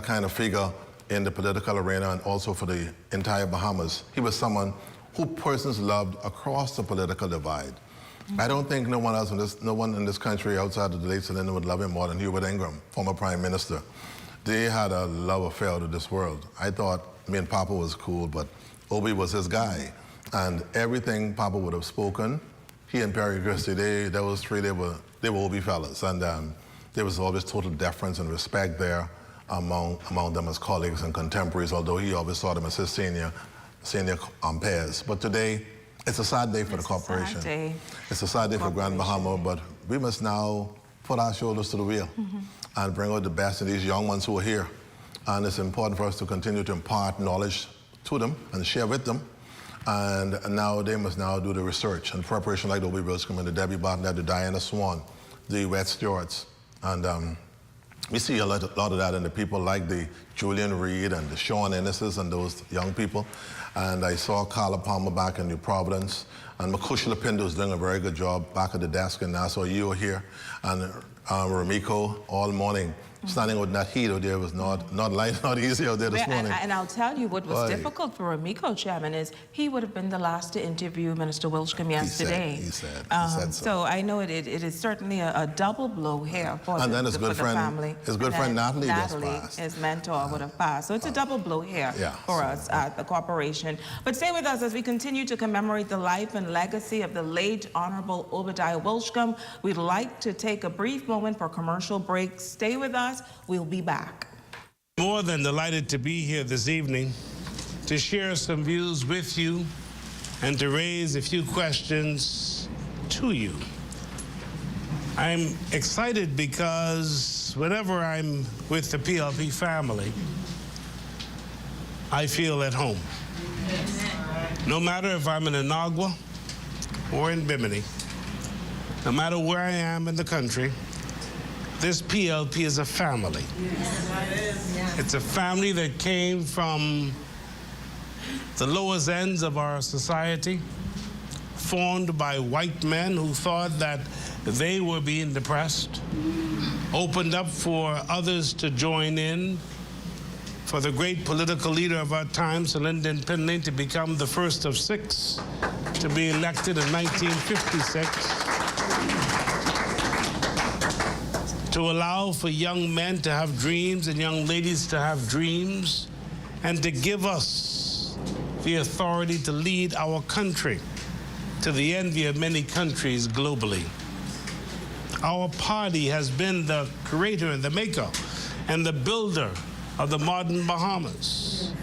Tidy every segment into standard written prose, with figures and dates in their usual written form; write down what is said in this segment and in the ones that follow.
kind of figure in the political arena and also for the entire Bahamas. He was someone who persons loved across the political divide. I don't think no one in this country outside of the late Celinda would love him more than Hubert Ingram, former Prime Minister. They had a love affair to this world. I thought me and Papa was cool, but Obi was his guy. And everything Papa would have spoken, he and Perry Christie, those three, they were Obi fellas. And there was always total deference and respect there among them as colleagues and contemporaries, although he always saw them as his senior peers. But today, it's a sad day for the corporation. It's a sad day for Grand Bahama, but we must now put our shoulders to the wheel and bring out the best in these young ones who are here. And it's important for us to continue to impart knowledge to them and share with them. And now they must now do the research and preparation like the Obi Wilchcombe and the Debbie Barton, the Diana Swan, the Wet Stewarts. And we see a lot of that in the people like the Julian Reed and the Sean Ennises and those young people. And I saw Carla Palmer back in New Providence, and Makusha Lapindo is doing a very good job back at the desk in Nassau. You were here, and Ramiko all morning. Standing with that heat out there was not easy out there this morning. And I'll tell you what was difficult for Ramiko, Chairman, is he would have been the last to interview Minister Wilchcombe yesterday. He said so. So I know it is certainly a double blow here for and the, then his good friend, family. His good friend Natalie just passed. His mentor would have passed. So it's a double blow here for us at the corporation. But stay with us as we continue to commemorate the life and legacy of the late Honorable Obadiah Wilchcombe. We'd like to take a brief moment for commercial break. Stay with us. We'll be back. More than delighted to be here this evening to share some views with you and to raise a few questions to you. I'm excited because whenever I'm with the PLP family, I feel at home. No matter if I'm in Inagua or in Bimini, no matter where I am in the country, this PLP is a family. It's a family that came from the lowest ends of our society, formed by white men who thought that they were being depressed, opened up for others to join in, for the great political leader of our time, Celinda Pinley, to become the first of 6 to be elected in 1956. To allow for young men to have dreams and young ladies to have dreams, and to give us the authority to lead our country to the envy of many countries globally. Our party has been the creator and the maker and the builder of the modern Bahamas.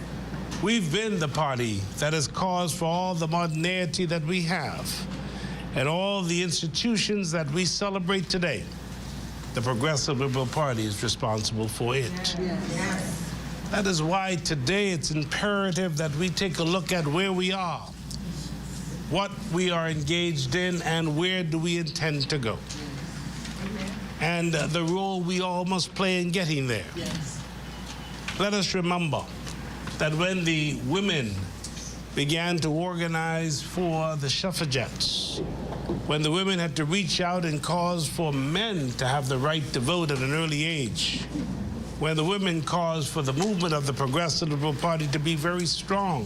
We've been the party that has caused for all the modernity that we have and all the institutions that we celebrate today. The Progressive Liberal Party is responsible for it. That is why today it's imperative that we take a look at where we are, what we are engaged in, and where do we intend to go, and the role we all must play in getting there. Let us remember that when the women began to organize for the suffragettes, when the women had to reach out and cause for men to have the right to vote at an early age, when the women caused for the movement of the Progressive Liberal Party to be very strong,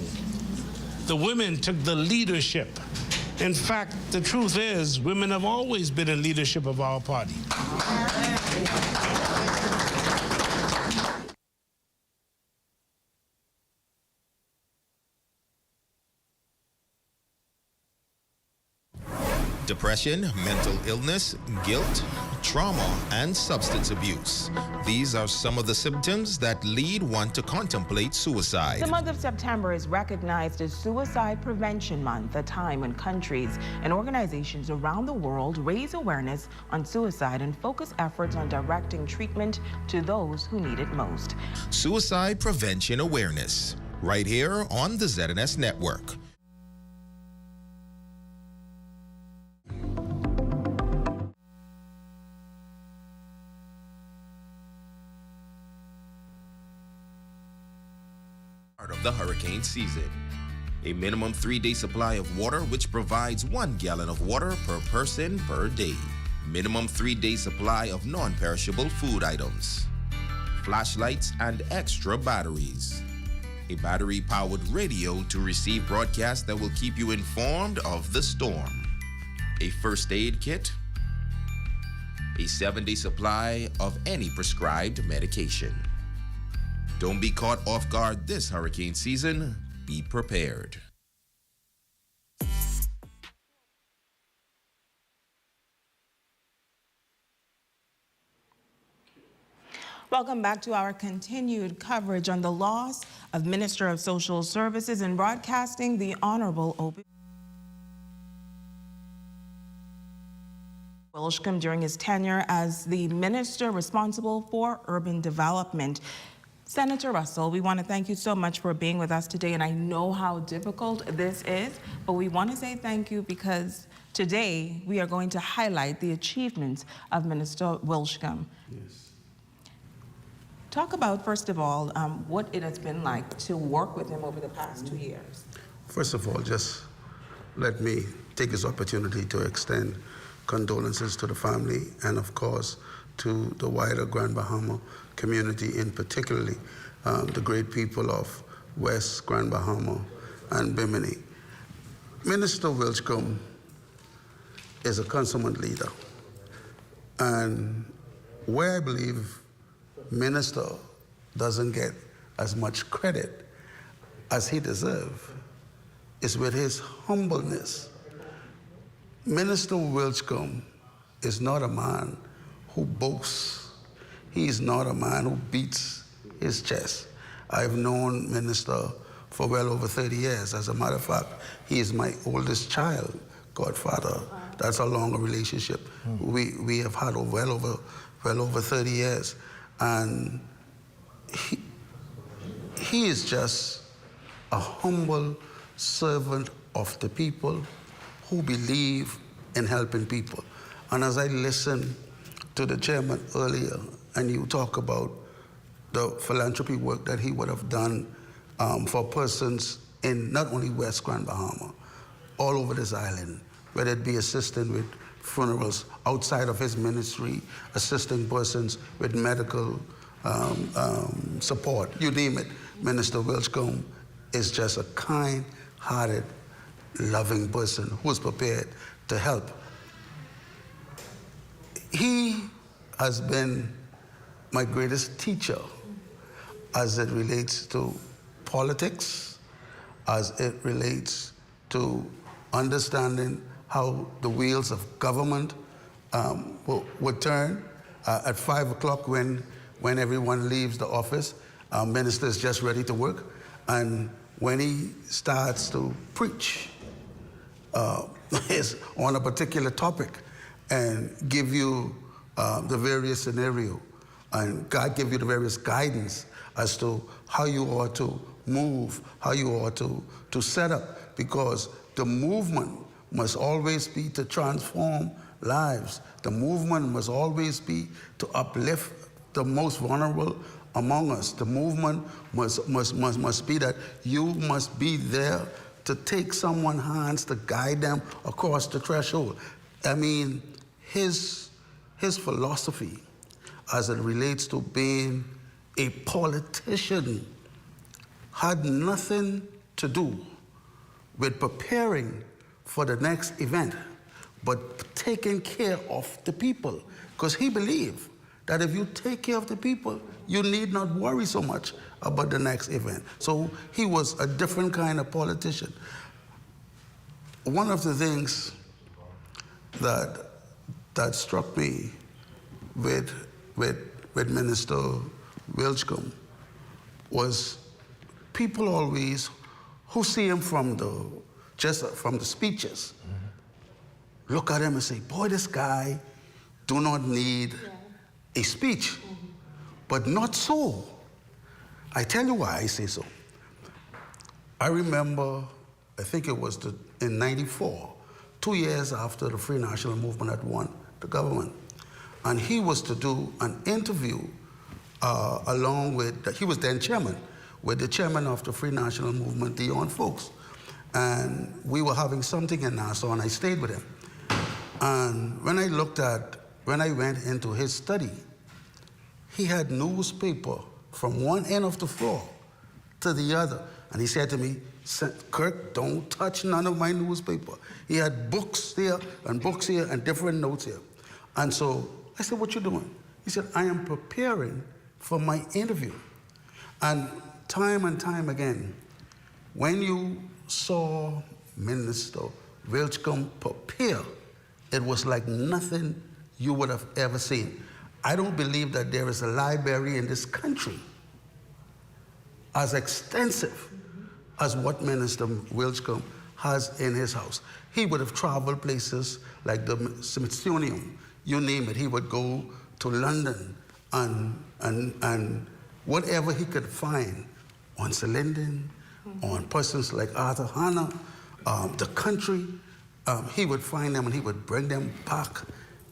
the women took the leadership. In fact, the truth is, women have always been in leadership of our party. Depression, mental illness, guilt, trauma, and substance abuse. These are some of the symptoms that lead one to contemplate suicide. The month of September is recognized as Suicide Prevention Month, a time when countries and organizations around the world raise awareness on suicide and focus efforts on directing treatment to those who need it most. Suicide Prevention Awareness, right here on the ZNS Network. Of the hurricane season. A minimum 3-day supply of water, which provides 1 gallon of water per person per day. Minimum 3-day supply of non-perishable food items. flashlights, and extra batteries. A battery-powered radio to receive broadcasts that will keep you informed of the storm. A first aid kit. A 7-day supply of any prescribed medication. Don't be caught off guard this hurricane season. Be prepared. Welcome back to our continued coverage on the loss of Minister of Social Services and Broadcasting, the Honorable Obi Wilchcombe during his tenure as the minister responsible for urban development. Senator Russell, we want to thank you so much for being with us today, and I know how difficult this is, but we want to say thank you because today we are going to highlight the achievements of Minister Wilchcombe. Yes. Talk about, first of all, what it has been like to work with him over the past 2 years. First of all, just let me take this opportunity to extend condolences to the family and, of course, to the wider Grand Bahama community, in particularly the great people of West Grand Bahama and Bimini. Minister Wilchcombe is a consummate leader, and where I believe minister doesn't get as much credit as he deserves is with his humbleness. Minister Wilchcombe is not a man who boasts. He is not a man who beats his chest. I've known Minister for well over 30 years. As a matter of fact, he is my oldest child, godfather. That's a longer relationship. We have had well over 30 years. And he is just a humble servant of the people who believe in helping people. And as I listened to the chairman earlier, and you talk about the philanthropy work that he would have done for persons in not only West Grand Bahama, all over this island, whether it be assisting with funerals outside of his ministry, assisting persons with medical support, you name it. Minister Wilchcombe is just a kind-hearted, loving person who is prepared to help. He has been my greatest teacher as it relates to politics, as it relates to understanding how the wheels of government would turn. At 5 o'clock when everyone leaves the office, minister is just ready to work. And when he starts to preach is on a particular topic and give you the various scenario, and God give you the various guidance as to how you ought to move, how you ought to set up, because the movement must always be to transform lives. The movement must always be to uplift the most vulnerable among us. The movement must be that you must be there to take someone's hands to guide them across the threshold. I mean, his philosophy as it relates to being a politician had nothing to do with preparing for the next event, but taking care of the people. Because he believed that if you take care of the people, you need not worry so much about the next event. So he was a different kind of politician. One of the things that struck me with Minister Wilchcombe was people always who see him from the speeches, look at him and say, boy, this guy do not need a speech. But not so. I tell you why I say so. I remember, I think it was in '94, 2 years after the Free National Movement had won the government. And he was to do an interview along with, he was then chairman, with the chairman of the Free National Movement, Dion Folks. And we were having something in Nassau, and I stayed with him. And when I went into his study, he had newspaper from one end of the floor to the other. And he said to me, Kirk, don't touch none of my newspaper. He had books here and different notes here. And so I said, what you doing? He said, I am preparing for my interview. And time again, when you saw Minister Wilchcombe prepare, it was like nothing you would have ever seen. I don't believe that there is a library in this country as extensive as what Minister Wilchcombe has in his house. He would have traveled places like the Smithsonian, you name it. He would go to London and whatever he could find on Celine, on persons like Arthur Hanna, the country, he would find them and he would bring them back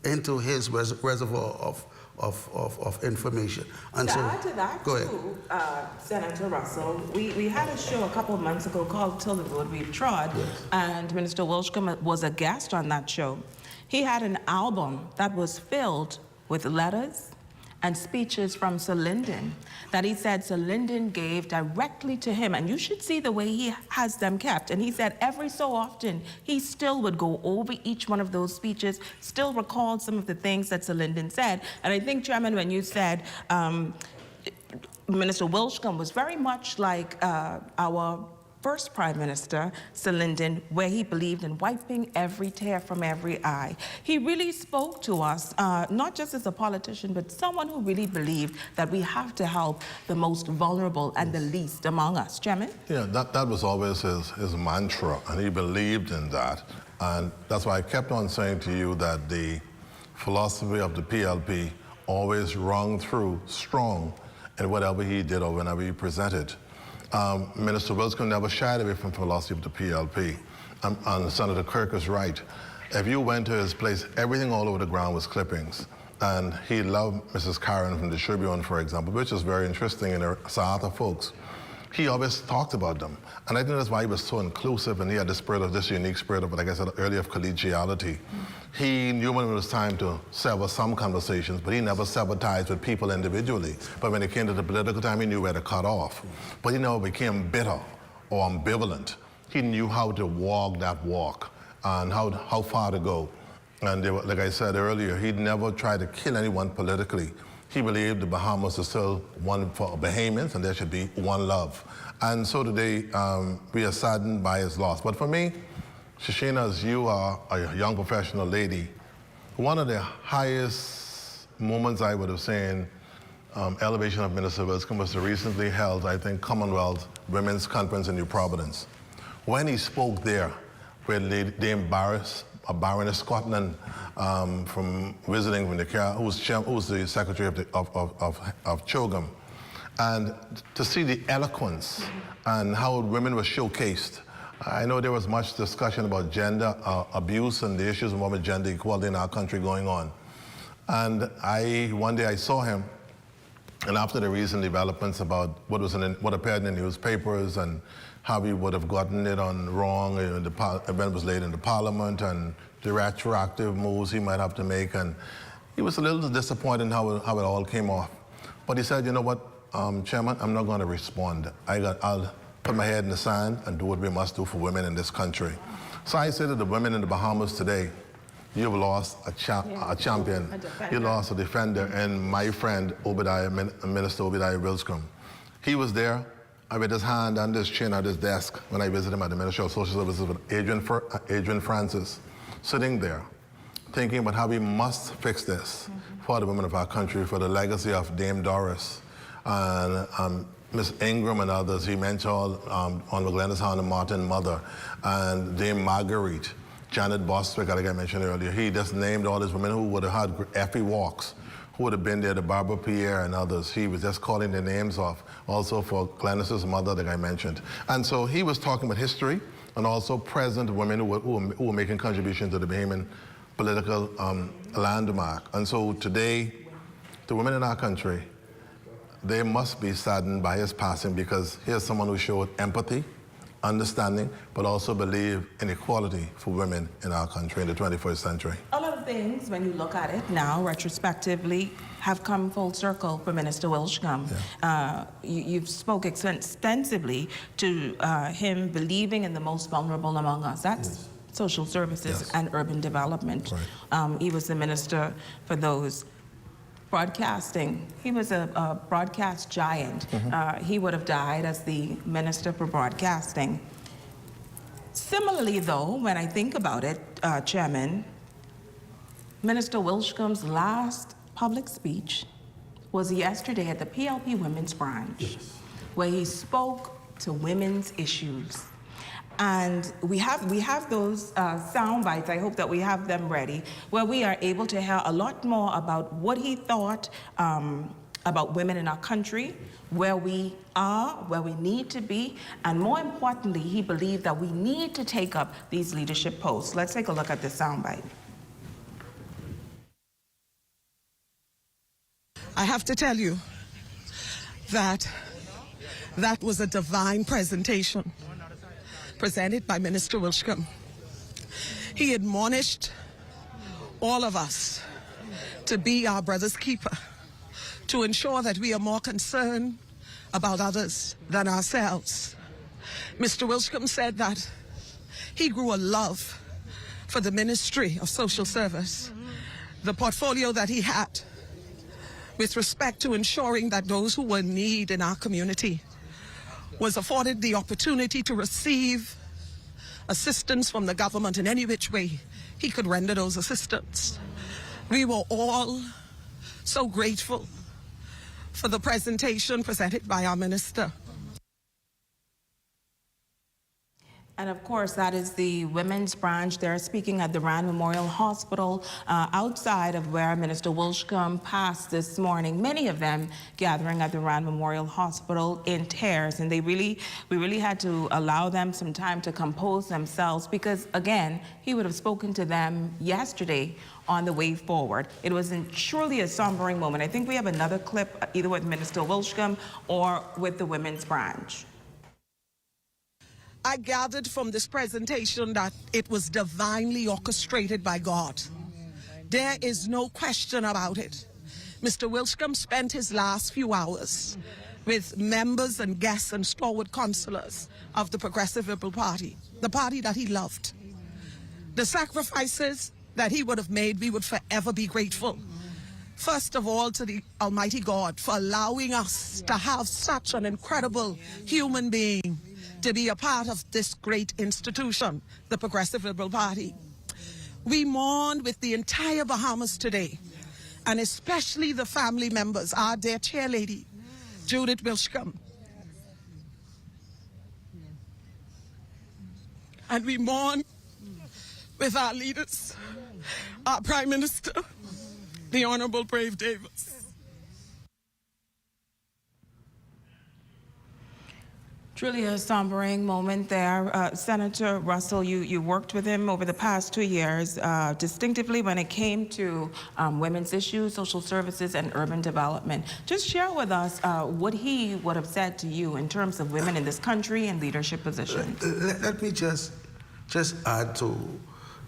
into his reservoir of information. And to add to that, go ahead. too, Senator Russell, we had a show a couple of months ago called Till the Road We've Trod, yes. and Minister Wilchcombe was a guest on that show. He had an album that was filled with letters and speeches from Celine that he said Celine gave directly to him. And you should see the way he has them kept. And he said every so often, he still would go over each one of those speeches, still recalled some of the things that Celine said. And I think, Chairman, when you said Minister Wilchcombe was very much like our first Prime Minister, Celine, where he believed in wiping every tear from every eye. He really spoke to us, not just as a politician, but someone who really believed that we have to help the most vulnerable and the least among us. Chairman? Yeah, that was always his mantra, and he believed in that. And that's why I kept on saying to you that the philosophy of the PLP always rung through strong in whatever he did or whenever he presented. Minister Wilchcombe never shied away from the philosophy of the PLP. And Senator Kirk is right. If you went to his place, everything all over the ground was clippings. And he loved Mrs. Karen from the Tribune, for example, which is very interesting in the South folks. He always talked about them. And I think that's why he was so inclusive, and he had this unique spirit of, like I said earlier, of collegiality. He knew when it was time to sever some conversations, but he never severed ties with people individually. But when it came to the political time, he knew where to cut off. But he never became bitter or ambivalent. He knew how to walk that walk and how far to go. And like I said earlier, he never tried to kill anyone politically. He believed the Bahamas is still one for Bahamians, and there should be one love. And so today, we are saddened by his loss. But for me, Shoshana, as you are a young professional lady, one of the highest moments I would have seen elevation of Minister Wilchcombe was the recently held, I think, Commonwealth Women's Conference in New Providence. When he spoke there with Dame Baroness Scotland from visiting from the care, who was the Secretary of CHOGM, and to see the eloquence and how women were showcased. I know there was much discussion about gender abuse and the issues involving gender equality in our country going on. And one day I saw him, and after the recent developments about what appeared in the newspapers and how he would have gotten it on wrong, the event was laid in the Parliament, and the retroactive moves he might have to make, and he was a little disappointed in how it all came off. But he said, you know what, Chairman, I'm not going to respond. I'll put my head in the sand and do what we must do for women in this country. So I say to the women in the Bahamas today, you've lost a champion. You lost a defender, and my friend Obadiah, Minister Obadiah Wilchcombe. He was there with his hand on his chin at his desk when I visited him at the Ministry of Social Services with Adrian Francis, sitting there, thinking about how we must fix this for the women of our country, for the legacy of Dame Doris and Miss Ingram and others. He mentioned Honorable Glennis Hanna Martin, mother, and Dame Margaret, Janet Bostwick, like I mentioned earlier. He just named all these women who would have had Effie Walks, who would have been there, the Barbara Pierre and others. He was just calling their names off, also for Glennis's mother, like I mentioned. And so he was talking about history and also present women who were making contributions to the Bahamian political landmark. And so today, the women in our country, they must be saddened by his passing, because here's someone who showed empathy, understanding, but also believed in equality for women in our country in the 21st century. A lot of things, when you look at it now, retrospectively, have come full circle for Minister Wilchcombe. Yeah. You've spoke extensively to him believing in the most vulnerable among us. That's social services and urban development. Right. He was the minister for those. Broadcasting, he was a broadcast giant. He would have died as the Minister for Broadcasting. Similarly, though, when I think about it, Chairman, Minister Wilchcombe's last public speech was yesterday at the PLP Women's Branch, where he spoke to women's issues. And we have those sound bites. I hope that we have them ready, where we are able to hear a lot more about what he thought about women in our country, where we are, where we need to be, and more importantly, he believed that we need to take up these leadership posts. Let's take a look at this sound bite. I have to tell you that that was a divine presentation presented by Minister Wilchcombe. He admonished all of us to be our brother's keeper, to ensure that we are more concerned about others than ourselves. Mr. Wilchcombe said that he grew a love for the Ministry of Social Service, the portfolio that he had with respect to ensuring that those who were in need in our community was afforded the opportunity to receive assistance from the government in any which way he could render those assistance. We were all so grateful for the presentation presented by our minister. And of course, that is the women's branch. They're speaking at the Rand Memorial Hospital outside of where Minister Wilchcombe passed this morning. Many of them gathering at the Rand Memorial Hospital in tears. And we really had to allow them some time to compose themselves because, again, he would have spoken to them yesterday on the way forward. It was truly a sombering moment. I think we have another clip either with Minister Wilchcombe or with the women's branch. I gathered from this presentation that it was divinely orchestrated by God. There is no question about it. Mr. Wilchcombe spent his last few hours with members and guests and stalwart councillors of the Progressive Liberal Party, the party that he loved. The sacrifices that he would have made, we would forever be grateful. First of all, to the Almighty God for allowing us to have such an incredible human being to be a part of this great institution, the Progressive Liberal Party. We mourn with the entire Bahamas today, and especially the family members, our dear chairlady, Judith Wilchcombe. And we mourn with our leaders, our Prime Minister, the Honourable Brave Davis. Truly a sombering moment there. Senator Russell, you worked with him over the past 2 years, distinctively when it came to women's issues, social services, and urban development. Just share with us what he would have said to you in terms of women in this country and leadership positions. Let me just add to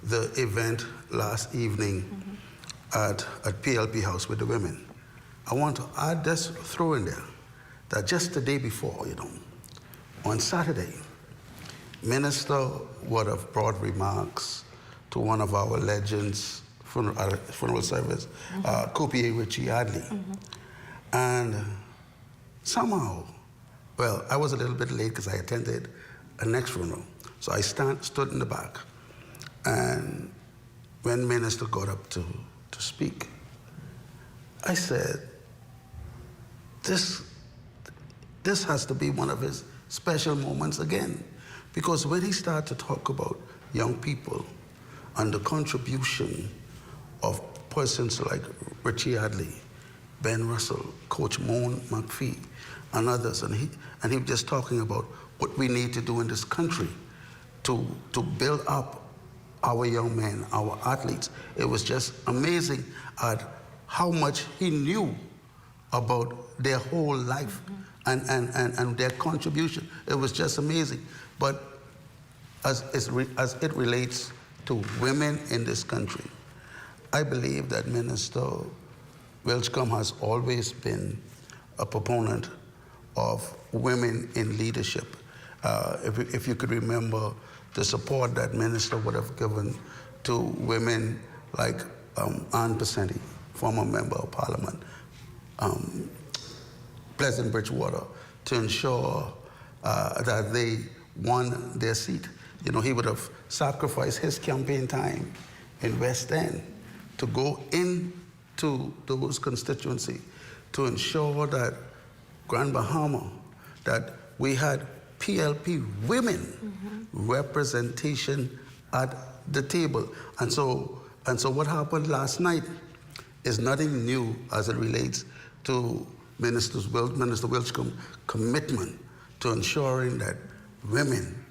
the event last evening at PLP House with the women. I want to add this, throw in there, that just the day before, on Saturday, Minister would have brought remarks to one of our legends' funeral service, Kopi Richie Adley. And somehow, well, I was a little bit late because I attended a next funeral. So I stood in the back. And when Minister got up to speak, I said, this has to be one of his special moments again, because when he started to talk about young people and the contribution of persons like Richie Adley, Ben Russell, Coach Mourn McPhee, and others, and he was just talking about what we need to do in this country to build up our young men, our athletes. It was just amazing at how much he knew about their whole life. And their contribution. It was just amazing. But as it relates to women in this country, I believe that Minister Wilchcombe has always been a proponent of women in leadership. If you could remember the support that Minister would have given to women like Ann Pacenti, former Member of Parliament, Pleasant Bridgewater, to ensure that they won their seat. You know, he would have sacrificed his campaign time in West End to go into those constituencies to ensure that Grand Bahama, that we had PLP women representation at the table. And so what happened last night is nothing new as it relates to Minister Wilchcombe's commitment to ensuring that women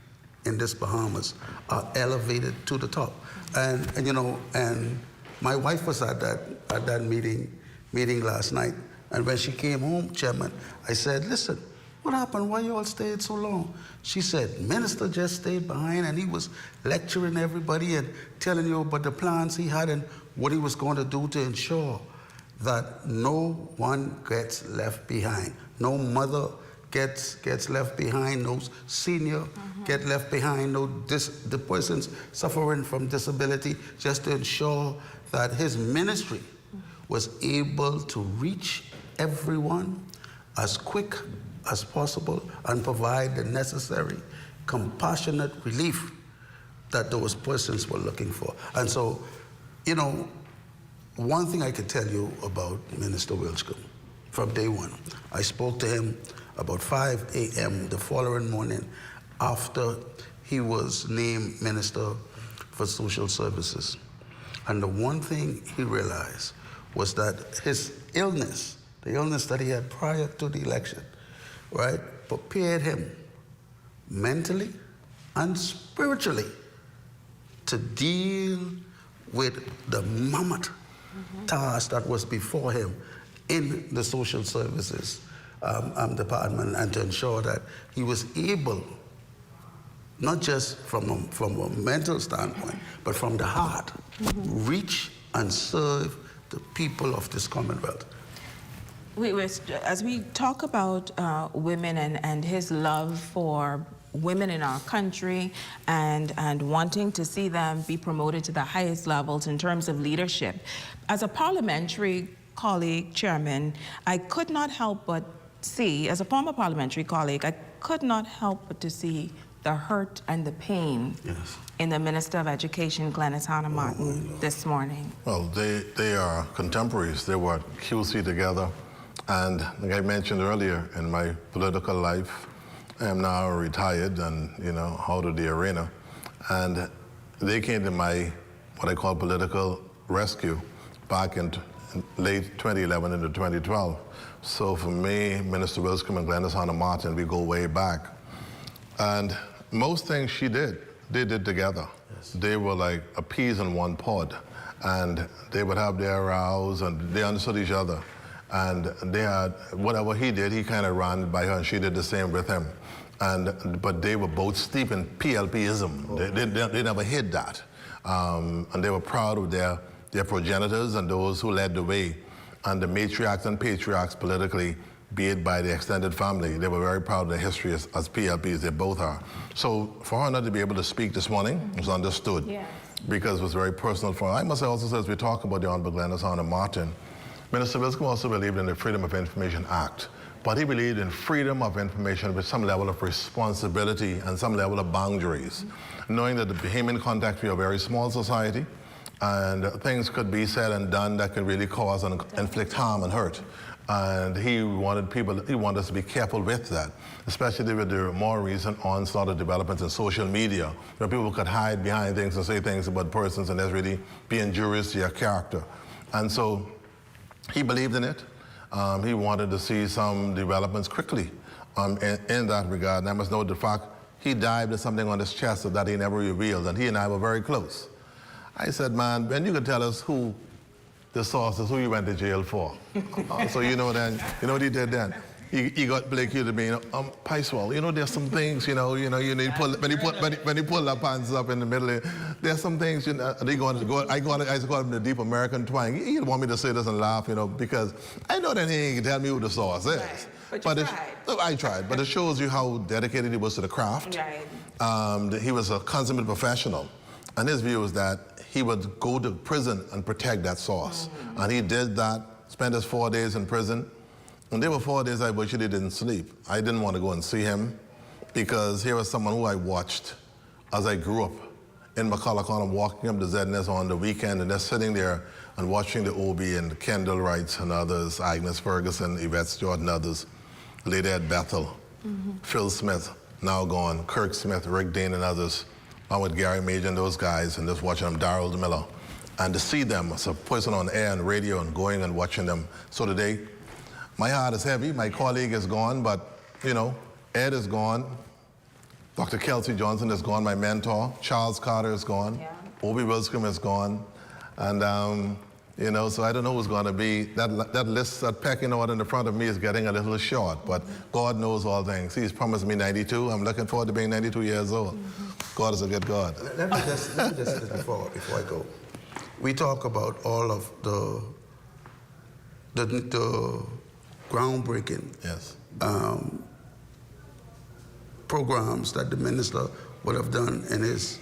in this Bahamas are elevated to the top. And you know, and my wife was at that meeting last night. And when she came home, Chairman, I said, listen, what happened? Why you all stayed so long? She said, Minister just stayed behind and he was lecturing everybody and telling you about the plans he had and what he was going to do to ensure that no one gets left behind. No mother gets left behind, no senior get left behind, the persons suffering from disability, just to ensure that his ministry was able to reach everyone as quick as possible and provide the necessary compassionate relief that those persons were looking for. And so, you know, one thing I could tell you about Minister Wilchcombe from day one, I spoke to him about 5 a.m. the following morning after he was named Minister for Social Services. And the one thing he realized was that his illness, the illness that he had prior to the election, right, prepared him mentally and spiritually to deal with the mammoth task that was before him in the social services department, and to ensure that he was able, not just from a mental standpoint, but from the heart, reach and serve the people of this Commonwealth. As we talk about women and his love for women in our country and wanting to see them be promoted to the highest levels in terms of leadership, as a parliamentary colleague, Chairman, I could not help but see, as a former parliamentary colleague, I could not help but to see the hurt and the pain in the Minister of Education, Glenys Hanna-Martin, this morning. Well, they are contemporaries. They were at QC together. And like I mentioned earlier, in my political life, I am now retired and, you know, out of the arena. And they came to my, what I call political rescue back in late 2011 into 2012. So for me, Minister Wilchcombe and Glenys Hanna-Martin, we go way back. And most things she did, they did together. Yes. They were like a peas in one pod. And they would have their rows and they understood each other. And they had, whatever he did, he kind of ran by her and she did the same with him. But they were both steeped in PLPism. They never hid that. And they were proud of their progenitors and those who led the way. And the matriarchs and patriarchs politically, be it by the extended family, they were very proud of their history as PLPs, they both are. So for her not to be able to speak this morning was understood, because it was very personal for her. I must also say, as we talk about the Honorable Glenys Hanna-Martin, Minister Wilchcombe also believed in the Freedom of Information Act, but he believed in freedom of information with some level of responsibility and some level of boundaries, knowing that the Bahamian context, we are a very small society, and things could be said and done that could really cause and inflict harm and hurt. And he wanted us to be careful with that, especially with the more recent onslaught of developments in social media, where people could hide behind things and say things about persons and that's really be injurious to your character. And so he believed in it. He wanted to see some developments quickly in that regard. And I must note the fact he died with something on his chest that he never revealed, and he and I were very close. I said, man, when you could tell us who the source is, who you went to jail for. So you know what he did then? he got Blake to be, Picewell, there's some things, you need pull, when he pull the pants up in the middle, there's some things, I call him the deep American twang. He want me to say this and laugh, because I know that he ain't tell me who the source is. Right. But you tried. I tried, but it shows you how dedicated he was to the craft. Right. He was a consummate professional, and his view was that he would go to prison and protect that source. And he did that, spent his 4 days in prison. And there were 4 days I virtually didn't sleep. I didn't want to go and see him because here was someone who I watched as I grew up in McCulloch Corner, walking up the ZNS on the weekend and just sitting there and watching the Obi and Kendall Wrights and others, Agnes Ferguson, Yvette Jordan, others, Lady at Bethel, Phil Smith, now gone, Kirk Smith, Rick Dean and others. I'm with Gary Major and those guys and just watching them, Darrell Miller. And to see them as a person on air and radio and going and watching them. So today, my heart is heavy. My colleague is gone, but, Ed is gone. Dr. Kelsey Johnson is gone, my mentor. Charles Carter is gone. Yeah. Obi Wilchcombe is gone. And, so I don't know who's going to be. That list, that pecking order in the front of me is getting a little short, but God knows all things. He's promised me 92. I'm looking forward to being 92 years old. God is a good God. Let me just say this before I go. We talk about all of the groundbreaking programs that the minister would have done in his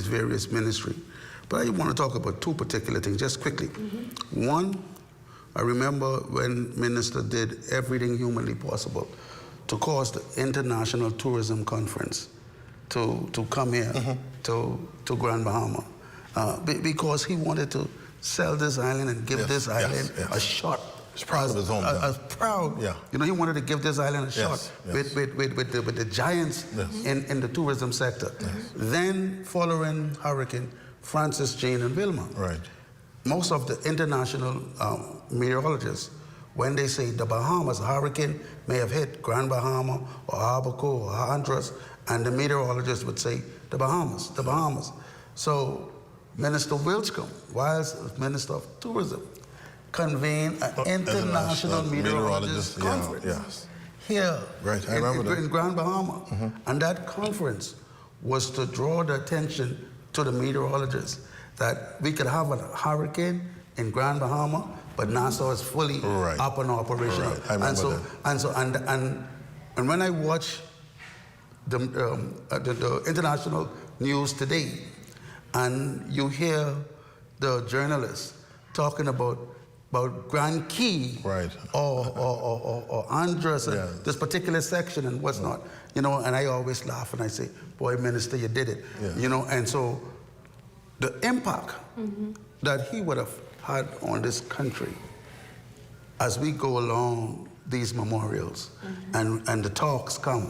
various ministry. But I want to talk about two particular things, just quickly. One, I remember when minister did everything humanly possible to cause the International Tourism Conference to come here to Grand Bahama because he wanted to sell this island and give this island a shot. He's proud of his own. Proud. Yeah. He wanted to give this island a shot with the giants in the tourism sector. Then, following Hurricane Francis, Jane, and Wilma, most of the international meteorologists, when they say the Bahamas, a hurricane may have hit Grand Bahama or Abaco or Honduras, and the meteorologists would say the Bahamas, the Bahamas. So Minister Wilchcombe, whilst Minister of Tourism, convened an international meteorologist conference here in Grand Bahama. And that conference was to draw the attention to the meteorologists that we could have a hurricane in Grand Bahama, but Nassau is fully up and operational. I remember and when I watch the international news today, and you hear the journalists talking about Grand Key or Andros and this particular section and what's not, and I always laugh and I say, boy, Minister, you did it, and so the impact that he would have had on this country as we go along these memorials and the talks come,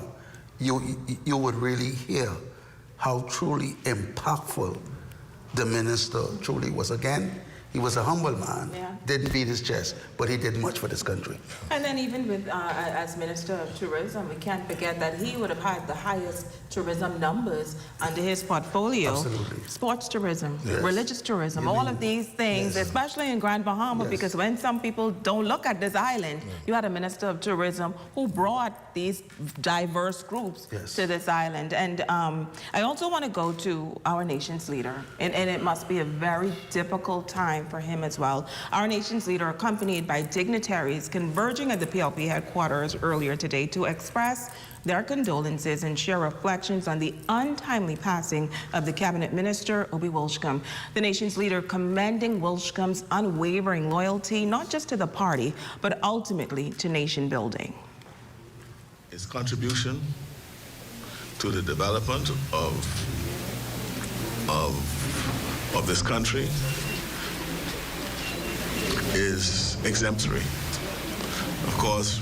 you would really hear how truly impactful the minister truly was. Again, he was a humble man, didn't beat his chest, but he did much for this country. And then even with, as Minister of Tourism, we can't forget that he would have had the highest tourism numbers under his portfolio. Absolutely. Sports tourism, religious tourism, all of these things, especially in Grand Bahama, because when some people don't look at this island, you had a Minister of Tourism who brought these diverse groups to this island. And I also want to go to our nation's leader, and it must be a very difficult time for him as well. Our nation's leader, accompanied by dignitaries, converging at the PLP headquarters earlier today to express their condolences and share reflections on the untimely passing of the cabinet minister, Obi Wilchcombe. The nation's leader commending Wilchcombe's unwavering loyalty, not just to the party, but ultimately to nation building. His contribution to the development of this country is exemplary. Of course,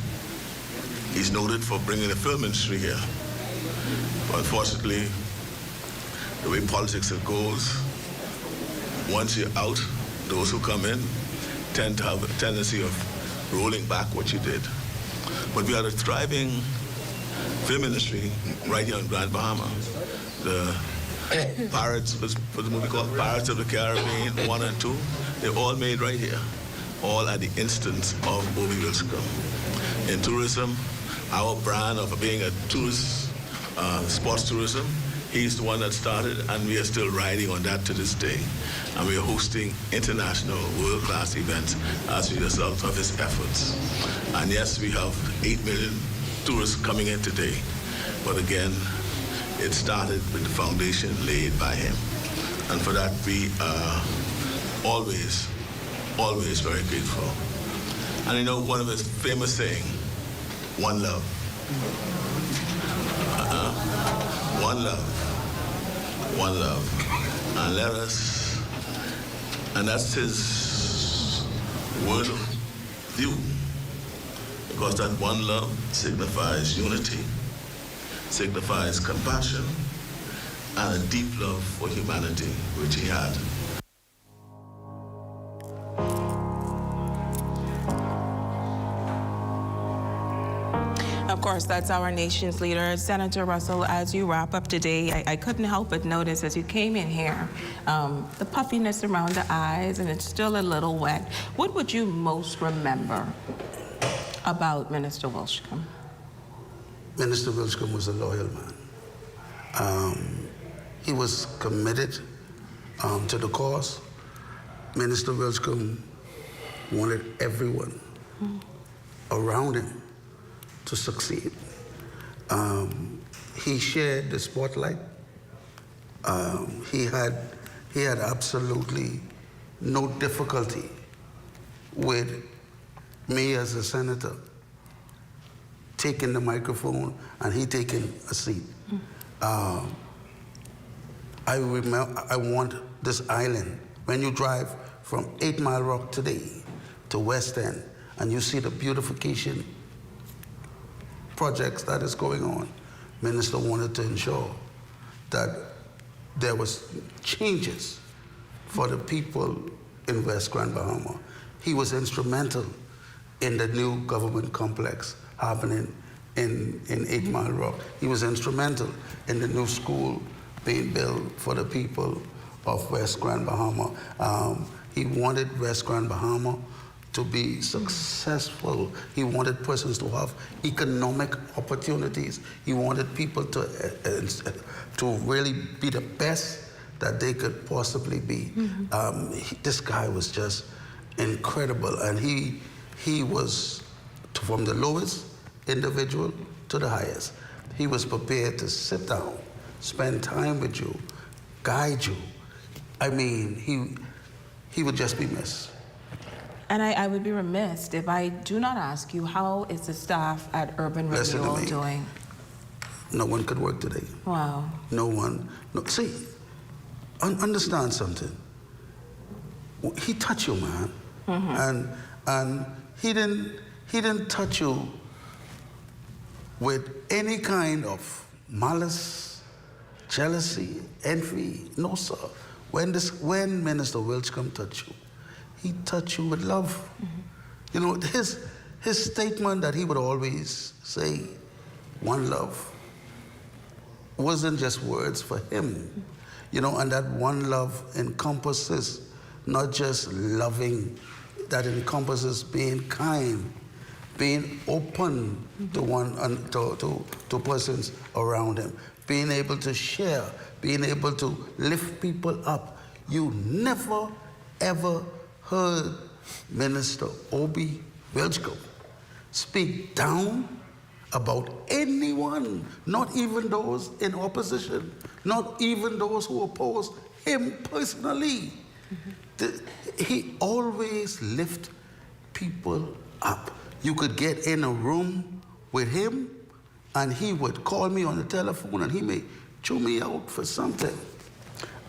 he's noted for bringing the film industry here. But unfortunately, the way politics goes, once you're out, those who come in tend to have a tendency of rolling back what you did. But we had a thriving film industry right here in Grand Bahama. The Pirates, was a movie called Pirates of the Caribbean 1 and 2. They're all made right here, all at the instance of Obi Wilchcombe. in tourism, our brand of being a tourist, sports tourism. He's the one that started, and we are still riding on that to this day. And we are hosting international world-class events as a result of his efforts. And yes, we have 8 million tourists coming in today. But again, it started with the foundation laid by him. And for that, we are always, always very grateful. And you know, one of his famous saying, one love. One love. One love. And let us, and that's his word of view. Because that one love signifies unity, signifies compassion, and a deep love for humanity, which he had. Of course, that's our nation's leader. Senator Russell, as you wrap up today, I couldn't help but notice as you came in here, the puffiness around the eyes, and it's still a little wet. What would you most remember about Minister Wilchcombe? Minister Wilchcombe was a loyal man. He was committed to the cause. Minister Wilchcombe wanted everyone around him to succeed. He shared the spotlight. He had absolutely no difficulty with me as a senator taking the microphone and he taking a seat. I want this island, when you drive from 8 Mile Rock today to West End and you see the beautification projects that is going on, Minister wanted to ensure that there was changes for the people in West Grand Bahama. He was instrumental in the new government complex happening in 8 Mile Rock. He was instrumental in the new school being built for the people of West Grand Bahama. He wanted West Grand Bahama to be successful. He wanted persons to have economic opportunities. He wanted people to really be the best that they could possibly be. This guy was just incredible, and he was from the lowest individual to the highest. He was prepared to sit down, spend time with you, guide you. I mean, he would just be missed. And I would be remiss if I do not ask you, how is the staff at Urban Renewal doing? No one could work today. Wow. No one. No, see, understand something. He touched you, man, and he didn't touch you with any kind of malice, jealousy, envy. No, sir. When Minister Wilchcombe touched you, he touched you with love. You know, his statement that he would always say, one love, wasn't just words for him. You know, and that one love encompasses not just loving, that encompasses being kind, being open to persons around him, being able to share, being able to lift people up. You never, ever heard Minister Obi Wilchcombe speak down about anyone, not even those in opposition, not even those who opposed him personally. He always lift people up. You could get in a room with him and he would call me on the telephone and he may chew me out for something.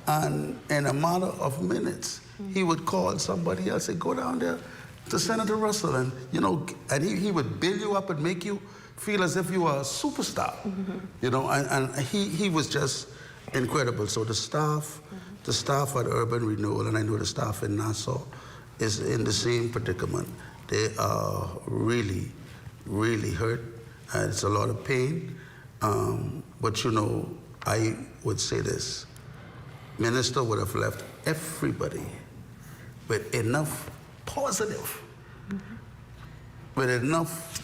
And in a matter of minutes, he would call somebody else, say, go down there to Senator Russell, and you know, and he would build you up and make you feel as if you were a superstar, you know, and he was just incredible. So the staff at Urban Renewal, and I know the staff in Nassau, is in the same predicament. They are really, really hurt, and it's a lot of pain. But you know, I would say this: Minister would have left everybody with enough positive, with enough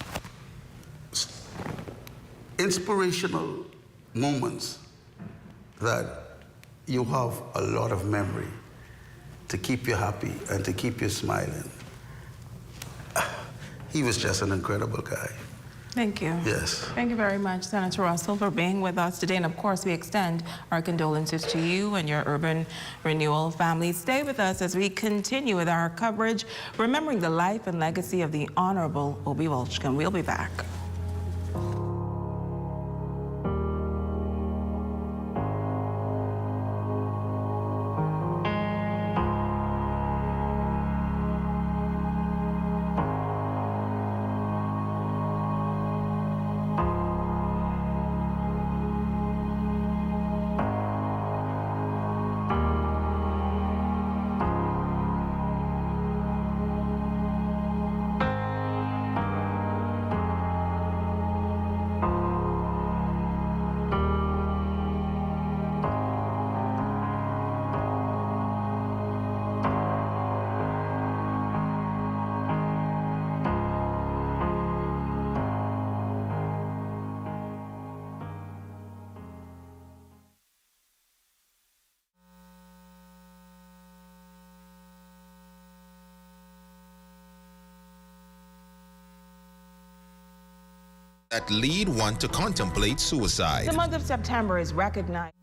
inspirational moments that you have a lot of memory to keep you happy and to keep you smiling. He was just an incredible guy. Thank you. Yes. Thank you very much, Senator Russell, for being with us today. And of course, we extend our condolences to you and your Urban Renewal family. Stay with us as we continue with our coverage, remembering the life and legacy of the Honorable Obi Wilchcombe. We'll be back. That lead one to contemplate suicide. The month of September is recognized.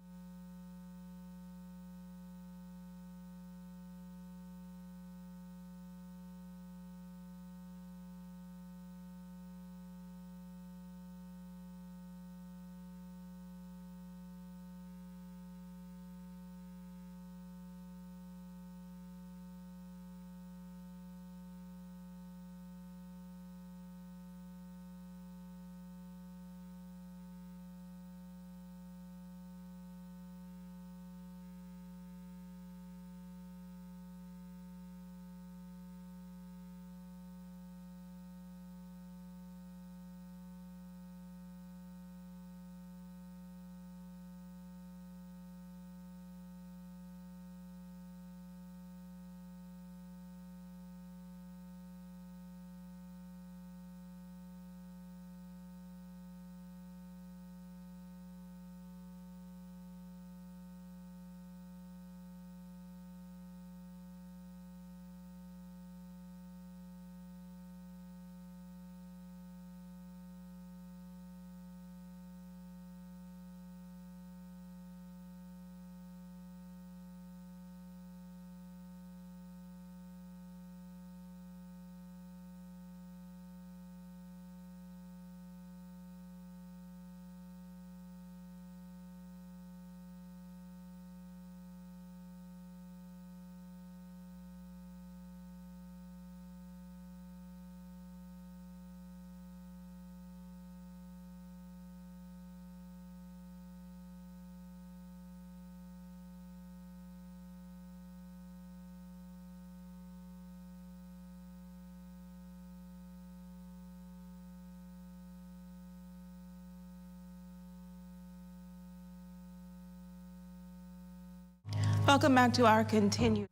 Welcome back to our continued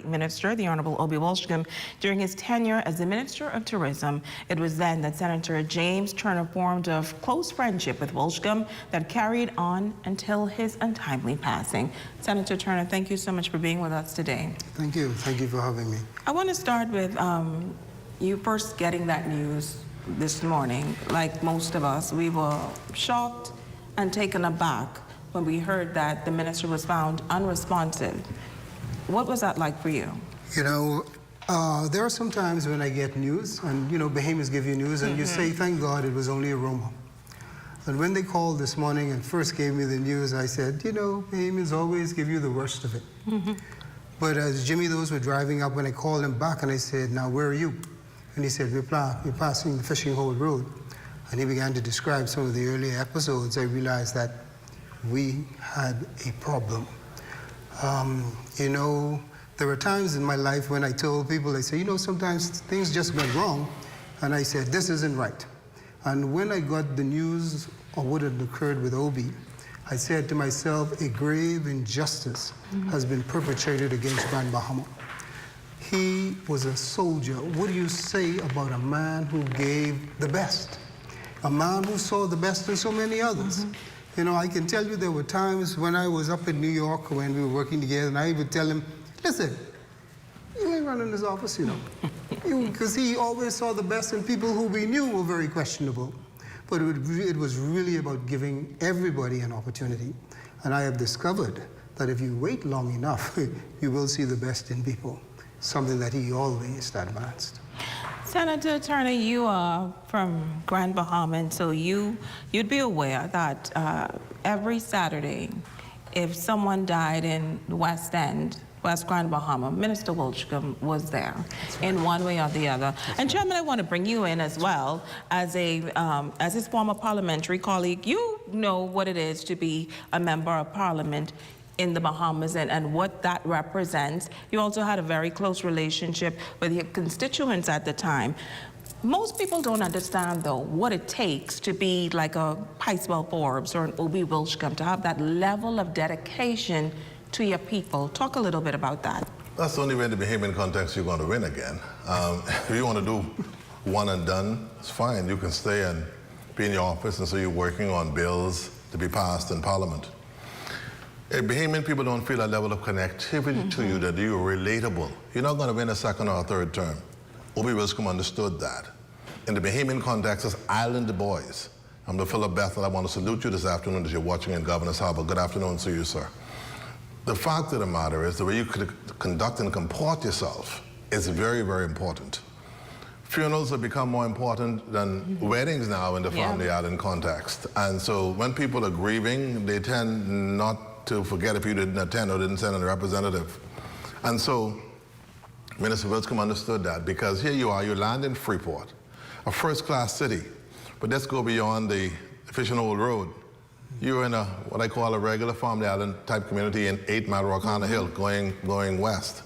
Minister, the Honorable Obi Wilchcombe, during his tenure as the Minister of Tourism. It was then that Senator James Turner formed a close friendship with Wilchcombe that carried on until his untimely passing. Senator Turner, thank you so much for being with us today. Thank you. Thank you for having me. I want to start with you first getting that news this morning. Like most of us, we were shocked and taken aback when we heard that the minister was found unresponsive. What was that like for you? You know, there are some times when I get news, and you know, Bahamians give you news, and you say, thank God it was only a rumor. And when they called this morning and first gave me the news, I said, you know, Bahamians always give you the worst of it. But as Jimmy, those were driving up, when I called him back and I said, now where are you? And he said, we're passing the Fishing Hole Road. And he began to describe some of the earlier episodes. I realized that we had a problem. You know, there were times in my life when I told people, I say, you know, sometimes things just went wrong. And I said, this isn't right. And when I got the news of what had occurred with Obi, I said to myself, a grave injustice has been perpetrated against Bahama. he was a soldier. What do you say about a man who gave the best? A man who saw the best in so many others. You know, I can tell you there were times when I was up in New York when we were working together, and I would tell him, listen, you ain't running this office, you know. Because he always saw the best in people who we knew were very questionable. But it was really about giving everybody an opportunity. And I have discovered that if you wait long enough, you will see the best in people, something that he always advanced. Senator Turner, you are from Grand Bahama, and so you'd be aware that every Saturday, if someone died in the West End, West Grand Bahama, Minister Wilchcombe was there in one way or the other. And Chairman, I want to bring you in as well as his former parliamentary colleague. You know what it is to be a member of Parliament in the Bahamas and what that represents. You also had a very close relationship with your constituents at the time. Most people don't understand, though, what it takes to be like a Picewell Forbes or an Obi Wilchcombe, to have that level of dedication to your people. Talk a little bit about that. That's the only way in the Bahamian context you're going to win again. If you want to do one and done, it's fine. You can stay and be in your office, and so you're working on bills to be passed in Parliament. If Bahamian people don't feel a level of connectivity to you, that you're relatable, you're not going to win a second or a third term. Obi Wilchcombe understood that. In the Bahamian context, as Island Boys, I'm the Philip Bethel. I want to salute you this afternoon as you're watching in Governor's Harbor. Good afternoon to you, sir. The fact of the matter is the way you conduct and comport yourself is very, very important. Funerals have become more important than weddings now in the family island context. And so when people are grieving, they tend not to forget if you didn't attend or didn't send a representative. And so Minister Wilchcombe understood that, because here you are, you land in Freeport, a first-class city, but let's go beyond the Fishing Old Road. You're in what I call a regular family island type community in 8 Madaracana Hill going west.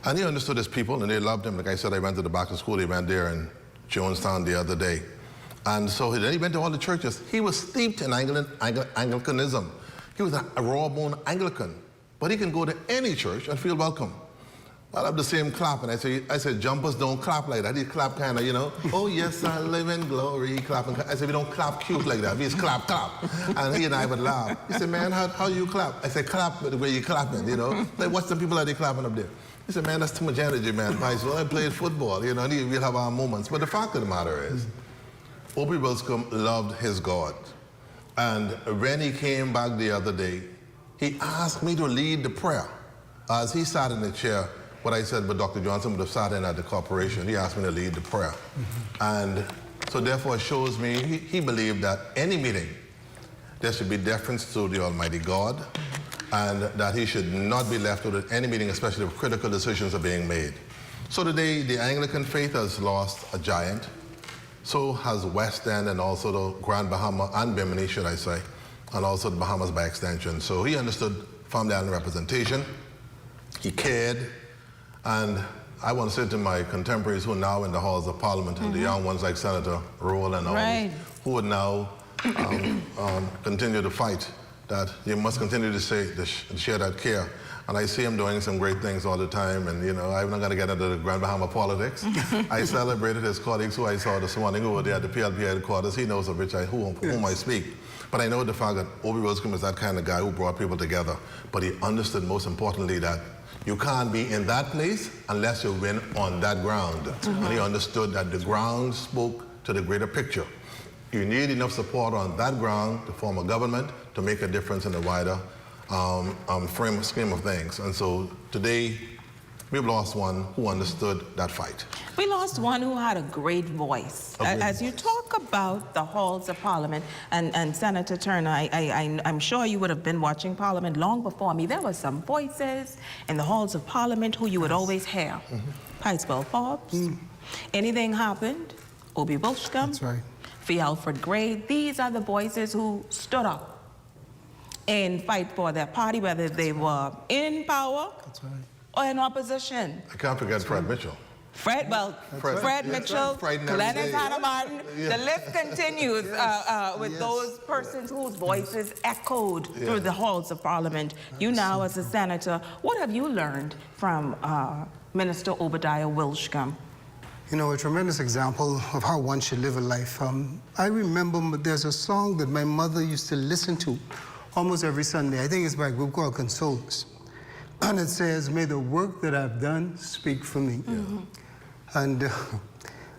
And he understood his people and they loved him. Like I said, I went to the back of school event there in Jonestown the other day. And so then he went to all the churches. He was steeped in Anglicanism. He was a raw-bone Anglican, but he can go to any church and feel welcome. I have the same clap, and I said, jumpers don't clap like that. He clap kind of, you know, oh yes, I live in glory, clap and clap. I said, we don't clap cute like that. We just clap, clap. And he and I would laugh. He said, man, how you clap? I said, clap the way you clapping, you know. Like, what's the people that they clapping up there? He said, man, that's too much energy, man. Well, I played football, you know, and we'll have our moments. But the fact of the matter is, Obi Wilchcombe loved his God. And when he came back the other day, he asked me to lead the prayer. As he sat in the chair, what I said, but Dr. Johnson would have sat in at the corporation. He asked me to lead the prayer. And so therefore it shows me he believed that any meeting, there should be deference to the Almighty God, and that he should not be left with any meeting, especially if critical decisions are being made. So today, the Anglican faith has lost a giant. So has West End and also the Grand Bahama and Bimini, should I say, and also the Bahamas by extension. So he understood family island representation. He cared. And I want to say to my contemporaries who are now in the halls of Parliament, and the young ones like Senator Rowell and others, who would now continue to fight, that you must continue to share that care. And I see him doing some great things all the time, and you know, I'm not going to get into the Grand Bahama politics. I celebrated his colleagues who I saw this morning who were there at the PLP headquarters. He knows of whom I speak. But I know the fact that Obi Wilchcombe is that kind of guy who brought people together, but he understood most importantly that you can't be in that place unless you win on that ground. And he understood that the ground spoke to the greater picture. You need enough support on that ground to form a government to make a difference in the wider scheme of things. And so today, we've lost one who understood that fight. We lost one who had a great voice. As you talk about the halls of Parliament, and Senator Turner, I'm sure you would have been watching Parliament long before me. There were some voices in the halls of Parliament who you would always hear. Picewell Forbes. Anything happened, Obi Wilchcombe. That's right. Fee Alfred Gray. These are the voices who stood up and fight for their party, whether they were in power or in opposition. I can't forget Fred Mitchell. Fred Mitchell, Glennis Hannah Martin. The list continues with those persons whose voices echoed through the halls of Parliament. You now, as a senator, what have you learned from Minister Obadiah Wilchcombe? You know, a tremendous example of how one should live a life. I remember there's a song that my mother used to listen to almost every Sunday. I think it's by a group called Consolers. And it says, may the work that I've done speak for me. Mm-hmm. And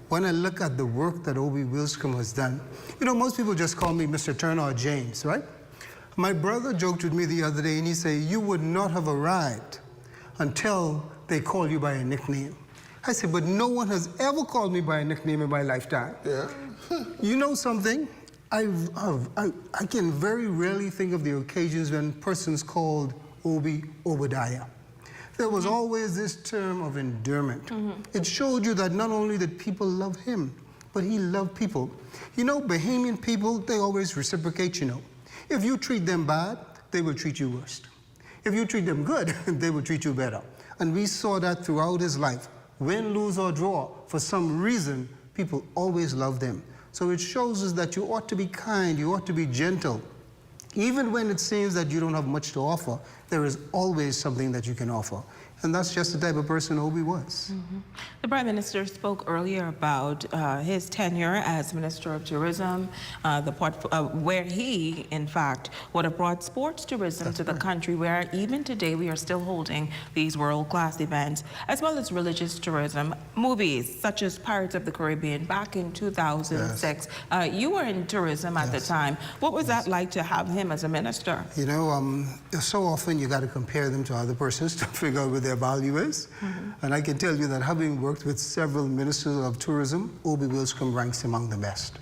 when I look at the work that Obi Wilchcombe has done, you know, most people just call me Mr. Turner or James, right? My brother joked with me the other day and he said, you would not have arrived until they call you by a nickname. I said, but no one has ever called me by a nickname in my lifetime. Yeah. You know something? I can very rarely think of the occasions when persons called Obi Obadiah. There was always this term of endearment. Mm-hmm. It showed you that not only did people love him, but he loved people. You know, Bahamian people, they always reciprocate, you know. If you treat them bad, they will treat you worse. If you treat them good, they will treat you better. And we saw that throughout his life. Win, lose, or draw, for some reason, people always loved him. So it shows us that you ought to be kind, you ought to be gentle. Even when it seems that you don't have much to offer, there is always something that you can offer. And that's just the type of person Obi was. Mm-hmm. The Prime Minister spoke earlier about his tenure as Minister of Tourism, where he, in fact, would have brought sports tourism to the country, where even today we are still holding these world-class events, as well as religious tourism. Movies such as Pirates of the Caribbean back in 2006. Yes. You were in tourism at the time. What was that like to have him as a minister? You know, so often you got to compare them to other persons to figure out what their value is. Mm-hmm. And I can tell you that having worked with several ministers of tourism, Obi Wilchcombe ranks among the best.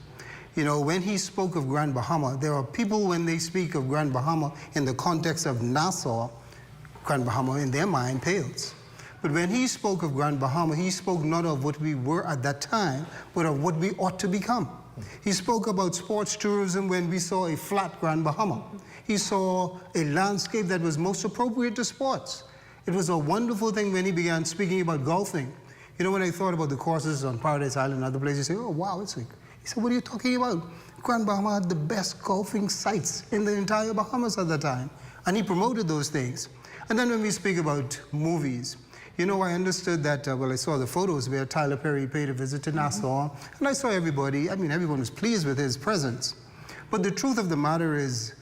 You know, when he spoke of Grand Bahama, there are people when they speak of Grand Bahama in the context of Nassau, Grand Bahama in their mind pales. But when he spoke of Grand Bahama, he spoke not of what we were at that time, but of what we ought to become. He spoke about sports tourism when we saw a flat Grand Bahama. He saw a landscape that was most appropriate to sports. It was a wonderful thing when he began speaking about golfing. You know, when I thought about the courses on Paradise Island and other places, you say, oh, wow, it's like, he said, what are you talking about? Grand Bahama had the best golfing sites in the entire Bahamas at the time. And he promoted those things. And then when we speak about movies, you know, I understood that, I saw the photos where Tyler Perry paid a visit to Nassau, and I saw everybody, everyone was pleased with his presence. But the truth of the matter is,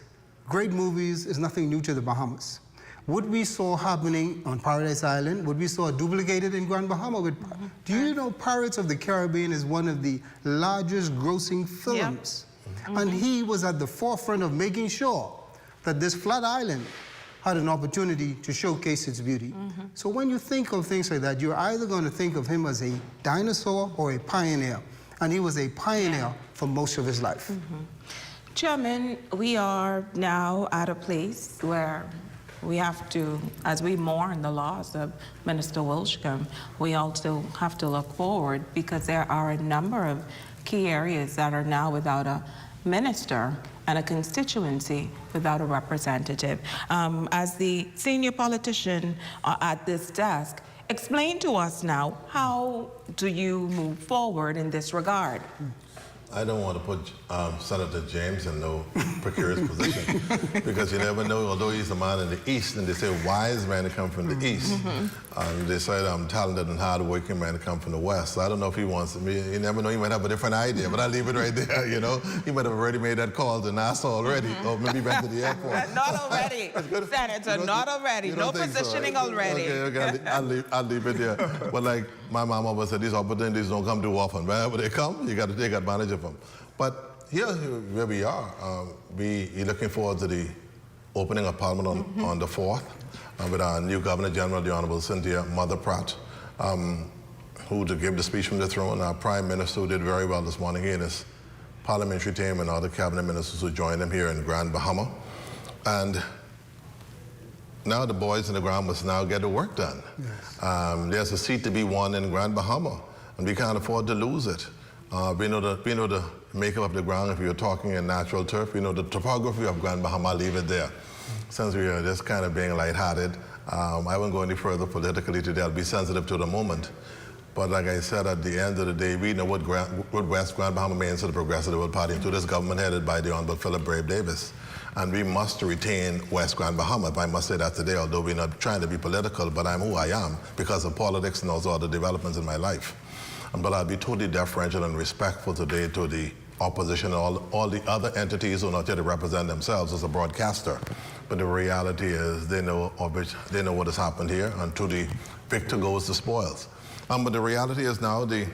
great movies is nothing new to the Bahamas. What we saw happening on Paradise Island, what we saw duplicated in Grand Bahama. Do you know Pirates of the Caribbean is one of the largest grossing films? Yep. And he was at the forefront of making sure that this flat island had an opportunity to showcase its beauty. Mm-hmm. So when you think of things like that, you're either going to think of him as a dinosaur or a pioneer. And he was a pioneer for most of his life. Mm-hmm. Chairman, we are now at a place where we have to, as we mourn the loss of Minister Wilchcombe, we also have to look forward, because there are a number of key areas that are now without a minister and a constituency without a representative. As the senior politician at this desk, explain to us now, how do you move forward in this regard? I don't want to put Senator James in no precarious position, because you never know, although he's a man in the East, and they say wise man to come from the East. Mm-hmm. They say I'm talented and hard-working man to come from the West. So I don't know if he wants me. You never know, he might have a different idea, but I'll leave it right there, you know. He might have already made that call to Nassau already, or maybe back to the airport. Not already, Senator, not already. No positioning so, right? Already. Okay, I'll leave it there. But like my mom always said, these opportunities don't come too often. Whenever they come, you got to take advantage of them. But here where we are, we're looking forward to the opening of Parliament on the 4th with our new Governor General, the Honorable Cynthia Mother Pratt, who to give the speech from the throne, our Prime Minister, who did very well this morning, he and his parliamentary team and other cabinet ministers who joined him here in Grand Bahama. And now the boys on the ground must now get the work done. Yes. There's a seat to be won in Grand Bahama, and we can't afford to lose it. We know the makeup of the ground. If you're talking in natural turf, we know the topography of Grand Bahama. I'll leave it there. Since we are just kind of being lighthearted, I won't go any further politically today. I'll be sensitive to the moment. But like I said, at the end of the day, we know what West Grand Bahama means to the Progressive Liberal Party and to this government headed by the Honorable Philip Brave Davis. And we must retain West Grand Bahama, if I must say that today, although we're not trying to be political, but I'm who I am because of politics and also other developments in my life. But I'll be totally deferential and respectful today to the opposition and all the other entities who are not here to represent themselves as a broadcaster. But the reality is they know what has happened here, and to the victor goes the spoils. But the reality is now the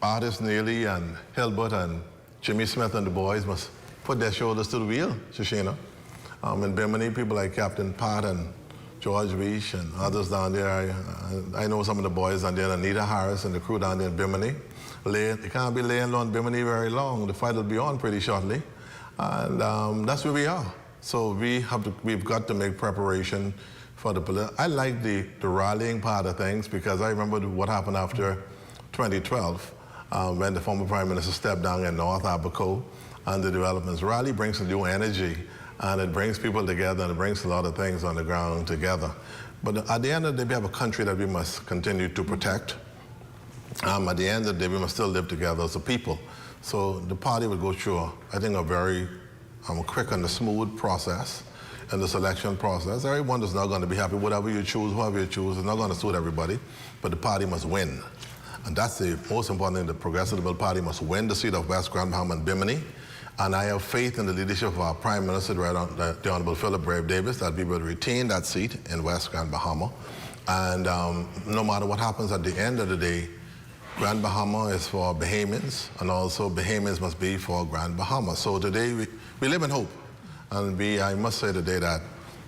artists Neely and Hilbert and Jimmy Smith and the boys must put their shoulders to the wheel, Shoshana. In Bimini, people like Captain Pat and George Reich and others down there. I know some of the boys down there, Anita Harris and the crew down there in Bimini. You can't be laying low in Bimini very long. The fight will be on pretty shortly. And that's where we are. So we've got to make preparation for the political. I like the rallying part of things because I remember what happened after 2012 when the former Prime Minister stepped down in North Abaco and the developments. Rally brings a new energy and it brings people together and it brings a lot of things on the ground together. But at the end of the day, we have a country that we must continue to protect. At the end of the day, we must still live together as a people. So the party will go through, I think, a very quick and a smooth process in the selection process. Everyone is not going to be happy. Whatever you choose, whoever you choose, is not going to suit everybody, but the party must win. And that's the most important thing. The Progressive Liberal Party must win the seat of West Grand Bahama and Bimini. And I have faith in the leadership of our Prime Minister, the Honorable Philip Brave Davis, that we will retain that seat in West Grand Bahama. And no matter what happens at the end of the day, Grand Bahama is for Bahamians, and also Bahamians must be for Grand Bahama. So today we live in hope. And I must say today that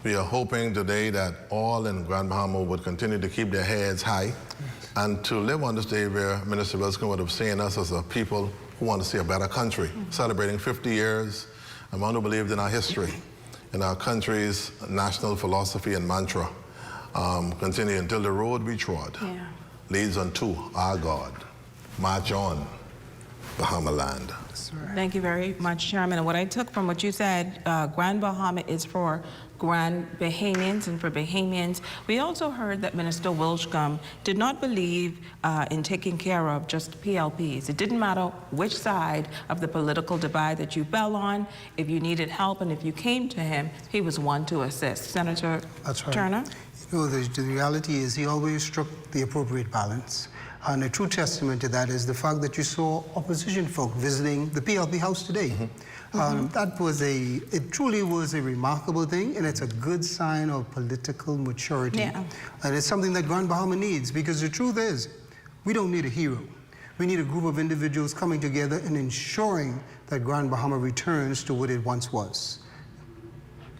we are hoping today that all in Grand Bahama would continue to keep their heads high and to live on this day where Minister Wilchcombe would have seen us as a people who want to see a better country, celebrating 50 years, and one who believed in our history, in our country's national philosophy and mantra, continue until the road we trod leads unto our God. March on, Bahama land. Thank you very much, Chairman. And what I took from what you said, Grand Bahama is for Grand Bahamians and for Bahamians. We also heard that Minister Wilchcombe did not believe in taking care of just PLPs. It didn't matter which side of the political divide that you fell on. If you needed help and if you came to him, he was one to assist. Senator Turner? You know, the reality is he always struck the appropriate balance. And a true testament to that is the fact that you saw opposition folk visiting the PLP house today. It truly was a remarkable thing, and it's a good sign of political maturity. And it's something that Grand Bahama needs, because the truth is, we don't need a hero. We need a group of individuals coming together and ensuring that Grand Bahama returns to what it once was.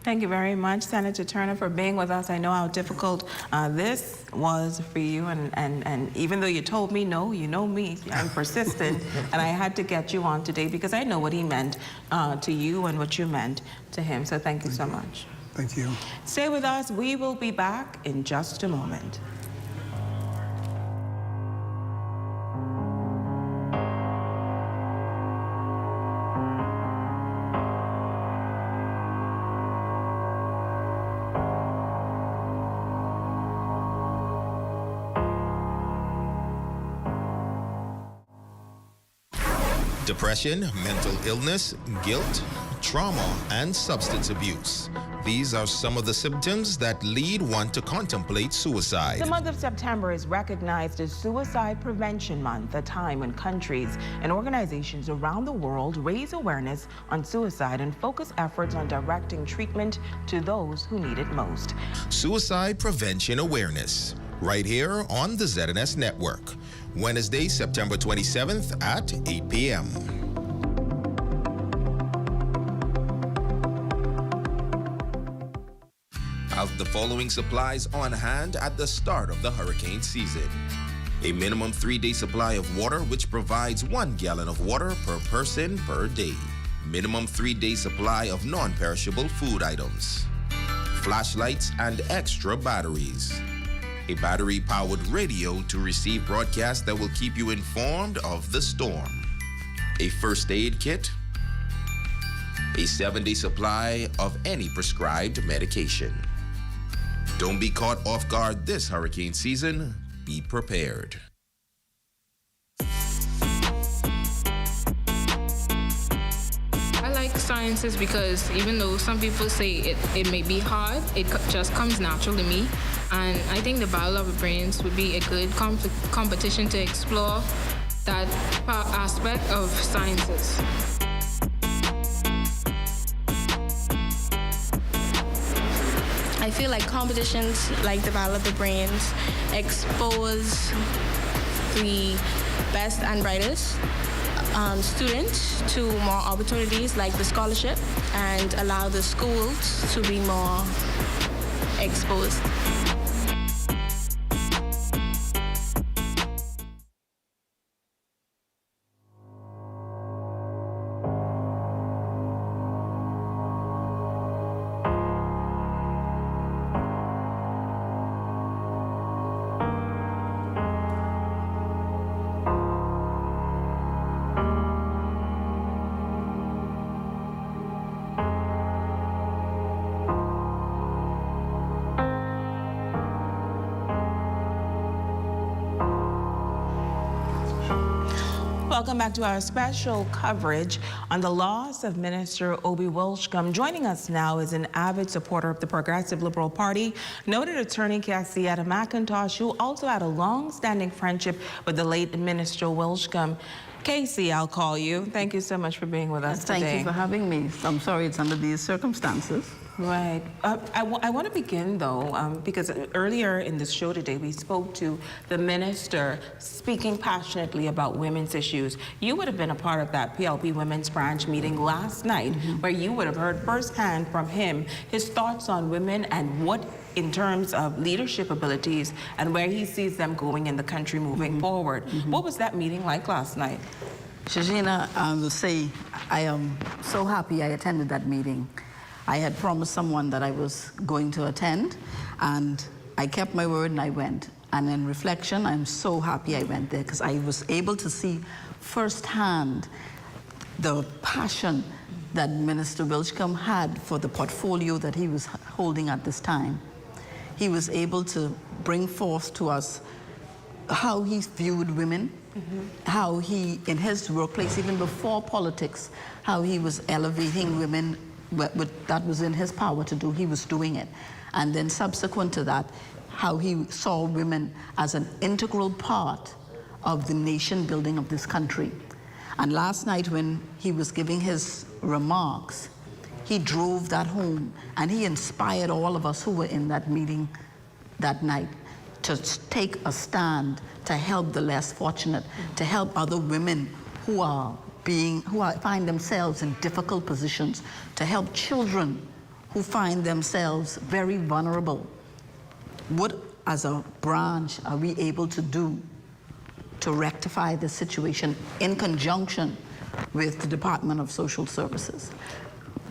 Thank you very much, Senator Turner, for being with us. I know how difficult this was for you, and even though you told me no, you know me, I'm persistent, and I had to get you on today because I know what he meant to you and what you meant to him. So thank you so much. Thank you. Stay with us. We will be back in just a moment. Depression, mental illness, guilt, trauma, and substance abuse. These are some of the symptoms that lead one to contemplate suicide. The month of September is recognized as Suicide Prevention Month, a time when countries and organizations around the world raise awareness on suicide and focus efforts on directing treatment to those who need it most. Suicide Prevention Awareness, right here on the ZNS Network. Wednesday, September 27th at 8 p.m. Have the following supplies on hand at the start of the hurricane season. A minimum 3-day supply of water, which provides 1 gallon of water per person per day. Minimum 3-day supply of non-perishable food items. Flashlights and extra batteries. A battery-powered radio to receive broadcasts that will keep you informed of the storm. A first aid kit. A 7-day supply of any prescribed medication. Don't be caught off guard this hurricane season. Be prepared. like sciences because even though some people say it may be hard, it just comes natural to me. And I think the Battle of the Brains would be a good competition to explore that aspect of sciences. I feel like competitions like the Battle of the Brains expose the best and brightest students to more opportunities like the scholarship and allow the schools to be more exposed. Welcome back to our special coverage on the loss of Minister Obi Wilchcombe. Joining us now is an avid supporter of the Progressive Liberal Party, noted attorney Cassietta McIntosh, who also had a long-standing friendship with the late Minister Wilchcombe. Casey, I'll call you. Thank you so much for being with us today. Thank you for having me. I'm sorry it's under these circumstances. Right. I want to begin, though, because earlier in the show today, we spoke to the minister speaking passionately about women's issues. You would have been a part of that PLP Women's Branch meeting last night, where you would have heard firsthand from him his thoughts on women and what, in terms of leadership abilities, and where he sees them going in the country moving forward. What was that meeting like last night? Shajina, I will say I am so happy I attended that meeting. I had promised someone that I was going to attend, and I kept my word and I went. And in reflection, I'm so happy I went there because I was able to see firsthand the passion that Minister Wilchcombe had for the portfolio that he was holding at this time. He was able to bring forth to us how he viewed women, how he, in his workplace, even before politics, how he was elevating women. That was in his power to do, he was doing it. And then subsequent to that, how he saw women as an integral part of the nation building of this country. And last night when he was giving his remarks, he drove that home and he inspired all of us who were in that meeting that night to take a stand to help the less fortunate, to help other women who find themselves in difficult positions, to help children who find themselves very vulnerable. What, as a branch, are we able to do to rectify this situation in conjunction with the Department of Social Services?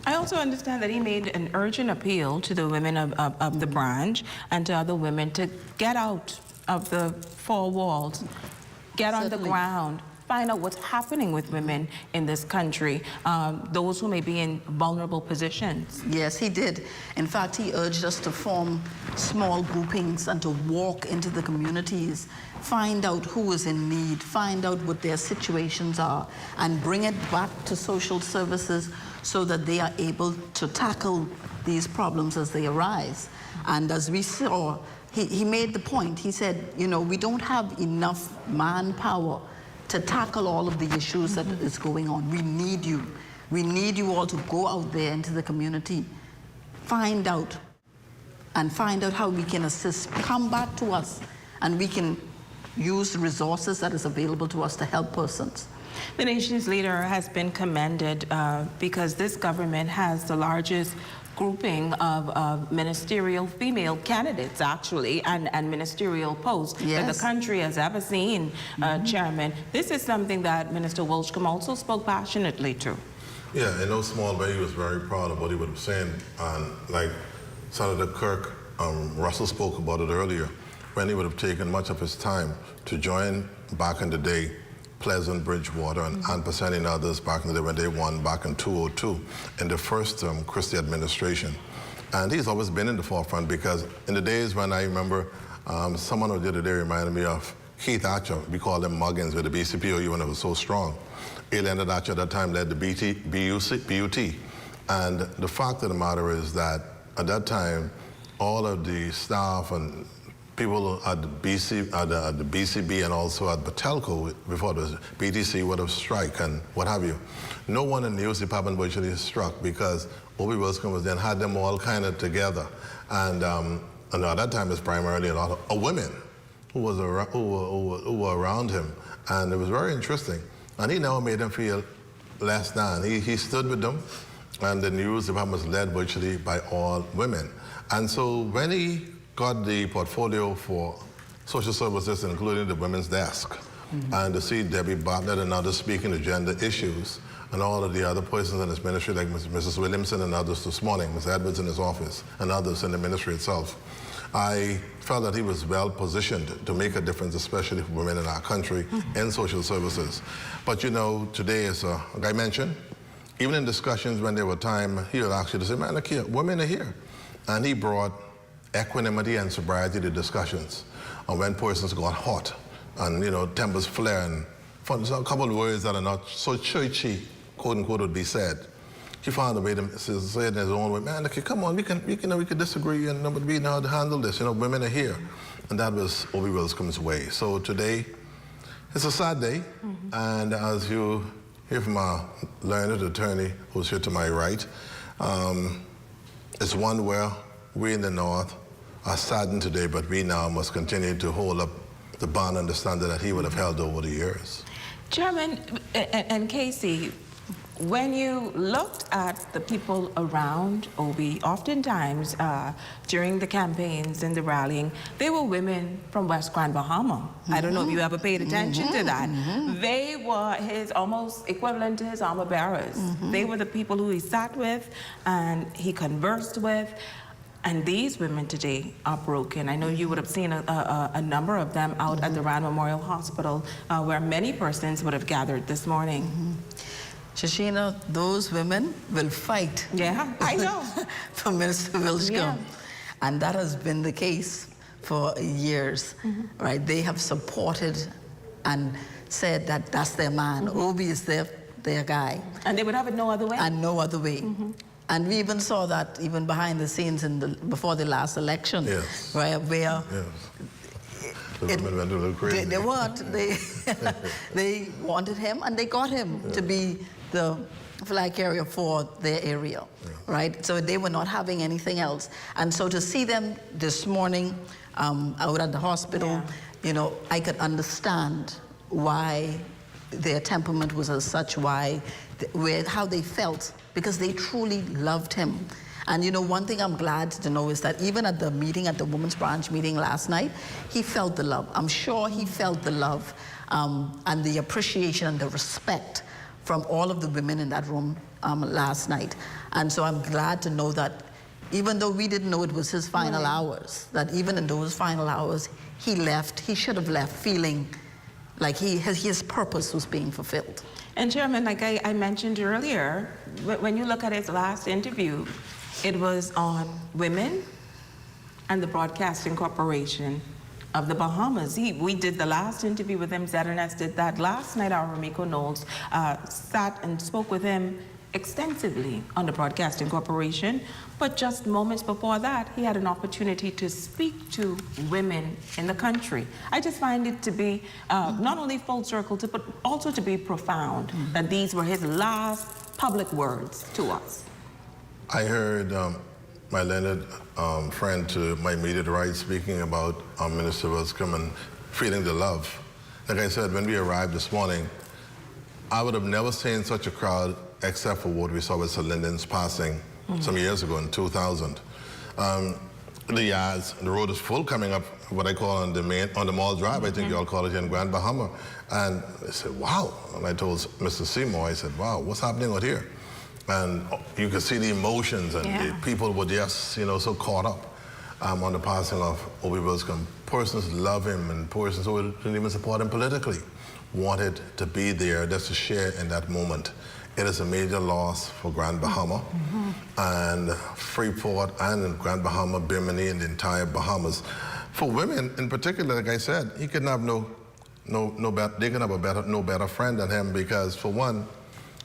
I also understand that he made an urgent appeal to the women of the branch and to other women to get out of the four walls, get on the ground, find out what's happening with women in this country, those who may be in vulnerable positions. Yes, he did. In fact, he urged us to form small groupings and to walk into the communities, find out who is in need, find out what their situations are, and bring it back to social services so that they are able to tackle these problems as they arise. And as we saw, he made the point, he said, you know, we don't have enough manpower to tackle all of the issues that is going on. We need you. We need you all to go out there into the community, find out how we can assist, come back to us, and we can use the resources that is available to us to help persons. The nation's leader has been commended because this government has the largest grouping of ministerial female candidates, actually, and ministerial posts that the country has ever seen, Chairman. This is something that Minister Wilchcombe also spoke passionately to. Yeah, in no small way, he was very proud of what he would have said. Like Senator Kirk Russell spoke about it earlier, when he would have taken much of his time to join back in the day Pleasant, Bridgewater, and Ampersand and others back in the day when they won back in 2002 in the first Christie administration. And he's always been in the forefront because in the days when I remember someone the other day reminded me of Keith Archer, we called him Muggins with the BCPOU when it was so strong. Leonard Archer at that time led the BUT. And the fact of the matter is that at that time, all of the staff and people at the BCB and also at Batelco, before it was BTC, would have strike and what have you. No one in the news department virtually struck because Obi Wilchcombe was then had them all kind of together. And at that time, it was primarily a lot of women who were around him. And it was very interesting. And he never made them feel less than. He stood with them, and the news department was led virtually by all women. And so when he got the portfolio for social services, including the women's desk, and to see Debbie Bartlett and others speaking to gender issues, and all of the other persons in his ministry, like Mrs. Williamson and others this morning, Ms. Edwards in his office, and others in the ministry itself, I felt that he was well positioned to make a difference, especially for women in our country in social services. But you know, today, as like I mentioned, even in discussions when there were time, he would ask you to say, man, look here, women are here. And he brought equanimity and sobriety to discussions. And when persons got hot and, you know, tempers flare and a couple of words that are not so churchy, quote unquote, would be said, he found a way to say it in his own way, man, okay, come on, we can disagree, and but we know how to handle this. You know, women are here. And that was Obi Wilchcombe's way. So today, it's a sad day. And as you hear from our learned attorney who's here to my right, it's one where we in the North are saddened today, but we now must continue to hold up the bond understanding that he would have held over the years. Chairman and Casey, when you looked at the people around Obi, oftentimes during the campaigns and the rallying, they were women from West Grand Bahama. I don't know if you ever paid attention to that. They were his almost equivalent to his armor bearers. They were the people who he sat with and he conversed with. And these women today are broken. I know you would have seen a number of them out at the Rand Memorial Hospital where many persons would have gathered this morning. Shashina, those women will fight. Yeah, I know. For Minister Wilchcombe. Yeah. And that has been the case for years, right? They have supported and said that that's their man. Obi is their guy. And they would have it no other way. And no other way. And we even saw that even behind the scenes before the last election, right, where the women went a little crazy. They weren't. They wanted him, and they got him to be the flag carrier for their area, right? So they were not having anything else. And so to see them this morning out at the hospital, you know, I could understand why their temperament was as such, how they felt, because they truly loved him. And you know, one thing I'm glad to know is that even at the meeting, at the Women's Branch meeting last night, he felt the love. I'm sure he felt the love and the appreciation and the respect from all of the women in that room last night. And so I'm glad to know that even though we didn't know it was his final hours, that even in those final hours, he should have left feeling like his purpose was being fulfilled. And Chairman, like I mentioned earlier, when you look at his last interview, it was on women and the Broadcasting Corporation of the Bahamas. We did the last interview with him. ZNS did that last night. Our Ramiko Knowles sat and spoke with him extensively on the Broadcasting Corporation. But just moments before that, he had an opportunity to speak to women in the country. I just find it to be not only full circle, but also to be profound, that these were his last public words to us. I heard my learned friend to my immediate right speaking about Minister Wilchcombe and feeling the love. Like I said, when we arrived this morning, I would have never seen such a crowd except for what we saw with Sir Lyndon's passing some years ago in 2000. The yards, the road is full coming up, what I call on the Mall Drive, I think you all call it here in Grand Bahama. And I said, wow. And I told Mr. Seymour, I said, wow, what's happening out here? And you could see the emotions, and the people were just, you know, so caught up on the passing of Obi Wilchcombe. Persons love him, and persons who didn't even support him politically wanted to be there just to share in that moment. It is a major loss for Grand Bahama and Freeport and Grand Bahama, Bimini, and the entire Bahamas. For women in particular, like I said, he could have no they can have no better friend than him, because for one,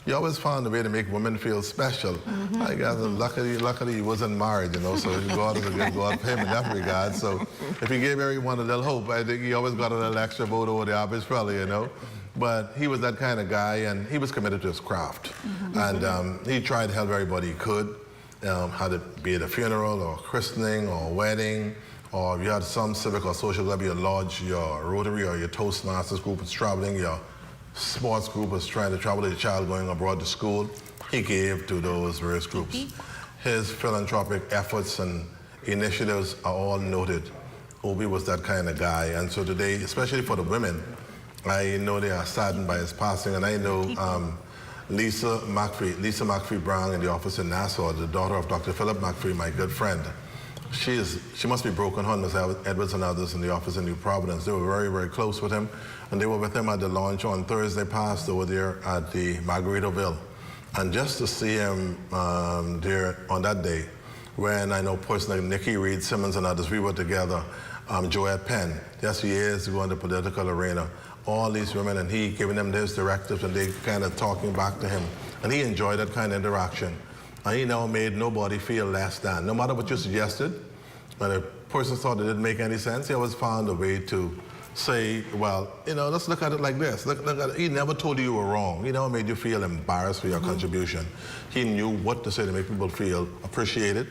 he always found a way to make women feel special. I guess luckily he wasn't married, you know, so God was a good God for him in that regard. So if he gave everyone a little hope, I think he always got a little extra vote over the average fella, you know. But he was that kind of guy, and he was committed to his craft. And he tried to help everybody he could, had it be at a funeral or christening or wedding, or if you had some civic or social club, your lodge, your Rotary or your Toastmasters group was traveling, your sports group was trying to travel with a child going abroad to school, he gave to those various groups. His philanthropic efforts and initiatives are all noted. Obi was that kind of guy, and so today, especially for the women, I know they are saddened by his passing, and I know Lisa McPhee Brown in the office in Nassau, the daughter of Dr. Philip McPhee, my good friend. She must be broken hearted, Ms. Edwards and others in the office in New Providence. They were very, very close with him, and they were with him at the launch on Thursday past over there at the Margaritaville. And just to see him there on that day, when I know personally Nikki Reed Simmons and others, we were together, Joette Penn, just years ago in the political arena, all these women, and he giving them his directives, and they kind of talking back to him. And he enjoyed that kind of interaction. And he never made nobody feel less than. No matter what you suggested, when a person thought it didn't make any sense, he always found a way to say, well, you know, let's look at it like this. Look at it. He never told you were wrong. He never made you feel embarrassed for your contribution. He knew what to say to make people feel appreciated,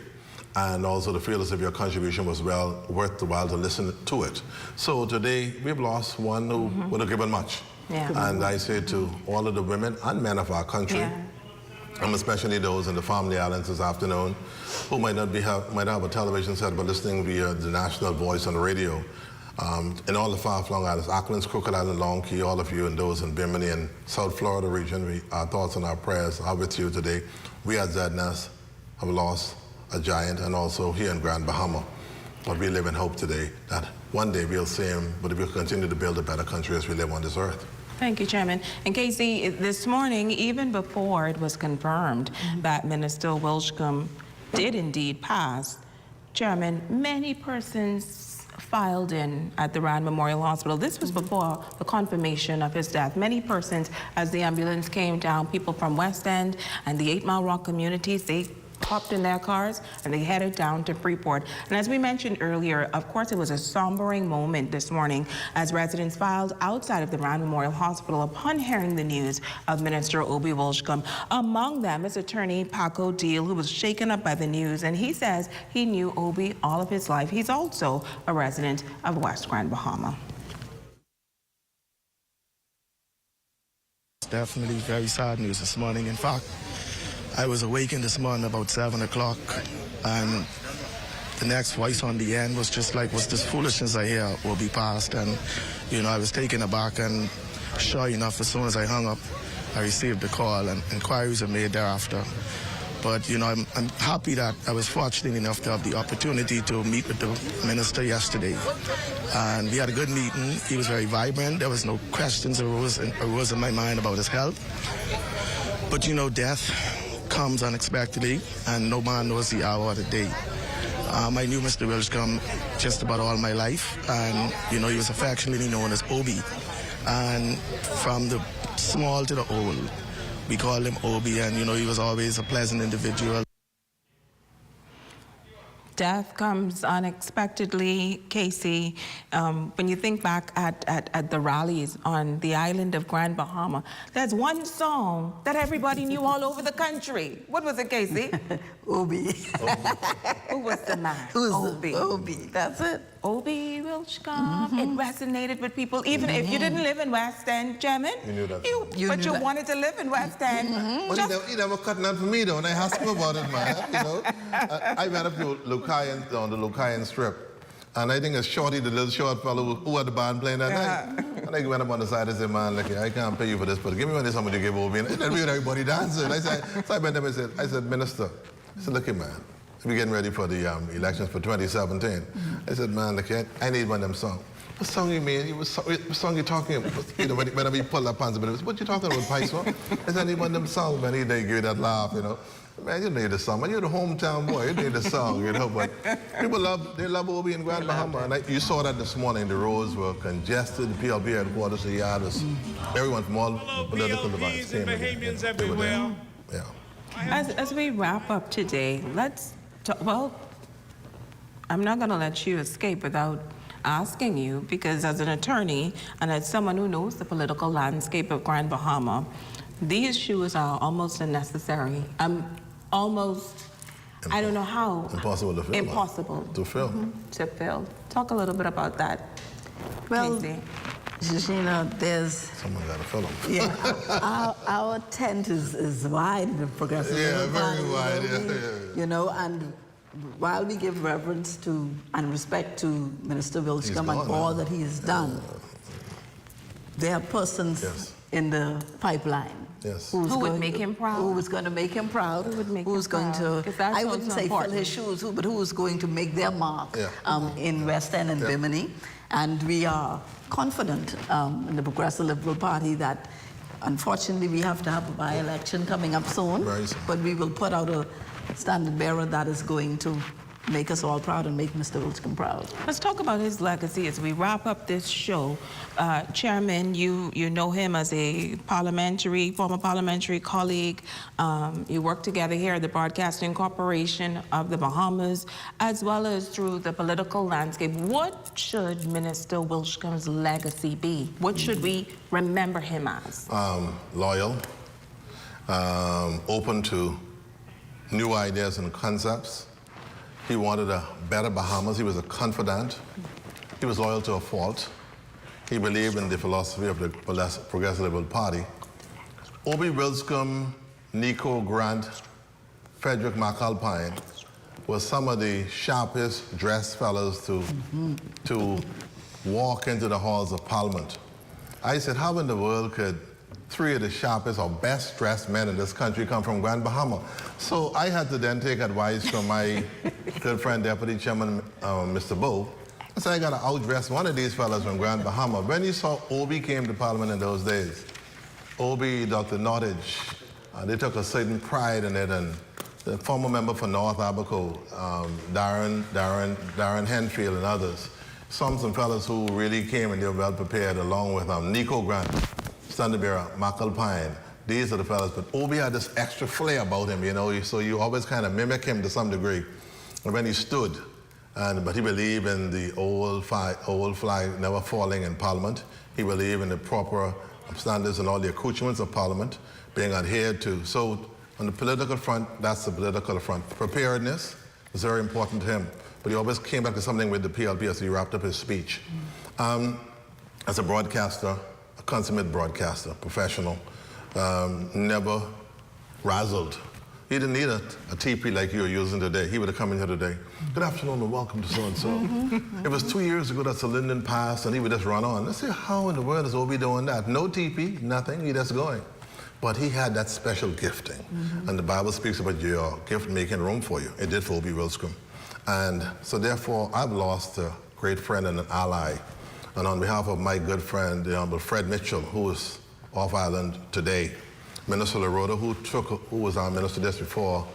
and also to feel as if your contribution was well worth the while to listen to it. So today, we've lost one who would have given much. And I say to all of the women and men of our country, especially those in the family islands this afternoon, who might not have a television set, but listening via the national voice on the radio. In all the far-flung islands, Auckland's, Crooked Island, Long Key, all of you and those in Bimini and South Florida region, our thoughts and our prayers are with you today. We at ZNAS have lost a giant, and also here in Grand Bahama. But we live in hope today that one day we'll see him, but we'll continue to build a better country as we live on this earth. Thank you, Chairman. And Casey, this morning, even before it was confirmed that Minister Wilchcombe did indeed pass, Chairman, many persons filed in at the Rand Memorial Hospital. This was before the confirmation of his death. Many persons, as the ambulance came down, people from West End and the 8 Mile Rock communities, they hopped in their cars and they headed down to Freeport. And as we mentioned earlier, of course, it was a sombering moment this morning as residents filed outside of the Rand Memorial Hospital upon hearing the news of Minister Obi Wilchcombe. Among them is attorney Paco Deal, who was shaken up by the news, and he says he knew Obi all of his life. He's also a resident of West Grand Bahama. It's definitely very sad news this morning. In fact, I was awakened this morning about 7 o'clock, and the next voice on the end was just like, what's this foolishness I hear will be passed? And, you know, I was taken aback, and sure enough, as soon as I hung up, I received the call, and inquiries were made thereafter. But, you know, I'm happy that I was fortunate enough to have the opportunity to meet with the minister yesterday. And we had a good meeting. He was very vibrant. There was no questions arose in my mind about his health. But, you know, death comes unexpectedly, and no man knows the hour or the day. I knew Mr. Wilchcombe just about all my life, and, you know, he was affectionately known as Obi. And from the small to the old, we called him Obi, and, you know, he was always a pleasant individual. Death comes unexpectedly, Casey. When you think back at the rallies on the island of Grand Bahama, there's one song that everybody knew all over the country. What was it, Casey? Obi. Who was the man? Obi. Obi, that's it. Obi Wilchcombe. It resonated with people, even if you didn't live in West End, German. You knew that. But you wanted to live in West End. Well, he never cut none for me, though, and I asked him about it, man. You know, I met up to Lucayan on the Lucayan Strip, and I think it's Shorty, the little short fellow who had the band playing that night. And I went up on the side and said, man, look, I can't pay you for this, but give me money somebody to give Obi. And then we had everybody dancing. So I went up and said, Minister, I said, look here, man, we're getting ready for the elections for 2017. I said, man, look, I need one of them songs. What song you mean? What song you talking about? You know, when we pull up hands, but what you talking about, Paiso? Is any one of them songs, man? They give that laugh, you know. Man, you need the song. Man, you're the hometown boy. You need the song, you know. But people love Obi in Grand Bahama. And you saw that this morning. The roads were congested. The PLB headquarters, the yard was, everyone from all political divides came in. Everywhere. Yeah. As we wrap up today, let's talk, well, I'm not going to let you escape without asking you, because as an attorney and as someone who knows the political landscape of Grand Bahama, these shoes are almost unnecessary. Almost, I don't know how. Impossible to fill. Impossible. To fill. To fill. Talk a little bit about that. Well, Casey. Georgina, there's... Someone got to fill them. Yeah, our tent is wide in the progressive. Yeah, very wide. Yeah. You know, and while we give reverence to and respect to Minister Wilchcombe and all that he has done, there are persons in the pipeline who would make him proud. Who is going to make him proud. Who would make who's him going proud. to, I wouldn't say fill his shoes, but who is going to make their mark in West End and Bimini. And we are confident in the Progressive Liberal Party that unfortunately we have to have a by-election coming up soon, but we will put out a standard bearer that is going to make us all proud and make Mr. Wilchcombe proud. Let's talk about his legacy as we wrap up this show. Chairman, you know him as a former parliamentary colleague. You work together here at the Broadcasting Corporation of the Bahamas, as well as through the political landscape. What should Minister Wilchcombe's legacy be? What should we remember him as? Loyal, open to new ideas and concepts. He wanted a better Bahamas. He was a confidant. He was loyal to a fault. He believed in the philosophy of the Progressive Liberal Party. Obi Wilchcombe, Nico Grant, Frederick McAlpine were some of the sharpest dressed fellows to walk into the halls of Parliament. I said, how in the world could three of the sharpest or best dressed men in this country come from Grand Bahama? So I had to then take advice from my good friend, Deputy Chairman, Mr. Bowe. I said, I got to outdress one of these fellas from Grand Bahama. When you saw Obi came to Parliament in those days, Obi, Dr. Nottage, they took a certain pride in it, and the former member for North Abaco, Darren Henfield and others, some fellas who really came and they were well prepared, along with Nico Grant, Standard Bearer, McAlpine. These are the fellas, but Obi had this extra flair about him, you know, so you always kind of mimic him to some degree. And when he stood, but he believed in the old flag never falling in Parliament. He believed in the proper standards and all the accoutrements of Parliament being adhered to. So on the political front, that's the political front. Preparedness was very important to him, but he always came back to something with the PLP as he wrapped up his speech. As a broadcaster, a consummate broadcaster, professional, never razzled. He didn't need a TP like you're using today. He would have come in here today. Good afternoon and welcome to so-and-so. It was 2 years ago that Linden passed, and he would just run on. Let's say, how in the world is Obi doing that? No TP, nothing, he just going. But he had that special gifting. And the Bible speaks about your gift making room for you. It did for Obi Wilchcombe. And so therefore, I've lost a great friend and an ally. And on behalf of my good friend, the Honorable Fred Mitchell, who is off island today, Minister LaRoda, who was our minister just before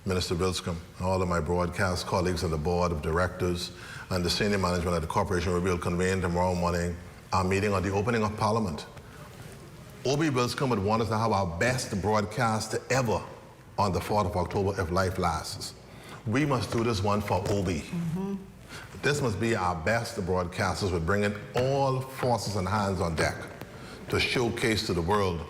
Minister Wilchcombe, and all of my broadcast colleagues on the board of directors and the senior management at the corporation, we will convene tomorrow morning our meeting on the opening of Parliament. Obi Wilchcombe would want us to have our best broadcast ever on the 4th of October if life lasts. We must do this one for Obi. This must be our best broadcasters. We're bringing all forces and hands on deck to showcase to the world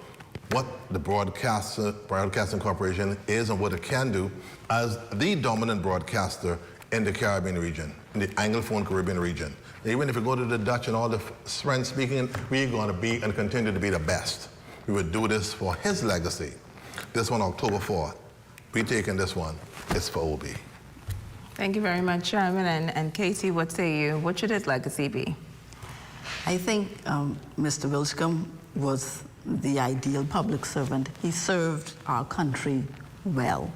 what the Broadcasting Corporation is and what it can do as the dominant broadcaster in the Caribbean region, in the Anglophone Caribbean region. Even if you go to the Dutch and all the French speaking, we're going to be and continue to be the best. We would do this for his legacy. This one, October 4th, we taking this one. It's for Obi. Thank you very much, Chairman. And Casey, what say you? What should his legacy be? I think Mr. Wilchcombe was the ideal public servant. He served our country well.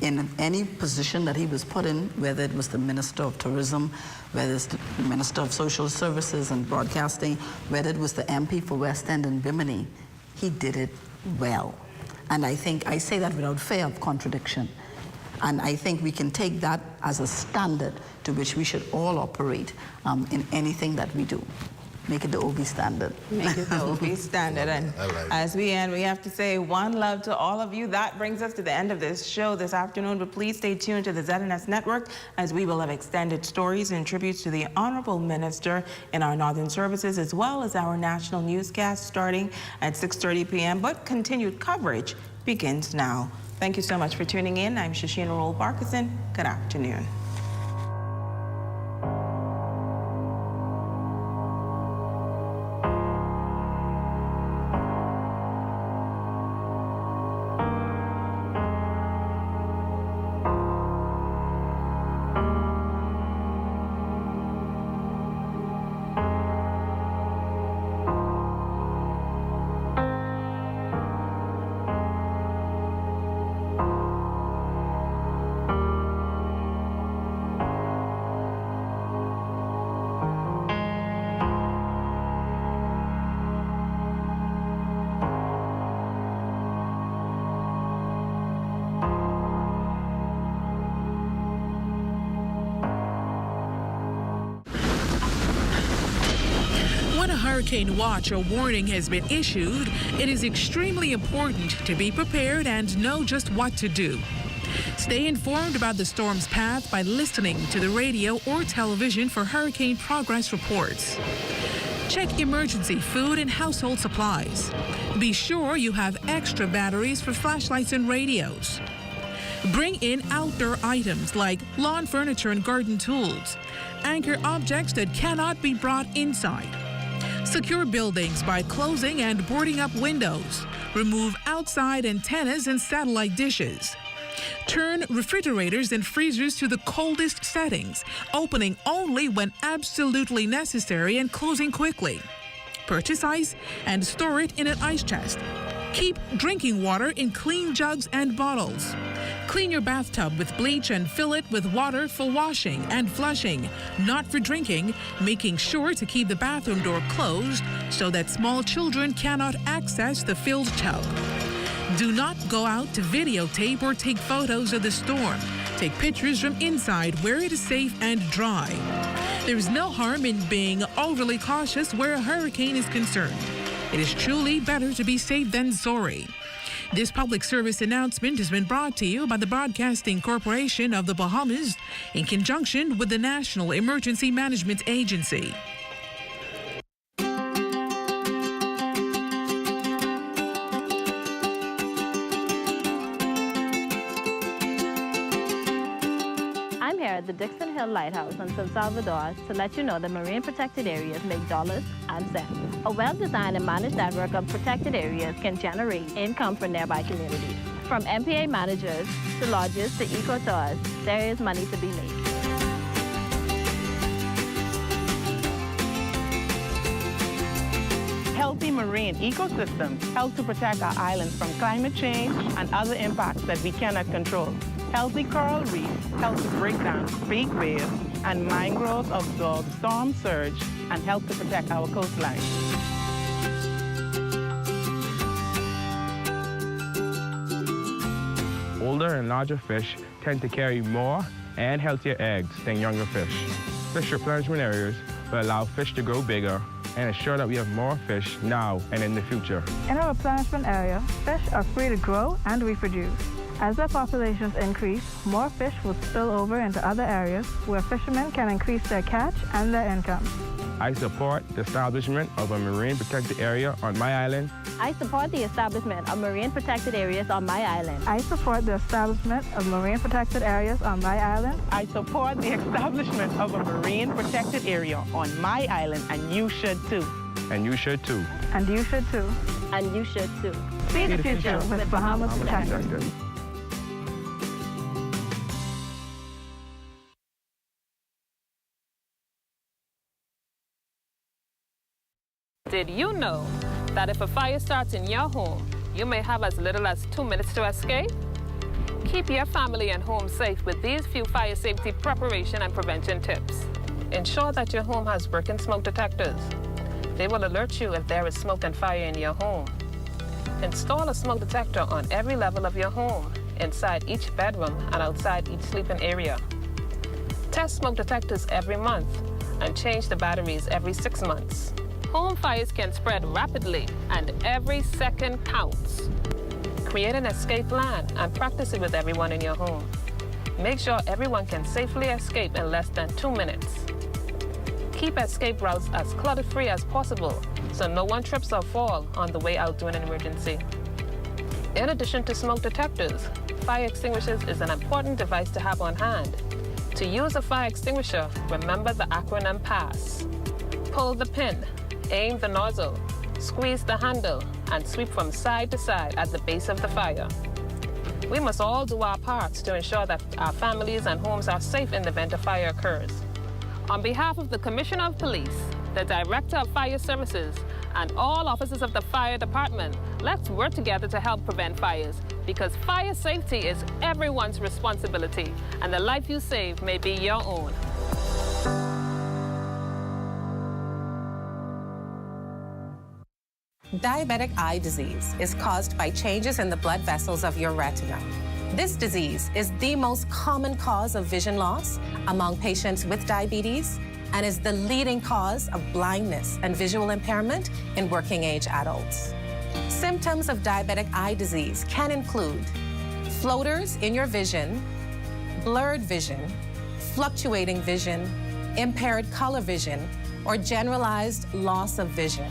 in any position that he was put in, whether it was the Minister of Tourism, whether it's the Minister of Social Services and Broadcasting, whether it was the MP for West End and Bimini, he did it well. And I think I say that without fear of contradiction. And I think we can take that as a standard to which we should all operate in anything that we do. Make it the Obi standard. Make it the Obi standard. And as we end, we have to say one love to all of you. That brings us to the end of this show this afternoon, but please stay tuned to the ZNS Network as we will have extended stories and tributes to the Honorable Minister in our Northern Services, as well as our national newscast starting at 6:30 p.m. But continued coverage begins now. Thank you so much for tuning in. I'm Shashina Roll-Barkison. Good afternoon. Hurricane watch or warning has been issued, it is extremely important to be prepared and know just what to do. Stay informed about the storm's path by listening to the radio or television for hurricane progress reports. Check emergency food and household supplies. Be sure you have extra batteries for flashlights and radios. Bring in outdoor items like lawn furniture and garden tools. Anchor objects that cannot be brought inside. Secure buildings by closing and boarding up windows. Remove outside antennas and satellite dishes. Turn refrigerators and freezers to the coldest settings, opening only when absolutely necessary and closing quickly. Purchase ice and store it in an ice chest. Keep drinking water in clean jugs and bottles. Clean your bathtub with bleach and fill it with water for washing and flushing, not for drinking, making sure to keep the bathroom door closed so that small children cannot access the filled tub. Do not go out to videotape or take photos of the storm. Take pictures from inside where it is safe and dry. There is no harm in being overly cautious where a hurricane is concerned. It is truly better to be safe than sorry. This public service announcement has been brought to you by the Broadcasting Corporation of the Bahamas in conjunction with the National Emergency Management Agency. I'm here at the Dixon Hill Lighthouse in San Salvador to let you know that marine protected areas make dollars and cents. A well-designed and managed network of protected areas can generate income for nearby communities. From MPA managers to lodges to eco-tours, there is money to be made. Healthy marine ecosystems help to protect our islands from climate change and other impacts that we cannot control. Healthy coral reefs help to break down fake waves, and mangroves absorb storm surge and help to protect our coastline. Older and larger fish tend to carry more and healthier eggs than younger fish. Fish replenishment areas will allow fish to grow bigger and ensure that we have more fish now and in the future. In our replenishment area, fish are free to grow and reproduce. As their populations increase, more fish will spill over into other areas where fishermen can increase their catch and their income. I support the establishment of a marine protected area on my island. I support the establishment of marine protected areas on my island. I support the establishment of marine protected areas on my island. I support the establishment of a marine protected area on my island, and you should too. And you should too. And you should too. And you should too. See the future with Bahamas Protected. Did you know that if a fire starts in your home, you may have as little as 2 minutes to escape? Keep your family and home safe with these few fire safety preparation and prevention tips. Ensure that your home has working smoke detectors. They will alert you if there is smoke and fire in your home. Install a smoke detector on every level of your home, inside each bedroom and outside each sleeping area. Test smoke detectors every month and change the batteries every 6 months. Home fires can spread rapidly and every second counts. Create an escape plan and practice it with everyone in your home. Make sure everyone can safely escape in less than 2 minutes. Keep escape routes as clutter-free as possible so no one trips or falls on the way out during an emergency. In addition to smoke detectors, fire extinguishers is an important device to have on hand. To use a fire extinguisher, remember the acronym PASS. Pull the pin, aim the nozzle, squeeze the handle, and sweep from side to side at the base of the fire. We must all do our parts to ensure that our families and homes are safe in the event a fire occurs. On behalf of the Commissioner of Police, the Director of Fire Services, and all officers of the Fire Department, let's work together to help prevent fires, because fire safety is everyone's responsibility, and the life you save may be your own. Diabetic eye disease is caused by changes in the blood vessels of your retina. This disease is the most common cause of vision loss among patients with diabetes and is the leading cause of blindness and visual impairment in working-age adults. Symptoms of diabetic eye disease can include floaters in your vision, blurred vision, fluctuating vision, impaired color vision, or generalized loss of vision.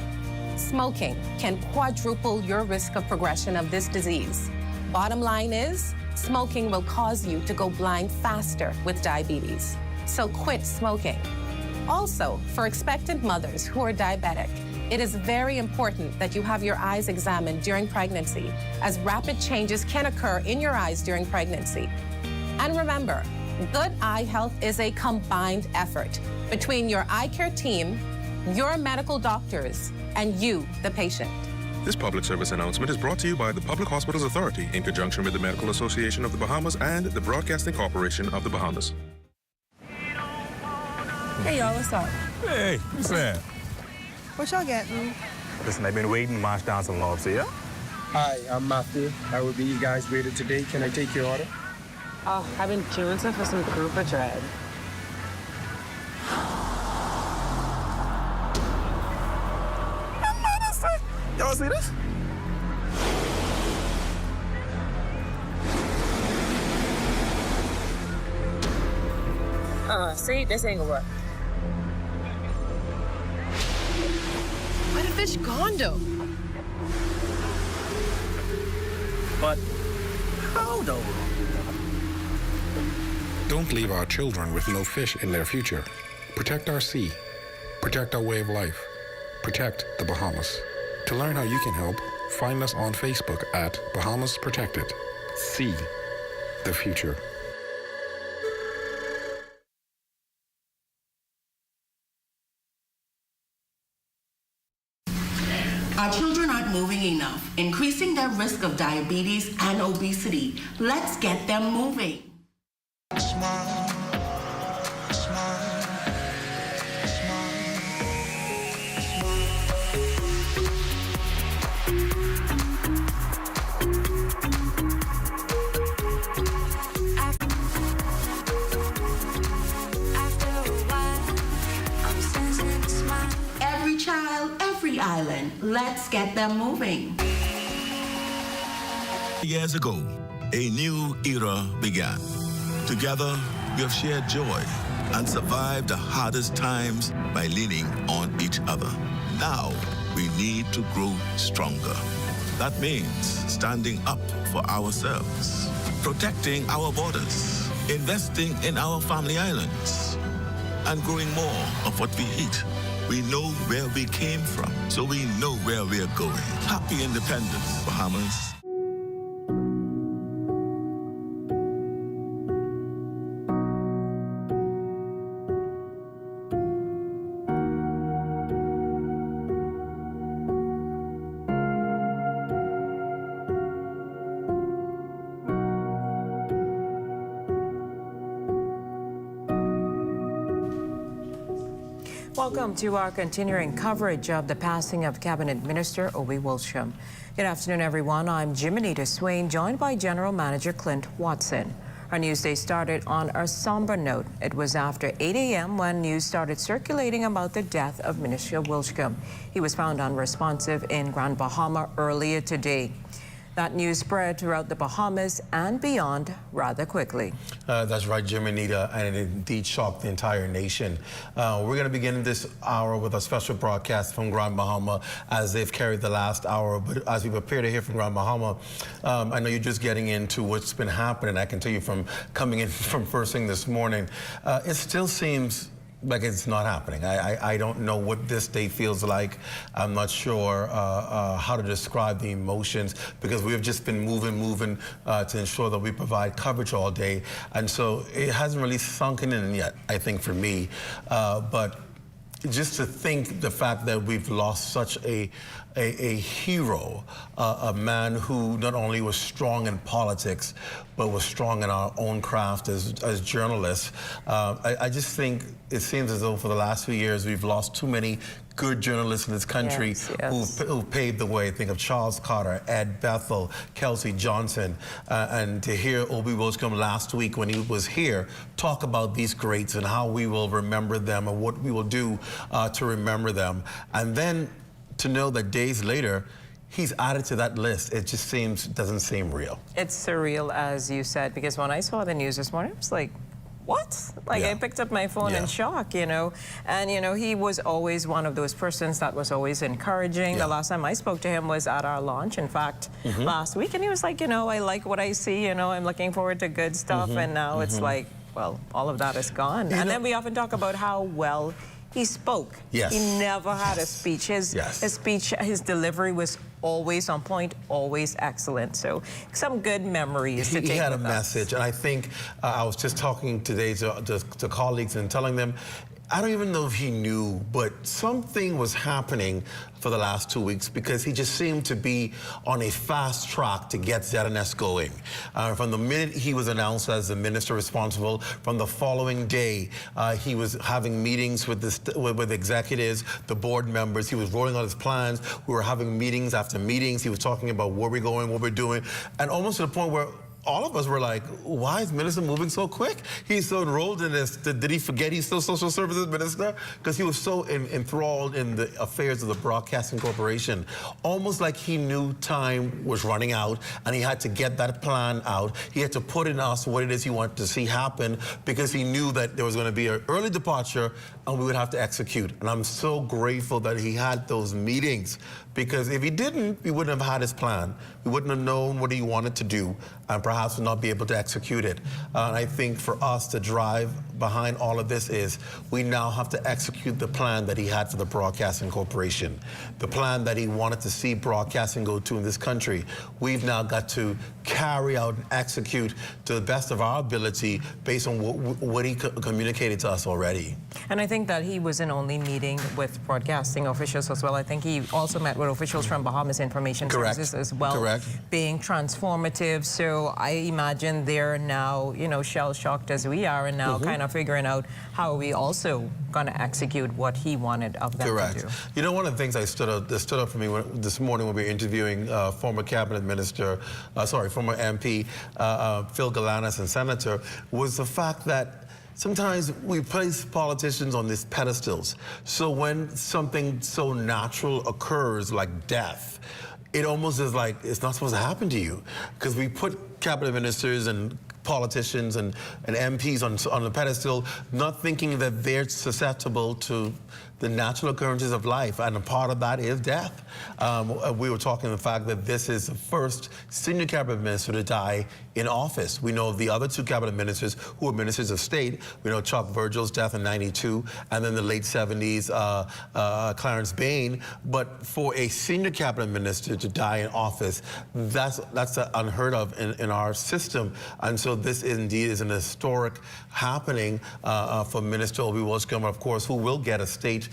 Smoking can quadruple your risk of progression of this disease. Bottom line is, smoking will cause you to go blind faster with diabetes. So quit smoking. Also, for expectant mothers who are diabetic, it is very important that you have your eyes examined during pregnancy, as rapid changes can occur in your eyes during pregnancy. And remember, good eye health is a combined effort between your eye care team, your medical doctors, and you, the patient. This public service announcement is brought to you by the Public Hospitals Authority in conjunction with the Medical Association of the Bahamas and the Broadcasting Corporation of the Bahamas. Hey, y'all, what's up? Hey, what's that? What y'all getting? Listen, I've been waiting to march down some lobster, yeah? Hi, I'm Matthew. I will be you guys' waiter today. Can I take your order? Oh, I've been queuing for some grouper dread. Y'all see this? See, this ain't gonna work. Where the fish gone, though? But how, though? Don't leave our children with no fish in their future. Protect our sea. Protect our way of life. Protect the Bahamas. To learn how you can help, find us on Facebook at Bahamas Protected. See the future. Our children aren't moving enough, increasing their risk of diabetes and obesity. Let's get them moving. Every child, every island. Let's get them moving. Years ago, a new era began. Together, we have shared joy and survived the hardest times by leaning on each other. Now, we need to grow stronger. That means standing up for ourselves, protecting our borders, investing in our family islands, and growing more of what we eat. We know where we came from, so we know where we're going. Happy Independence, Bahamas. Welcome to our continuing coverage of the passing of Cabinet Minister Obi Wilchcombe. Good afternoon, everyone. I'm Bimini Swain, joined by General Manager Clint Watson. Our news day started on a somber note. It was after 8 a.m. when news started circulating about the death of Minister Wilchcombe. He was found unresponsive in Grand Bahama earlier today. That news spread throughout the Bahamas and beyond rather quickly. That's right, Jiminita, and it indeed shocked the entire nation. We're going to begin this hour with a special broadcast from Grand Bahama as they've carried the last hour. But as we prepare to hear from Grand Bahama, I know you're just getting into what's been happening. I can tell you from coming in from first thing this morning, it still seems like it's not happening. I don't know what this day feels like. I'm not sure how to describe the emotions because we've just been moving to ensure that we provide coverage all day. And so it hasn't really sunken in yet, I think, for me. But just to think the fact that we've lost such a hero, a man who not only was strong in politics, but was strong in our own craft as journalists. I just think it seems as though for the last few years we've lost too many good journalists in this country who paved the way. Think of Charles Carter, Ed Bethel, Kelsey Johnson, and to hear Obi Wilchcombe last week when he was here talk about these greats and how we will remember them and what we will do to remember them. And then to know that days later, he's added to that list. It just doesn't seem real. It's surreal, as you said, because when I saw the news this morning, I was like, what? Like, I picked up my phone in shock, you know. And, you know, he was always one of those persons that was always encouraging. The last time I spoke to him was at our launch, in fact, last week. And he was like, you know, I like what I see, you know, I'm looking forward to good stuff. And now it's like, well, all of that is gone. And then we often talk about how well he spoke. Yes. He never had a speech. His speech, his delivery was always on point, always excellent. So some good memories to take. He had a with message, and I think I was just talking today to colleagues and telling them, I don't even know if he knew, but something was happening for the last 2 weeks because he just seemed to be on a fast track to get ZNS going. From the minute he was announced as the minister responsible, from the following day, he was having meetings with executives, the board members. He was rolling out his plans. We were having meetings after meetings. He was talking about where we're going, what we're doing, and almost to the point where all of us were like, why is minister moving so quick? He's so enrolled in this. Did he forget he's still social services minister? Because he was so enthralled in the affairs of the Broadcasting Corporation. Almost like he knew time was running out and he had to get that plan out. He had to put in us what it is he wanted to see happen because he knew that there was going to be an early departure and we would have to execute. And I'm so grateful that he had those meetings because if he didn't, we wouldn't have had his plan. We wouldn't have known what he wanted to do and perhaps would not be able to execute it. And I think for us to drive behind all of this is we now have to execute the plan that he had for the Broadcasting Corporation, the plan that he wanted to see broadcasting go to in this country. We've now got to carry out and execute to the best of our ability based on what he communicated to us already. And I think that he wasn't only meeting with broadcasting officials as well. I think he also met with officials from Bahamas Information Services as well, being transformative. So I imagine they're now, you know, shell-shocked as we are and now kind of figuring out how are we also going to execute what he wanted of them to do. You know, one of the things that stood up for me this morning when we were interviewing former cabinet minister, former MP Phil Galanis and Senator, was the fact that sometimes we place politicians on these pedestals. So when something so natural occurs like death, it almost is like it's not supposed to happen to you because we put cabinet ministers and politicians and MPs on the pedestal, not thinking that they're susceptible to the natural occurrences of life, and a part of that is death. We were talking the fact that this is the first senior cabinet minister to die in office. We know the other two cabinet ministers who were ministers of state. We know Chuck Virgil's death in '92, and then the late '70s, Clarence Bain. But for a senior cabinet minister to die in office, that's unheard of in our system. And so this indeed is an historic happening for Minister Obi Wilchcombe, of course, who will get a state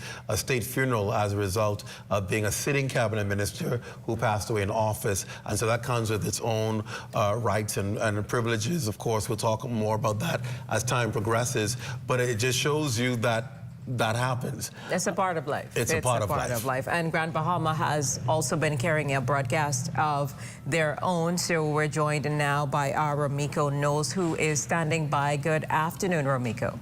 funeral as a result of being a sitting cabinet minister who passed away in office. And so that comes with its own rights and privileges. Of course, we'll talk more about that as time progresses. But it just shows you that that happens. It's a part of life. It's a part of life. And Grand Bahama has also been carrying a broadcast of their own. So we're joined now by our Romiko Knowles, who is standing by. Good afternoon, Romiko.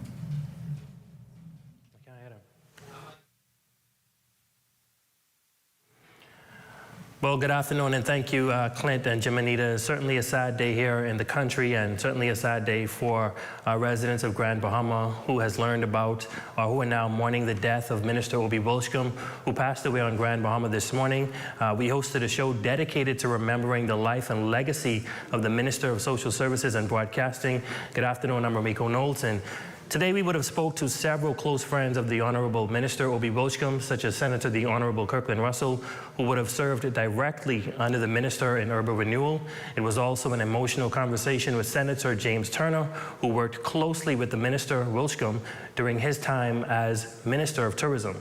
Well, good afternoon, and thank you, Clint and Jimenita. Certainly a sad day here in the country, and certainly a sad day for residents of Grand Bahama who has learned about, or who are now mourning the death of Minister Obi Wilchcombe, who passed away on Grand Bahama this morning. We hosted a show dedicated to remembering the life and legacy of the Minister of Social Services and Broadcasting. Good afternoon, I'm Romiko Knowles. Today we would have spoke to several close friends of the Honorable Minister Obi Wilchcombe, such as Senator the Honorable Kirkland Russell, who would have served directly under the Minister in Urban Renewal. It was also an emotional conversation with Senator James Turner, who worked closely with the Minister Wilchcombe during his time as Minister of Tourism.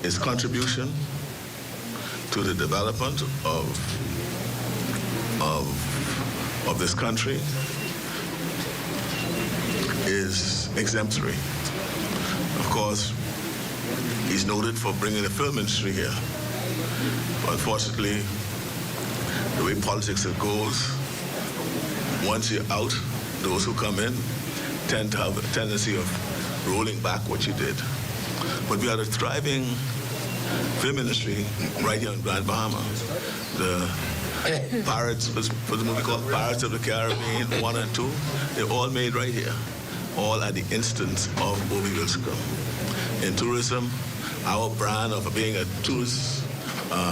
His contribution to the development of this country is exemplary. Of course, he's noted for bringing the film industry here. But unfortunately, the way politics goes, once you're out, those who come in tend to have a tendency of rolling back what you did. But we are a thriving film industry right here in Grand Bahama. The Pirates, was the movie called Pirates of the Caribbean 1 and 2, they're all made right here, all at the instance of Obi Wilchcombe. In tourism, our brand of being a tourist,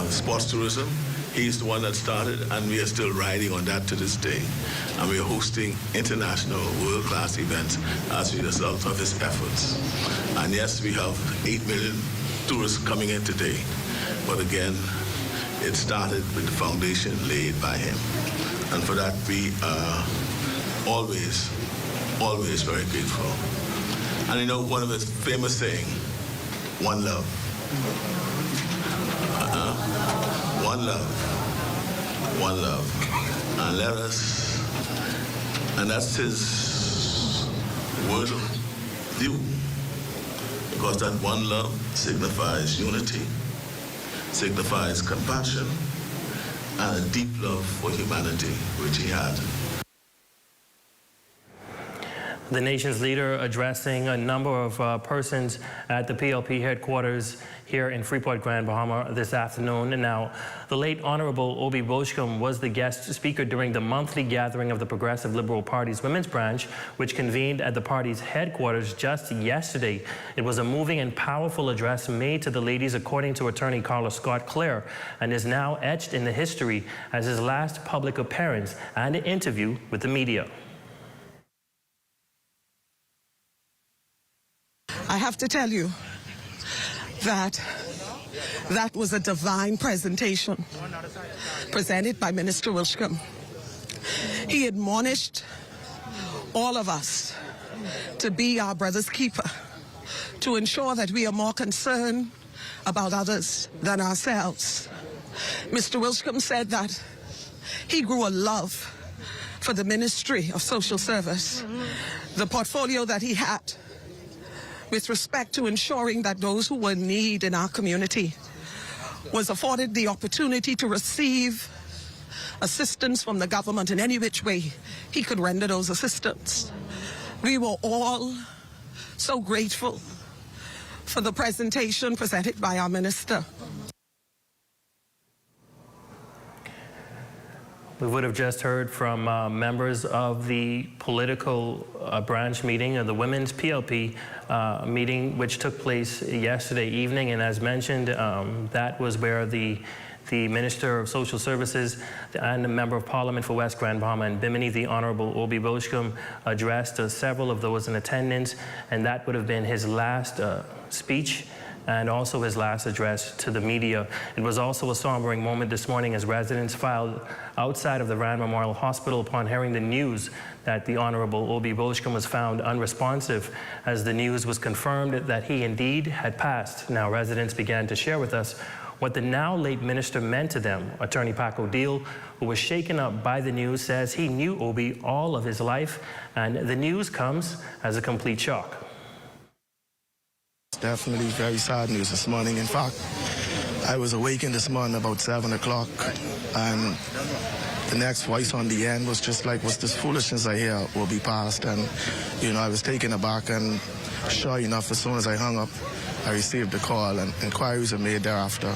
sports tourism, he's the one that started, and we are still riding on that to this day. And we are hosting international world-class events as a result of his efforts. And yes, we have 8 million tourists coming in today. But again, it started with the foundation laid by him. And for that, we are always, always very grateful. And you know, one of his famous saying, one love. One love. One love. And let us, and that's his word of view. Because that one love signifies unity, signifies compassion, and a deep love for humanity, which he had. The nation's leader addressing a number of persons at the PLP headquarters here in Freeport, Grand Bahama this afternoon. And now, the late Honorable Obi Wilchcombe was the guest speaker during the monthly gathering of the Progressive Liberal Party's Women's Branch, which convened at the party's headquarters just yesterday. It was a moving and powerful address made to the ladies, according to attorney Carla Scott Clare, and is now etched in the history as his last public appearance and an interview with the media. I have to tell you that that was a divine presentation presented by Minister Wilchcombe. He admonished all of us to be our brother's keeper, to ensure that we are more concerned about others than ourselves. Mr. Wilchcombe said that he grew a love for the Ministry of Social Service, the portfolio that he had with respect to ensuring that those who were in need in our community was afforded the opportunity to receive assistance from the government in any which way he could render those assistance. We were all so grateful for the presentation presented by our minister. We would have just heard from members of the political branch meeting of the Women's PLP meeting, which took place yesterday evening. And as mentioned, that was where the Minister of Social Services and the Member of Parliament for West Grand Bahama and Bimini, the Honorable Obi Wilchcombe, addressed several of those in attendance. And that would have been his last speech and also his last address to the media. It was also a sombering moment this morning as residents filed outside of the Rand Memorial Hospital upon hearing the news that the Honorable Obi Wilchcombe was found unresponsive, as the news was confirmed that he indeed had passed. Now, residents began to share with us what the now late minister meant to them. Attorney Paco Deal, who was shaken up by the news, says he knew Obi all of his life, and the news comes as a complete shock. It's definitely very sad news this morning. In fact, I was awakened this morning about 7 o'clock, and the next voice on the end was just like, what's this foolishness I hear will be passed? And, you know, I was taken aback, and sure enough, as soon as I hung up, I received a call, and inquiries were made thereafter.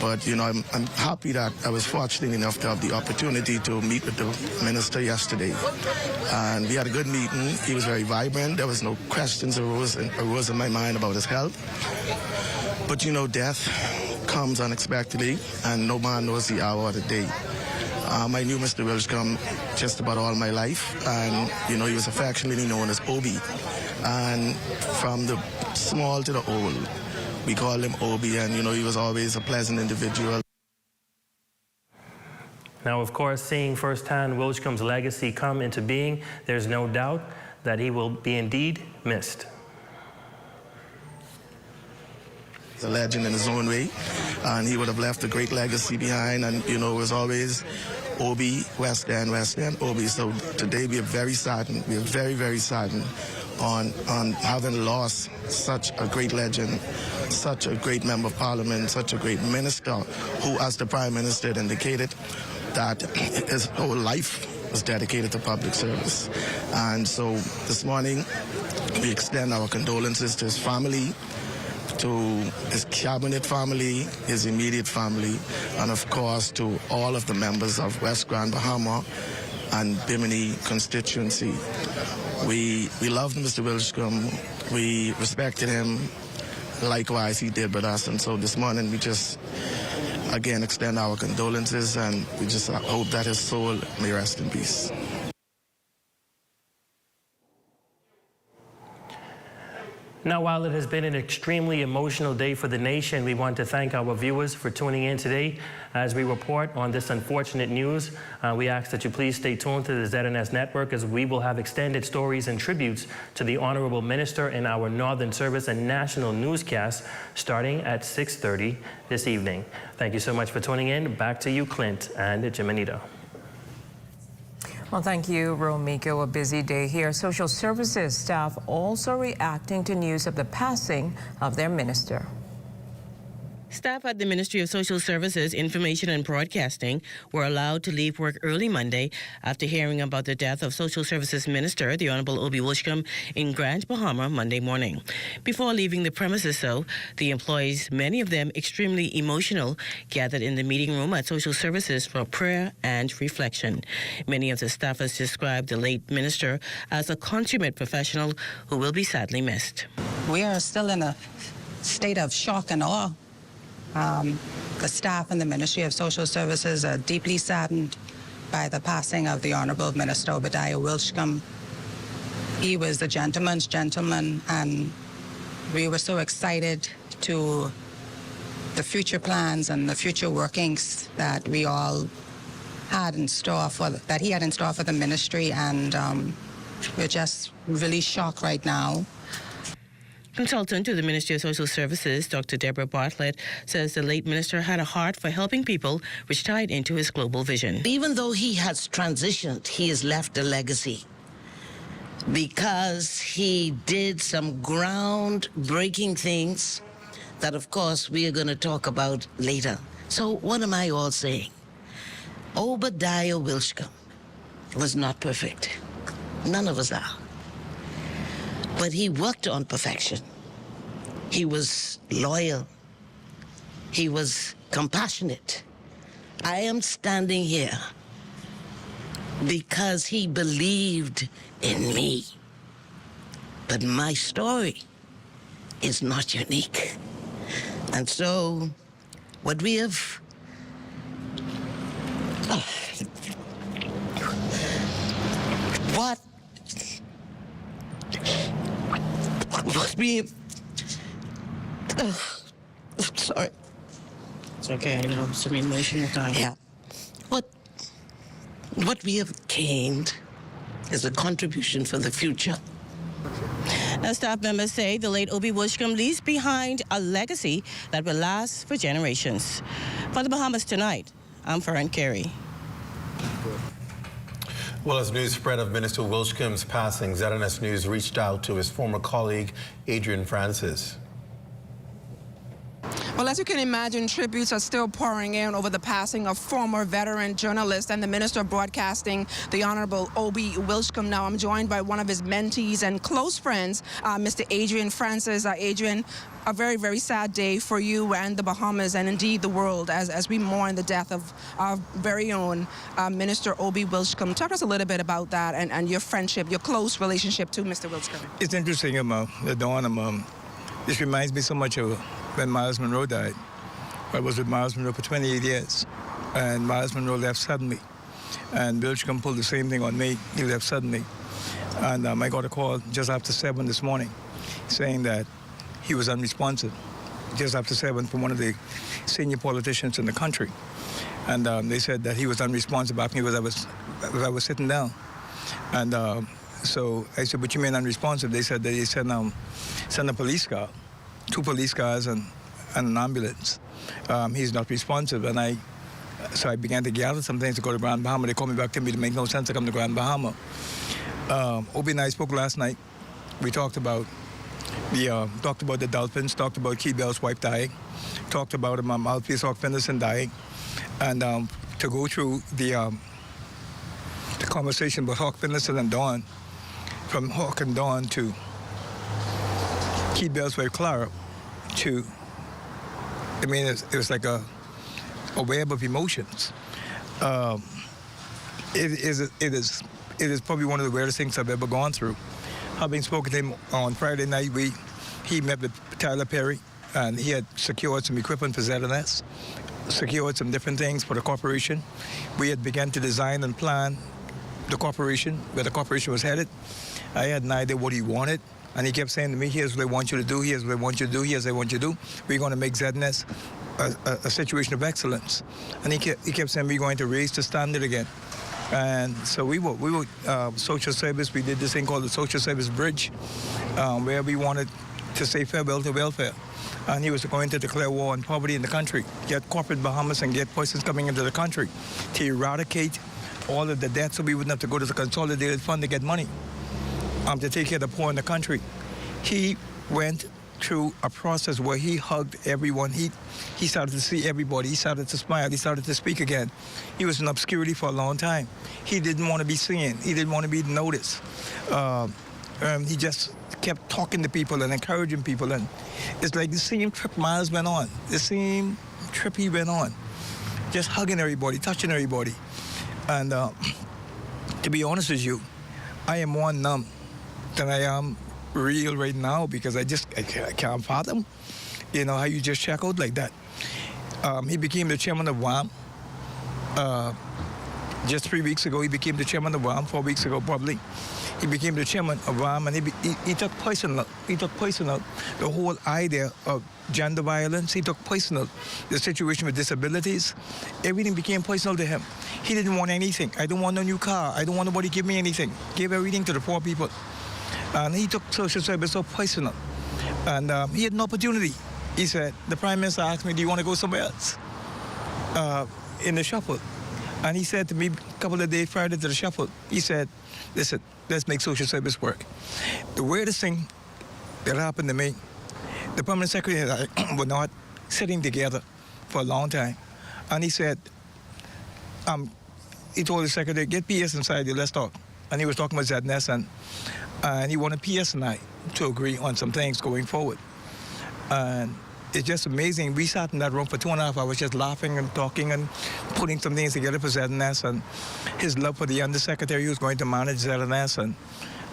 But, you know, I'm happy that I was fortunate enough to have the opportunity to meet with the minister yesterday. And we had a good meeting. He was very vibrant. There was no questions arose in my mind about his health. But, you know, death comes unexpectedly, and no man knows the hour or the day. I knew Mr. Wilchcombe just about all my life, and, you know, he was affectionately known as Obi. And from the small to the old, we called him Obi, and, you know, he was always a pleasant individual. Now, of course, seeing firsthand Wilchcombe's legacy come into being, there's no doubt that he will be indeed missed. A legend in his own way, and he would have left a great legacy behind, and, you know, it was always Obi, West End, Obi. So today we are very saddened. We are very, very saddened on having lost such a great legend, such a great member of parliament, such a great minister who, as the Prime Minister indicated, that his whole life was dedicated to public service. And so this morning we extend our condolences to his family, to his cabinet family, his immediate family, and of course to all of the members of West Grand Bahama and Bimini constituency. We loved Mr. Wilchcombe. We respected him. Likewise, he did with us. And so this morning we just, again, extend our condolences, and we just hope that his soul may rest in peace. Now, while it has been an extremely emotional day for the nation, we want to thank our viewers for tuning in today. As we report on this unfortunate news, we ask that you please stay tuned to the ZNS network, as we will have extended stories and tributes to the Honorable Minister in our Northern Service and national newscast starting at 6:30 this evening. Thank you so much for tuning in. Back to you, Clint and Jimenita. Well, thank you, Romiko. A busy day here. Social services staff also reacting to news of the passing of their minister. Staff at the Ministry of Social Services, Information and Broadcasting were allowed to leave work early Monday after hearing about the death of Social Services Minister, the Honorable Obi Wilchcombe, in Grand Bahama Monday morning. Before leaving the premises, though, the employees, many of them extremely emotional, gathered in the meeting room at Social Services for prayer and reflection. Many of the staffers described the late minister as a consummate professional who will be sadly missed. We are still in a state of shock and awe. The staff in the Ministry of Social Services are deeply saddened by the passing of the Honorable Minister Obadiah Wilchcombe. He was a gentleman's gentleman, and we were so excited to the future plans and the future workings that we all had in store that he had in store for the ministry, and we're just really shocked right now. Consultant to the Ministry of Social Services, Dr. Deborah Bartlett, says the late minister had a heart for helping people, which tied into his global vision. Even though he has transitioned, he has left a legacy because he did some groundbreaking things that, of course, we are going to talk about later. So what am I all saying? Obadiah Wilchcombe was not perfect. None of us are. But he worked on perfection. He was loyal. He was compassionate. I am standing here because he believed in me. But my story is not unique. And so what we have what we sorry. It's okay, I know, some emotional time. Yeah. What we have gained is a contribution for the future. Now, staff members say the late Obi Wilchcombe leaves behind a legacy that will last for generations. For the Bahamas Tonight, I'm Fern Carey. Well, as news spread of Minister Wilchcombe's passing, ZNS News reached out to his former colleague, Adrian Francis. Well, as you can imagine, tributes are still pouring in over the passing of former veteran journalist and the Minister of Broadcasting, the Honorable Obi Wilchcombe. Now, I'm joined by one of his mentees and close friends, Mr. Adrian Francis. Adrian, a very, very sad day for you and the Bahamas and indeed the world as we mourn the death of our very own Minister Obi Wilchcombe. Talk to us a little bit about that and your friendship, your close relationship to Mr. Wilchcombe. It's interesting, Dawn. This reminds me so much of when Miles Monroe died. I was with Miles Monroe for 28 years, and Miles Monroe left suddenly. And Wilchcombe pulled the same thing on me. He left suddenly. And I got a call just after 7 this morning saying that he was unresponsive, just after 7, from one of the senior politicians in the country. And they said that he was unresponsive after me because I was sitting down. And so I said, "What you mean unresponsive?" They said that they sent a police car, 2 police cars and an ambulance. He's not responsive. And so I began to gather some things to go to Grand Bahama. They called me back to me to make no sense to come to Grand Bahama. Obi and I spoke last night. We talked about the dolphins, talked about Key Bell's wife dying, talked about Alfie Hawk Finlayson dying, and to go through the conversation about Hawk Finlayson and Dawn, from Hawk and Dawn to Key Bell's wife Clara, to, I mean, it was like a web of emotions. It is probably one of the weirdest things I've ever gone through. Having spoken to him on Friday night, he met with Tyler Perry, and he had secured some equipment for ZNS, secured some different things for the corporation. We had begun to design and plan the corporation, where the corporation was headed. I had an idea what he wanted, and he kept saying to me, "Here's what I want you to do, here's what I want you to do, here's what I want you to do. We're going to make ZNS a situation of excellence." And he kept saying, "We're going to raise the standard again." And so we were social service. We did this thing called the Social Service Bridge, where we wanted to say farewell to welfare. And he was going to declare war on poverty in the country, get corporate Bahamas and get persons coming into the country to eradicate all of the debt so we wouldn't have to go to the consolidated fund to get money to take care of the poor in the country. He went through a process where he hugged everyone. He started to see everybody. He started to smile. He started to speak again. He was in obscurity for a long time. He didn't want to be seen. He didn't want to be noticed. He just kept talking to people and encouraging people. And it's like the same trip Miles went on. The same trip he went on. Just hugging everybody, touching everybody. And to be honest with you, I am more numb than I am real right now, because I can't fathom, how you just check out like that. He became the chairman of WAM. Just 3 weeks ago, he became the chairman of WAM. 4 weeks ago, probably. He became the chairman of WAM, and he took personal. He took personal the whole idea of gender violence. He took personal the situation with disabilities. Everything became personal to him. He didn't want anything. I don't want a new car. I don't want nobody to give me anything. Gave everything to the poor people. And he took social service so personal. And he had an opportunity. He said, the Prime Minister asked me, "Do you want to go somewhere else?" In the shuffle. And he said to me a couple of days prior to the shuffle, he said, "Listen, let's make social service work." The weirdest thing that happened to me, the Permanent Secretary and I were not sitting together for a long time. And he said, he told the secretary, "Get PS inside here, let's talk." And he was talking about ZNS, and he wanted PS and I to agree on some things going forward. And it's just amazing. We sat in that room for 2.5 hours just laughing and talking and putting some things together for ZNS, and his love for the undersecretary who's going to manage ZNS. And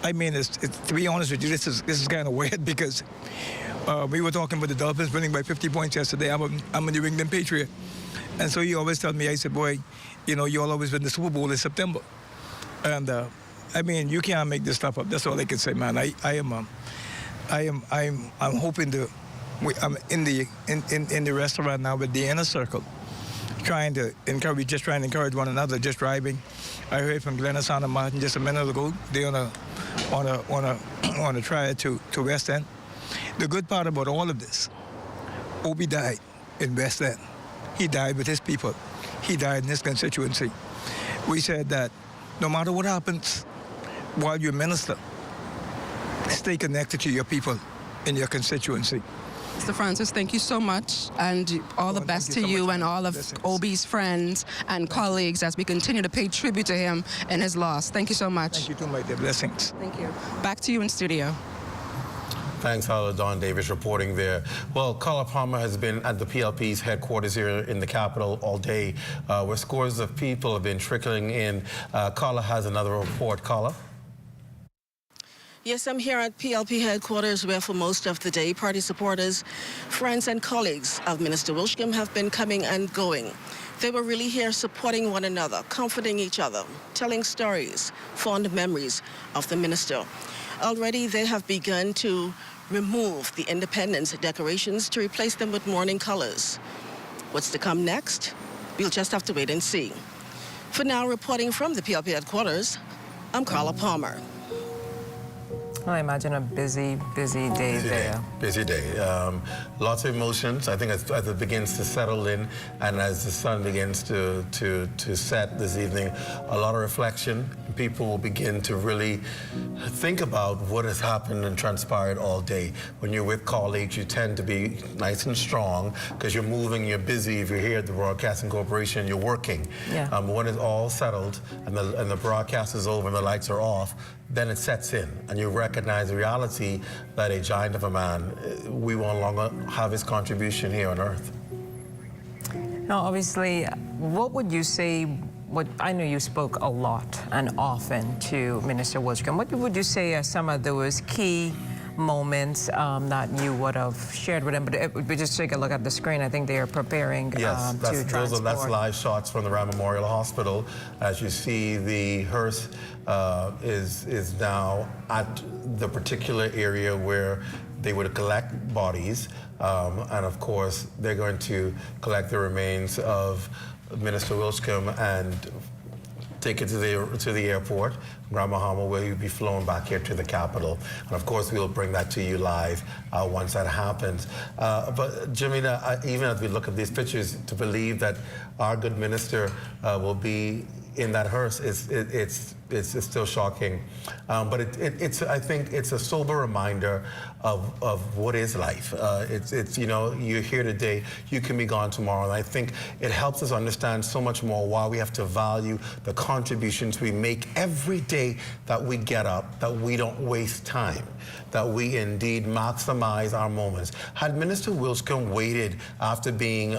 I mean, to be honest with you, this is kind of weird, because we were talking about the Dolphins winning by 50 points yesterday. I'm a New England Patriot. And so he always told me, I said, "Boy, you'll always win the Super Bowl in September." And I mean, you can't make this stuff up. That's all I can say, man. I'm hoping to. I'm in the restaurant now with the inner circle, trying to encourage one another. Just driving, I heard from Glenn and Santa Martin just a minute ago. They're on on a trial to West End. The good part about all of this, Obi died in West End. He died with his people. He died in his constituency. We said that no matter what happens while you're minister, stay connected to your people in your constituency. Mr. Francis, thank you so much, and all the best to you and all of Obi's friends and colleagues as we continue to pay tribute to him and his loss. Thank you so much. Thank you too, my dear. Blessings. Thank you. Back to you in studio. Thanks, Don Davis reporting there. Well, Carla Palmer has been at the PLP's headquarters here in the Capitol all day, where scores of people have been trickling in. Carla has another report. Carla? Yes, I'm here at PLP headquarters where for most of the day, party supporters, friends and colleagues of Minister Wilchcombe have been coming and going. They were really here supporting one another, comforting each other, telling stories, fond memories of the minister. Already they have begun to remove the Independence decorations to replace them with mourning colors. What's to come next? We'll just have to wait and see. For now, reporting from the PLP headquarters, I'm Carla Palmer. I imagine a busy day there. Busy day. Lots of emotions. I think as it begins to settle in and as the sun begins to set this evening, a lot of reflection. People will begin to really think about what has happened and transpired all day. When you're with colleagues, you tend to be nice and strong because you're moving, you're busy. If you're here at the Broadcasting Corporation, you're working. Yeah. When it's all settled and the broadcast is over and the lights are off, then it sets in and you recognize the reality that a giant of a man, we will no longer have his contribution here on earth. Now, obviously, what would you say, I know you spoke a lot and often to Minister Wilchcombe. What would you say are some of those key moments that you would have shared with him? But we just take a look at the screen. I think they are preparing to transport. That's live shots from the Rand Memorial Hospital. As you see, the hearse is now at the particular area where they would collect bodies. And of course, they're going to collect the remains of Minister Wilchcombe and take it to the airport, Grand Bahama, where you'll be flown back here to the Capitol. And of course, we'll bring that to you live once that happens. But Jamina, even as we look at these pictures, to believe that our good minister will be in that hearse, it's still shocking. But I think it's a sober reminder of what is life. You know, you're here today, you can be gone tomorrow. And I think it helps us understand so much more why we have to value the contributions we make every day that we get up, that we don't waste time, that we indeed maximize our moments. Had Minister Wilchcombe waited after being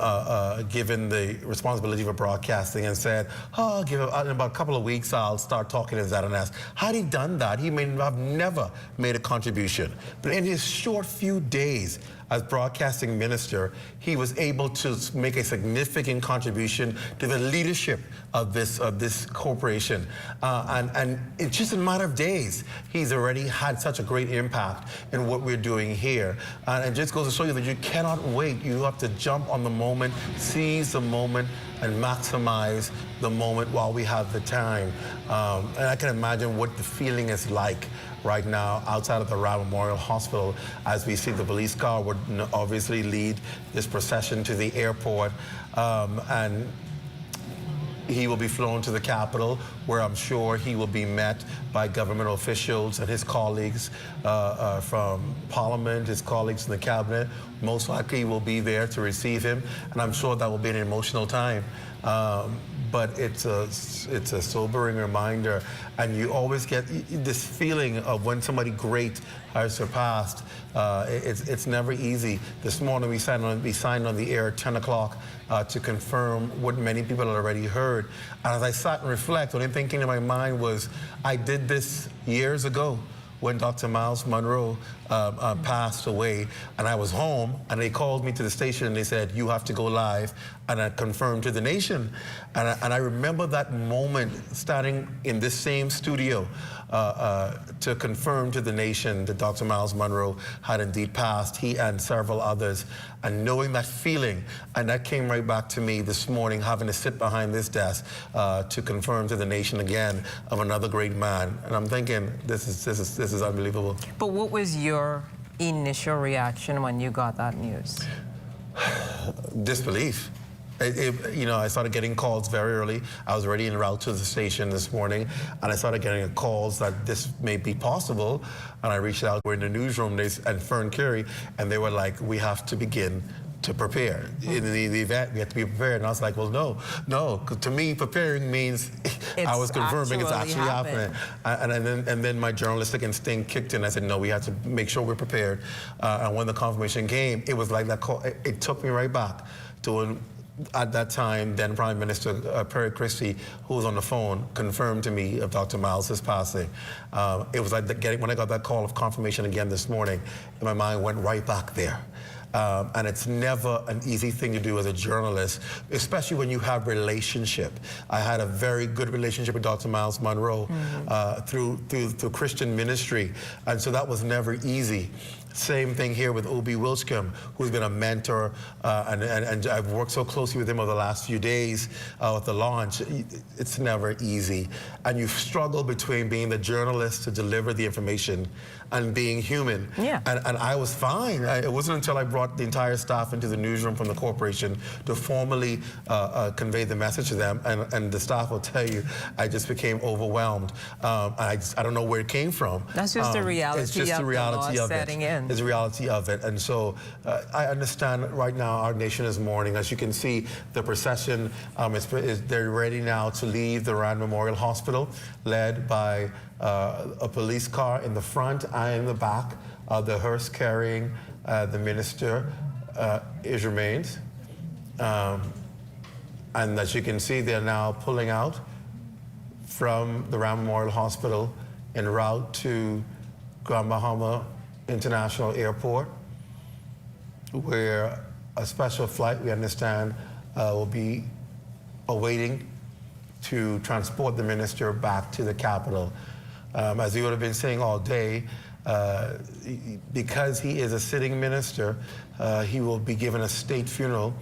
given the responsibility for broadcasting and said, oh, in about a couple of weeks, I'll start talking to ZNS. Had he done that, he may have never made a contribution. But in his short few days as broadcasting minister, he was able to make a significant contribution to the leadership of this corporation. And it's just a matter of days, he's already had such a great impact in what we're doing here. And it just goes to show you that you cannot wait. You have to jump on the moment, seize the moment, and maximize the moment while we have the time. And I can imagine what the feeling is like right now outside of the Rand Memorial Hospital as we see the police car would obviously lead this procession to the airport. And he will be flown to the Capitol, where I'm sure he will be met by government officials and his colleagues from Parliament, his colleagues in the Cabinet. Most likely will be there to receive him, and I'm sure that will be an emotional time. But it's a sobering reminder, and you always get this feeling of when somebody great has surpassed. It's never easy. This morning we signed on the air at 10 o'clock to confirm what many people had already heard. And as I sat and reflect, what I'm thinking in my mind was, I did this years ago when Dr. Miles Monroe passed away, and I was home, and they called me to the station, and they said, you have to go live, and I confirmed to the nation. And I remember that moment standing in this same studio to confirm to the nation that Dr. Miles Monroe had indeed passed, he and several others, and knowing that feeling, and that came right back to me this morning, having to sit behind this desk to confirm to the nation again of another great man. And I'm thinking, this is unbelievable. But what was your initial reaction when you got that news? Disbelief. You know, I started getting calls very early. I was already en route to the station this morning, and I started getting calls that this may be possible. And I reached out. We're in the newsroom, and Fern Carey, and they were like, we have to begin to prepare. In the event, we have to be prepared. And I was like, well, no. To me, preparing means I was confirming it's actually happening. And then my journalistic instinct kicked in. I said, no, we have to make sure we're prepared. And when the confirmation came, it was like that call. It took me right back to when, at that time, then Prime Minister Perry Christie, who was on the phone, confirmed to me of Dr. Miles' passing. It was like when I got that call of confirmation again this morning, my mind went right back there. And it's never an easy thing to do as a journalist, especially when you have relationship. I had a very good relationship with Dr. Miles Monroe through Christian ministry, and so that was never easy. Same thing here with Obi Wilchcombe, who's been a mentor, and I've worked so closely with him over the last few days with the launch. It's never easy. And you struggle between being the journalist to deliver the information and being human. Yeah. And I was fine. It wasn't until I brought the entire staff into the newsroom from the corporation to formally convey the message to them, and the staff will tell you, I just became overwhelmed. I don't know where it came from. That's just the reality. It's just the reality of setting in. Is the reality of it. And so I understand right now our nation is mourning. As you can see, the procession, they're ready now to leave the Rand Memorial Hospital, led by a police car in the front and in the back, the hearse carrying the minister, his remains. And as you can see, they're now pulling out from the Rand Memorial Hospital en route to Grand Bahama International Airport, where a special flight, we understand, will be awaiting to transport the minister back to the capital. As we would have been saying all day, because he is a sitting minister, he will be given a state funeral,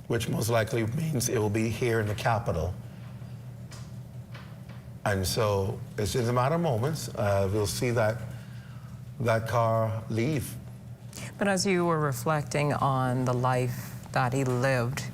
which most likely means it will be here in the capital. And so it's just a matter of moments. We'll see that car leave. But as you were reflecting on the life that he lived,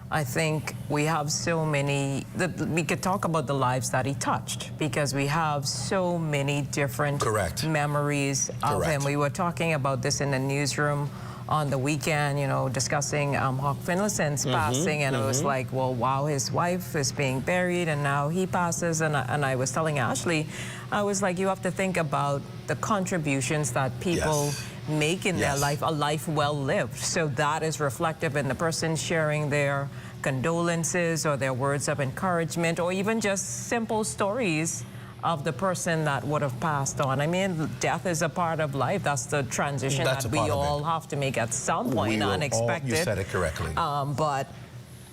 I think we have so many, we could talk about the lives that he touched, because we have so many different memories of him. We were talking about this in the newsroom on the weekend, you know, discussing Hawk Finlayson's passing, and it was like, well, wow, his wife is being buried, and now he passes, and I was telling Ashley, I was like, you have to think about the contributions that people make in their life, a life well lived. So that is reflective in the person sharing their condolences or their words of encouragement, or even just simple stories of the person that would have passed on. I mean, death is a part of life. That's the transition that we all have to make at some point, unexpected. You said it correctly. But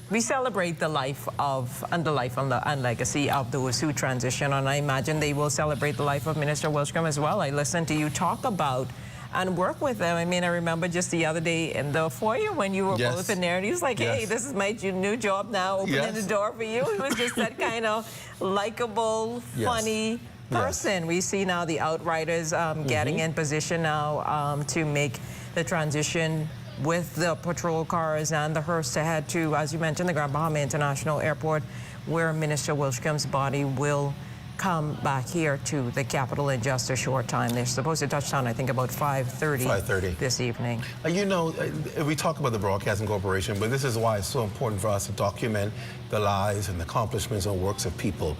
we celebrate the life of, and the life and legacy of those who transition, and I imagine they will celebrate the life of Minister Wilchcombe as well. I listened to you talk about and work with them. I mean, I remember just the other day in the foyer when you were both in there, and he was like, hey, this is my new job now, opening the door for you. He was just that kind of likable, funny person. We see now the Outriders getting in position now to make the transition with the patrol cars and the hearse to head to, as you mentioned, the Grand Bahama International Airport, where Minister Wilchcombe's body will come back here to the capital in just a short time. They're supposed to touch down, I think, about 5:30 this evening. You know, we talk about the Broadcasting Corporation, but this is why it's so important for us to document the lives and the accomplishments and works of people.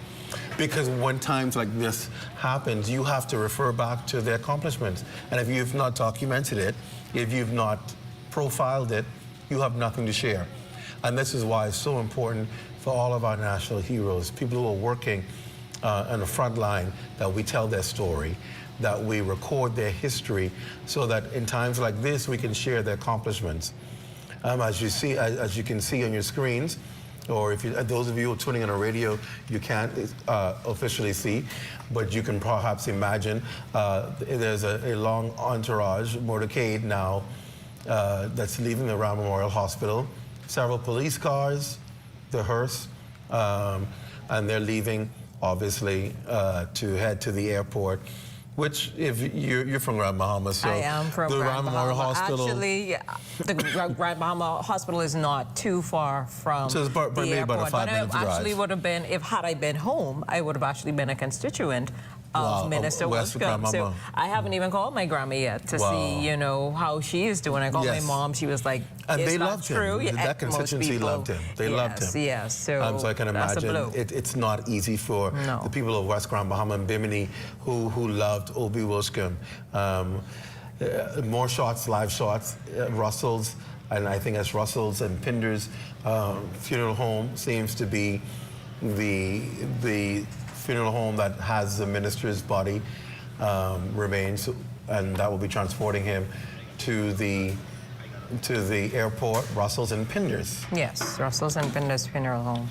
Because when times like this happens, you have to refer back to the accomplishments. And if you've not documented it, if you've not profiled it, you have nothing to share. And this is why it's so important for all of our national heroes, people who are working on the front line, that we tell their story. that we record their history so that in times like this, we can share their accomplishments. As you can see on your screens, or if those of you who are tuning on a radio, you can't officially see, but you can perhaps imagine there's a long entourage, motorcade now, that's leaving the Rand Memorial Hospital. Several police cars, the hearse, and they're leaving, obviously, to head to the airport. Which, if you're from Grand Bahama, so I am from the Grand Rand Memorial Bahama. Hospital. Actually, the Grand Bahama Hospital is not too far from so it's the maybe airport. about a 5-minute drive. Actually would have been, had I been home, I would have actually been a constituent of Minister Wilchcombe. So I haven't even called my grandma yet to see, you know, how she is doing. I called my mom. She was like, and it's they not loved true. him. That constituency loved him. They loved him. Yes, so I can imagine it's not easy for the people of West Grand Bahama and Bimini who loved Obi Wilchcombe. More shots, live shots, Russell's, and I think that's Russell's and Pinder's funeral home seems to be the funeral home that has the minister's body remains, and that will be transporting him to the airport, Russell's and Pinder's. Yes, Russell's and Pinder's funeral home.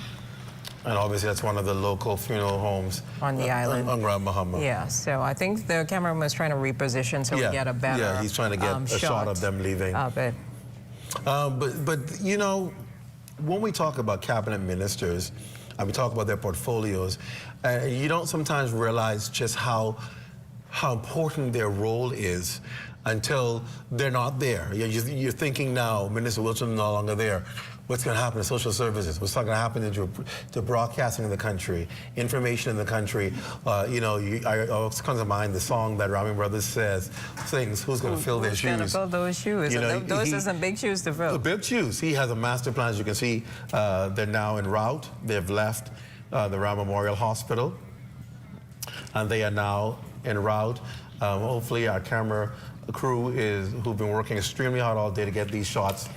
And obviously that's one of the local funeral homes on the island. On Grand Bahama. Yeah, so I think the cameraman was trying to reposition so we get a better Yeah, he's trying to get a shot of them leaving. Of it. But you know, when we talk about cabinet ministers, and we talk about their portfolios, you don't sometimes realize just how important their role is until they're not there. You're thinking now, Minister Wilchcombe is no longer there. What's going to happen to social services? What's going to happen to broadcasting in the country, information in the country? You know, it always comes to mind the song that Rami Brothers sings, who's going to fill their shoes? Who's going to fill those shoes? You know, those are some big shoes to fill. Big shoes. He has a master plan, as you can see. They're now en route. They've left the Rand Memorial Hospital, and they are now en route. Hopefully our camera crew who've been working extremely hard all day to get these shots.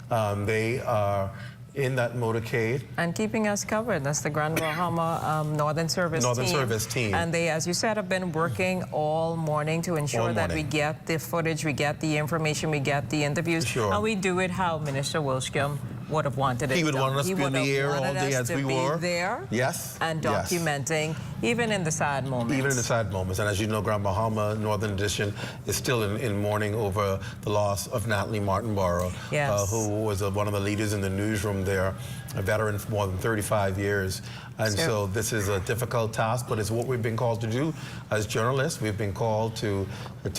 They are in that motorcade. And keeping us covered. That's the Grand Bahama Northern Service team. And they, as you said, have been working all morning to ensure that we get the footage, we get the information, we get the interviews. Sure. And we do it how Minister Wilchcombe would have wanted it. He would want us to be in the air all day as we were. There. Yes. And documenting, even in the sad moments. Even in the sad moments. And as you know, Grand Bahama Northern Edition is still in mourning over the loss of Natalie Martinborough, who was one of the leaders in the newsroom there, a veteran for more than 35 years. And so this is a difficult task, but it's what we've been called to do as journalists. We've been called to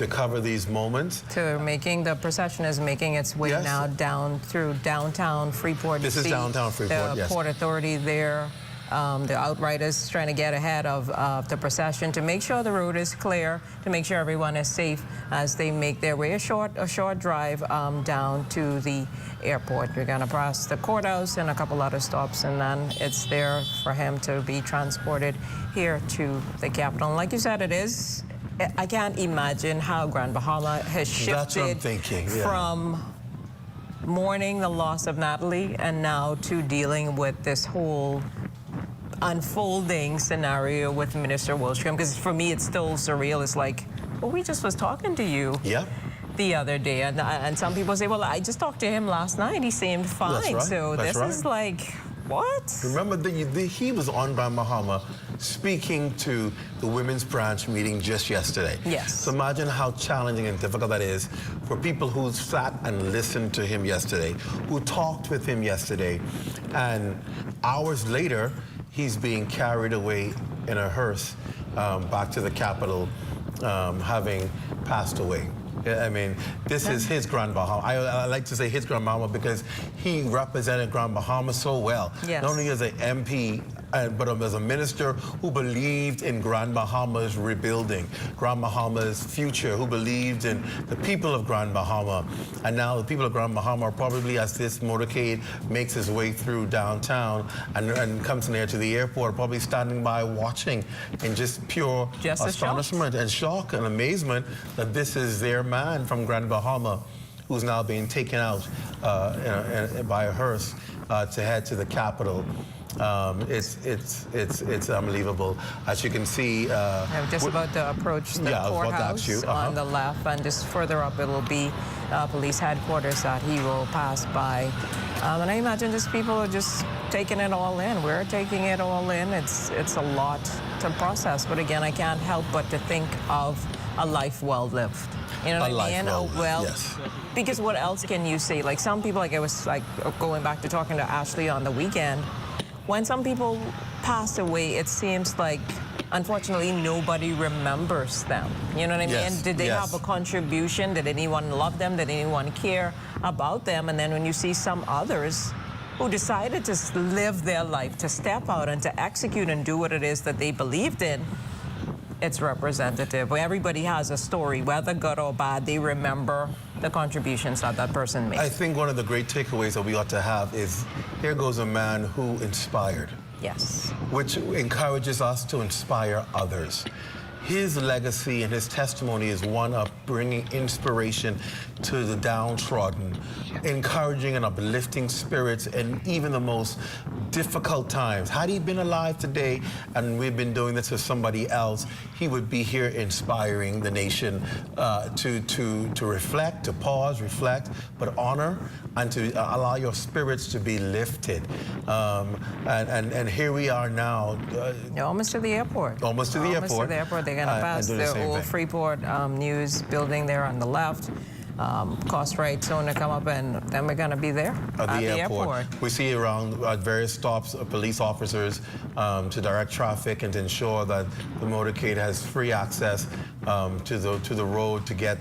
cover these moments. The procession is making its way now down through downtown Freeport. This is downtown Freeport, the Port Authority there. The outriders trying to get ahead of the procession to make sure the road is clear, to make sure everyone is safe as they make their way a short drive down to the airport. We're going to pass the courthouse and a couple other stops, and then it's there for him to be transported here to the Capitol. And like you said, I can't imagine how Grand Bahama has shifted from mourning the loss of Natalie and now to dealing with this whole unfolding scenario with Minister Wilchcombe, because for me it's still surreal. It's like, well, we just was talking to you the other day, and some people say, well, I just talked to him last night, he seemed fine. That's right. So this is like, what? Remember, he was on Grand Bahama speaking to the women's branch meeting just yesterday. Yes. So imagine how challenging and difficult that is for people who sat and listened to him yesterday, who talked with him yesterday, and hours later, he's being carried away in a hearse back to the Capitol, having passed away. I mean, this is his Grand Bahama. I like to say his Grand Bahama because he represented Grand Bahama so well. Yes. Not only as an MP, but as a minister who believed in Grand Bahama's rebuilding, Grand Bahama's future, who believed in the people of Grand Bahama. And now the people of Grand Bahama are probably, as this motorcade makes its way through downtown and comes near to the airport, probably standing by watching in just pure astonishment and shock and amazement that this is their man from Grand Bahama who's now being taken out by a hearse to head to the Capitol. It's unbelievable. As you can see, I'm just about to approach the courthouse on the left, and just further up it will be police headquarters that he will pass by. And I imagine just people are just taking it all in. We're taking it all in. It's a lot to process, but again, I can't help but to think of a life well lived. You know what I mean? Well, yes. Because what else can you say? Like some people, like I was like going back to talking to Ashley on the weekend, when some people pass away, it seems like, unfortunately, nobody remembers them. You know what I mean? Yes. Did they have a contribution? Did anyone love them? Did anyone care about them? And then when you see some others who decided to live their life, to step out and to execute and do what it is that they believed in, it's representative. Everybody has a story, whether good or bad. They remember the contributions that that person made. I think one of the great takeaways that we ought to have is, here goes a man who inspired. Yes. Which encourages us to inspire others. His legacy and his testimony is one of bringing inspiration to the downtrodden, encouraging and uplifting spirits in even the most difficult times. Had he been alive today and we've been doing this with somebody else, he would be here inspiring the nation to reflect, to pause, reflect, but honor, and to allow your spirits to be lifted. And here we are now. Almost to the airport. Almost to the airport. Almost to the airport. They're going to pass the old Freeport News building there on the left. Cost right soon to come up, and then we're going to be there at the airport. We see around at various stops police officers to direct traffic and to ensure that the motorcade has free access to the road to get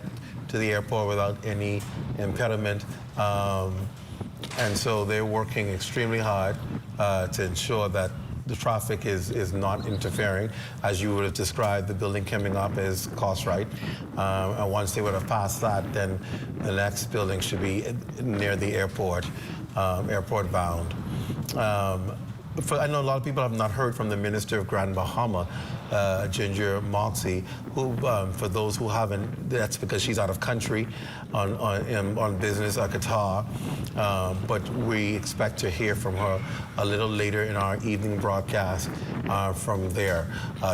to the airport without any impediment. And so they're working extremely hard to ensure that the traffic is not interfering. As you would have described, the building coming up is cost right. And once they would have passed that, then the next building should be near the airport, airport bound. I know a lot of people have not heard from the Minister of Grand Bahama, Ginger Moxie, who, for those who haven't, that's because she's out of country on business at Qatar. But we expect to hear from her a little later in our evening broadcast from there.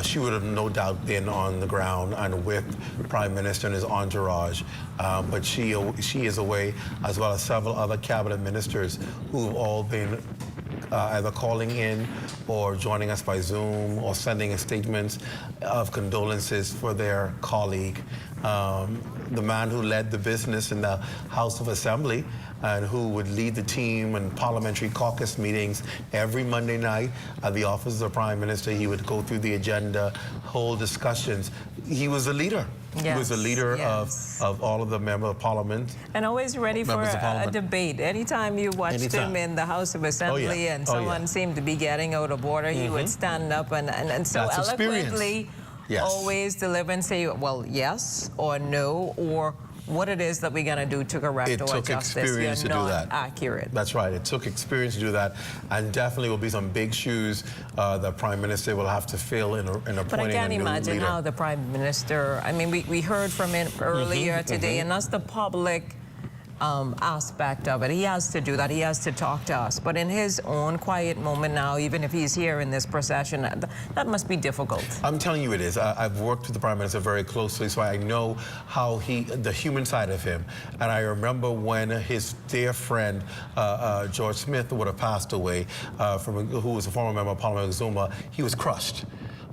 She would have no doubt been on the ground and with Prime Minister and his entourage. But she is away, as well as several other cabinet ministers who've all been either calling in or joining us by Zoom or sending statements of condolences for their colleague. The man who led the business in the House of Assembly and who would lead the team in parliamentary caucus meetings every Monday night at the office of the Prime Minister. He would go through the agenda, hold discussions. He was a leader. Yes, he was a leader of all of the members of Parliament. And always ready for a debate. Anytime you watched him in the House of Assembly and someone seemed to be getting out of order, he would stand up and so eloquently always deliver and say, well, yes or no, or what it is that we're going to do to correct or adjust this. Experience to do that. Accurate. That's right. It took experience to do that, and definitely will be some big shoes the Prime Minister will have to fill in appointing a new leader. But I can't imagine how the Prime Minister, I mean, we heard from him earlier today, and that's the public aspect of it. He has to do that. He has to talk to us. But in his own quiet moment now, even if he's here in this procession, that must be difficult. I'm telling you it is. I've worked with the Prime Minister very closely, so I know how the human side of him. And I remember when his dear friend, George Smith, would have passed away, who was a former member of Parliament, Zuma, he was crushed.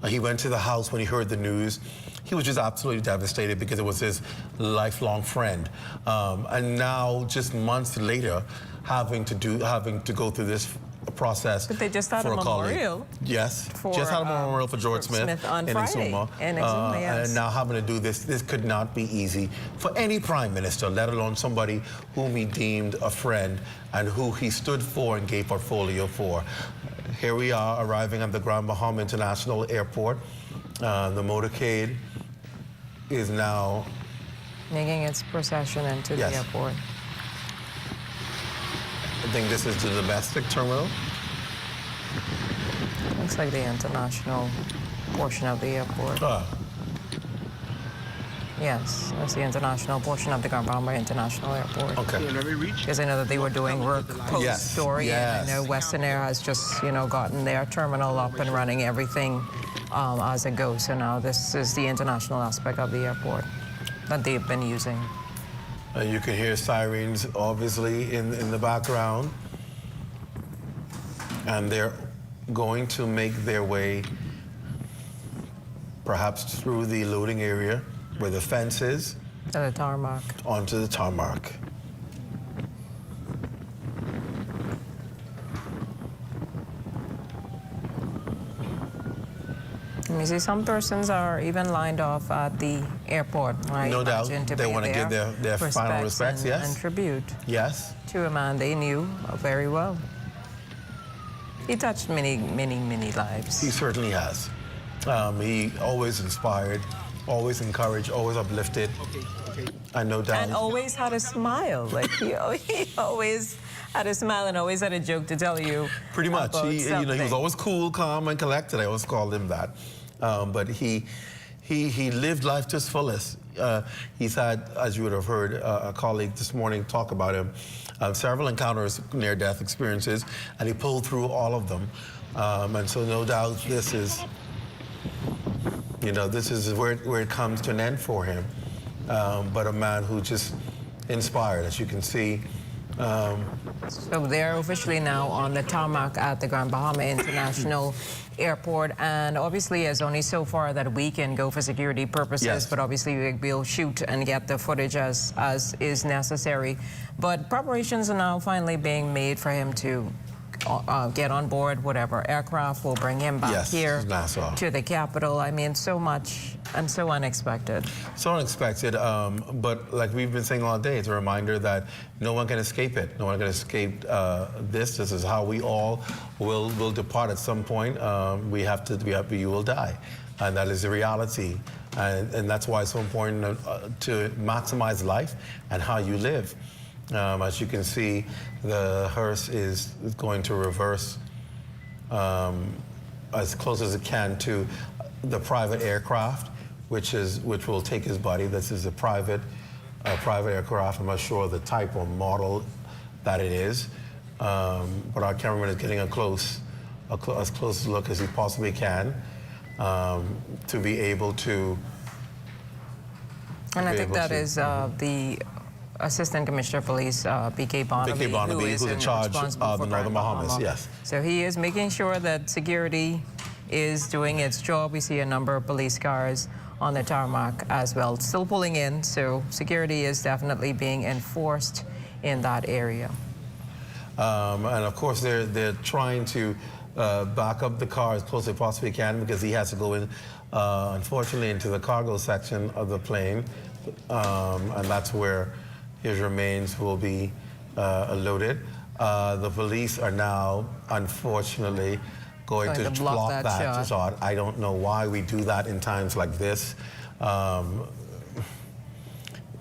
He went to the House when he heard the news. He was just absolutely devastated because it was his lifelong friend. And now, just months later, having to go through this process. But they just had a memorial. Yes, just had a memorial for George Smith on in Friday. Exuma. Yes. And now having to do this could not be easy for any Prime Minister, let alone somebody whom he deemed a friend and who he stood for and gave portfolio for. Here we are arriving at the Grand Bahama International Airport. The motorcade is now making its procession into the airport. I think this is the domestic terminal. Looks like the international portion of the airport. Yes, that's the international portion of the Grand Bahama International Airport. Okay. Because I know that they were doing work post-story. Yes. And I know Western Air has just, gotten their terminal up and running, everything as it goes. So now this is the international aspect of the airport that they've been using. You can hear sirens, obviously, in the background. And they're going to make their way perhaps through the loading area where the fence is. To the tarmac. Onto the tarmac. You see, some persons are even lined off at the airport, right? No doubt. They want to give their final respects, yes. And tribute. Yes. To a man they knew very well. He touched many, many, many lives. He certainly has. He always inspired, always encouraged, always uplifted. And no doubt. And always had a smile. Like he always had a smile and always had a joke to tell you. Pretty much. He was always cool, calm, and collected. I always called him that. But he lived life to its fullest. He's had, as you would have heard a colleague this morning talk about him, several encounters, near-death experiences, and he pulled through all of them. And so no doubt this is where it comes to an end for him. But a man who just inspired, as you can see. So they're officially now on the tarmac at the Grand Bahama International Airport, and obviously it's only so far that we can go for security purposes, yes. But obviously we'll shoot and get the footage as is necessary. But preparations are now finally being made for him to get on board whatever aircraft will bring him back here to the capital. I mean, so much and so unexpected. So unexpected, but like we've been saying all day, it's a reminder that no one can escape it. No one can escape this. This is how we all will depart at some point. You will die, and that is the reality. And that's why it's so important to maximize life and how you live. As you can see, the hearse is going to reverse as close as it can to the private aircraft, which will take his body. This is a private aircraft. I'm not sure the type or model that it is, but our cameraman is getting as close a look as he possibly can to be able to. And I think that is the Assistant Commissioner of Police, B.K. Barnaby, who is in charge of the Northern Bahamas, yes. So he is making sure that security is doing its job. We see a number of police cars on the tarmac as well, still pulling in, so security is definitely being enforced in that area. And of course, they're trying to back up the car as close as they possibly can, because he has to go in, unfortunately, into the cargo section of the plane, and that's where his remains will be loaded. The police are now, unfortunately, going to block that shot. I don't know why we do that in times like this.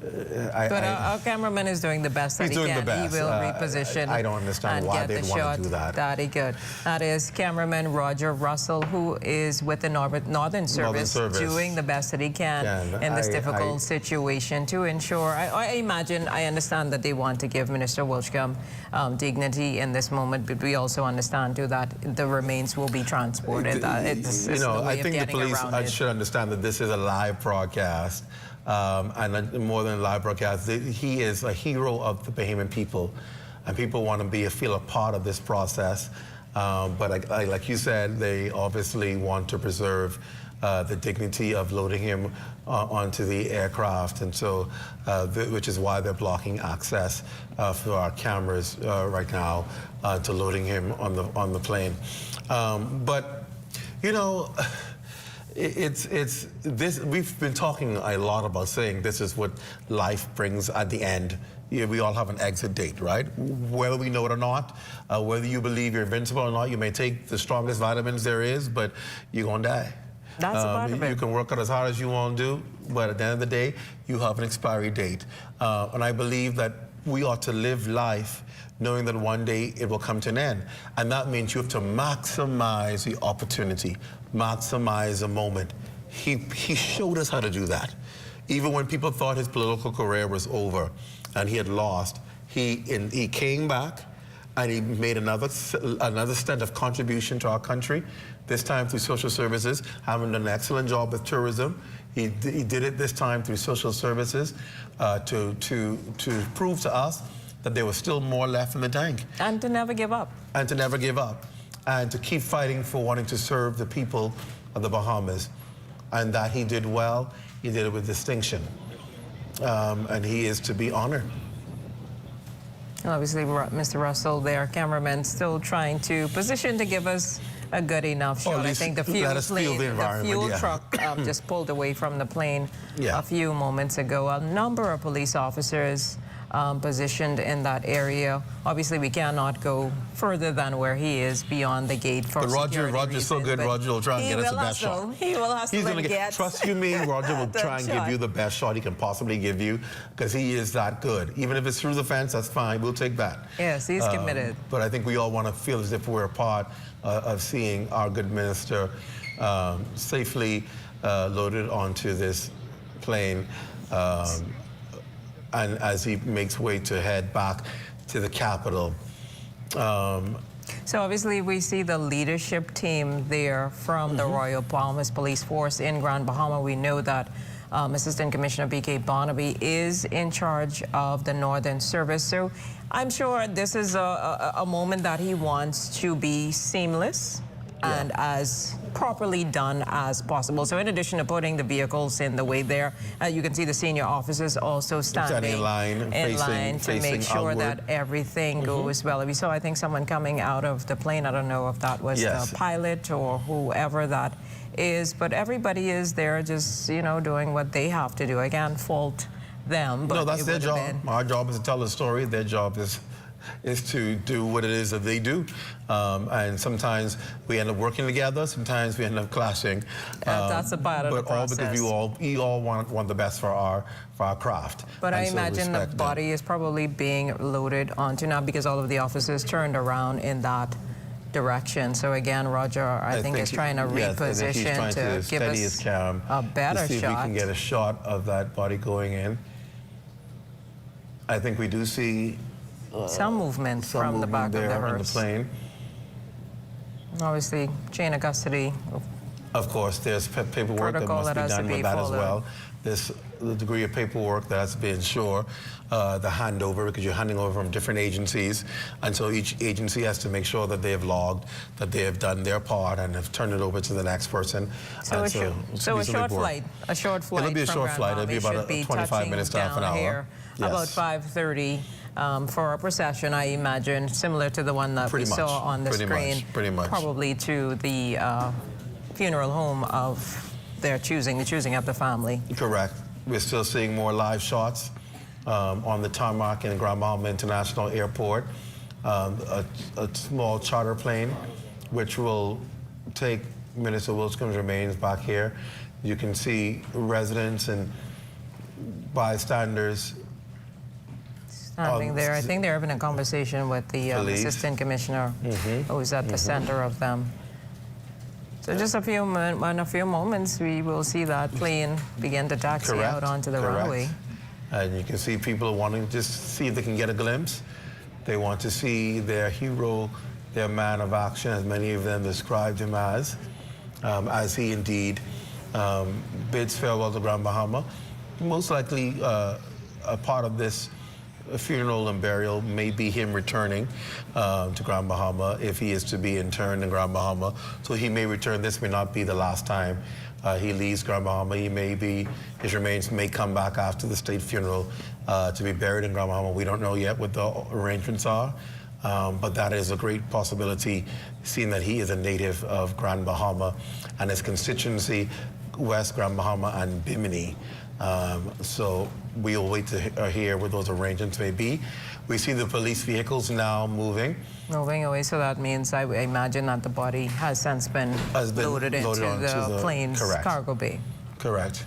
But our cameraman is doing the best that he can. He's doing the best. He will reposition. I don't understand why they'd want to do that. That is good. That is cameraman Roger Russell, who is with the Northern Service, doing the best that he can in this difficult situation to ensure. I imagine, I understand that they want to give Minister Wilchcombe dignity in this moment, but we also understand too that the remains will be transported. I think the police should understand that this is a live broadcast. And more than a live broadcast, he is a hero of the Bahamian people, and people want to feel a part of this process. But like you said, they obviously want to preserve the dignity of loading him onto the aircraft, and so which is why they're blocking access for our cameras right now to loading him on the plane. But you know. It's this. We've been talking a lot about saying this is what life brings at the end. We all have an exit date, right? Whether we know it or not, whether you believe you're invincible or not, you may take the strongest vitamins there is, but you're gonna die. That's a part of it. You can work out as hard as you want to do, but at the end of the day, you have an expiry date. And I believe that we ought to live life knowing that one day it will come to an end. And that means you have to maximize the opportunity, maximize the moment. He showed us how to do that. Even when people thought his political career was over and he had lost, he came back and he made another stint of contribution to our country, this time through social services, having done an excellent job with tourism. He did it this time through social services to prove to us that there was still more left in the tank. And to never give up. And to never give up. And to keep fighting for wanting to serve the people of the Bahamas. And that he did well, he did it with distinction. And he is to be honored. Obviously, Mr. Russell, their cameraman, still trying to position to give us a good enough shot. I think the fuel truck just pulled away from the plane a few moments ago. A number of police officers positioned in that area. Obviously, we cannot go further than where he is beyond the gate for security reasons. Roger's so good, Roger will try and get us the best shot. He will hustle and get. Trust you me, Roger will try and give you the best shot he can possibly give you, because he is that good. Even if it's through the fence, that's fine. We'll take that. Yes, he's committed. But I think we all want to feel as if we're a part of seeing our good minister safely loaded onto this plane. And as he makes way to head back to the Capitol. So obviously we see the leadership team there from the Royal Bahamas Police Force in Grand Bahama. We know that Assistant Commissioner B.K. Barnaby is in charge of the Northern Service. So I'm sure this is a moment that he wants to be seamless and as properly done as possible. So in addition to putting the vehicles in the way there, you can see the senior officers also standing in line to make sure that everything goes well. We saw, I think, someone coming out of the plane. I don't know if that was the pilot or whoever that is, but everybody is there just, you know, doing what they have to do. I can't fault them. But no, that's their job. Our job is to tell the story. Their job is to do what it is that they do. And sometimes we end up working together, sometimes we end up clashing. That's a part of the process. But all because we all want the best for our craft. But I imagine the body is probably being loaded onto now, because all of the officers turned around in that direction. So again, Roger, I think is trying to reposition to give us a better shot. See if we can get a shot of that body going in. I think we do see some movement from the back of the hearse. The plane. Obviously, chain of custody. Of course, there's paperwork that must be done with that as well. There's the degree of paperwork that has to be ensured, the handover, because you're handing over from different agencies, and so each agency has to make sure that they have logged, that they have done their part, and have turned it over to the next person. So a short flight. It'll be a short flight. It'll be about 25 minutes to half an hour. About 5:30. For a procession, I imagine, similar to the one that we saw on the screen. Pretty much. Probably to the funeral home of the choosing of the family. Correct. We're still seeing more live shots on the tarmac in Grand Bahama International Airport. A small charter plane, which will take Minister Wilchcombe's remains back here. You can see residents and bystanders standing there. I think they're having a conversation with the assistant commissioner, who's at the center of them. So just in a few moments, we will see that plane begin to taxi out onto the runway. And you can see people wanting to just see if they can get a glimpse. They want to see their hero, their man of action, as many of them described him as he indeed bids farewell to Grand Bahama. Most likely a part of this funeral and burial may be him returning to Grand Bahama, if he is to be interned in Grand Bahama. So he may return. This may not be the last time he leaves Grand Bahama. His remains may come back after the state funeral to be buried in Grand Bahama. We don't know yet what the arrangements are, but that is a great possibility, seeing that he is a native of Grand Bahama and his constituency, West Grand Bahama and Bimini. So we'll wait to hear what those arrangements may be. We see the police vehicles now moving. Moving away, so that means I imagine that the body has since been loaded into the plane's cargo bay. Correct.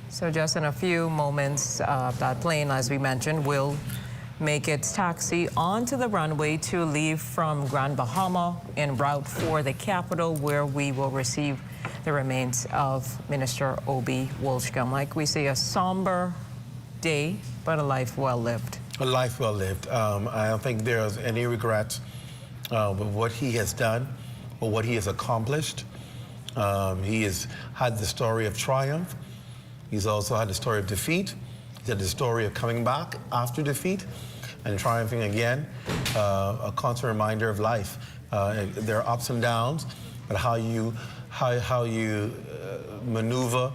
So just in a few moments, that plane, as we mentioned, will make its taxi onto the runway to leave from Grand Bahama en route for the capital, where we will receive the remains of Minister Obi Wilchcombe. Like we say, a somber day, but a life well lived. A life well lived. I don't think there's any regrets with what he has done or what he has accomplished. He has had the story of triumph. He's also had the story of defeat. He's had the story of coming back after defeat and triumphing again. A constant reminder of life. There are ups and downs, but how you maneuver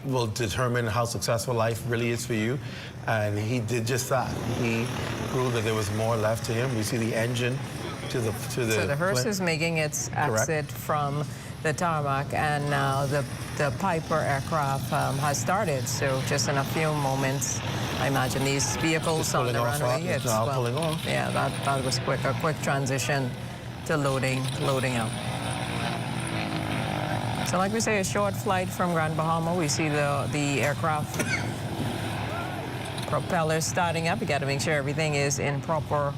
will determine how successful life really is for you. And he did just that. He proved that there was more left to him. We see the engine to the So the hearse is making its exit from the tarmac, and now the Piper aircraft has started. So just in a few moments, I imagine these vehicles on the runway. It's now pulling off. Yeah, that was quick. A quick transition to loading up. So like we say, a short flight from Grand Bahama. We see the aircraft propellers starting up. You got to make sure everything is in proper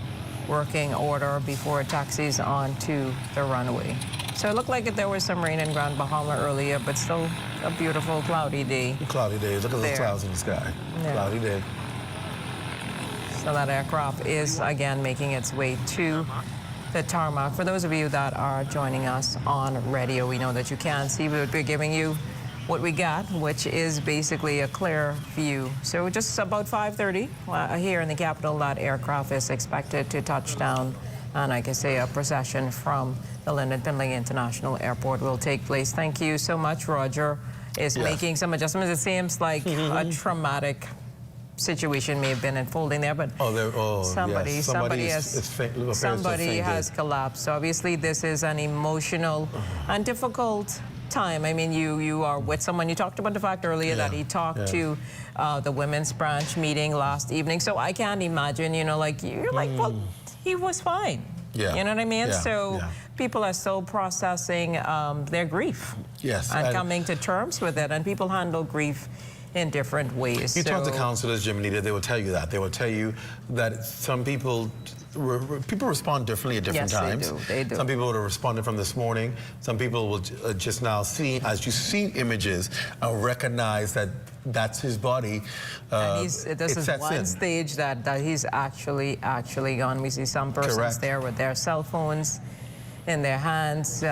working order before it taxis onto the runway. So it looked like there was some rain in Grand Bahama earlier, but still a beautiful cloudy day. Cloudy day. Look at the clouds in the sky. Yeah. Cloudy day. So that aircraft is again making its way to the tarmac. For those of you that are joining us on radio, we know that you can't see, but we're giving you what we got, which is basically a clear view. So just about 5:30 here in the capital, that aircraft is expected to touch down, and I can say a procession from the Lyndon Pindling International Airport will take place. Thank you so much. Roger is making some adjustments. It seems like a traumatic situation may have been unfolding there, but somebody has collapsed. So obviously this is an emotional and difficult time. I mean, you are with someone. You talked about the fact earlier that he talked to the women's branch meeting last evening. So I can't imagine, you know, like you're like, well, he was fine. Yeah. You know what I mean? So people are still processing their grief. Yes. And coming to terms with it. And people handle grief in different ways. You talk to counselors, Jiminita, they will tell you that. They will tell you that some people respond differently at different times. They do. Some people would have responded from this morning. Some people will just now see, as you see images, recognize that that's his body. And this is one stage that he's actually gone. We see some persons there with their cell phones in their hands,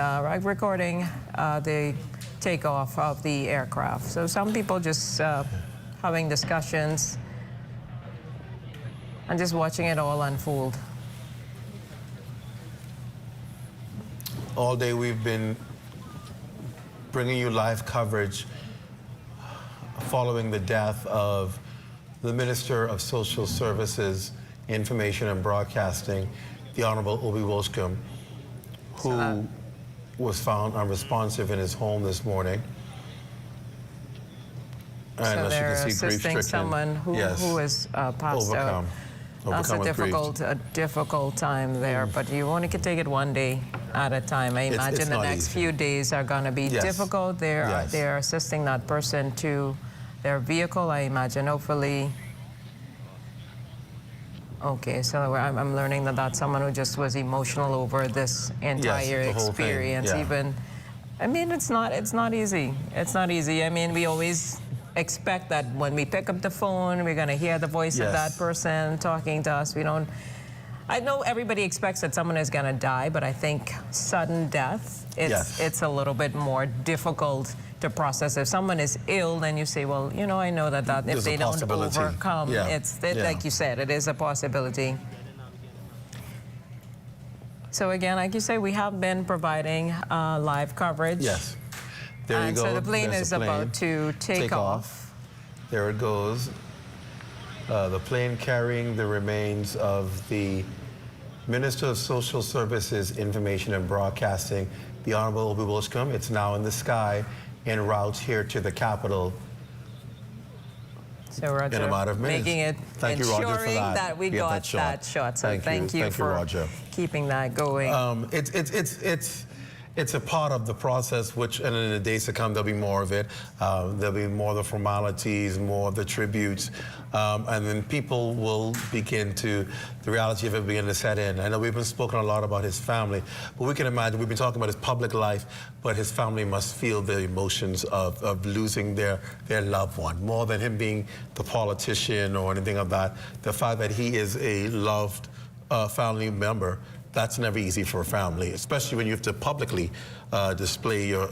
recording the takeoff of the aircraft. So some people just having discussions and just watching it all unfold. All day we've been bringing you live coverage following the death of the Minister of Social Services, Information and Broadcasting, the Honorable Obi Wilchcombe, who was found unresponsive in his home this morning. And so as you they're can see, assisting someone who is passed out. That's a difficult time there, but you only can take it one day at a time. I imagine the next few days are going to be difficult. They're assisting that person to their vehicle, I imagine, hopefully. Okay, so I'm learning that that's someone who just was emotional over this entire experience. Even, I mean, it's not easy. It's not easy. I mean, we always expect that when we pick up the phone, we're going to hear the voice of that person talking to us. We don't. I know everybody expects that someone is going to die, but I think sudden death, it's a little bit more difficult to process. If someone is ill, then you say, well, you know, I know that if they don't overcome, like you said, it is a possibility. So again, like you say, we have been providing live coverage. Yes. There you go. So the plane is about to take off. There it goes. The plane carrying the remains of the Minister of Social Services, Information and Broadcasting, the Honorable Obi Wilchcombe. It's now in the sky en route here to the Capital. So Roger, in a matter of minutes. Making it, thank you, Roger, for that we got that shot. So thank you for Roger. keeping that going. It's a part of the process, which, and in the days to come, there'll be more of it. There'll be more of the formalities, more of the tributes, and then people will begin to, the reality of it begin to set in. I know we've been spoken a lot about his family, but we can imagine, we've been talking about his public life, but his family must feel the emotions of losing their loved one, more than him being the politician or anything of that. The fact that he is a loved family member, that's never easy for a family, especially when you have to publicly display your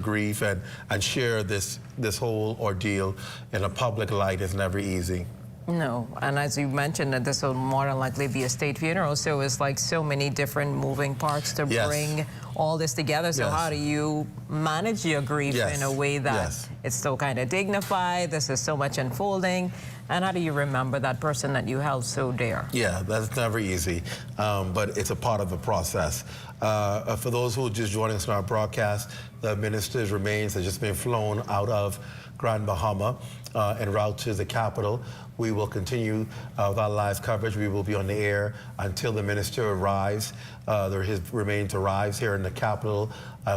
grief and share this whole ordeal in a public light is never easy. No, and as you mentioned, that this will more than likely be a state funeral, so it's like so many different moving parts to bring all this together. So how do you manage your grief in a way that it's still kind of dignified, this is so much unfolding, and how do you remember that person that you held so dear? Yeah, that's never easy, but it's a part of the process. For those who are just joining us on our broadcast, the minister's remains have just been flown out of Grand Bahama en route to the capital. We will continue with our live coverage. We will be on the air until the minister arrives. His remains arrives here in the capital.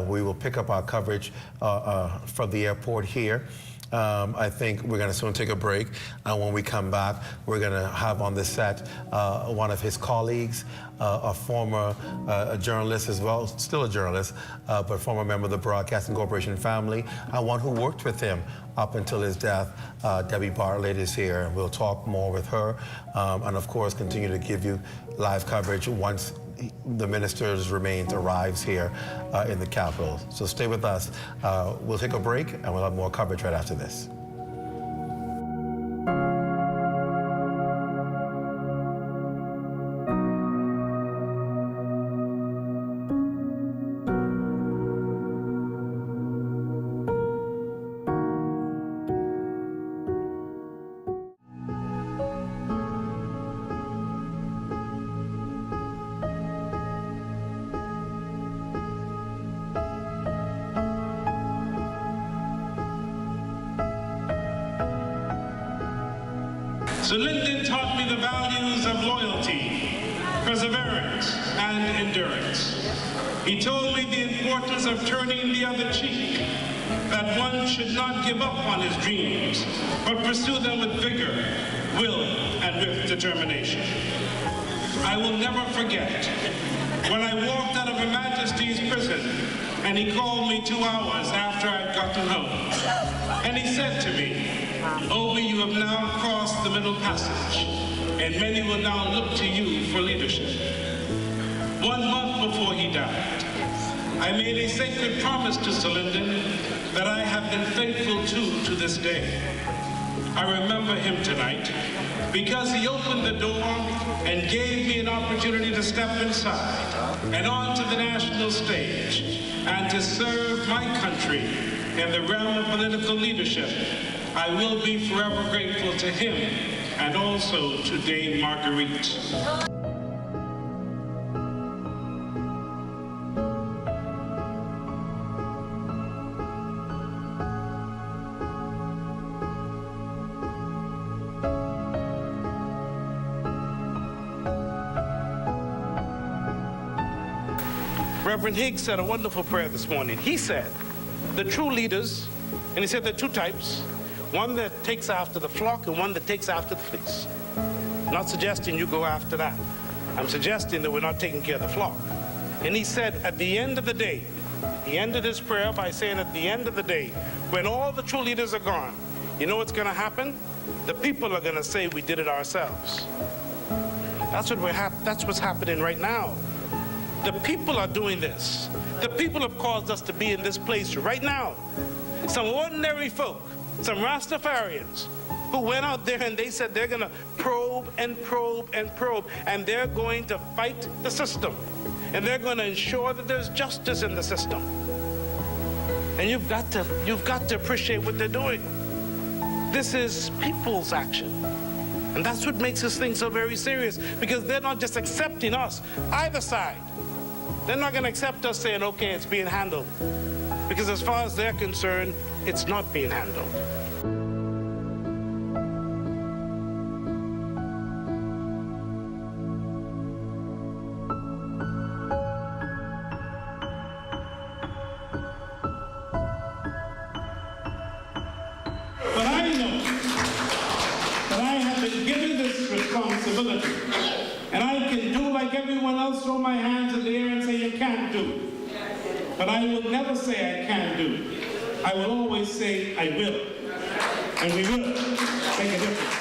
We will pick up our coverage from the airport here. I think we're going to soon take a break, and when we come back, we're going to have on the set one of his colleagues, a former journalist as well, still a journalist, but former member of the Broadcasting Corporation family, and one who worked with him up until his death. Debbie Bartlett is here, and we'll talk more with her, and of course continue to give you live coverage once the minister's remains arrives here in the capital. So stay with us. We'll take a break, and we'll have more coverage right after this. So Lyndon taught me the values of loyalty, perseverance, and endurance. He told me the importance of turning the other cheek, that one should not give up on his dreams, but pursue them with vigor, will, and with determination. I will never forget when I walked out of Her Majesty's prison and he called me 2 hours after I'd gotten home. And he said to me, "Obi, you have now crossed the Middle Passage, and many will now look to you for leadership." 1 month before he died, I made a sacred promise to Sir Lyndon that I have been faithful to this day. I remember him tonight because he opened the door and gave me an opportunity to step inside and onto the national stage and to serve my country in the realm of political leadership. I will be forever grateful to him and also to Dame Marguerite. Reverend Higgs said a wonderful prayer this morning. He said, the true leaders, and he said there are 2 types, one that takes after the flock and one that takes after the fleece. Not suggesting you go after that. I'm suggesting that we're not taking care of the flock. And he said at the end of the day, he ended his prayer by saying at the end of the day, when all the true leaders are gone, you know what's going to happen? The people are going to say we did it ourselves. That's what's happening right now. The people are doing this. The people have caused us to be in this place right now. Some ordinary folk, some Rastafarians, who went out there and they said they're going to probe and probe and probe, and they're going to fight the system. And they're going to ensure that there's justice in the system. And you've got to appreciate what they're doing. This is people's action. And that's what makes this thing so very serious, because they're not just accepting us, either side. They're not going to accept us saying, okay, it's being handled. Because as far as they're concerned, it's not being handled. throw my hands in the air and say you can't do it. But I will never say I can do it. I will always say I will. And we will make a difference.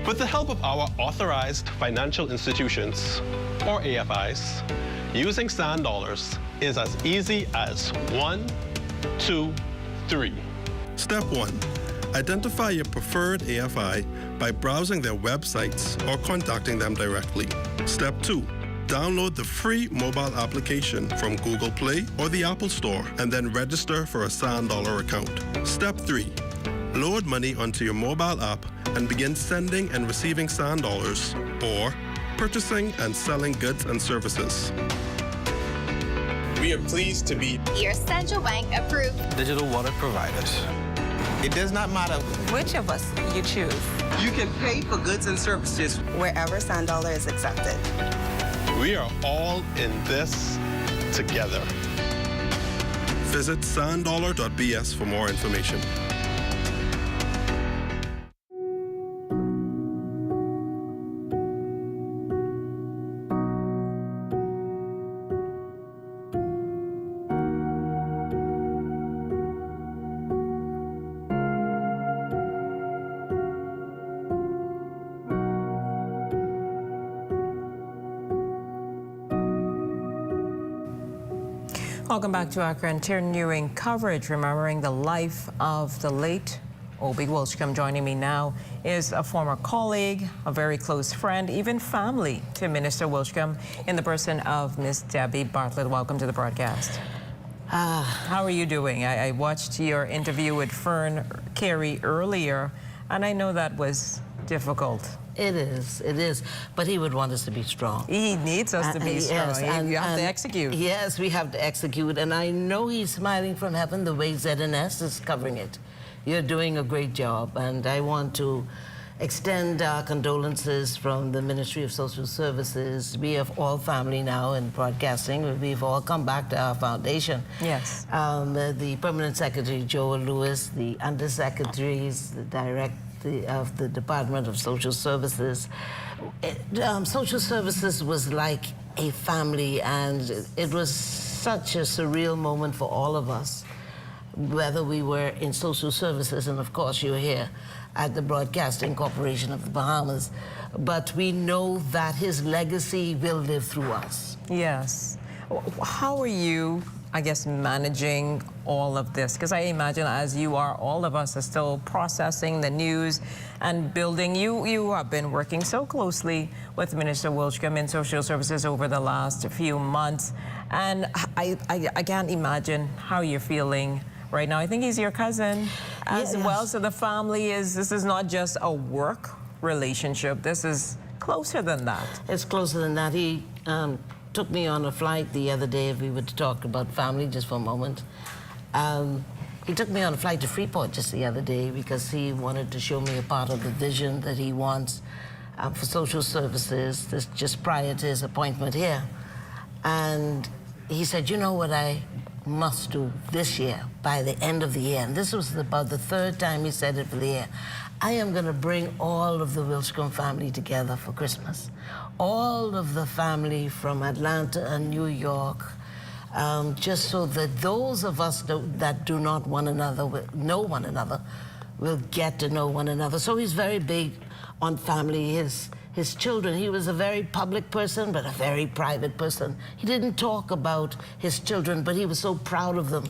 With the help of our authorized financial institutions, or AFIs, using sand dollars is as easy as 1, 2, 3. Step 1. Identify your preferred AFI by browsing their websites or contacting them directly. Step 2. Download the free mobile application from Google Play or the Apple Store and then register for a sand dollar account. Step 3. Load money onto your mobile app and begin sending and receiving sand dollars or purchasing and selling goods and services. We are pleased to be your central bank approved digital wallet providers. It does not matter which of us you choose. You can pay for goods and services wherever sand dollar is accepted. We are all in this together. Visit sanddollar.bs for more information. Welcome back to our continuing coverage, remembering the life of the late Obi Wilchcombe. Joining me now is a former colleague, a very close friend, even family to Minister Wilchcombe, in the person of Miss Debbie Bartlett. Welcome to the broadcast. How are you doing? I watched your interview with Fern Carey earlier, and I know that was difficult. It is. But he would want us to be strong. He needs us to be strong. Yes, You have to execute. Yes, we have to execute. And I know he's smiling from heaven the way ZNS is covering it. You're doing a great job. And I want to extend our condolences from the Ministry of Social Services. We have all family now in broadcasting. We've all come back to our foundation. Yes. The Permanent Secretary, Joel Lewis, the Undersecretaries, the Director of the Department of Social Services. Social Services was like a family, and it was such a surreal moment for all of us, whether we were in social services, and of course you're here at the Broadcasting Corporation of the Bahamas, but we know that his legacy will live through us. Yes. How are you, I guess, managing all of this? Because I imagine, as you are, all of us are still processing the news and building. You have been working so closely with Minister Wilchcombe in social services over the last few months, and I can't imagine how you're feeling right now. I think he's your cousin as well, so the family this is not just a work relationship. This is closer than that. It's closer than that. He took me on a flight the other day, if we were to talk about family just for a moment. He took me on a flight to Freeport just the other day because he wanted to show me a part of the vision that he wants for social services, this just prior to his appointment here. And he said, you know what I must do this year, by the end of the year, and this was about the third time he said it for the year, I am going to bring all of the Wilchcombe family together for Christmas. All of the family from Atlanta and New York, just so that those of us that do not know one another will get to know one another. So he's very big on family. His children, he was a very public person, but a very private person. He didn't talk about his children, but he was so proud of them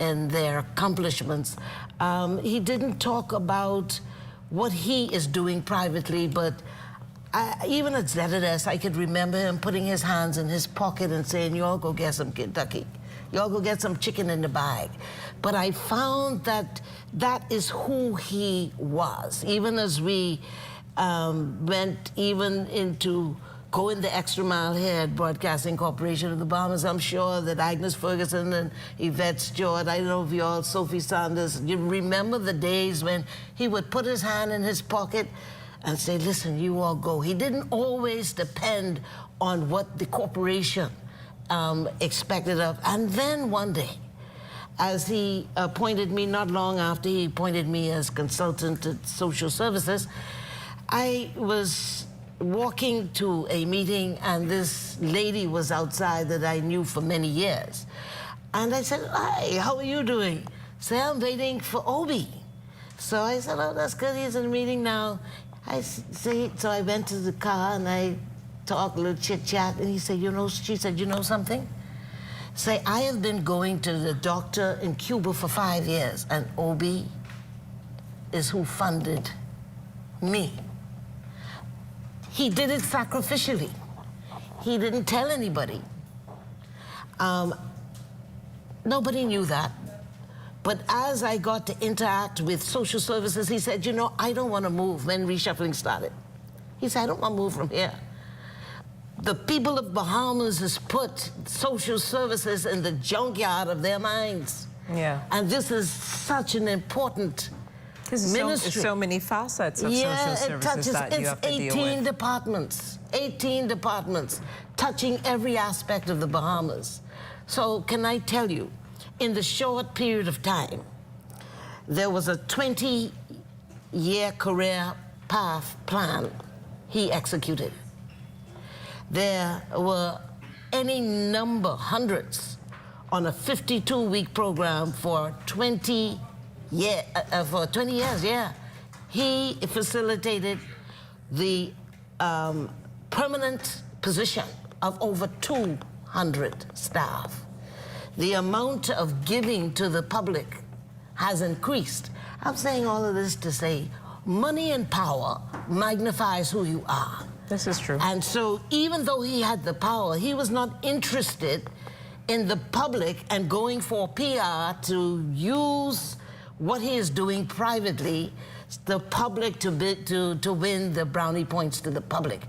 and their accomplishments. He didn't talk about what he is doing privately, but even at ZNS, I could remember him putting his hands in his pocket and saying, y'all go get some Kentucky. Y'all go get some chicken in the bag. But I found that that is who he was. Even as we went even into going the extra mile here at Broadcasting Corporation of the Bahamas, I'm sure that Agnes Ferguson and Yvette Stewart, I don't know if you all, Sophie Sanders, you remember the days when he would put his hand in his pocket and say, listen, you all go. He didn't always depend on what the corporation expected of. And then one day, as he appointed me, not long after he appointed me as consultant at social services, I was walking to a meeting and this lady was outside that I knew for many years. And I said, "Hi, how are you doing?" Say, "I'm waiting for Obi." So I said, "Oh, that's good, he's in a meeting now." So I went to the car and I talked a little chit chat and he said, she said, "You know something? Say, I have been going to the doctor in Cuba for 5 years and Obi is who funded me. He did it sacrificially. He didn't tell anybody. Nobody knew that. But as I got to interact with social services, he said, I don't want to move when reshuffling started. He said, I don't want to move from here. The people of Bahamas has put social services in the junkyard of their minds. Yeah. And this is such an important ministry. So many facets of social services that you have to deal with. 18 departments, 18 departments, touching every aspect of the Bahamas. So can I tell you, in the short period of time, there was a 20-year career path plan he executed. There were any number, hundreds, on a 52-week program for 20 years, yeah. He facilitated the permanent position of over 200 staff. The amount of giving to the public has increased. I'm saying all of this to say money and power magnifies who you are. This is true. And so even though he had the power, he was not interested in the public and going for PR to use what he is doing privately, the public to win the brownie points to the public.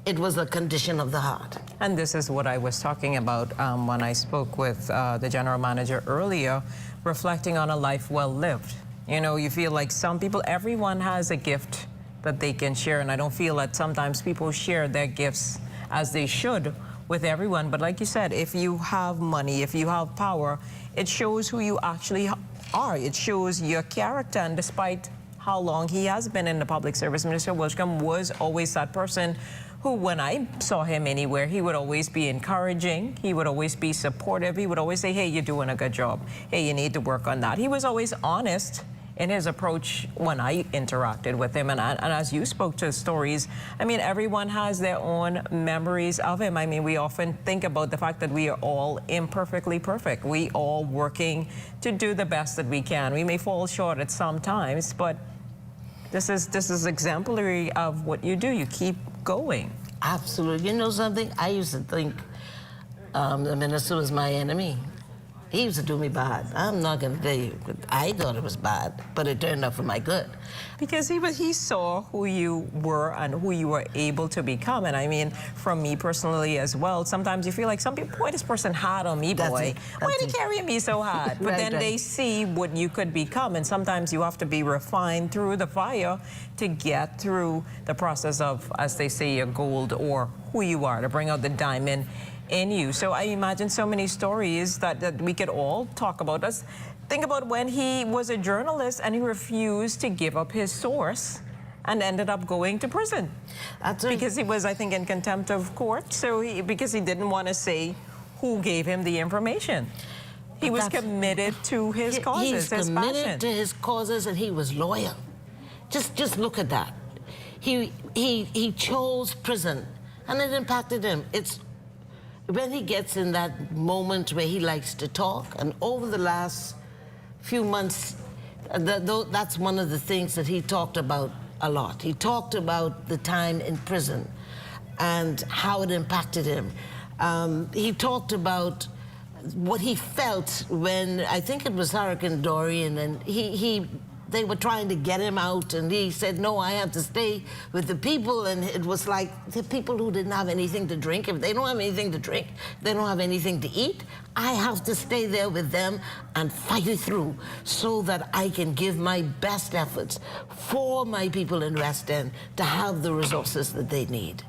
It was a condition of the heart. And this is what I was talking about when I spoke with the general manager earlier, reflecting on a life well lived. You feel like some people, everyone has a gift that they can share, and I don't feel that sometimes people share their gifts as they should with everyone. But like you said, if you have money, if you have power, it shows who you actually are. It shows your character, and despite how long he has been in the public service, Minister Wilchcombe was always that person who, when I saw him anywhere, he would always be encouraging, he would always be supportive, he would always say, hey, you're doing a good job, hey, you need to work on that. He was always honest in his approach when I interacted with him. And as you spoke to stories, I mean, everyone has their own memories of him. I mean, we often think about the fact that we are all imperfectly perfect. We all working to do the best that we can. We may fall short at some times, but this is exemplary of what you do. You keep going. Absolutely. You know something? I used to think the minister was my enemy. He used to do me bad. I'm not going to tell you. I thought it was bad, but it turned out for my good. Because he saw who you were and who you were able to become. And I mean, from me personally as well, sometimes you feel like some people, boy, this person hard on me, boy. Why are they carrying me so hard? But then they see what you could become. And sometimes you have to be refined through the fire to get through the process of, as they say, your gold or who you are, to bring out the diamond in you. So I imagine so many stories that we could all talk about. Us think about when he was a journalist and he refused to give up his source and ended up going to prison. That's right. Because he was, I think, in contempt of court. So because he didn't want to say who gave him the information. He was committed to his causes, his passion. He's committed to his causes, and he was loyal. Just look at that. He chose prison, and it impacted him. It's when he gets in that moment where he likes to talk, and over the last few months, that's one of the things that he talked about a lot. He talked about the time in prison and how it impacted him. He talked about what he felt when, I think it was Hurricane Dorian, and they were trying to get him out, and he said, no, I have to stay with the people. And it was like the people who didn't have anything to drink. If they don't have anything to drink, they don't have anything to eat, I have to stay there with them and fight it through so that I can give my best efforts for my people in West End to have the resources that they need.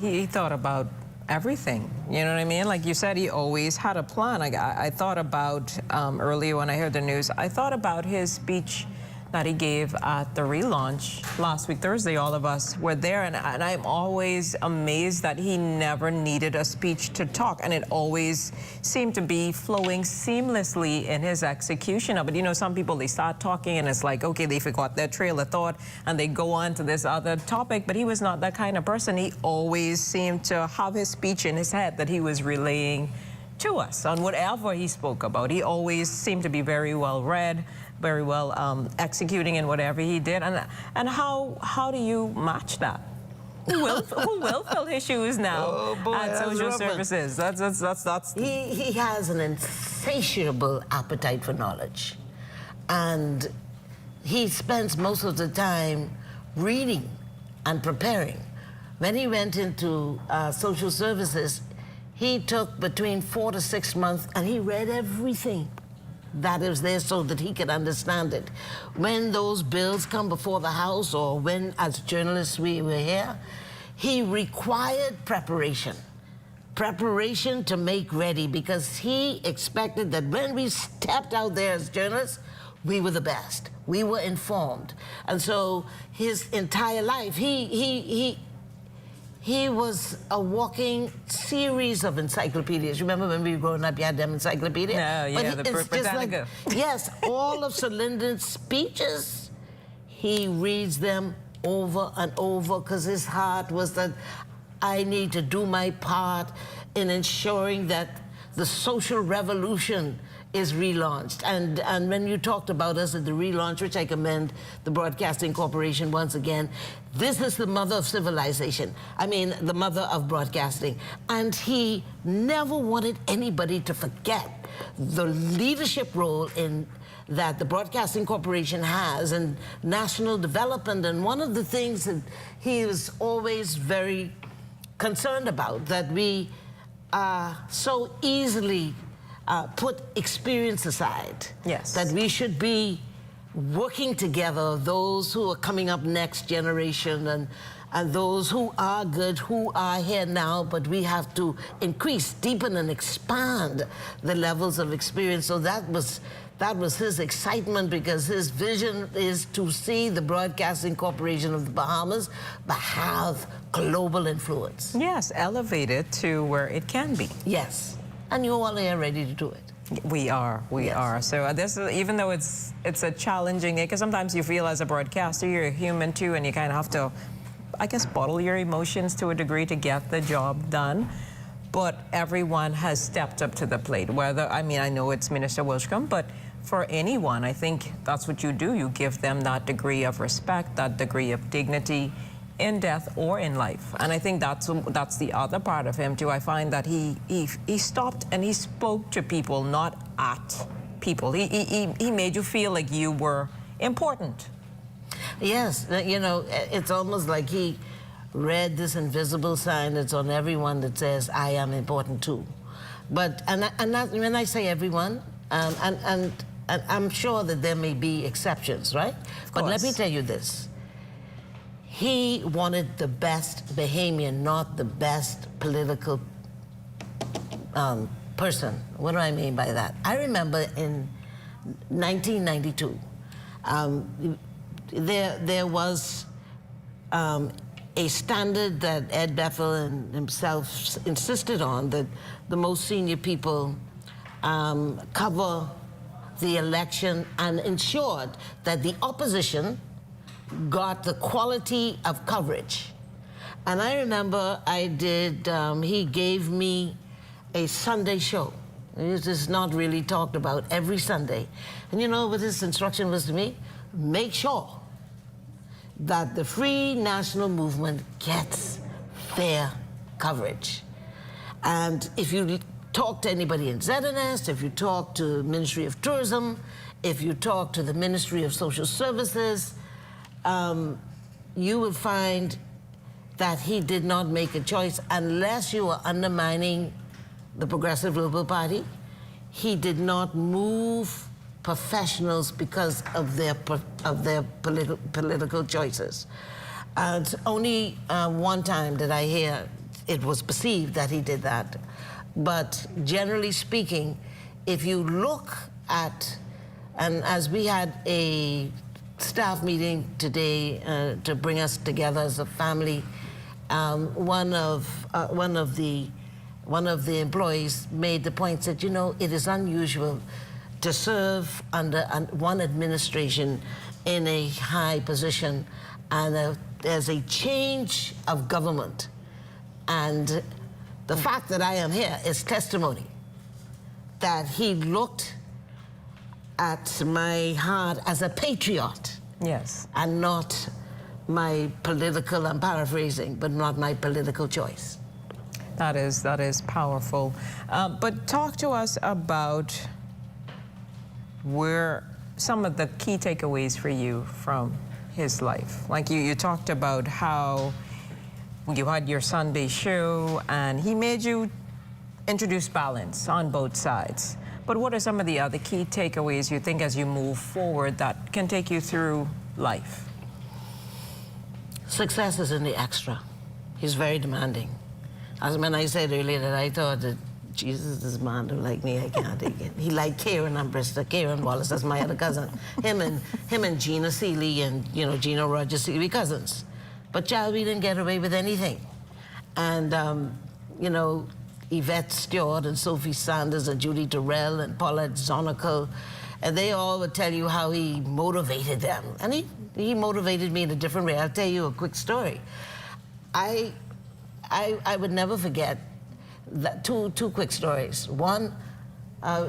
He thought about everything. You know what I mean? Like you said, he always had a plan. I thought about, earlier when I heard the news, I thought about his speech that he gave at the relaunch last week, Thursday. All of us were there, and I'm always amazed that he never needed a speech to talk, and it always seemed to be flowing seamlessly in his execution of it. You know, some people, they start talking and it's like, okay, they forgot their trail of thought and they go on to this other topic, but he was not that kind of person. He always seemed to have his speech in his head that he was relaying to us on whatever he spoke about. He always seemed to be very well read, very well executing in whatever he did. And how do you match that? Who will fill his shoes now at social services? That's he has an insatiable appetite for knowledge, and he spends most of the time reading and preparing. When he went into social services, he took between 4 to 6 months and he read everything that is there so that he could understand it. When those bills come before the House, or when as journalists we were here, he required preparation to make ready, because he expected that when we stepped out there as journalists, we were the best. We were informed. And so his entire life, he was a walking series of encyclopedias. Remember when we were growing up, you had them encyclopedias? No, yeah, the Britannica. Yes, all of Sir Lyndon's speeches, he reads them over and over, because his heart was that I need to do my part in ensuring that the social revolution is relaunched. And when you talked about us at the relaunch, which I commend the Broadcasting Corporation once again, this is the mother of civilization. I mean, the mother of broadcasting. And he never wanted anybody to forget the leadership role in that the Broadcasting Corporation has in national development. And one of the things that he was always very concerned about, that we so easily put experience aside. Yes. That we should be working together, those who are coming up next generation, and those who are good, who are here now, but we have to increase, deepen, and expand the levels of experience. So that was his excitement, because his vision is to see the Broadcasting Corporation of the Bahamas have global influence. Yes, elevated to where it can be. Yes. And you all are ready to do it. We are. So this is, even though it's a challenging, because sometimes you feel as a broadcaster, you're a human too, and you kind of have to, I guess, bottle your emotions to a degree to get the job done. But everyone has stepped up to the plate. Whether, I mean, I know it's Minister Wilchcombe, but for anyone, I think that's what you do. You give them that degree of respect, that degree of dignity, in death or in life. And I think that's the other part of him too. I find that he stopped and he spoke to people, not at people. He made you feel like you were important. Yes, you know, it's almost like he read this invisible sign that's on everyone that says, I am important too. But, and that, when I say everyone, and I'm sure that there may be exceptions, right? But let me tell you this. He wanted the best Bahamian, not the best political person. What do I mean by that? I remember in 1992, there was a standard that Ed Bethel and himself insisted on, that the most senior people cover the election and ensured that the opposition got the quality of coverage. And I remember I did, he gave me a Sunday show. It is not really talked about every Sunday. And you know what his instruction was to me? Make sure that the Free National Movement gets fair coverage. And if you talk to anybody in ZNS, if you talk to the Ministry of Tourism, if you talk to the Ministry of Social Services, you will find that he did not make a choice unless you were undermining the Progressive Liberal Party. He did not move professionals because of their political choices. And only one time did I hear it was perceived that he did that. But generally speaking, if you look at, and as we had a staff meeting today to bring us together as a family, one of the employees made the point, said, you know, it is unusual to serve under one administration in a high position, and there's a change of government. And the fact that I am here is testimony that he looked at my heart as a patriot. Yes. And not my political, I'm paraphrasing, but not my political choice. That is powerful. But talk to us about where some of the key takeaways for you from his life. Like you talked about how you had your Sunday show and he made you introduce balance on both sides. But what are some of the other key takeaways you think as you move forward that can take you through life? Success is in the extra. He's very demanding. As when I said earlier that I thought that Jesus is a man who like me, I can't take it. He liked Karen and Bristol, Karen Wallace, that's my other cousin. Him and Gina Seeley and, you know, Gina Rogers Seeley, cousins. But child, we didn't get away with anything. And, you know, Yvette Stewart and Sophie Sanders and Judy Terrell and Paulette Zonical, and they all would tell you how he motivated them. And he motivated me in a different way. I'll tell you a quick story. I would never forget that two quick stories. One,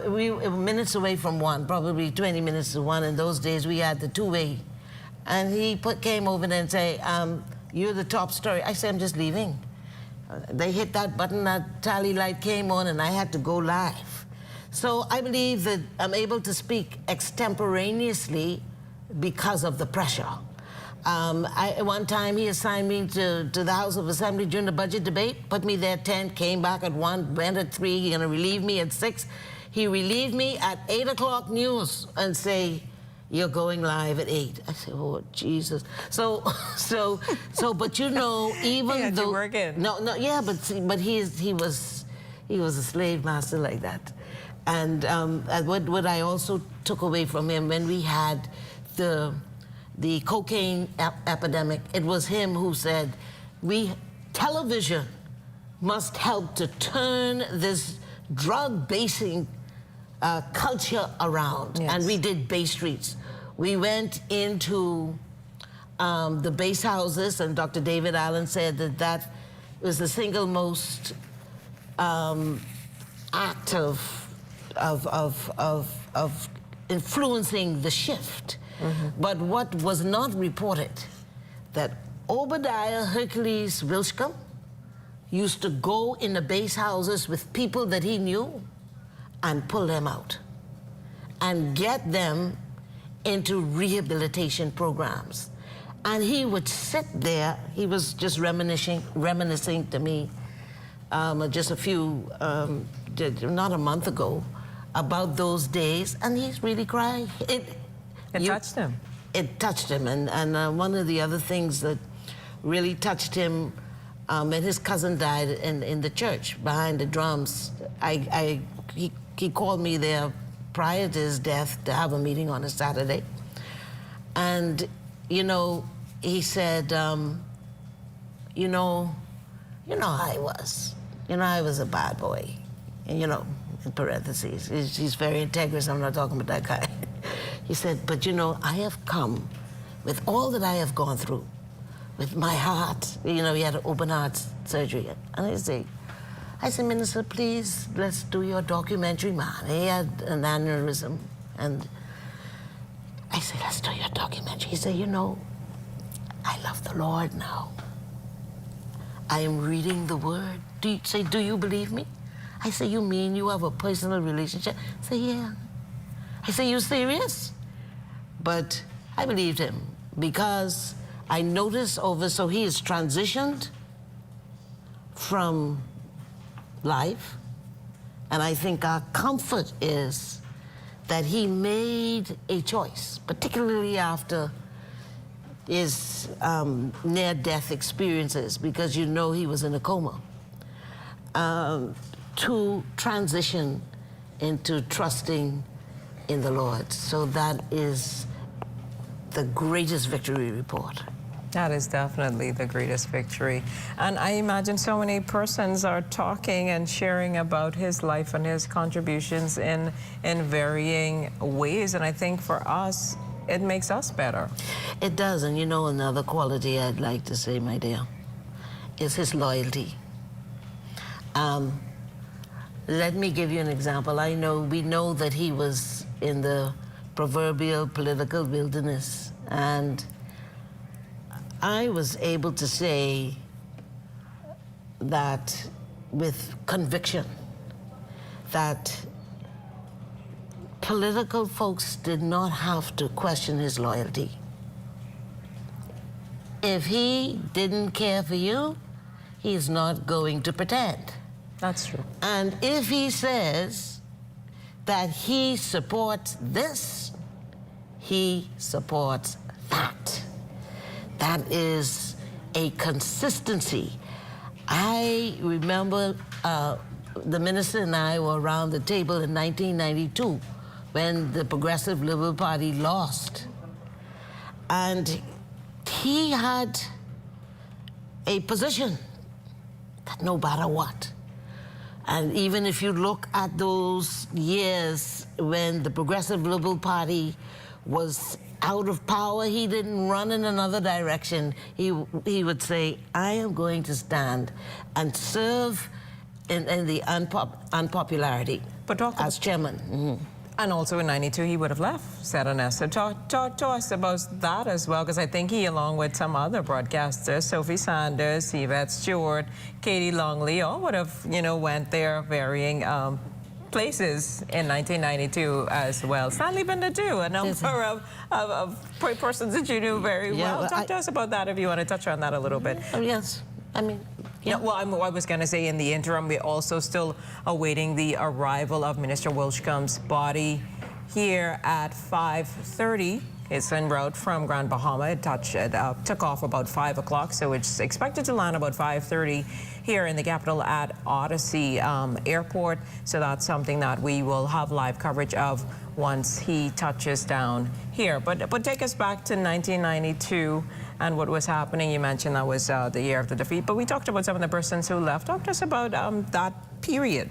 we were minutes away from one, probably 20 minutes to one. In those days, we had the two-way. And he came over there and say, you're the top story. I said, I'm just leaving. They hit that button, that tally light came on, and I had to go live. So I believe that I'm able to speak extemporaneously because of the pressure. One time he assigned me to the House of Assembly during the budget debate, put me there at 10, came back at 1, went at 3, he's gonna relieve me at 6. He relieved me at 8 o'clock news and say, you're going live at 8. I said, oh, Jesus. So, but you know, even though... No, yeah, but he was a slave master like that. And what I also took away from him, when we had the cocaine epidemic, it was him who said, television must help to turn this drug-basing culture around. Yes. And we did Bay Streets. We went into the base houses, and Dr. David Allen said that was the single most act of influencing the shift. Mm-hmm. But what was not reported, that Obadiah Hercules Wilchcombe used to go in the base houses with people that he knew and pull them out and get them into rehabilitation programs. And he would sit there, he was just reminiscing to me just a few, not a month ago, about those days, and he's really crying. It touched him. It touched him, and one of the other things that really touched him, when his cousin died in the church behind the drums, he called me there prior to his death to have a meeting on a Saturday. And, you know, he said, you know how I was. You know, I was a bad boy. And, you know, in parentheses, he's very integrous. I'm not talking about that guy. He said, but, you know, I have come with all that I have gone through, with my heart. You know, he had an open heart surgery. And I said, Minister, please, let's do your documentary, man. He had an aneurysm, and I said, let's do your documentary. He said, you know, I love the Lord now. I am reading the Word. Do you believe me? I say, you mean you have a personal relationship? I say, yeah. I say, you serious? But I believed him because I noticed so he has transitioned from life, and I think our comfort is that he made a choice, particularly after his near-death experiences, because you know he was in a coma. to transition into trusting in the Lord. So that is the greatest victory report. That is definitely the greatest victory. And I imagine so many persons are talking and sharing about his life and his contributions in varying ways. And I think for us, it makes us better. It does. And you know, another quality I'd like to say, my dear, is his loyalty. Let me give you an example. We know that he was in the proverbial political wilderness, and I was able to say that with conviction that political folks did not have to question his loyalty. If he didn't care for you, he's not going to pretend. That's true. And if he says that he supports this, he supports that. That is a consistency. I remember the minister and I were around the table in 1992 when the Progressive Liberal Party lost. And he had a position that no matter what. And even if you look at those years when the Progressive Liberal Party was out of power, he didn't run in another direction. He would say, I am going to stand and serve in the unpopularity as chairman. Mm-hmm. And also in '92, he would have left, said Anessa. Talk to us about that as well, because I think he, along with some other broadcasters, Sophie Sanders, Yvette Stewart, Katie Longley, all would have, went their varying places in 1992 as well. Stanley Bender too, a number of persons that you knew very well. Talk to us about that if you want to touch on that a little bit. Oh, yes. I mean, yeah. Well, I was going to say in the interim, we're also still awaiting the arrival of Minister Wilchcombe's body here at 5:30. It's en route from Grand Bahama. It took off about 5 o'clock, so it's expected to land about 5:30 here in the capital at Odyssey Airport. So that's something that we will have live coverage of once he touches down here. But take us back to 1992 and what was happening. You mentioned that was the year of the defeat, but we talked about some of the persons who left. Talk to us about that period.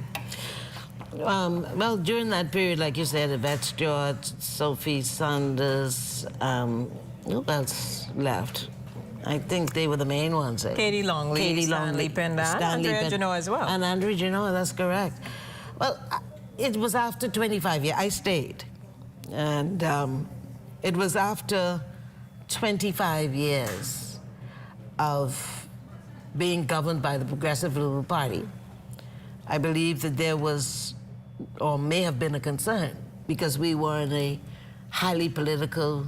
Well, during that period, like you said, Yvette Stewart, Sophie Sanders, who else left? I think they were the main ones. Katie Longley, Stanley Pender, and Andrea Genoa as well. And Andrea Genoa, that's correct. Well, it was after 25 years. I stayed. And it was after 25 years of being governed by the Progressive Liberal Party. I believe that there was, or may have been, a concern because we were in a highly politically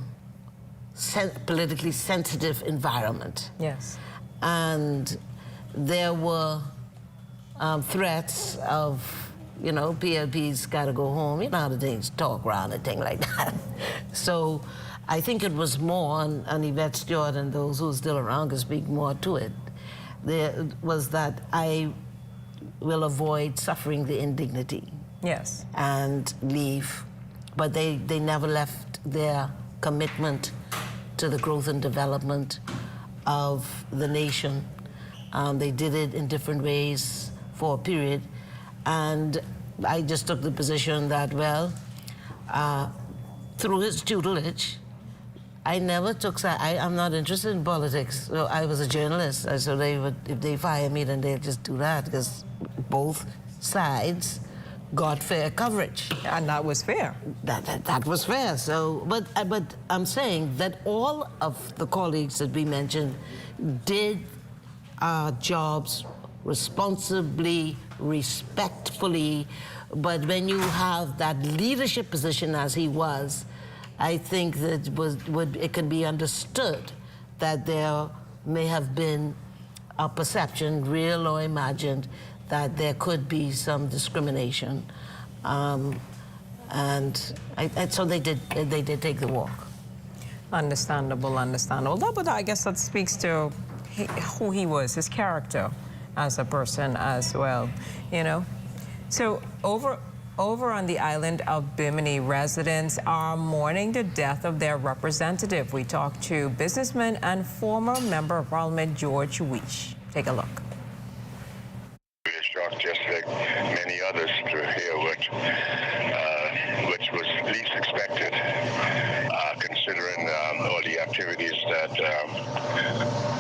sensitive environment. Yes. And there were threats of, PLP's got to go home. You know how the things talk around and things like that. So I think it was more, and Yvette Stewart and those who are still around can speak more to it, there was that I will avoid suffering the indignity. Yes. And leave. But they never left their commitment to the growth and development of the nation. They did it in different ways for a period. And I just took the position that, well, through his tutelage, I never took side. I'm not interested in politics. So I was a journalist. So if they fire me, then they'll just do that, because both sides got fair coverage. And that was fair. That was fair. So, but I'm saying that all of the colleagues that we mentioned did our jobs responsibly, respectfully. But when you have that leadership position as he was, I think that it can be understood that there may have been a perception, real or imagined, that there could be some discrimination, so they did take the walk. Understandable. But I guess that speaks to who he was, his character, as a person as well, you know. So over on the island of Bimini, residents are mourning the death of their representative. We talked to businessman and former Member of Parliament George Weech. Take a look. Really shocked, just like many others, to hear which was least expected, considering all the activities that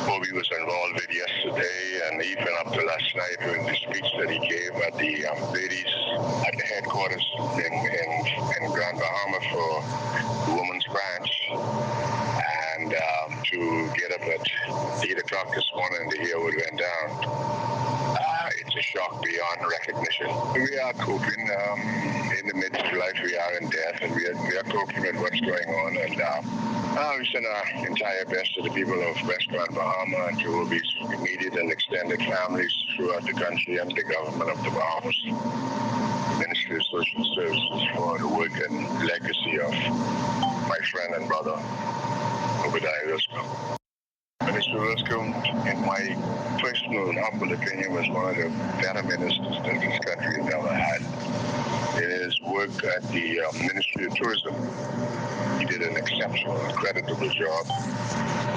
Obi was involved with yesterday, and even up to last night during the speech that he gave at the ladies at the headquarters in Grand Bahama for the women's branch, and to get up at 8 o'clock this morning to hear what went down. It's a shock beyond recognition. We are coping in the midst of life. We are in death, and we are coping with what's going on. And we send our entire best to the people of West Grand Bahama and to Obi's immediate and extended families throughout the country and the government of the Bahamas. Ministry of Social Services for the work and legacy of my friend and brother, Obadiah Wilchcombe. Minister Wilchcombe, in my personal and humble opinion, was one of the better ministers that this country has ever had. In his work at the Ministry of Tourism, he did an exceptional and creditable job.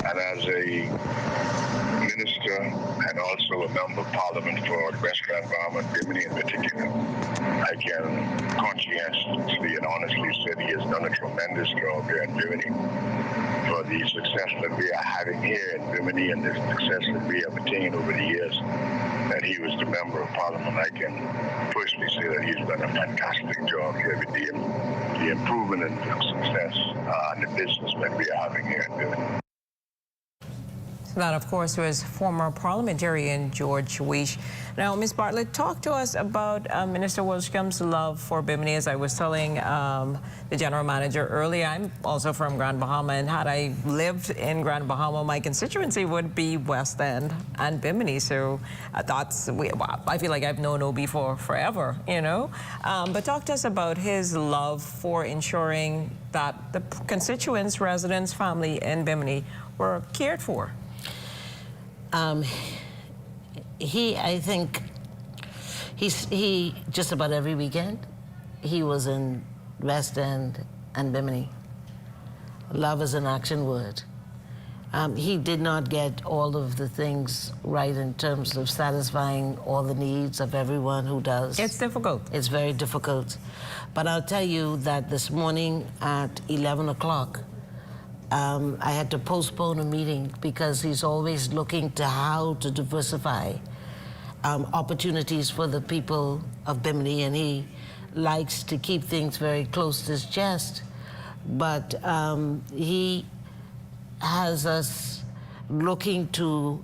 And as a minister and also a member of Parliament for West Grand Bahama and Bimini in particular, I can conscientiously and honestly say he has done a tremendous job here in Bimini. For the success that we are having here in Bimini and the success that we have attained over the years, that he was the Member of Parliament, I can personally say that he's done a fantastic job here with the improvement and the success and the business that we are having here in Bimini. That, of course, was former parliamentarian George Weech. Now, Ms. Bartlett, talk to us about Minister Wilchcombe's love for Bimini. As I was telling the general manager earlier, I'm also from Grand Bahama, and had I lived in Grand Bahama, my constituency would be West End and Bimini. So I feel like I've known Obi for forever, you know. But talk to us about his love for ensuring that the constituents, residents, family in Bimini were cared for. I think he just about every weekend, he was in West End and Bimini. Love is an action word. He did not get all of the things right in terms of satisfying all the needs of everyone who does. It's difficult. It's very difficult. But I'll tell you that this morning at 11 o'clock, I had to postpone a meeting because he's always looking to how to diversify opportunities for the people of Bimini, and he likes to keep things very close to his chest. But he has us looking to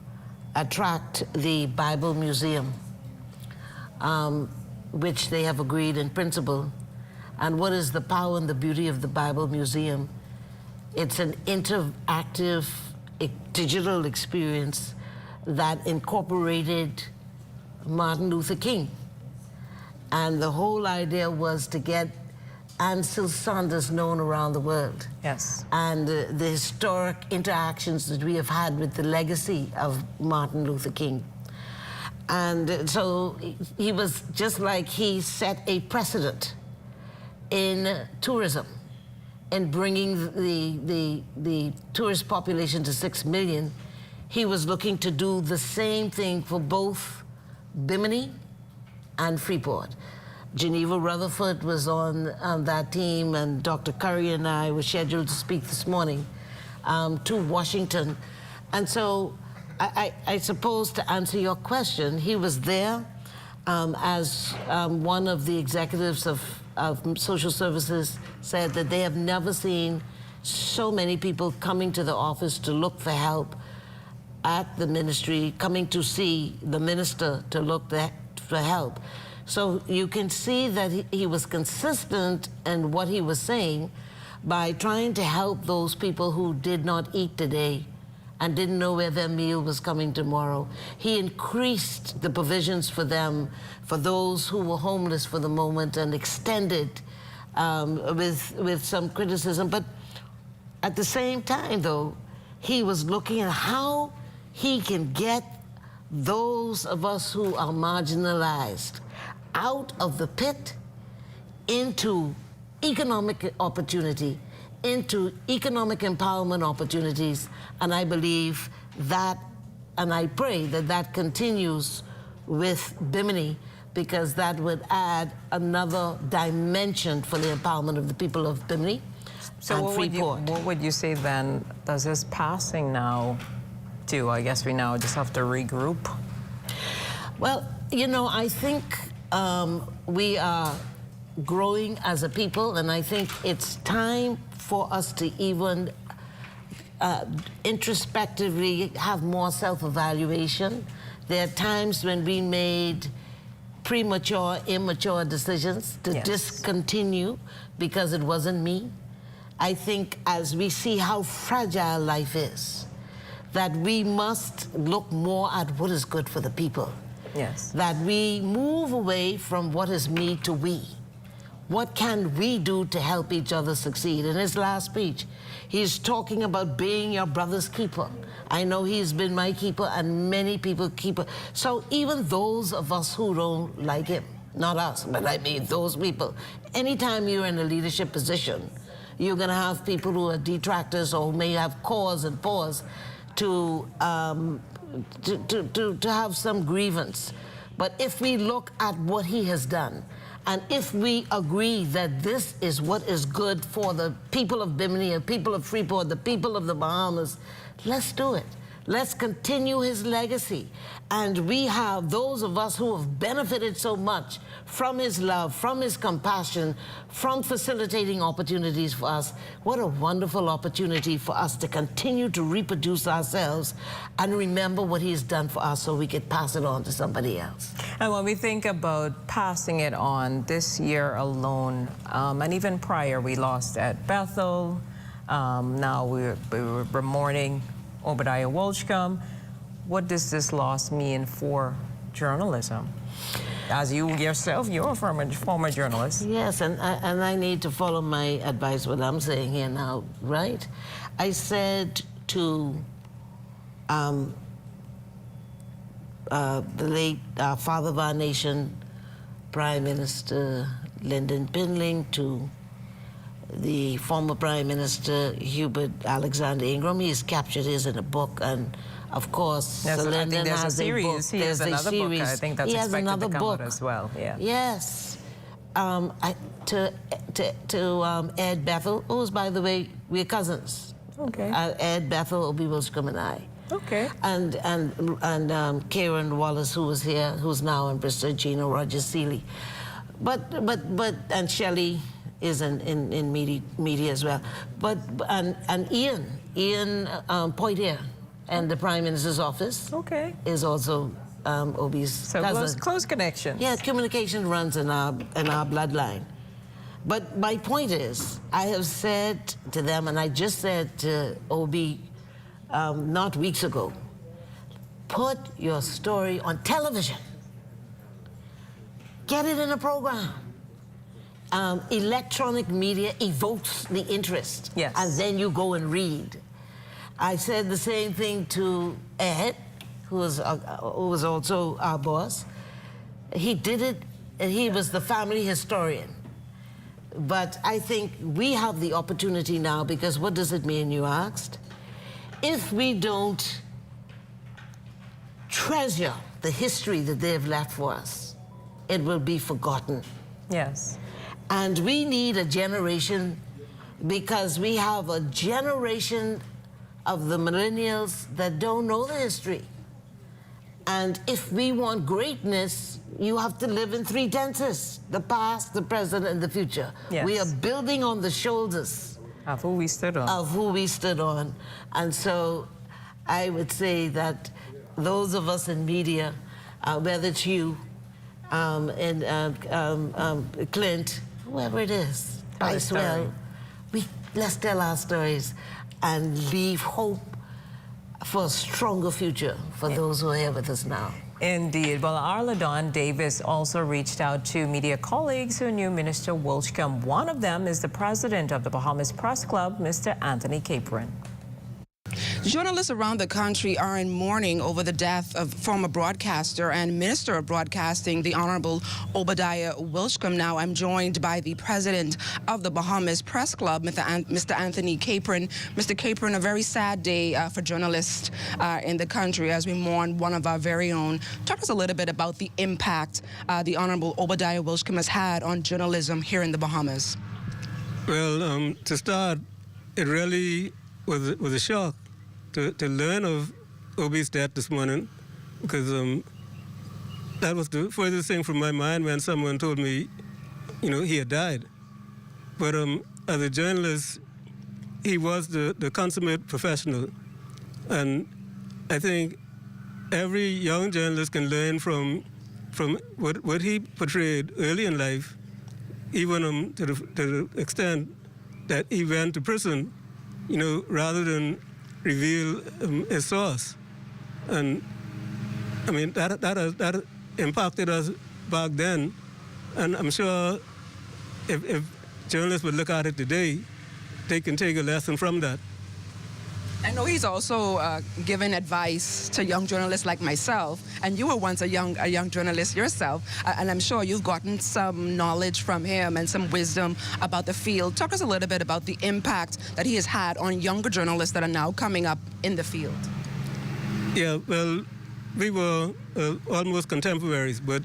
attract the Bible Museum, which they have agreed in principle. And what is the power and the beauty of the Bible Museum? It's an interactive digital experience that incorporated Martin Luther King. And the whole idea was to get Ansel Saunders known around the world. Yes. And the historic interactions that we have had with the legacy of Martin Luther King. And so he was just like he set a precedent in tourism, in bringing the tourist population to 6 million. He was looking to do the same thing for both Bimini and Freeport. Geneva Rutherford was on that team, and Dr. Curry and I were scheduled to speak this morning to Washington. And so I suppose, to answer your question, he was there as one of the executives of social services said that they have never seen so many people coming to the office to look for help at the ministry, coming to see the minister to look for help. So you can see that he was consistent in what he was saying by trying to help those people who did not eat today and didn't know where their meal was coming tomorrow. He increased the provisions for them, for those who were homeless for the moment, and extended with some criticism. But at the same time, though, he was looking at how he can get those of us who are marginalized out of the pit into economic opportunity, into economic empowerment opportunities, and I believe that, and I pray that that continues with Bimini, because that would add another dimension for the empowerment of the people of Bimini and Freeport. What would you say then, does this passing now do? I guess we now just have to regroup. Well, you know, I think we are growing as a people, and I think it's time for us to even introspectively have more self-evaluation. There are times when we made premature, immature decisions to discontinue because it wasn't me. I think as we see how fragile life is, that we must look more at what is good for the people. Yes. That we move away from what is me to we. What can we do to help each other succeed? In his last speech, he's talking about being your brother's keeper. I know he's been my keeper and many people keeper. So even those of us who don't like him, not us, but I mean those people, anytime you're in a leadership position, you're gonna have people who are detractors or who may have cause and pause to have some grievance. But if we look at what he has done, and if we agree that this is what is good for the people of Bimini, the people of Freeport, the people of the Bahamas, let's do it. Let's continue his legacy. And we have those of us who have benefited so much from his love, from his compassion, from facilitating opportunities for us. What a wonderful opportunity for us to continue to reproduce ourselves and remember what he's done for us so we could pass it on to somebody else. And when we think about passing it on this year alone, and even prior, we lost at Bethel. Now we're mourning Obadiah Wilchcombe. What does this loss mean for journalism? As you yourself, you're a former journalist. Yes, and I need to follow my advice, what I'm saying here now, right? I said to the late father of our nation, Prime Minister Lyndon Pinling, to the former Prime Minister Hubert Alexander Ingram. He's captured his in a book, and of course, yes, so I think there's a has series. He has another book. I think that's expected to come out as well. Yeah. Yes. To Ed Bethel, who's, by the way, we're cousins. Okay. Ed Bethel, Obi Wilchcombe, and I. Okay. And Karen Wallace, who was here, who's now in Bristol, Gina Rogers Seeley, and Shelley is in media as well. And Ian Poitier, and the Prime Minister's office. Okay. Is also Obi's cousin. Close connection. Yeah, communication runs in our bloodline. But my point is, I have said to them, and I just said to Obi not weeks ago, put your story on television. Get it in a program. Electronic media evokes the interest. Yes. And then you go and read. I said the same thing to Ed, who was also our boss. He did it, and he was the family historian. But I think we have the opportunity now, because what does it mean, you asked? If we don't treasure the history that they have left for us, it will be forgotten. Yes. And we need a generation, because we have a generation of the millennials that don't know the history. And if we want greatness, you have to live in three tenses: the past, the present, and the future. Yes. We are building on the shoulders of who we stood on. Of who we stood on. And so I would say that those of us in media, whether it's you, Clint, whoever it is, I swear, let's tell our stories and leave hope for a stronger future for those who are here with us now. Indeed. Well, Arla Dawn Davis also reached out to media colleagues who knew Minister Wilchcombe. One of them is the president of the Bahamas Press Club, Mr. Anthony Capron. Journalists around the country are in mourning over the death of former broadcaster and Minister of Broadcasting, the Honorable Obadiah Wilchcombe. Now I'm joined by the president of the Bahamas Press Club, Mr. Anthony Capron. Mr. Capron, a very sad day for journalists in the country as we mourn one of our very own. Talk to us a little bit about the impact the Honorable Obadiah Wilchcombe has had on journalism here in the Bahamas. Well, to start, it really was a shock to learn of Obi's death this morning, because that was the furthest thing from my mind when someone told me, he had died. But as a journalist, he was the consummate professional. And I think every young journalist can learn from what he portrayed early in life, even to the extent that he went to prison, rather than reveal his source. And I mean, that impacted us back then. And I'm sure if journalists would look at it today, they can take a lesson from that. I know he's also given advice to young journalists like myself, and you were once a young journalist yourself, and I'm sure you've gotten some knowledge from him and some wisdom about the field. Talk us a little bit about the impact that he has had on younger journalists that are now coming up in the field. Yeah, well, we were almost contemporaries, but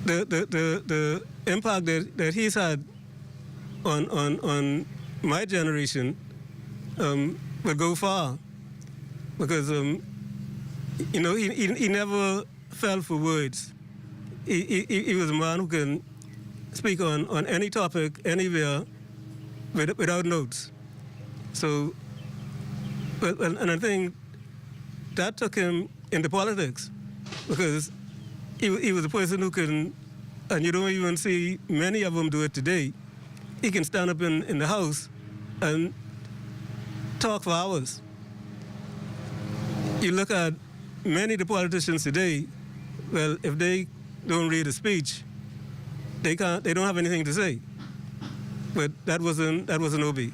the impact that he's had on my generation will go far, because he never fell for words. He was a man who can speak on any topic anywhere without notes. So, and I think that took him into politics, because he was a person who can, and you don't even see many of them do it today. He can stand up in the House and talk for hours. You look at many of the politicians today, well, if they don't read a speech, they don't have anything to say. But that wasn't Obi.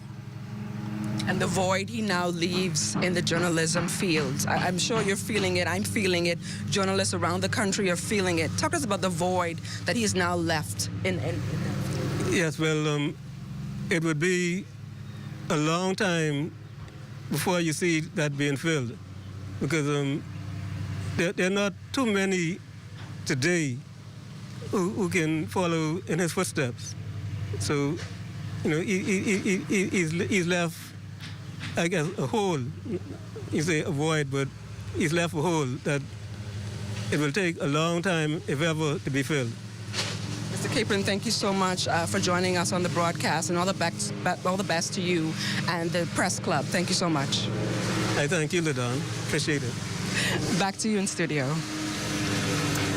And the void he now leaves in the journalism field. I'm sure you're feeling it. I'm feeling it. Journalists around the country are feeling it. Talk to us about the void that he has now left in Yes, well, it would be a long time before you see that being filled, because there are not too many today who can follow in his footsteps. So, he's left, I guess, a hole. You say a void, but he's left a hole that it will take a long time, if ever, to be filled. Mr. Capron, thank you so much for joining us on the broadcast, and all the best to you and the press club. Thank you so much. I thank you, LaDon. Appreciate it. Back to you in studio.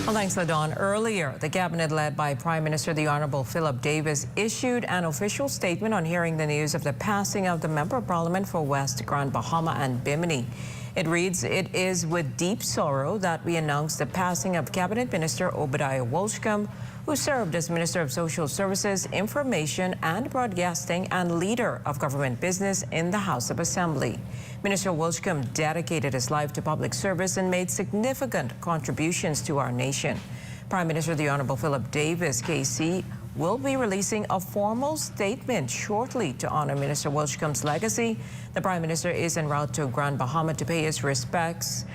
Well, thanks, LaDon. Earlier, the cabinet led by Prime Minister the Honorable Philip Davis issued an official statement on hearing the news of the passing of the Member of Parliament for West Grand Bahama and Bimini. It reads, "It is with deep sorrow that we announce the passing of Cabinet Minister Obadiah Wilchcombe, who served as Minister of Social Services, Information and Broadcasting and leader of government business in the House of Assembly. Minister Wilchcombe dedicated his life to public service and made significant contributions to our nation." Prime Minister the Honorable Philip Davis, KC, will be releasing a formal statement shortly to honor Minister Wilchcombe's legacy. The Prime Minister is en route to Grand Bahama to pay his respects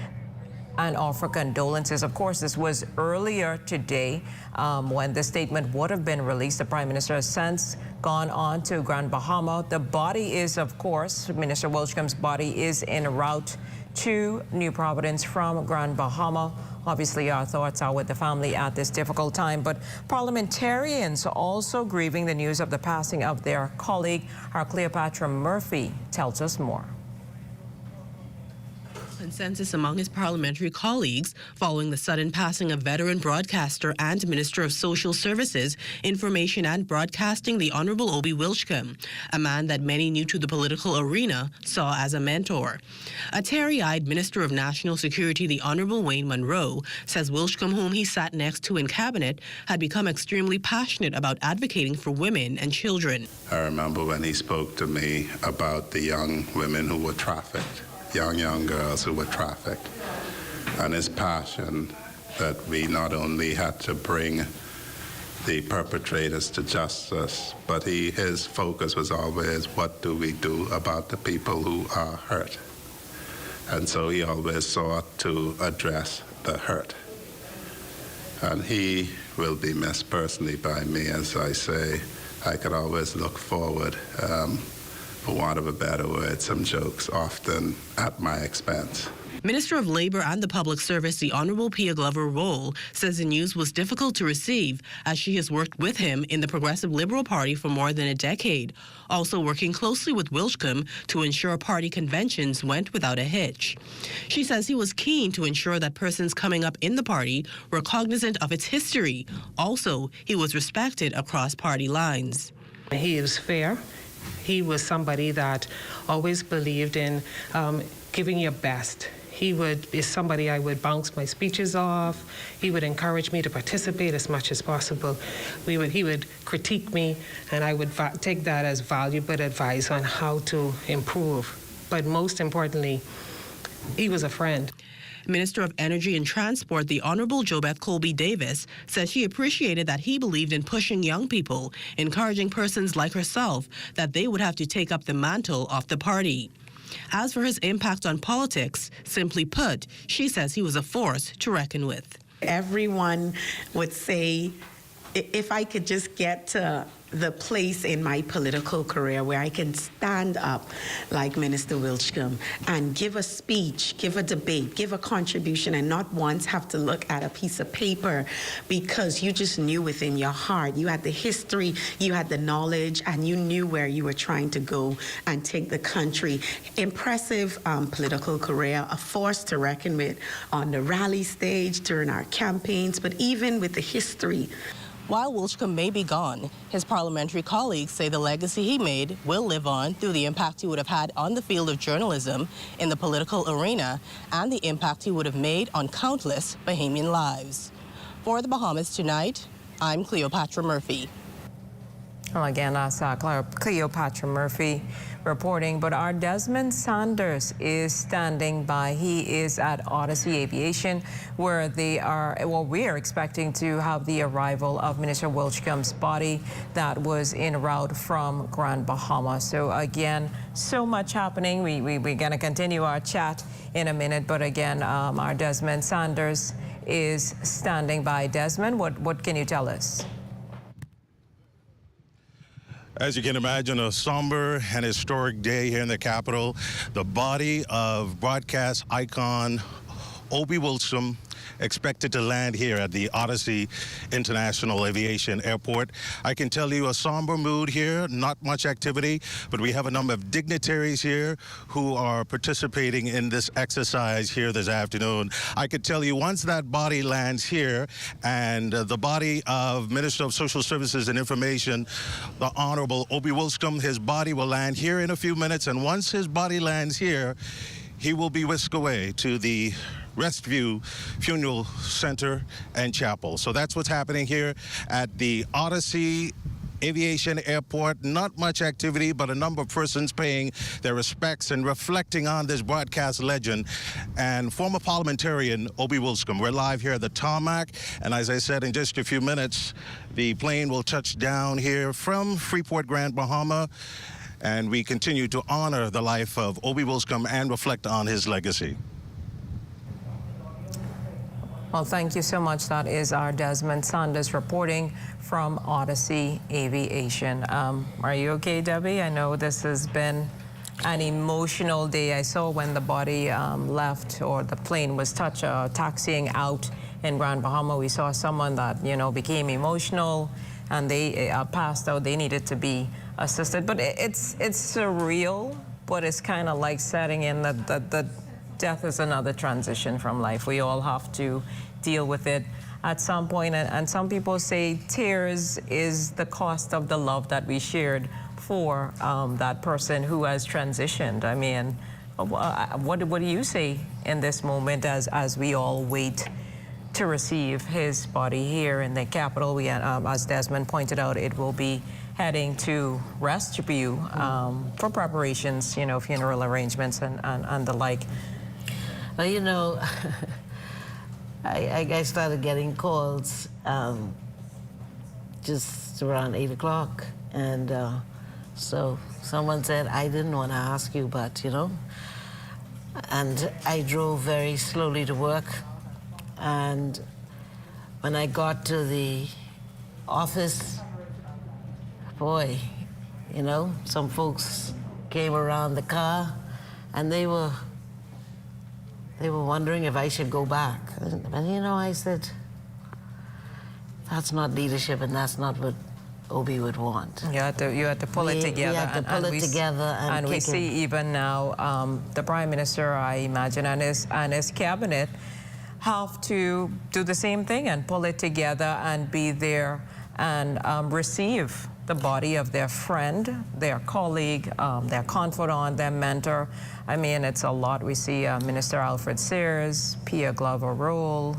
and offer condolences. Of course, this was earlier today when the statement would have been released. The Prime Minister has since gone on to Grand Bahama. The body is, of course, Minister Wilchcombe's body is en route to New Providence from Grand Bahama. Obviously, our thoughts are with the family at this difficult time, but parliamentarians are also grieving the news of the passing of their colleague. Our Cleopatra Murphy tells us more. consensus among his parliamentary colleagues following the sudden passing of veteran broadcaster and Minister of Social Services, Information and Broadcasting, the Honourable Obi Wilchcombe, a man that many new to the political arena saw as a mentor. A teary-eyed Minister of National Security, the Honourable Wayne Munro, says Wilchcombe, whom he sat next to in cabinet, had become extremely passionate about advocating for women and children. I remember when he spoke to me about the young women who were trafficked, young girls who were trafficked, and his passion that we not only had to bring the perpetrators to justice, but his focus was always, what do we do about the people who are hurt? And so he always sought to address the hurt. And he will be missed personally by me. As I say, I could always look forward, for want of a better word, some jokes often at my expense. Minister of Labour and the Public Service, the Honourable Pia Glover-Roll, says the news was difficult to receive as she has worked with him in the Progressive Liberal Party for more than a decade, also working closely with Wilchcombe to ensure party conventions went without a hitch. She says he was keen to ensure that persons coming up in the party were cognizant of its history. Also, he was respected across party lines. He is fair. He was somebody that always believed in giving your best. He is somebody I would bounce my speeches off. He would encourage me to participate as much as possible. He would critique me, and I would take that as valuable advice on how to improve. But most importantly, he was a friend. Minister of Energy and Transport, the Honourable Jobeth Colby-Davis, says she appreciated that he believed in pushing young people, encouraging persons like herself that they would have to take up the mantle of the party. As for his impact on politics, simply put, she says he was a force to reckon with. Everyone would say, if I could just get to the place in my political career where I can stand up like Minister Wilchcombe and give a speech, give a debate, give a contribution, and not once have to look at a piece of paper, because you just knew within your heart, you had the history, you had the knowledge, and you knew where you were trying to go and take the country. Impressive political career, a force to reckon with on the rally stage, during our campaigns, but even with the history. While Wilchcombe may be gone, his parliamentary colleagues say the legacy he made will live on through the impact he would have had on the field of journalism, in the political arena, and the impact he would have made on countless Bahamian lives. For the Bahamas Tonight, I'm Cleopatra Murphy. Well, again, that's Cleopatra Murphy reporting, but our Desmond Sanders is standing by. He is at Odyssey Aviation, where we are expecting to have the arrival of Minister Wilchcombe's body that was en route from Grand Bahama. So again, so much happening. We're going to continue our chat in a minute, but again, our Desmond Sanders is standing by. Desmond, what can you tell us? As you can imagine, a somber and historic day here in the capital. The body of broadcast icon Obi Wilchcombe expected to land here at the Odyssey International Aviation Airport. I can tell you a somber mood here, not much activity, but we have a number of dignitaries here who are participating in this exercise here this afternoon. I could tell you once that body lands here, and the body of Minister of Social Services and Information, the Honorable Obi Wilchcombe, his body will land here in a few minutes, and once his body lands here, he will be whisked away to the Restview Funeral Center and Chapel. So that's what's happening here at the Odyssey Aviation Airport. Not much activity, but a number of persons paying their respects and reflecting on this broadcast legend and former parliamentarian Obi Wilchcombe. We're live here at the tarmac, and as I said, in just a few minutes, the plane will touch down here from Freeport, Grand Bahama, and we continue to honor the life of Obi Wilchcombe and reflect on his legacy. Well, thank you so much. That is our Desmond Sanders reporting from Odyssey Aviation. Are you okay, Debbie? I know this has been an emotional day. I saw when the body left, or the plane was taxiing out in Grand Bahama, we saw someone that, became emotional, and they passed out. They needed to be assisted. But it's surreal, but it's kind of like setting in the death is another transition from life. We all have to deal with it at some point, and some people say tears is the cost of the love that we shared for that person who has transitioned. I mean, what do you say in this moment as we all wait to receive his body here in the capital? We, as Desmond pointed out, it will be heading to Rescue for preparations, you know, funeral arrangements and the like. Well, you know, I started getting calls just around 8 o'clock, and so someone said, I didn't want to ask you, but, you know, and I drove very slowly to work, and when I got to the office, boy, you know, some folks came around the car, and they were wondering if I should go back. And you know, I said, that's not leadership, and that's not what Obi would want. You had to pull it together. We had to pull it together and we see even now the Prime Minister, I imagine, and his cabinet have to do the same thing and pull it together and be there and receive the body of their friend, their colleague, their confidant, their mentor. I mean, it's a lot. We see Minister Alfred Sears, Pia Glover-Roll,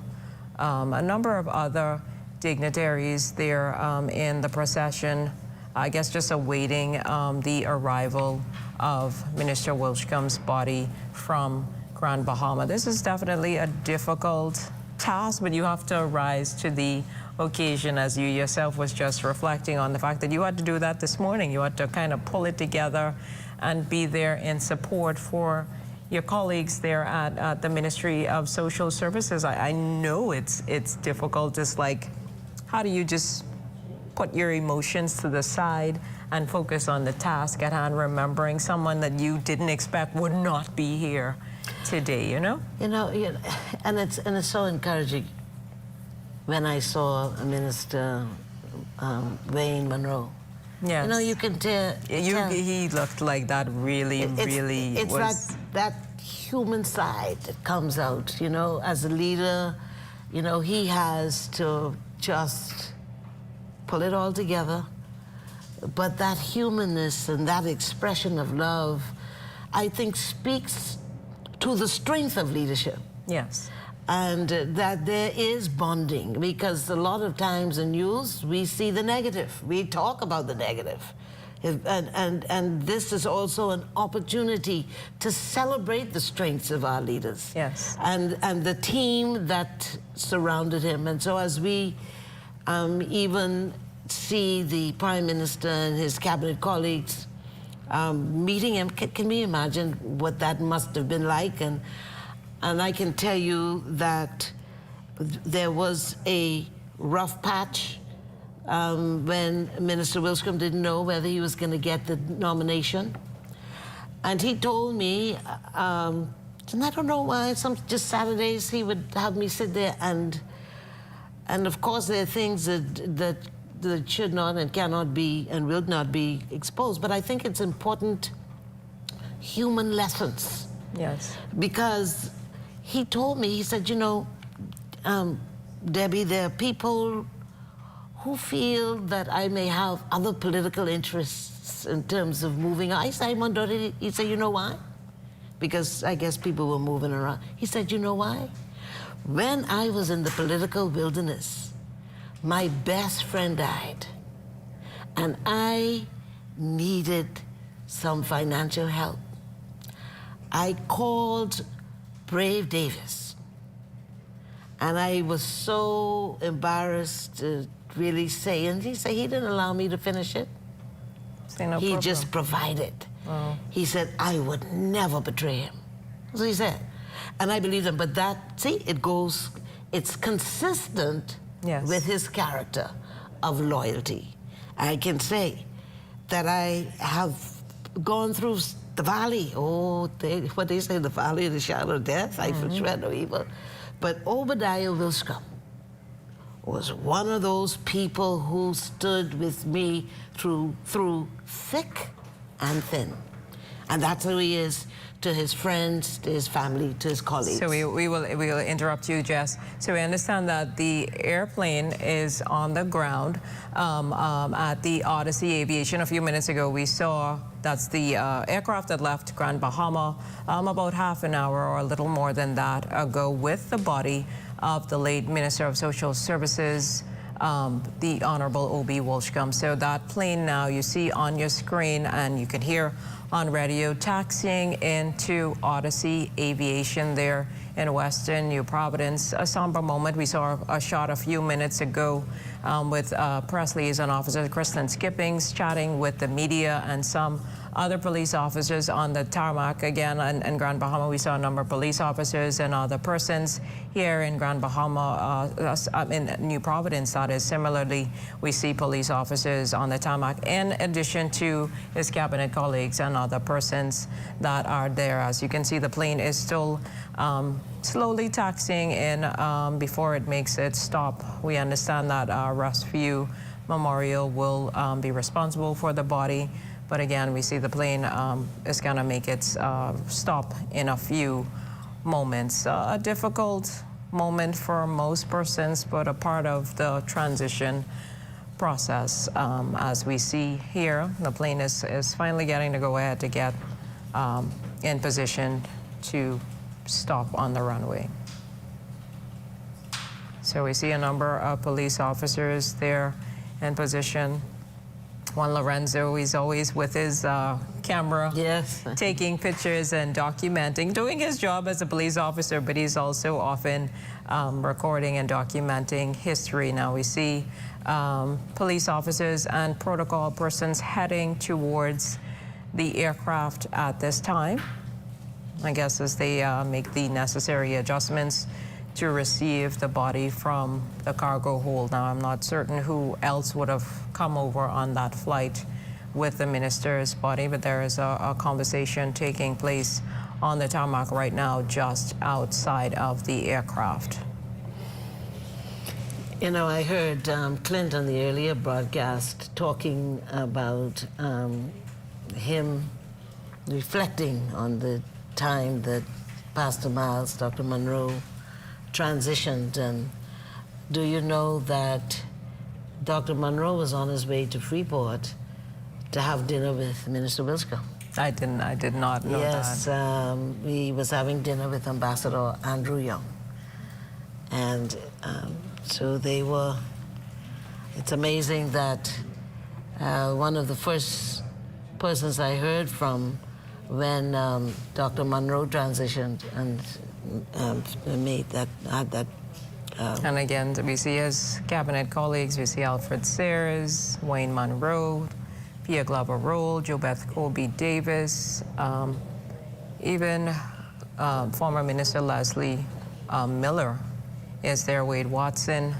a number of other dignitaries there in the procession, I guess just awaiting the arrival of Minister Wilchcombe's body from Grand Bahama. This is definitely a difficult task, but you have to rise to the occasion, as you yourself was just reflecting on the fact that you had to do that this morning. You had to kind of pull it together and be there in support for your colleagues there at the Ministry of Social Services. I know it's difficult. It's like, how do you just put your emotions to the side and focus on the task at hand, remembering someone that you didn't expect would not be here today, you know? You know, and it's so encouraging when I saw Minister Wayne Monroe. Yes. You know, you can tell. He looked like that really it's was... that human side that comes out, you know, as a leader. You know, he has to just pull it all together. But that humanness and that expression of love, I think, speaks to the strength of leadership. Yes. And that there is bonding, because a lot of times in news, we see the negative. We talk about the negative. And this is also an opportunity to celebrate the strengths of our leaders. Yes. And the team that surrounded him. And so as we even see the Prime Minister and his cabinet colleagues meeting him, can we imagine what that must have been like? And I can tell you that there was a rough patch when Minister Wilchcombe didn't know whether he was going to get the nomination. And he told me, and I don't know why, just Saturdays he would have me sit there, and of course there are things that should not and cannot be and will not be exposed, but I think it's important human lessons. Yes. Because he told me, he said, you know, Debbie, there are people who feel that I may have other political interests in terms of moving. I said, he said, you know why? Because I guess people were moving around. He said, you know why? When I was in the political wilderness, my best friend died, and I needed some financial help. I called Brave Davis, and I was so embarrassed to really say, and he said he didn't allow me to finish it. No he problem. just provided. Oh. He said, I would never betray him. That's what he said. And I believe him, but that, see, it's consistent with his character of loyalty. I can say that I have gone through the valley, what they say, the valley of the shadow of death, I foretread no evil. But Obadiah Wilchcombe was one of those people who stood with me through thick and thin. And that's who he is to his friends, to his family, to his colleagues. So we will interrupt you, Jess. So we understand that the airplane is on the ground at the Odyssey Aviation. A few minutes ago, we saw that's the aircraft that left Grand Bahama about half an hour or a little more than that ago with the body of the late Minister of Social Services, the Honorable Obi Wilchcombe. So that plane now you see on your screen and you can hear on radio taxiing into Odyssey Aviation there in Western New Providence. A somber moment. We saw a shot a few minutes ago with press liaison officer Kristen Skippings chatting with the media and some other police officers on the tarmac. Again, in Grand Bahama, we saw a number of police officers and other persons. Here in Grand Bahama, in New Providence, that is, similarly, we see police officers on the tarmac, in addition to his cabinet colleagues and other persons that are there. As you can see, the plane is still slowly taxiing in before it makes its stop. We understand that Rescue Memorial will be responsible for the body. But again, we see the plane is going to make its stop in a few moments. A difficult moment for most persons, but a part of the transition process. As we see here, the plane is finally getting to go ahead to get in position to stop on the runway. So we see a number of police officers there in position. Juan Lorenzo, he's always with his camera, yes, taking pictures and documenting, doing his job as a police officer, but he's also often recording and documenting history. Now we see police officers and protocol persons heading towards the aircraft at this time, I guess as they make the necessary adjustments to receive the body from the cargo hold. Now, I'm not certain who else would have come over on that flight with the minister's body, but there is a conversation taking place on the tarmac right now just outside of the aircraft. You know, I heard Clint on the earlier broadcast talking about him reflecting on the time that Pastor Miles, Dr. Monroe, transitioned. And do you know that Dr. Monroe was on his way to Freeport to have dinner with Minister Wilchcombe? I did not know that. Yes, he was having dinner with Ambassador Andrew Young. And so they were, it's amazing that one of the first persons I heard from when Dr. Monroe transitioned and made that, had that. And again, we see his cabinet colleagues. We see Alfred Sayers, Wayne Monroe, Pia Glover Roll, JoBeth Colby Davis, even former Minister Leslie Miller is there, Wade Watson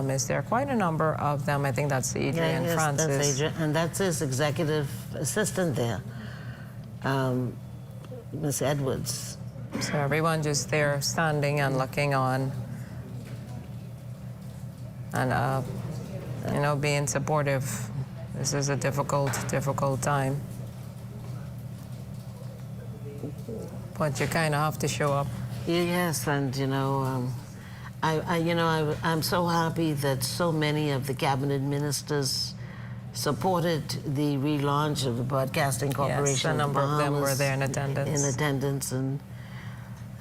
is there. Quite a number of them. I think that's Adrian Francis. That's Adrian, and that's his executive assistant there, Miss Edwards. So everyone just there standing and looking on and, you know, being supportive. This is a difficult time. But you kind of have to show up. Yes, and, you know, I'm so happy that so many of the cabinet ministers supported the relaunch of the Broadcasting Corporation. Yes, a number of them were there in attendance.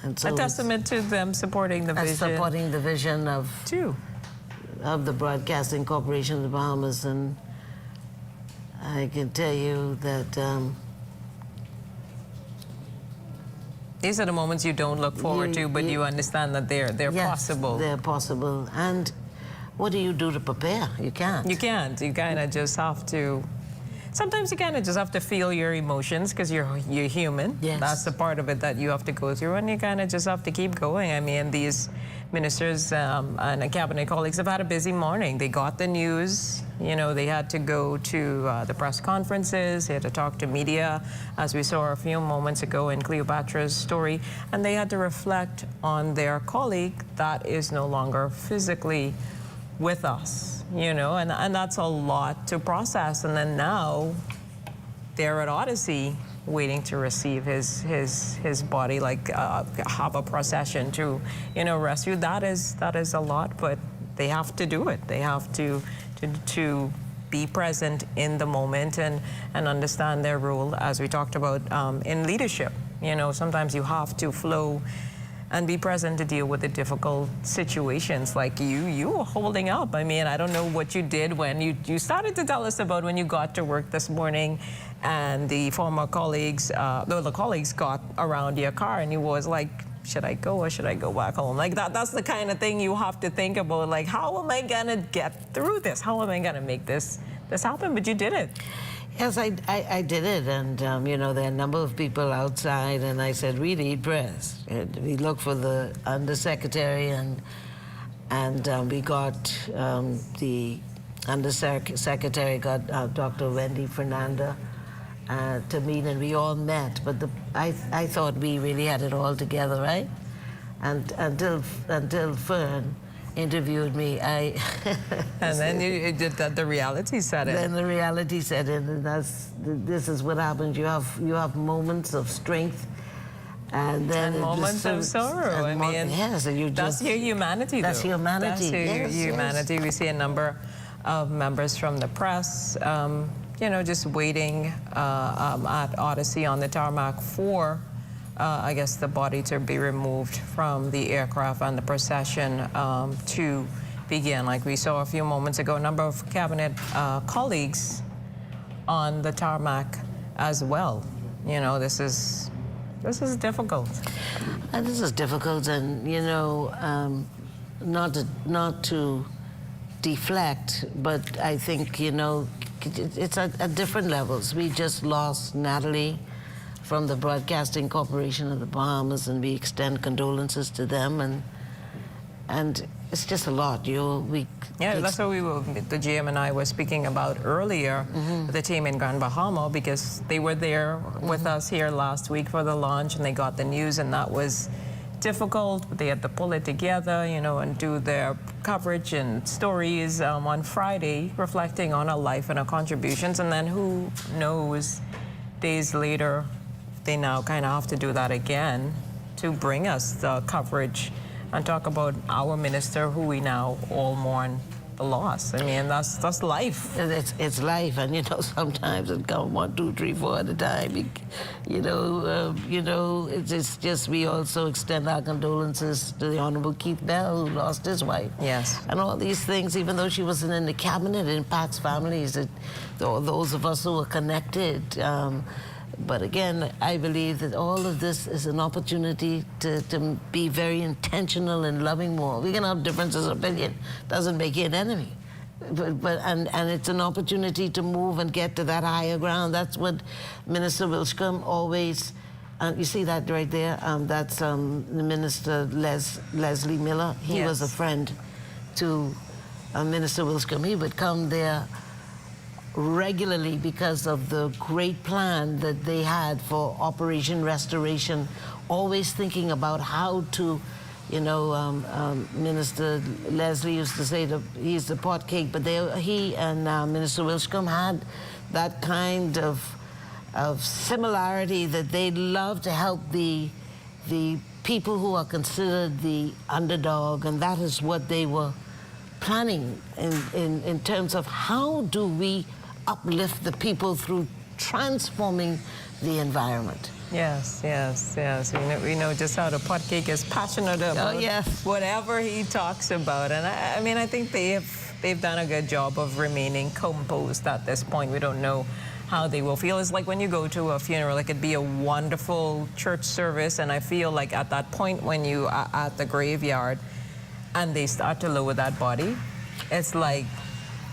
And so a testament to them supporting the vision. Supporting the vision of the Broadcasting Corporation of the Bahamas. And I can tell you that these are the moments you don't look forward to, but you understand that they're yes, possible. They're possible. And what do you do to prepare? You can't. You can't. You kind of just have to. Sometimes you kind of just have to feel your emotions because you're human. Yes. That's the part of it that you have to go through, and you kind of just have to keep going. I mean, these ministers and cabinet colleagues have had a busy morning. They got the news. You know, they had to go to the press conferences. They had to talk to media, as we saw a few moments ago in Cleopatra's story, and they had to reflect on their colleague that is no longer physically with us, you know, and that's a lot to process. And then now they're at Odyssey waiting to receive his body, like have a procession to, rescue. That is a lot, but they have to do it. They have to be present in the moment and understand their role, as we talked about in leadership. Sometimes you have to flow and be present to deal with the difficult situations. Like you were holding up. I mean, I don't know what you did when you started to tell us about when you got to work this morning and the former colleagues, the colleagues got around your car and you was like, should I go or should I go back home? Like that's the kind of thing you have to think about. Like, how am I gonna get through this? How am I gonna make this happen? But you did it. Yes, I did it, and there are a number of people outside, and I said, we need prayers. And we looked for the undersecretary, and we got the undersecretary, got Dr. Wendy Fernanda to meet, and we all met. But I thought we really had it all together, right? And until Fern interviewed me, and then you did that. The reality set in. Then the reality set in, and this is what happens. You have moments of strength, and then moments of sorrow. I mean, yes, and that's your humanity. That's humanity. That's your humanity. We see a number of members from the press, just waiting at Odyssey on the tarmac for. I guess the body to be removed from the aircraft and the procession to begin. Like we saw a few moments ago, a number of cabinet colleagues on the tarmac as well. This is difficult. And this is difficult, and not to deflect, but I think it's at different levels. We just lost Natalie from the Broadcasting Corporation of the Bahamas, and we extend condolences to them, and it's just a lot. That's what the GM and I were speaking about earlier, the team in Grand Bahama, because they were there with us here last week for the launch, and they got the news, and that was difficult, but they had to pull it together, and do their coverage and stories on Friday, reflecting on her life and her contributions, and then who knows, days later, they now kind of have to do that again to bring us the coverage and talk about our minister, who we now all mourn the loss. I mean, that's life. It's life, and sometimes it comes 1, 2, 3, 4 at a time. It's just we also extend our condolences to the Honorable Keith Bell, who lost his wife. Yes. And all these things, even though she wasn't in the cabinet, it impacts families. Those of us who are connected. But again, I believe that all of this is an opportunity to be very intentional in loving more. We can have differences of opinion. Doesn't make you an enemy. And it's an opportunity to move and get to that higher ground. That's what Minister Wilchcombe always, you see that right there? That's the Minister Leslie Miller. He was a friend to Minister Wilchcombe. He would come there regularly because of the great plan that they had for Operation Restoration, always thinking about how to, Minister Leslie used to say that he's the pot cake, but he and Minister Wilchcombe had that kind of similarity, that they love to help the people who are considered the underdog, and that is what they were planning in terms of how do we uplift the people through transforming the environment. Yes. We know just how the pot cake is passionate about whatever he talks about. And I think they've done a good job of remaining composed at this point. We don't know how they will feel. It's like when you go to a funeral, it could be a wonderful church service, and I feel like at that point when you are at the graveyard and they start to lower that body, it's like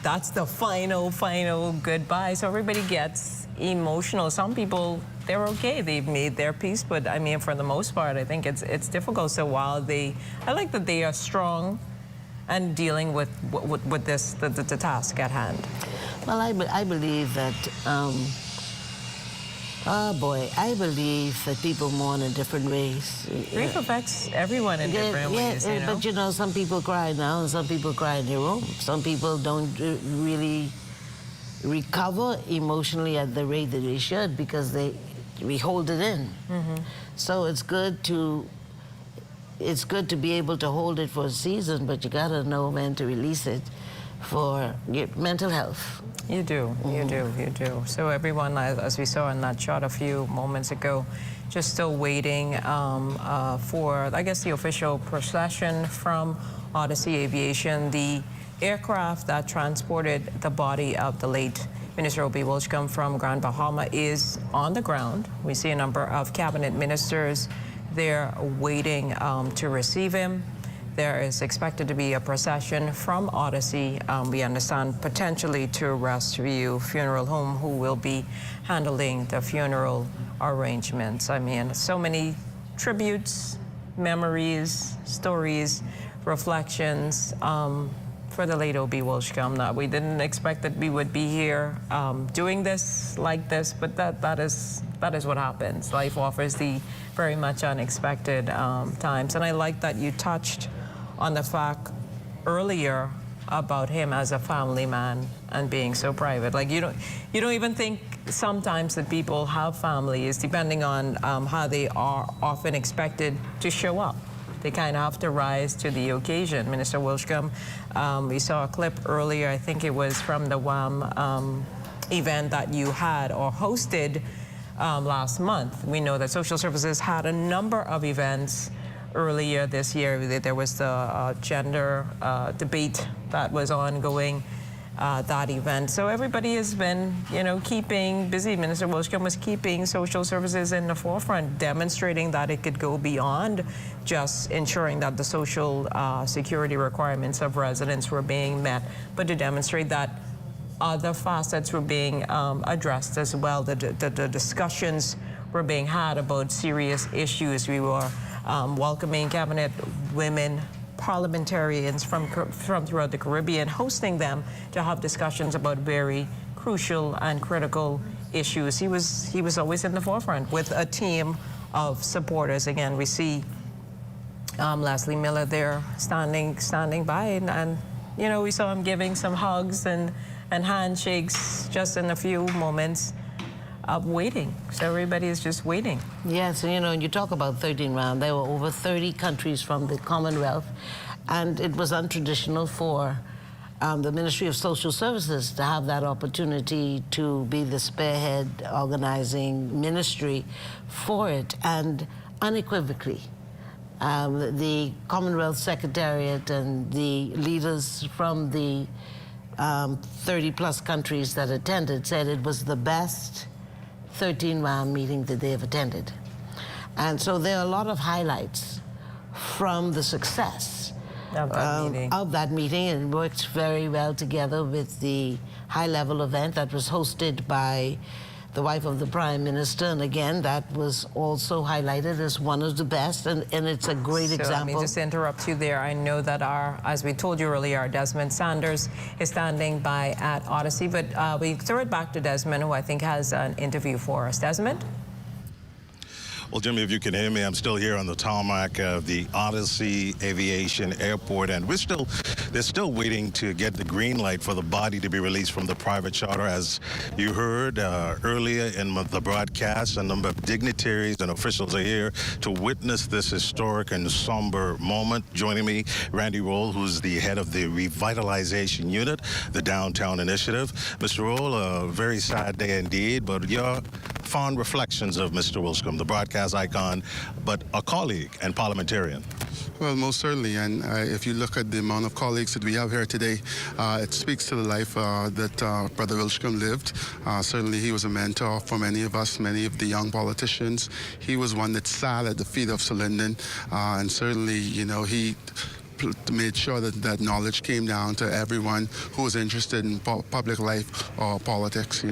that's the final goodbye. So everybody gets emotional. Some people, they're okay, they've made their peace, but I mean, for the most part, I think it's difficult. So while I like that they are strong and dealing with this, the task at hand. Well, I believe that, I believe that people mourn in different ways. Grief affects everyone in different ways, But some people cry now and some people cry in their room. Some people don't really recover emotionally at the rate that they should because we hold it in. So it's good to be able to hold it for a season, but you gotta know when to release it for your mental health. You do, you do. So everyone, as we saw in that shot a few moments ago, just still waiting for, I guess, the official procession from Odyssey Aviation, the aircraft that transported the body of the late Minister Obi Wilchcombe from Grand Bahama is on the ground. We see a number of cabinet ministers there waiting to receive him. There is expected to be a procession from Odyssey, we understand, potentially to Rescue Funeral Home, who will be handling the funeral arrangements. I mean, so many tributes, memories, stories, reflections for the late Obi Wilchcombe. We didn't expect that we would be here doing this like this, but that is what happens. Life offers the very much unexpected times. And I like that you touched on the fact earlier about him as a family man and being so private. Like you don't even think sometimes that people have families, depending on how they are often expected to show up. They kind of have to rise to the occasion. Minister Wilchcombe, we saw a clip earlier, I think it was from the WAM event that you had or hosted last month. We know that social services had a number of events earlier this year. There was the gender debate that was ongoing, that event. So everybody has been, keeping busy. Minister Wilchcombe was keeping social services in the forefront, demonstrating that it could go beyond just ensuring that the social security requirements of residents were being met, but to demonstrate that other facets were being addressed as well. The discussions were being had about serious issues. We were welcoming cabinet women parliamentarians from throughout the Caribbean, hosting them to have discussions about very crucial and critical issues. He was always in the forefront with a team of supporters. Again, we see Leslie Miller there standing by, and we saw him giving some hugs and handshakes just in a few moments of waiting. So everybody is just waiting. Yes, and you talk about 13 round. There were over 30 countries from the Commonwealth, and it was untraditional for the Ministry of Social Services to have that opportunity to be the spearhead organizing ministry for it, and unequivocally. The Commonwealth Secretariat and the leaders from the 30-plus countries that attended said it was the best 13-round meeting that they have attended. And so there are a lot of highlights from the success of that meeting. It works very well together with the high-level event that was hosted by the wife of the Prime Minister, and again, that was also highlighted as one of the best, and it's a great example. Let me just interrupt you there. I know that as we told you earlier, our Desmond Sanders is standing by at Odyssey, but we throw it back to Desmond, who I think has an interview for us. Desmond? Well, Jimmy, if you can hear me, I'm still here on the tarmac of the Odyssey Aviation Airport, and they're still waiting to get the green light for the body to be released from the private charter. As you heard earlier in the broadcast, a number of dignitaries and officials are here to witness this historic and somber moment. Joining me, Randy Roll, who's the head of the Revitalization Unit, the Downtown Initiative. Mr. Roll, a very sad day indeed, but your fond reflections of Mr. Wilchcombe, the broadcast icon, but a colleague and parliamentarian. Well, most certainly, and if you look at the amount of colleagues that we have here today, it speaks to the life that Brother Wilchcombe lived. Certainly, he was a mentor for many of us, many of the young politicians. He was one that sat at the feet of Sir Lyndon, and certainly, he made sure that knowledge came down to everyone who was interested in public life or politics.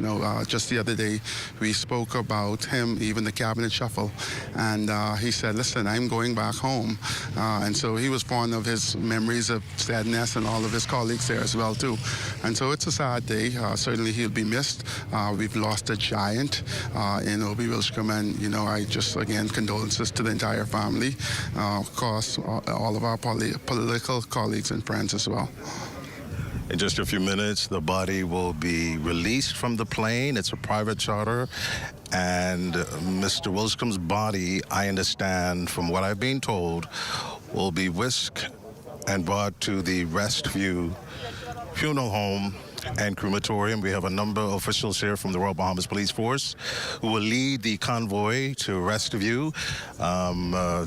Just the other day, we spoke about him, even the cabinet shuffle, and he said, listen, I'm going back home. And so he was fond of his memories of sadness and all of his colleagues there as well, too. And so it's a sad day. Certainly he'll be missed. We've lost a giant in Obi Wilchcombe, and, I just, again, condolences to the entire family. Of course, all of our political colleagues and friends as well. In just a few minutes, the body will be released from the plane. It's a private charter. And Mr. Wilchcombe's body, I understand from what I've been told, will be whisked and brought to the Restview Funeral Home and Crematorium. We have a number of officials here from the Royal Bahamas Police Force who will lead the convoy to Restview.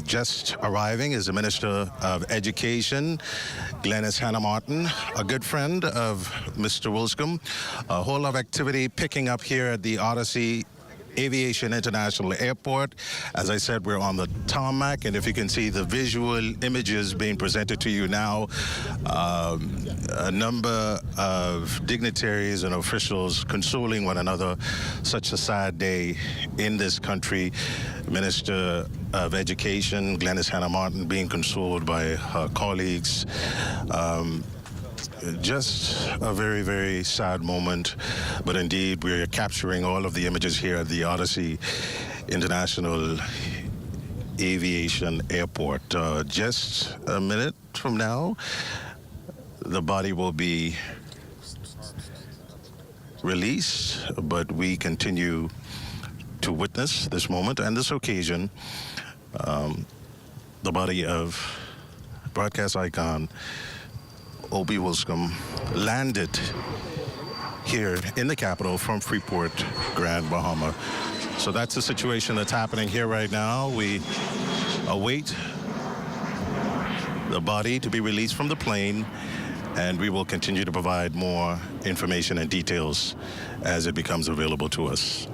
Just arriving is the Minister of Education, Glennis Hannah Martin, a good friend of Mr. Wilchcombe. A whole lot of activity picking up here at the Odyssey Aviation International Airport. As I said, we're on the tarmac, and if you can see the visual images being presented to you now, a number of dignitaries and officials consoling one another. Such a sad day in this country. Minister of Education, Glennis Hannah Martin, being consoled by her colleagues. Just a very, very sad moment, but indeed we're capturing all of the images here at the Odyssey International Aviation Airport. Just a minute from now, the body will be released, but we continue to witness this moment and this occasion. The body of broadcast icon Obi Wilchcombe landed here in the capital from Freeport, Grand Bahama. So that's the situation that's happening here right now. We await the body to be released from the plane, and we will continue to provide more information and details as it becomes available to us.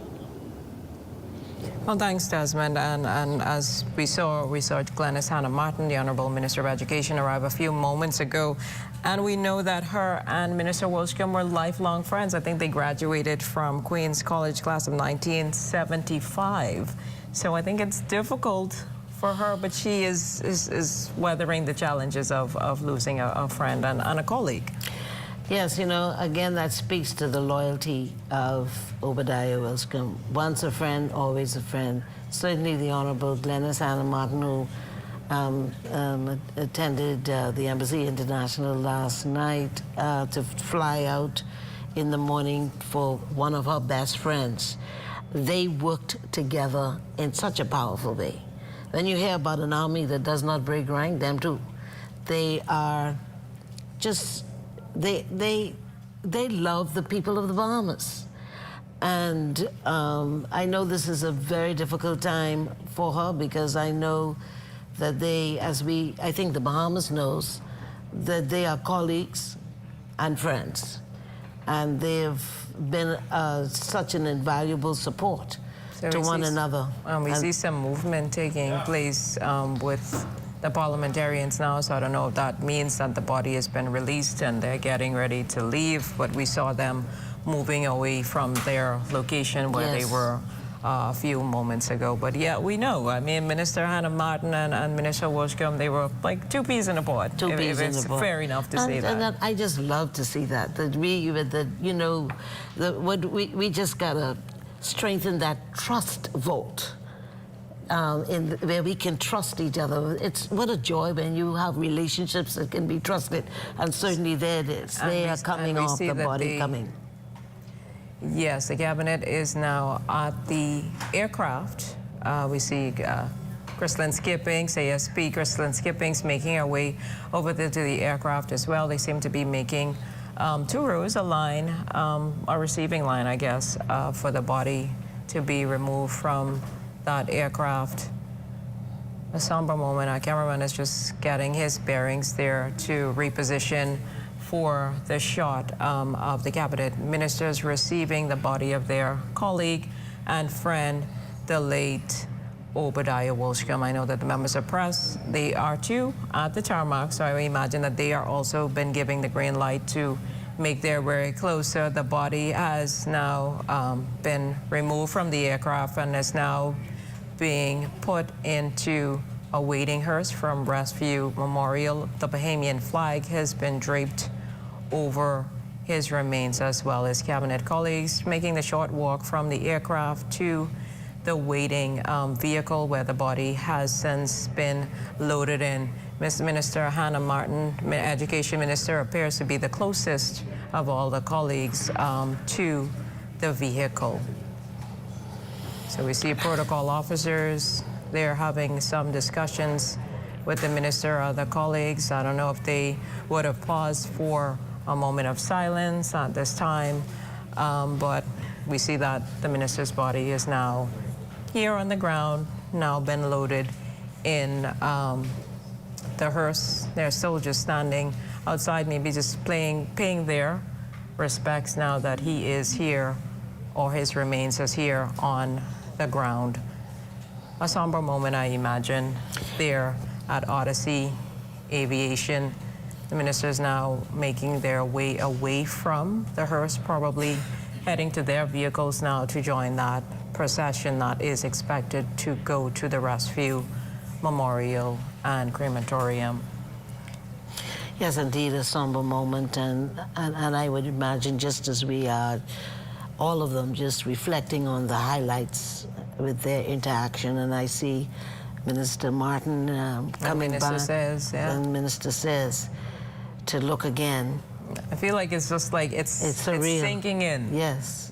Well, thanks, Desmond. And as we saw Glennis Hannah Martin, the Honorable Minister of Education, arrive a few moments ago. And we know that her and Minister Wilchcombe were lifelong friends. I think they graduated from Queen's College class of 1975. So I think it's difficult for her, but she is weathering the challenges of losing a friend and a colleague. Yes, you know, again, that speaks to the loyalty of Obadiah Wilchcombe. Once a friend, always a friend. Certainly the Honorable Glennis Hannah Martin, who attended the Embassy International last night to fly out in the morning for one of her best friends. They worked together in such a powerful way. When you hear about an army that does not break rank, them too. They are just... They love the people of the Bahamas. And I know this is a very difficult time for her, because I know that I think the Bahamas knows that they are colleagues and friends. And they've been such an invaluable support to one another. We see some movement taking place with the parliamentarians now, so I don't know if that means that the body has been released and they're getting ready to leave, but we saw them moving away from their location where they were a few moments ago. But yeah, we know. I mean, Minister Hannah Martin and Minister Wilchcombe, they were like two peas in a pod. Two peas in a pod. It's fair enough to say that. And I just love to see that. We just gotta strengthen that trust vote. Where we can trust each other. It's what a joy when you have relationships that can be trusted, and certainly there it is. They are coming off, the body coming. Yes, the cabinet is now at the aircraft. We see Crystalline Skippings, ASP Crystalline Skippings, making her way over to the aircraft as well. They seem to be making 2 rows, a receiving line, I guess, for the body to be removed from that aircraft. A somber moment. Our cameraman is just getting his bearings there to reposition for the shot of the cabinet ministers receiving the body of their colleague and friend, the late Obadiah Wilchcombe. I know that the members of press, they are too at the tarmac, so I imagine that they are also been giving the green light to make their way closer. The body has now been removed from the aircraft and is now being put into a waiting hearse from Restview Memorial. The Bahamian flag has been draped over his remains, as well as cabinet colleagues making the short walk from the aircraft to the waiting vehicle where the body has since been loaded in Minister Hannah Martin, Education Minister, appears to be the closest of all the colleagues to the vehicle. So we see protocol officers. They're having some discussions with the minister or other colleagues. I don't know if they would have paused for a moment of silence at this time, but we see that the minister's body is now here on the ground, now been loaded in the hearse. They're still just standing outside, maybe just paying their respects now that he is here, or his remains is here on the ground. A somber moment, I imagine, there at Odyssey Aviation. The ministers now making their way away from the hearse, probably heading to their vehicles now to join that procession that is expected to go to the Rescue Memorial and Crematorium. Yes, indeed, a somber moment, and I would imagine, just as we are, all of them just reflecting on the highlights with their interaction. And I see Minister Martin coming back, and Minister says to look again. I feel like it's just like it's sinking in. Yes.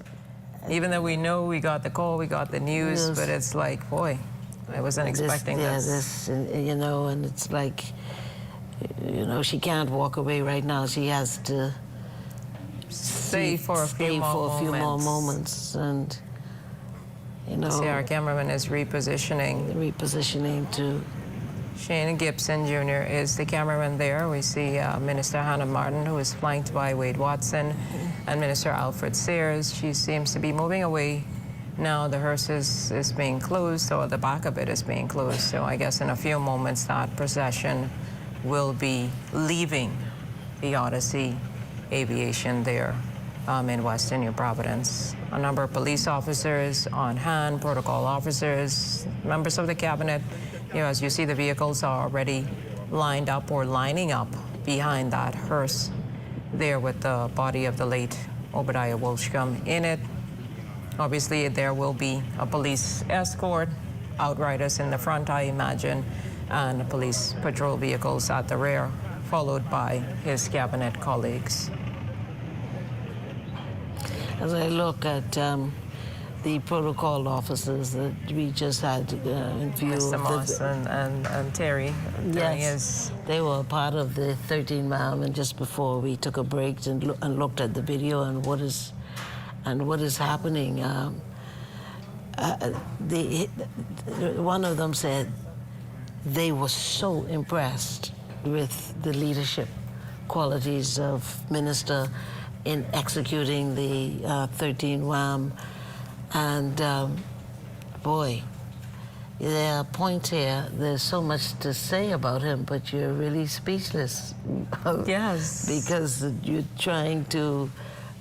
Even though we know we got the call, we got the news, but it's like, boy, I wasn't expecting this. You know, and it's like, you know, she can't walk away right now. She has to stay for a few more moments. And, you know. See, our cameraman is repositioning. Repositioning to. Shane Gibson Jr. is the cameraman there. We see Minister Hannah Martin, who is flanked by Wade Watson, and Minister Alfred Sayers. She seems to be moving away now. The hearse is being closed, or the back of it is being closed. So I guess in a few moments that procession will be leaving the Odyssey Aviation there in Western New Providence. A number of police officers on hand, protocol officers, members of the cabinet. You know, as you see, the vehicles are already lined up or lining up behind that hearse there with the body of the late Obadiah Wilchcombe in it. Obviously, there will be a police escort, outriders in the front, I imagine, and police patrol vehicles at the rear, followed by his cabinet colleagues. As I look at the protocol officers that we just had in view Mr. of Moss and Terry. Yes, they were part of the 13 mile, and just before we took a break and looked at the video and what is happening, one of them said they were so impressed with the leadership qualities of Minister in executing the 13 WAM. And boy, there are points here. There's so much to say about him, but you're really speechless. Yes. Because you're trying to.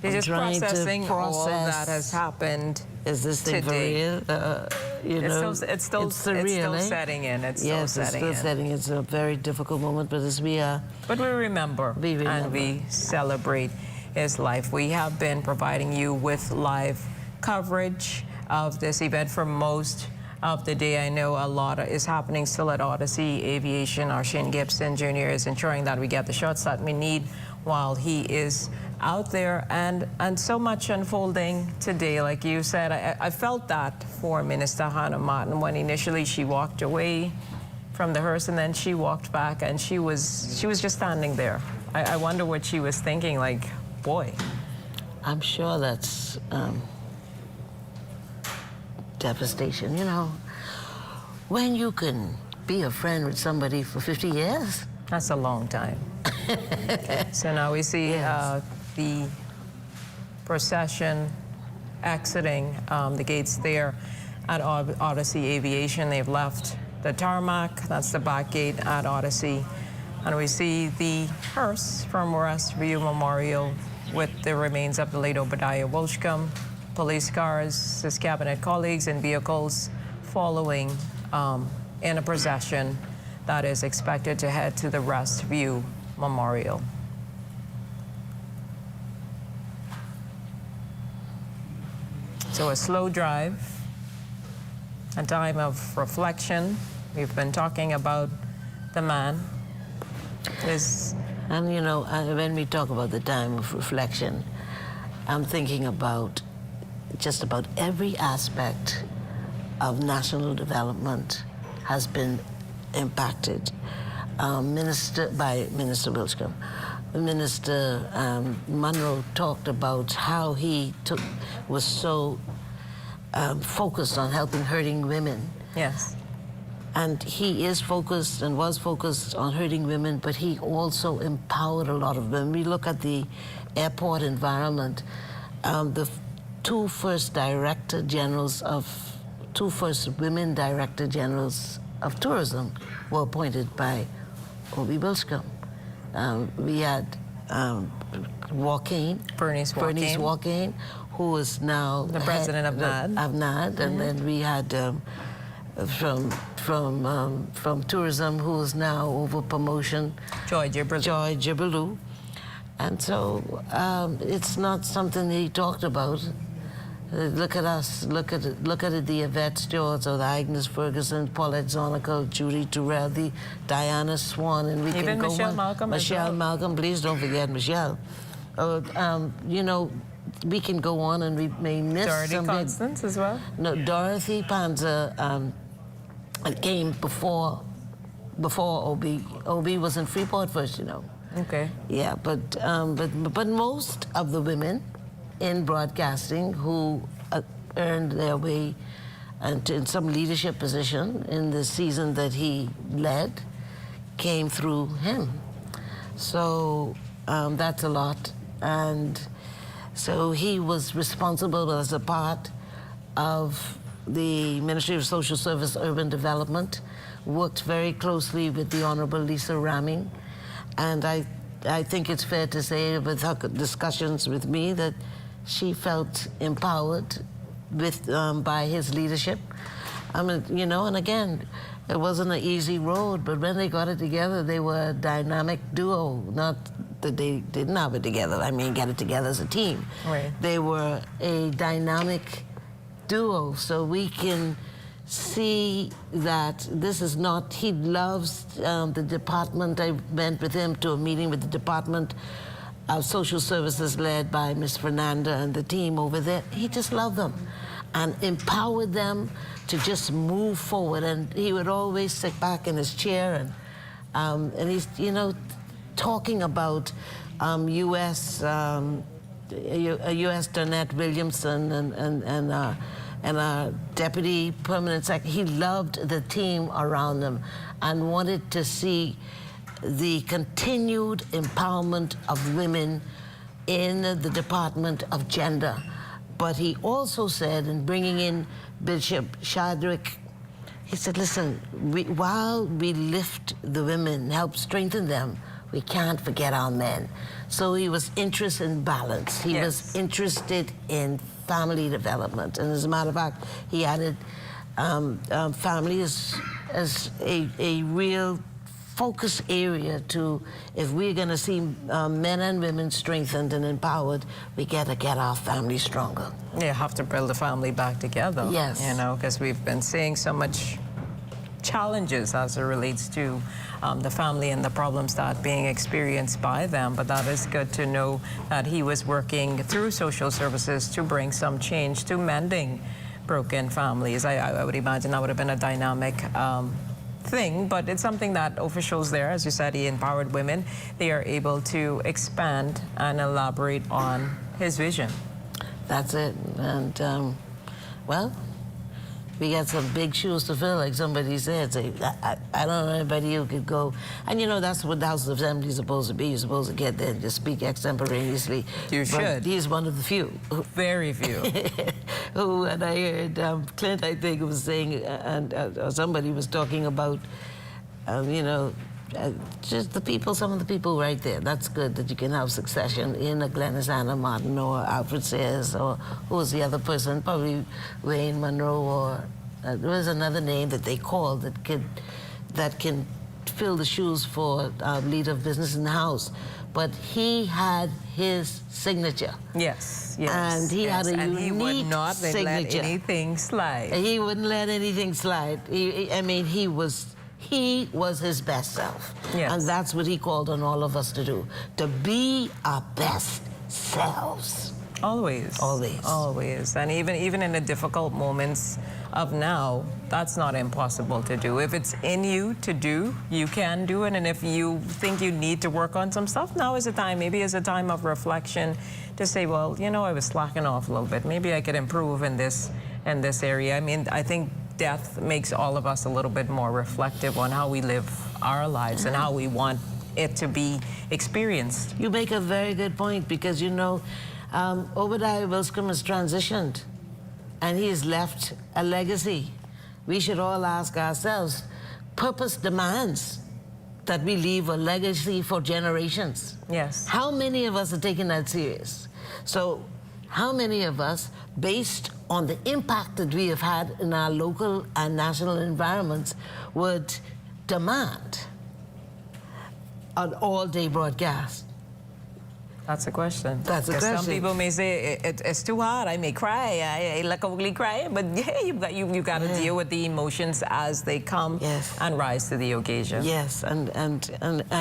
You're just processing all that has happened. Is this thing today. for real? You know, it's still setting in. It's still setting in. It's still setting in. It's a very difficult moment, but as we are. But we remember. And we celebrate his life. We have been providing you with live coverage of this event for most of the day. I know a lot is happening still at Odyssey Aviation. Our Shane Gibson Jr. is ensuring that we get the shots that we need while he is out there, and so much unfolding today. Like you said, I felt that for Minister Hannah Martin when initially she walked away from the hearse, and then she walked back, and she was just standing there. I wonder what she was thinking. Like, boy, I'm sure that's devastation. You know, when you can be a friend with somebody for 50 years, that's a long time. So now we see the procession exiting the gates there at Odyssey Aviation. They've left the tarmac. That's the back gate at Odyssey. And we see the hearse from Rescue Memorial with the remains of the late Obadiah Wilchcombe, police cars, his cabinet colleagues, and vehicles following in a procession that is expected to head to the Rescue Memorial. So a slow drive, a time of reflection. We've been talking about the man And you know, when we talk about the time of reflection, I'm thinking about just about every aspect of national development has been impacted by Minister Wilchcombe. Minister Monroe talked about how he was so focused on helping hurting women. Yes. And he is focused and was focused on hurting women, but he also empowered a lot of women. We look at the airport environment. The two first women director generals of tourism were appointed by Obi Wilchcombe. We had Bernice Joaquin, who is now the president of NAD. And then we had from tourism, who is now over promotion, Joy Jibaloo. And so it's not something he talked about. Look at us, look at it, the Yvette Stewarts or the Agnes Ferguson, Paulette Zonical, Judy Turrell, the Diana Swan, and we even can go Michelle on. Malcolm. Michelle Malcolm, please don't forget Michelle. You know, we can go on, and we may miss Dorothy some Constance as well. No, Dorothy Panzer came before Obi. Obi was in Freeport first, you know. Okay. Yeah, but most of the women in broadcasting who earned their way in some leadership position in the season that he led came through him. So that's a lot. And so he was responsible as a part of the Ministry of Social Service Urban Development, worked very closely with the Honorable Lisa Ramming. And I think it's fair to say, with her discussions with me, that she felt empowered by his leadership. I mean, you know, and again, it wasn't an easy road, but when they got it together, they were a dynamic duo. Not that they didn't have it together, I mean, get it together as a team. Right. They were a dynamic duo, so we can see that this is not, he loves the department. I went with him to a meeting with the Department of Social Services led by Ms. Fernanda and the team over there. He just loved them and empowered them to just move forward. And he would always sit back in his chair and he's, you know, talking about U.S. Donette Williamson and our Deputy Permanent Secretary. He loved the team around him and wanted to see the continued empowerment of women in the Department of Gender. But he also said, in bringing in Bishop Shadrick, he said, listen, while we lift the women, help strengthen them, we can't forget our men. So he was interested in balance. He was interested in family development. And as a matter of fact, he added family as a real focus area to, if we're going to see men and women strengthened and empowered, we got to get our family stronger. You have to build the family back together. Yes. You know, because we've been seeing so much challenges as it relates to the family and the problems that are being experienced by them. But that is good to know that he was working through social services to bring some change to mending broken families. I would imagine that would have been a dynamic thing, but it's something that officials there, as you said, he empowered women. They are able to expand and elaborate on his vision. That's it. And, well, we got some big shoes to fill, like somebody said. So I don't know anybody who could go. And, you know, that's what the House of Assembly is supposed to be. You're supposed to get there and just speak extemporaneously. You should. He's one of the few. Very few. Who, and I heard Clint, I think, was saying, or somebody was talking about, you know, just the people, some of the people right there. That's good that you can have succession in a Glennis Anna Martin or Alfred Sayers, or who was the other person, probably Wayne Monroe, or there was another name that they called that can fill the shoes for leader of business in the House. But he had his signature. Yes, yes. And he had a unique he would not signature. let anything slide. He wouldn't let anything slide. I mean, he He was his best self. Yes. And that's what he called on all of us to do, to be our best selves. Always. Always. Always. And even in the difficult moments of now, that's not impossible to do. If it's in you to do, you can do it. And if you think you need to work on some stuff, now is the time. Maybe it's a time of reflection to say, well, you know, I was slacking off a little bit. Maybe I could improve in this area. I mean, I think death makes all of us a little bit more reflective on how we live our lives and how we want it to be experienced. You make a very good point, because, you know, Obadiah Wilchcombe has transitioned and he has left a legacy. We should all ask ourselves, purpose demands that we leave a legacy for generations. Yes. How many of us are taking that serious? So how many of us, based on the impact that we have had in our local and national environments, would demand an all-day broadcast? That's a question. That's a question. Some people may say it's too hard. I may cry. I like ugly cry, but yeah, you got to deal with the emotions as they come and rise to the occasion. Yes, and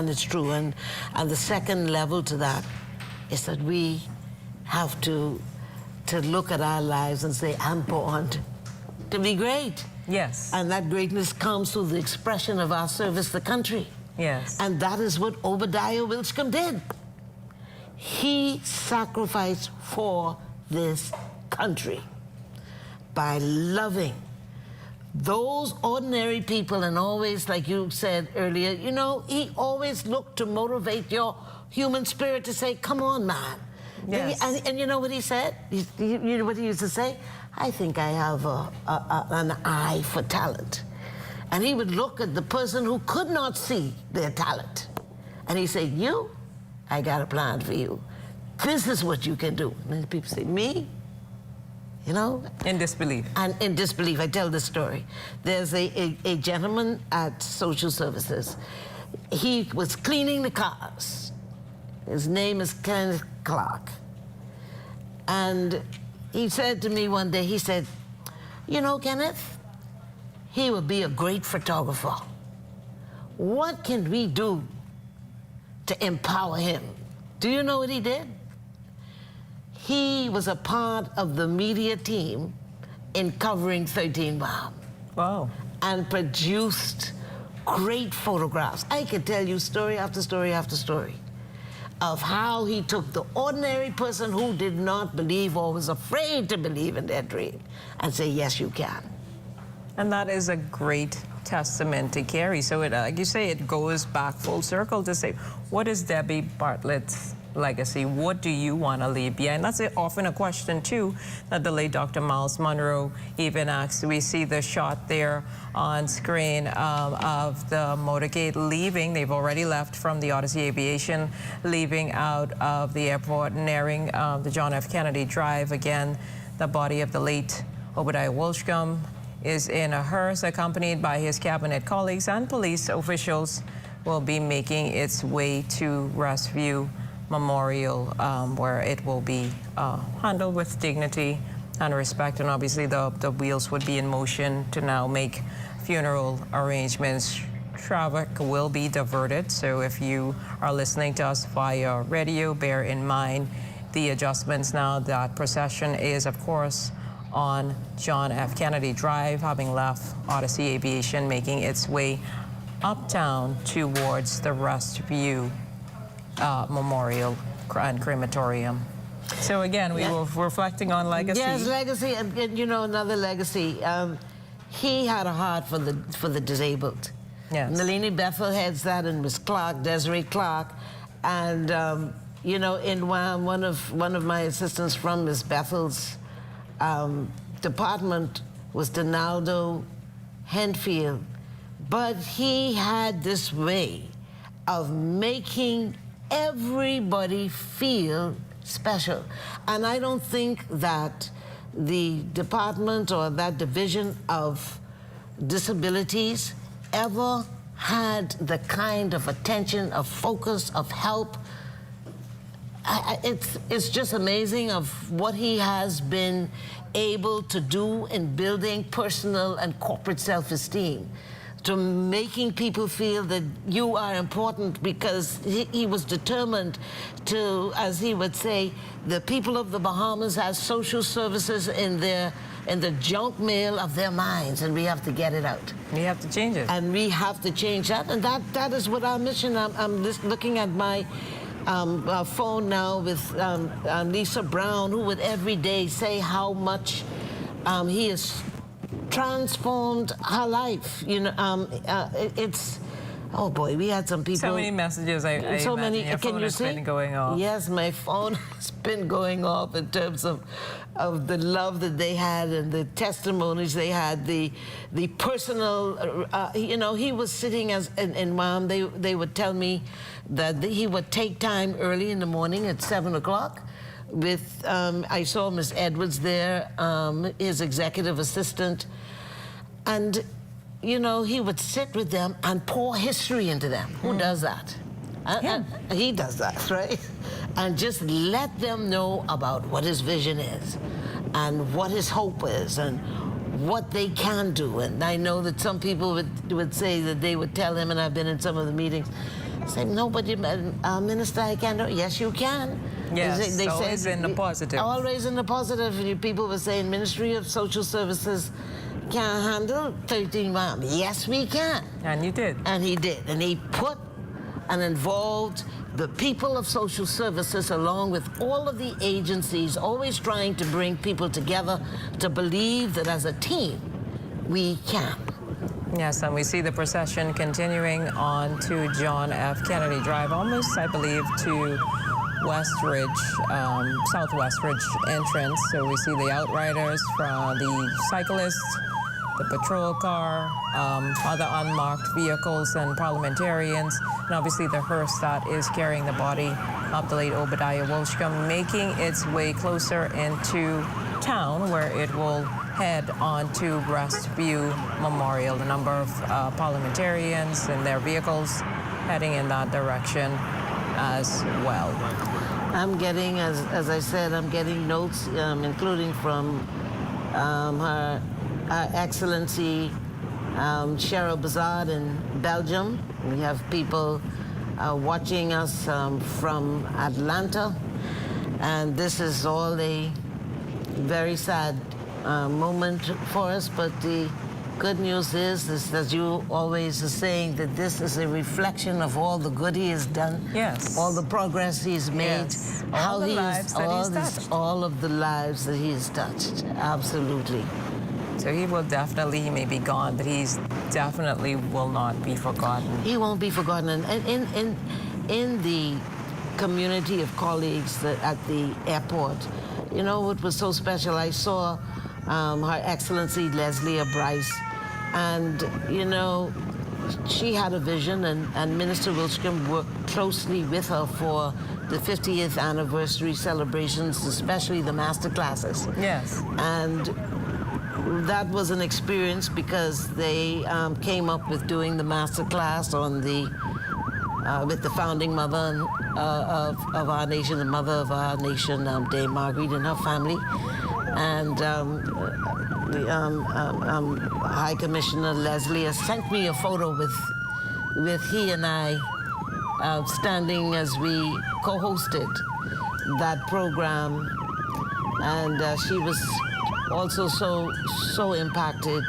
it's true. And the second level to that is that we have to look at our lives and say, I'm born to be great. Yes. And that greatness comes through the expression of our service to the country. Yes. And that is what Obadiah Wilchcombe did. He sacrificed for this country by loving those ordinary people, and always, like you said earlier, you know, he always looked to motivate your human spirit to say, come on, man. Yes. And you know what he said? You know what he used to say? I think I have an eye for talent. And he would look at the person who could not see their talent. And he'd say, you, I got a plan for you. This is what you can do. And then people say, me? You know? In disbelief. And in disbelief. I tell this story. There's a gentleman at social services. He was cleaning the cars. His name is Kenneth Clark. And he said to me one day, he said, you know, Kenneth, he would be a great photographer. What can we do to empower him? Do you know what he did? He was a part of the media team in covering 13 Bahama. Wow. And produced great photographs. I could tell you story after story after story of how he took the ordinary person who did not believe or was afraid to believe in their dream and say, yes, you can. And that is a great testament to carry. So it, like you say, it goes back full circle to say, what is Debbie Bartlett's legacy? What do you want to leave behind? That's often a question, too, that the late Dr. Miles Monroe even asked. We see the shot there on screen of the motorcade leaving. They've already left from the Odyssey Aviation, leaving out of the airport, nearing the John F. Kennedy Drive. Again, the body of the late Obadiah Wilchcombe is in a hearse, accompanied by his cabinet colleagues, and police officials will be making its way to Restview Memorial, where it will be handled with dignity and respect. And obviously the wheels would be in motion to now make funeral arrangements. Traffic will be diverted, so if you are listening to us via radio, bear in mind the adjustments now. That procession is, of course, on John F. Kennedy Drive, having left Odyssey Aviation, making its way uptown towards the Restview Memorial and Crematorium. So again, we were reflecting on legacy. Yes, legacy, and you know, another legacy. He had a heart for the disabled. Yes. Nalini Bethel heads that, and Miss Clark, Desiree Clark, and you know, in one of my assistants from Miss Bethel's department was Donaldo Henfield, but he had this way of making everybody feel special. And I don't think that the department or that division of disabilities ever had the kind of attention, of focus, of help. It's just amazing of what he has been able to do in building personal and corporate self-esteem. to making people feel that you are important, because he was determined to, as he would say, the people of the Bahamas have social services in the junk mail of their minds, and we have to get it out. We have to change it. And we have to change that, and that is what our mission. I'm just looking at my phone now with Lisa Brown, who would every day say how much he has transformed her life. You know, it's, oh boy, we had some people. So many messages. I so many. Your Can phone you has see? been going off. Yes, my phone has been going off in terms of the love that they had and the testimonies they had, the personal. You know, he was sitting in Mom. They would tell me that he would take time early in the morning at 7 o'clock. With I saw Miss Edwards there, his executive assistant, and you know, he would sit with them and pour history into them. Who does that? He does that, right? And just let them know about what his vision is and what his hope is and what they can do. And I know that some people would say that they would tell him, and I've been in some of the meetings, say, no, but Minister, I can't do it. Yes, you can. Yes, they always in the positive. Always in the positive. People were saying, Ministry of Social Services can't handle 13 miles. Yes, we can. And you did. And he did. And he put and involved the people of social services along with all of the agencies, always trying to bring people together to believe that as a team, we can. Yes, and we see the procession continuing on to John F. Kennedy Drive, almost, I believe, to West Ridge, Southwest Ridge entrance. So we see the outriders from the cyclists, the patrol car, other unmarked vehicles and parliamentarians, and obviously the hearse that is carrying the body of the late Obadiah Wilchcombe, making its way closer into town, where it will head on to Restview Memorial. A number of parliamentarians and their vehicles heading in that direction as well. I'm getting, as I said, I'm getting notes, including from Her Excellency Cheryl Bazard in Belgium. We have people watching us from Atlanta, and this is all a very sad moment for us, but the good news is that you always are saying that this is a reflection of all the good he has done. Yes. All the progress he's made. Yes. How All the lives that he's touched. All of the lives that he has touched. Absolutely. So he will definitely, he may be gone, but he's definitely will not be forgotten. He won't be forgotten. And in the community of colleagues at the airport, you know what was so special? I saw Her Excellency Leslie Bryce, and you know, she had a vision, and Minister Wilchcombe worked closely with her for the 50th anniversary celebrations, especially the master classes. Yes. And that was an experience, because they came up with doing the master class on the with the founding mother of our nation, the mother of our nation, Dame Margaret and her family. And High Commissioner Leslie has sent me a photo with he and I standing as we co-hosted that program. And she was also so impacted,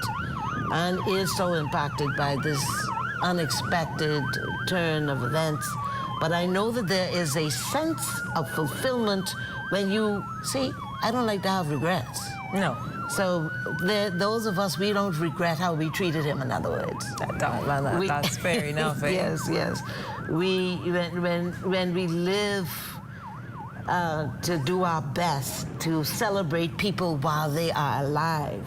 and is so impacted by this unexpected turn of events. But I know that there is a sense of fulfillment when you see, I don't like to have regrets. No. So those of us, we don't regret how we treated him, in other words. That's fair enough. Eh? Yes, yes. When we live to do our best to celebrate people while they are alive,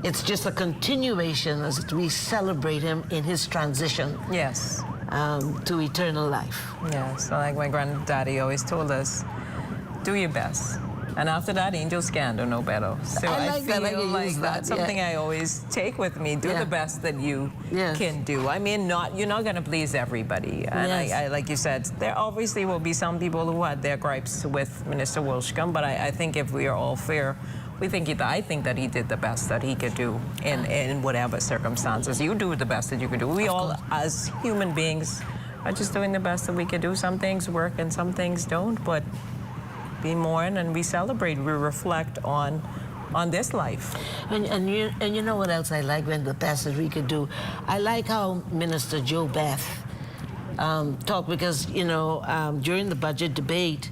it's just a continuation as we celebrate him in his transition. Yes. To eternal life. Yes, like my granddaddy always told us, do your best. And after that, angels can do no better. So I feel like that's something I always take with me. Do the best that you can do. I mean, you're not going to please everybody. And I, like you said, there obviously will be some people who had their gripes with Minister Wilchcombe, but I think if we are all fair, I think that he did the best that he could do in whatever circumstances. You do the best that you could do. We all, as human beings, are just doing the best that we can do. Some things work and some things don't, but we mourn and we celebrate. We reflect on this life. And you know what else I like when the best that we could do? I like how Minister Joe Beth talked, because, you know, during the budget debate,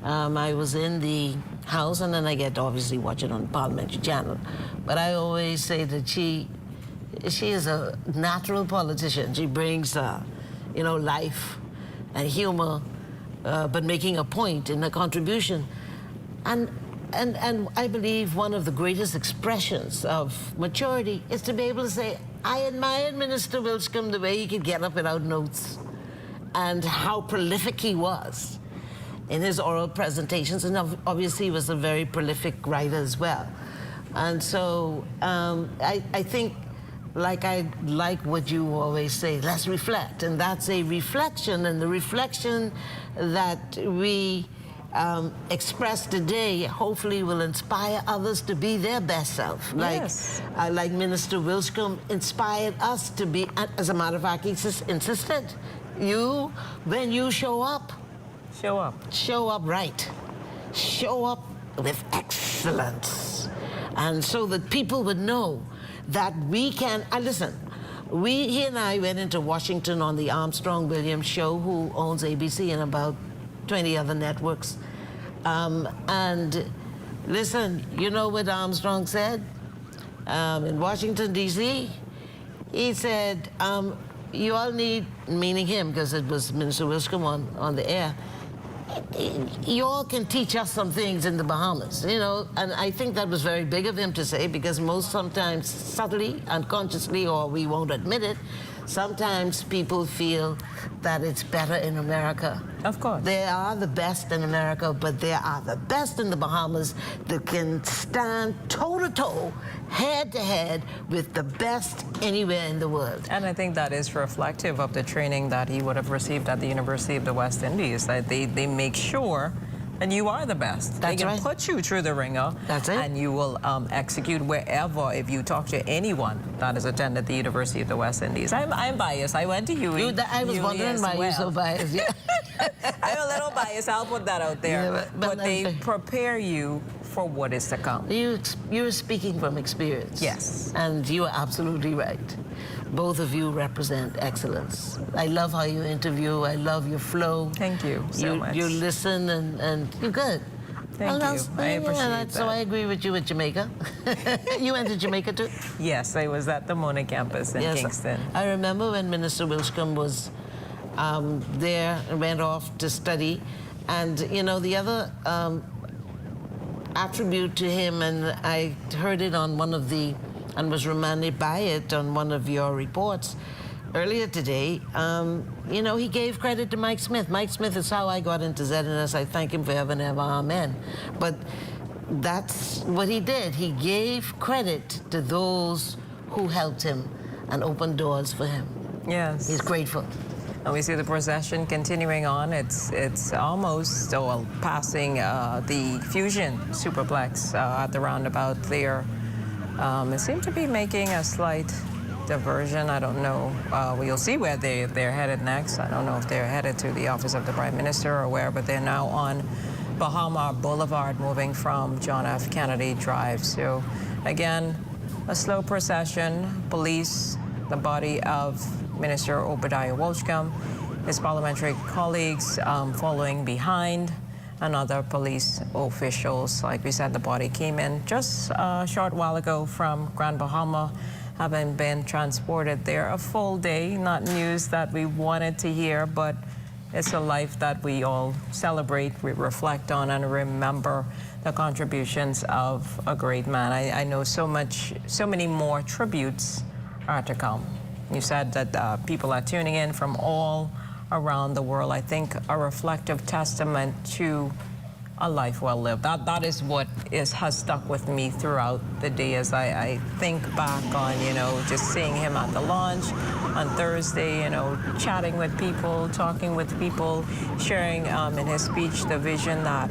I was in the House, and then I get to obviously watch it on the parliamentary channel. But I always say that she is a natural politician. She brings, you know, life and humor, but making a point in the contribution. And I believe one of the greatest expressions of maturity is to be able to say, I admired Minister Wilchcombe the way he could get up without notes, and how prolific he was in his oral presentations, and obviously he was a very prolific writer as well. And so I think, I like what you always say, let's reflect, and that's a reflection, and the reflection that we express today hopefully will inspire others to be their best self. Yes. Like Minister Wilchcombe inspired us to be, as a matter of fact, he insisted, when you show up, show up right, show up with excellence, and so that people would know that we can. Listen, he and I went into Washington on the Armstrong Williams show, who owns ABC and about 20 other networks. And listen, you know what Armstrong said in Washington, D.C.? He said, you all need, meaning him, because it was Minister Wilchcombe on the air, you all can teach us some things in the Bahamas, you know, and I think that was very big of him to say, because sometimes subtly, unconsciously, or we won't admit it, sometimes people feel that it's better in America. Of course. They are the best in America, but there are the best in the Bahamas that can stand toe-to-toe, head-to-head with the best anywhere in the world. And I think that is reflective of the training that he would have received at the University of the West Indies, that they make sure that you are the best. That's they can right. put you through the ringer. That's it. And you will execute wherever. If you talk to anyone that has attended the University of the West Indies. I'm biased. I went to UWI. I was wondering why you're so biased. Yeah. I'm a little biased. I'll put that out there. Yeah, but they prepare you for what is to come. You're speaking from experience. Yes. And you are absolutely right. Both of you represent excellence. I love how you interview. I love your flow. Thank you so much. You listen and you're good. Thank you. I appreciate that. So I agree with you with Jamaica. You went to Jamaica too? Yes, I was at the Mourning campus in Kingston. I remember when Minister Wilchcombe was there and went off to study. And, you know, the other attribute to him, and I heard it on one of the, and was reminded by it on one of your reports earlier today, you know, he gave credit to Mike Smith. Mike Smith is how I got into ZNS. I thank him forever and ever, amen. But that's what he did. He gave credit to those who helped him and opened doors for him. Yes. He's grateful. And we see the procession continuing on. It's almost passing the Fusion Superplex at the roundabout there. It seemed to be making a slight diversion. I don't know. We'll see where they're headed next. I don't know if they're headed to the office of the Prime Minister or where, but they're now on Bahama Boulevard, moving from John F. Kennedy Drive. So, again, a slow procession. Police, the body of Minister Obadiah Wilchcombe, his parliamentary colleagues following behind, and other police officials. Like we said, the body came in just a short while ago from Grand Bahama, having been transported there a full day. Not news that we wanted to hear, but it's a life that we all celebrate, we reflect on, and remember the contributions of a great man. I know so many more tributes are to come. You said that people are tuning in from all around the world. I think a reflective testament to a life well lived. That is what has stuck with me throughout the day as I think back on, you know, just seeing him at the launch on Thursday, you know, chatting with people, talking with people, sharing in his speech the vision that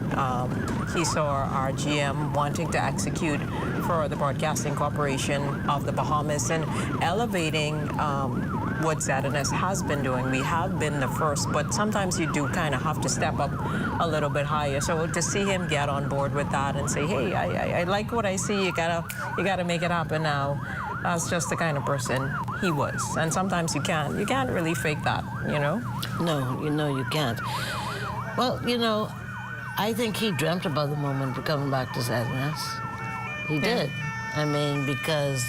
he saw our GM wanting to execute for the Broadcasting Corporation of the Bahamas and elevating what ZNS has been doing. We have been the first, but sometimes you do kind of have to step up a little bit higher. So to see him get on board with that and say, hey, I like what I see, you gotta make it happen now. That's just the kind of person he was. And sometimes you can't really fake that, you know? No, you can't. Well, you know, I think he dreamt about the moment of coming back to ZNS. He did. I mean, because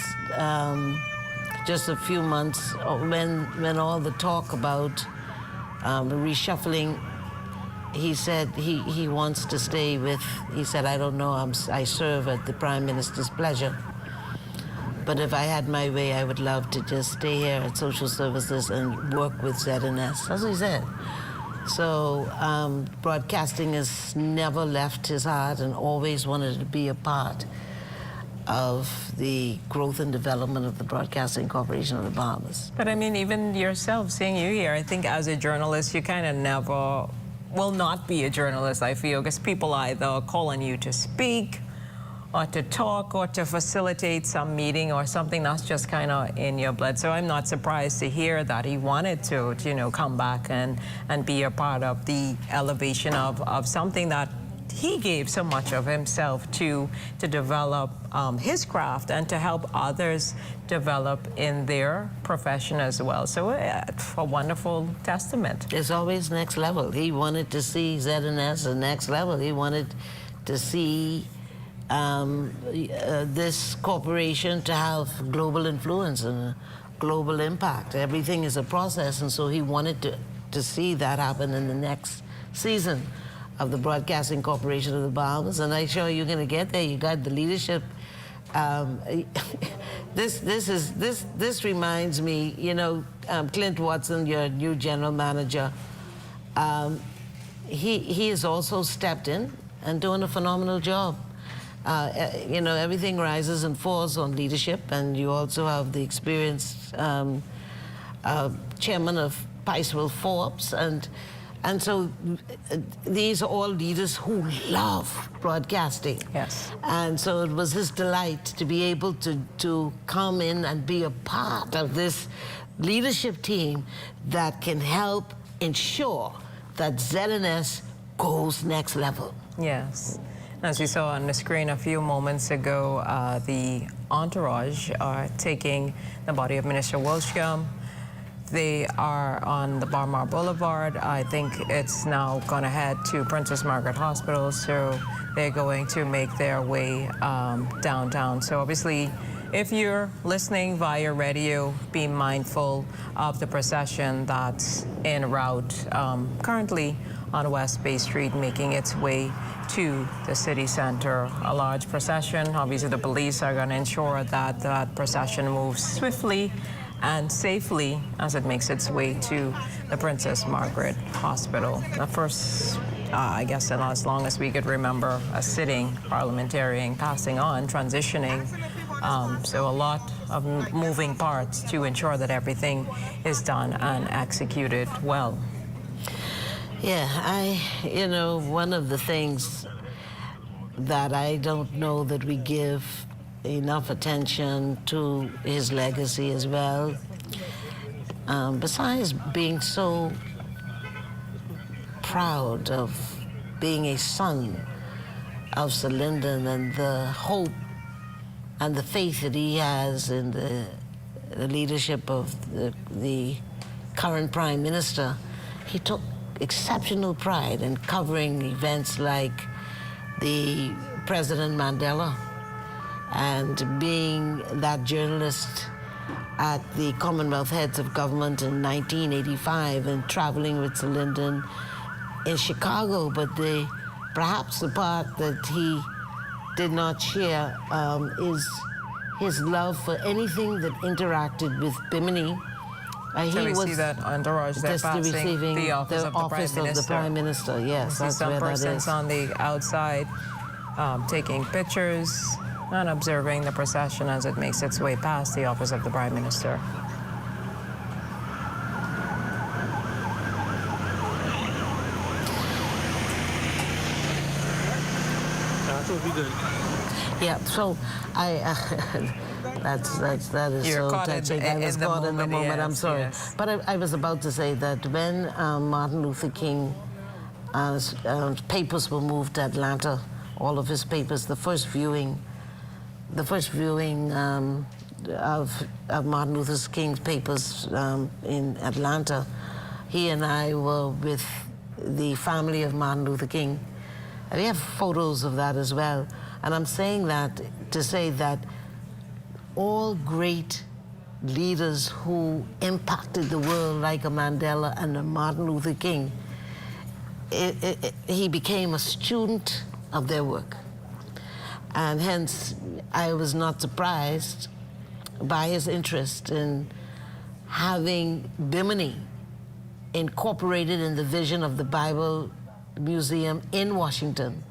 just a few months when all the talk about reshuffling, he said he wants to stay with, he said, I don't know, I serve at the Prime Minister's pleasure. But if I had my way, I would love to just stay here at Social Services and work with ZNS. That's what he said. So broadcasting has never left his heart and always wanted to be a part of the growth and development of the Broadcasting Corporation of the Bahamas. But I mean, even yourself, seeing you here, I think as a journalist, you kind of never will not be a journalist, I feel, because people either call on you to speak or to talk or to facilitate some meeting or something that's just kind of in your blood. So I'm not surprised to hear that he wanted to you know, come back and be a part of the elevation of something that he gave so much of himself to develop his craft and to help others develop in their profession as well. So a wonderful testament. It's always next level. He wanted to see ZNS the next level. He wanted to see this corporation to have global influence and global impact. Everything is a process, and so he wanted to see that happen in the next season of the Broadcasting Corporation of the Bahamas, and I'm sure you're going to get there. You got the leadership. This reminds me, you know, Clint Watson, your new general manager. He has also stepped in and doing a phenomenal job. You know, everything rises and falls on leadership, and you also have the experienced chairman of Piceville Forbes, and so these are all leaders who love broadcasting. Yes. And so it was his delight to be able to come in and be a part of this leadership team that can help ensure that ZNS goes next level. Yes. As you saw on the screen a few moments ago, the entourage are taking the body of Minister Wilchcombe. They are on the Bahama Boulevard. I think it's now going to head to Princess Margaret Hospital, so they're going to make their way downtown. So obviously, if you're listening via radio, be mindful of the procession that's en route currently on West Bay Street, making its way to the city center. A large procession. Obviously, the police are going to ensure that that procession moves swiftly and safely as it makes its way to the Princess Margaret Hospital. The first, I guess, and as long as we could remember, a sitting parliamentarian passing on, transitioning. So a lot of moving parts to ensure that everything is done and executed well. Yeah, you know, one of the things that I don't know that we give enough attention to his legacy as well. Besides being so proud of being a son of Sir Lyndon and the hope and the faith that he has in the leadership of the current Prime Minister, he took exceptional pride in covering events like the President Mandela, and being that journalist at the Commonwealth Heads of Government in 1985 and traveling with Sir Lyndon in Chicago. But perhaps the part that he did not share is his love for anything that interacted with Bimini he we see was that entourage there just passing receiving the office of the Prime Minister. Yes, I that's see some where that persons is. on the outside taking pictures and observing the procession as it makes its way past the office of the Prime Minister. That would be good. Yeah, so that is You're so caught touching. in I was the caught in the moment, moment. I'm yes, sorry, yes. but I was about to say that when Martin Luther King papers were moved to Atlanta, all of his papers, the first viewing of Martin Luther King's papers in Atlanta, he and I were with the family of Martin Luther King. And we have photos of that as well. And I'm saying that to say that all great leaders who impacted the world, like a Mandela and a Martin Luther King, he became a student of their work. And hence, I was not surprised by his interest in having Bimini incorporated in the vision of the Bible Museum in Washington,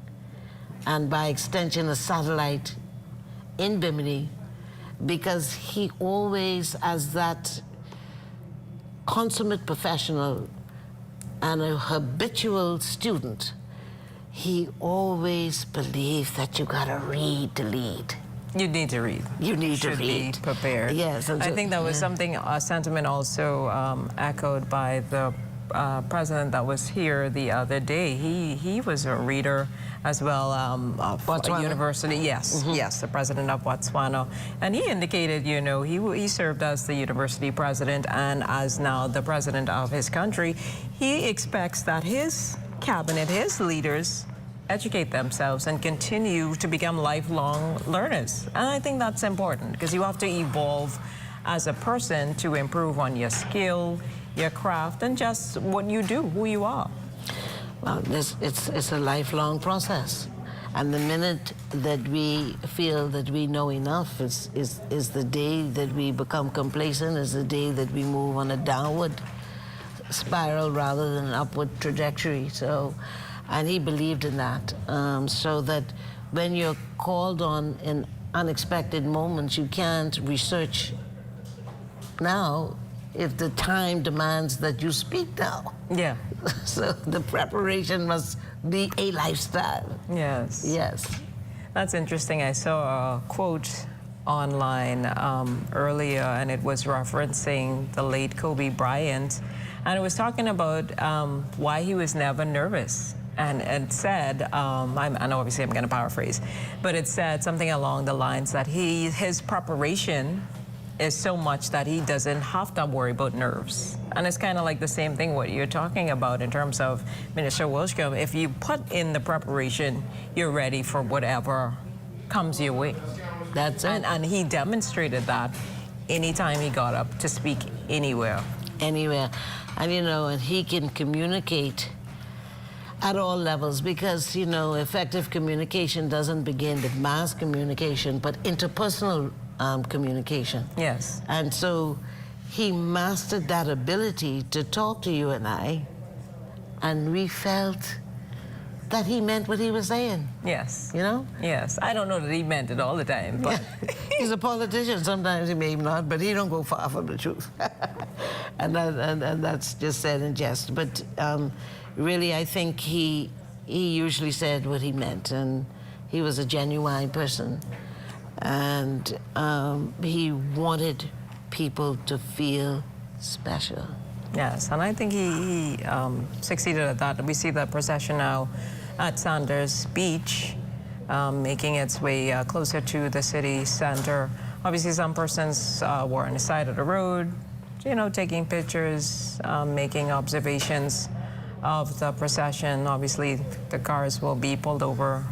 and by extension a satellite in Bimini, because he always, as that consummate professional and a habitual student, he always believed that you gotta read to lead. You need to read. You need to Should read. be prepared. Yes. I think that was something, a sentiment also echoed by the president that was here the other day. He was a reader as well of a university. Yes, yes, the president of Botswana. And he indicated, you know, he served as the university president, and as now the president of his country, he expects that his cabinet, his leaders, educate themselves and continue to become lifelong learners. And I think that's important, because you have to evolve as a person to improve on your skill, your craft, and just what you do, who you are. Well, it's a lifelong process. And the minute that we feel that we know enough is the day that we become complacent, is the day that we move on a downward spiral rather than an upward trajectory. So, and he believed in that. So that when you're called on in unexpected moments, you can't research now if the time demands that you speak now. Yeah. So the preparation must be a lifestyle. Yes. Yes. That's interesting. I saw a quote online earlier, and it was referencing the late Kobe Bryant, and it was talking about why he was never nervous. And it said, and obviously I'm going to paraphrase, but it said something along the lines that his preparation is so much that he doesn't have to worry about nerves. And it's kind of like the same thing what you're talking about in terms of Minister Wilchcombe. If you put in the preparation, you're ready for whatever comes your way. That's it. And he demonstrated that anytime he got up to speak anywhere. Anywhere. And you know, and he can communicate at all levels, because, you know, effective communication doesn't begin with mass communication, but interpersonal communication. Yes. And so he mastered that ability to talk to you and I, and we felt that he meant what he was saying. Yes. You know? Yes. I don't know that he meant it all the time, but he's a politician. Sometimes he may not, but he don't go far from the truth. and that's just said in jest. But really, I think he usually said what he meant, and he was a genuine person. And he wanted people to feel special. Yes, and I think he succeeded at that. We see the procession now at Sanders Beach, making its way closer to the city center. Obviously, some persons were on the side of the road, you know, taking pictures, making observations of the procession. Obviously, the cars will be pulled over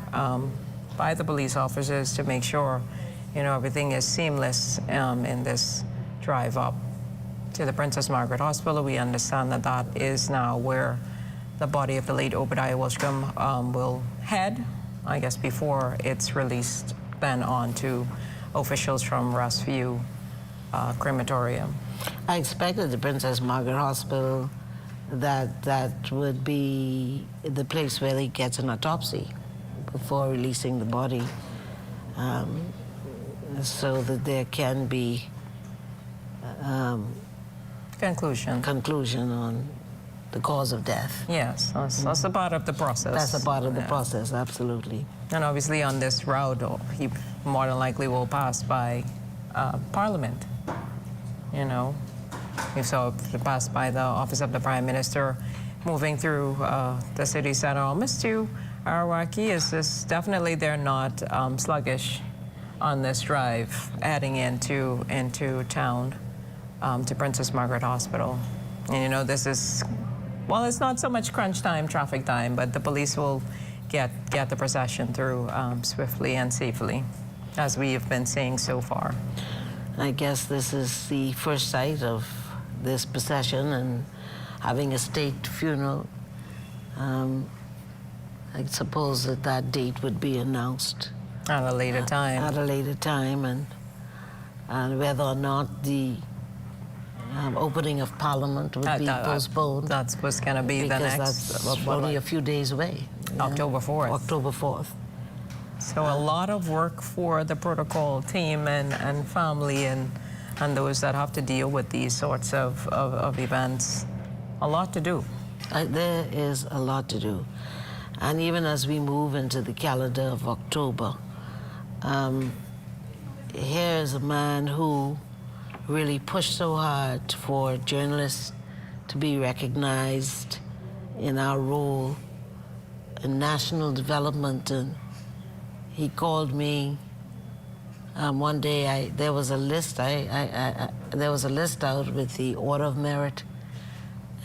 by the police officers to make sure, you know, everything is seamless in this drive up to the Princess Margaret Hospital. We understand that that is now where the body of the late Obadiah Wilchcombe will head, I guess, before it's released then on to officials from Restview Crematorium. I expected the Princess Margaret Hospital that would be the place where he gets an autopsy before releasing the body, so that there can be conclusion on the cause of death. Yes, that's a part of the process. That's a part of the process, absolutely. And obviously on this route, he more than likely will pass by Parliament. You know, if so, pass by the office of the Prime Minister, moving through the city center almost to Arawaki. Is definitely they're not sluggish on this drive heading into town to Princess Margaret Hospital. And you know, this is, well, it's not so much crunch time, traffic time, but the police will get the procession through swiftly and safely, as we have been seeing so far. I guess this is the first sight of this procession, and having a state funeral. I suppose that date would be announced at a later time. At a later time, and whether or not the opening of Parliament would be postponed. That's what's going to be the next. That's only a few days away. October 4th. October 4th. So a lot of work for the protocol team and family and those that have to deal with these sorts of events. A lot to do. There is a lot to do. And even as we move into the calendar of October, here is a man who really pushed so hard for journalists to be recognized in our role in national development. And he called me one day. There was a list. There was a list out with the Order of Merit,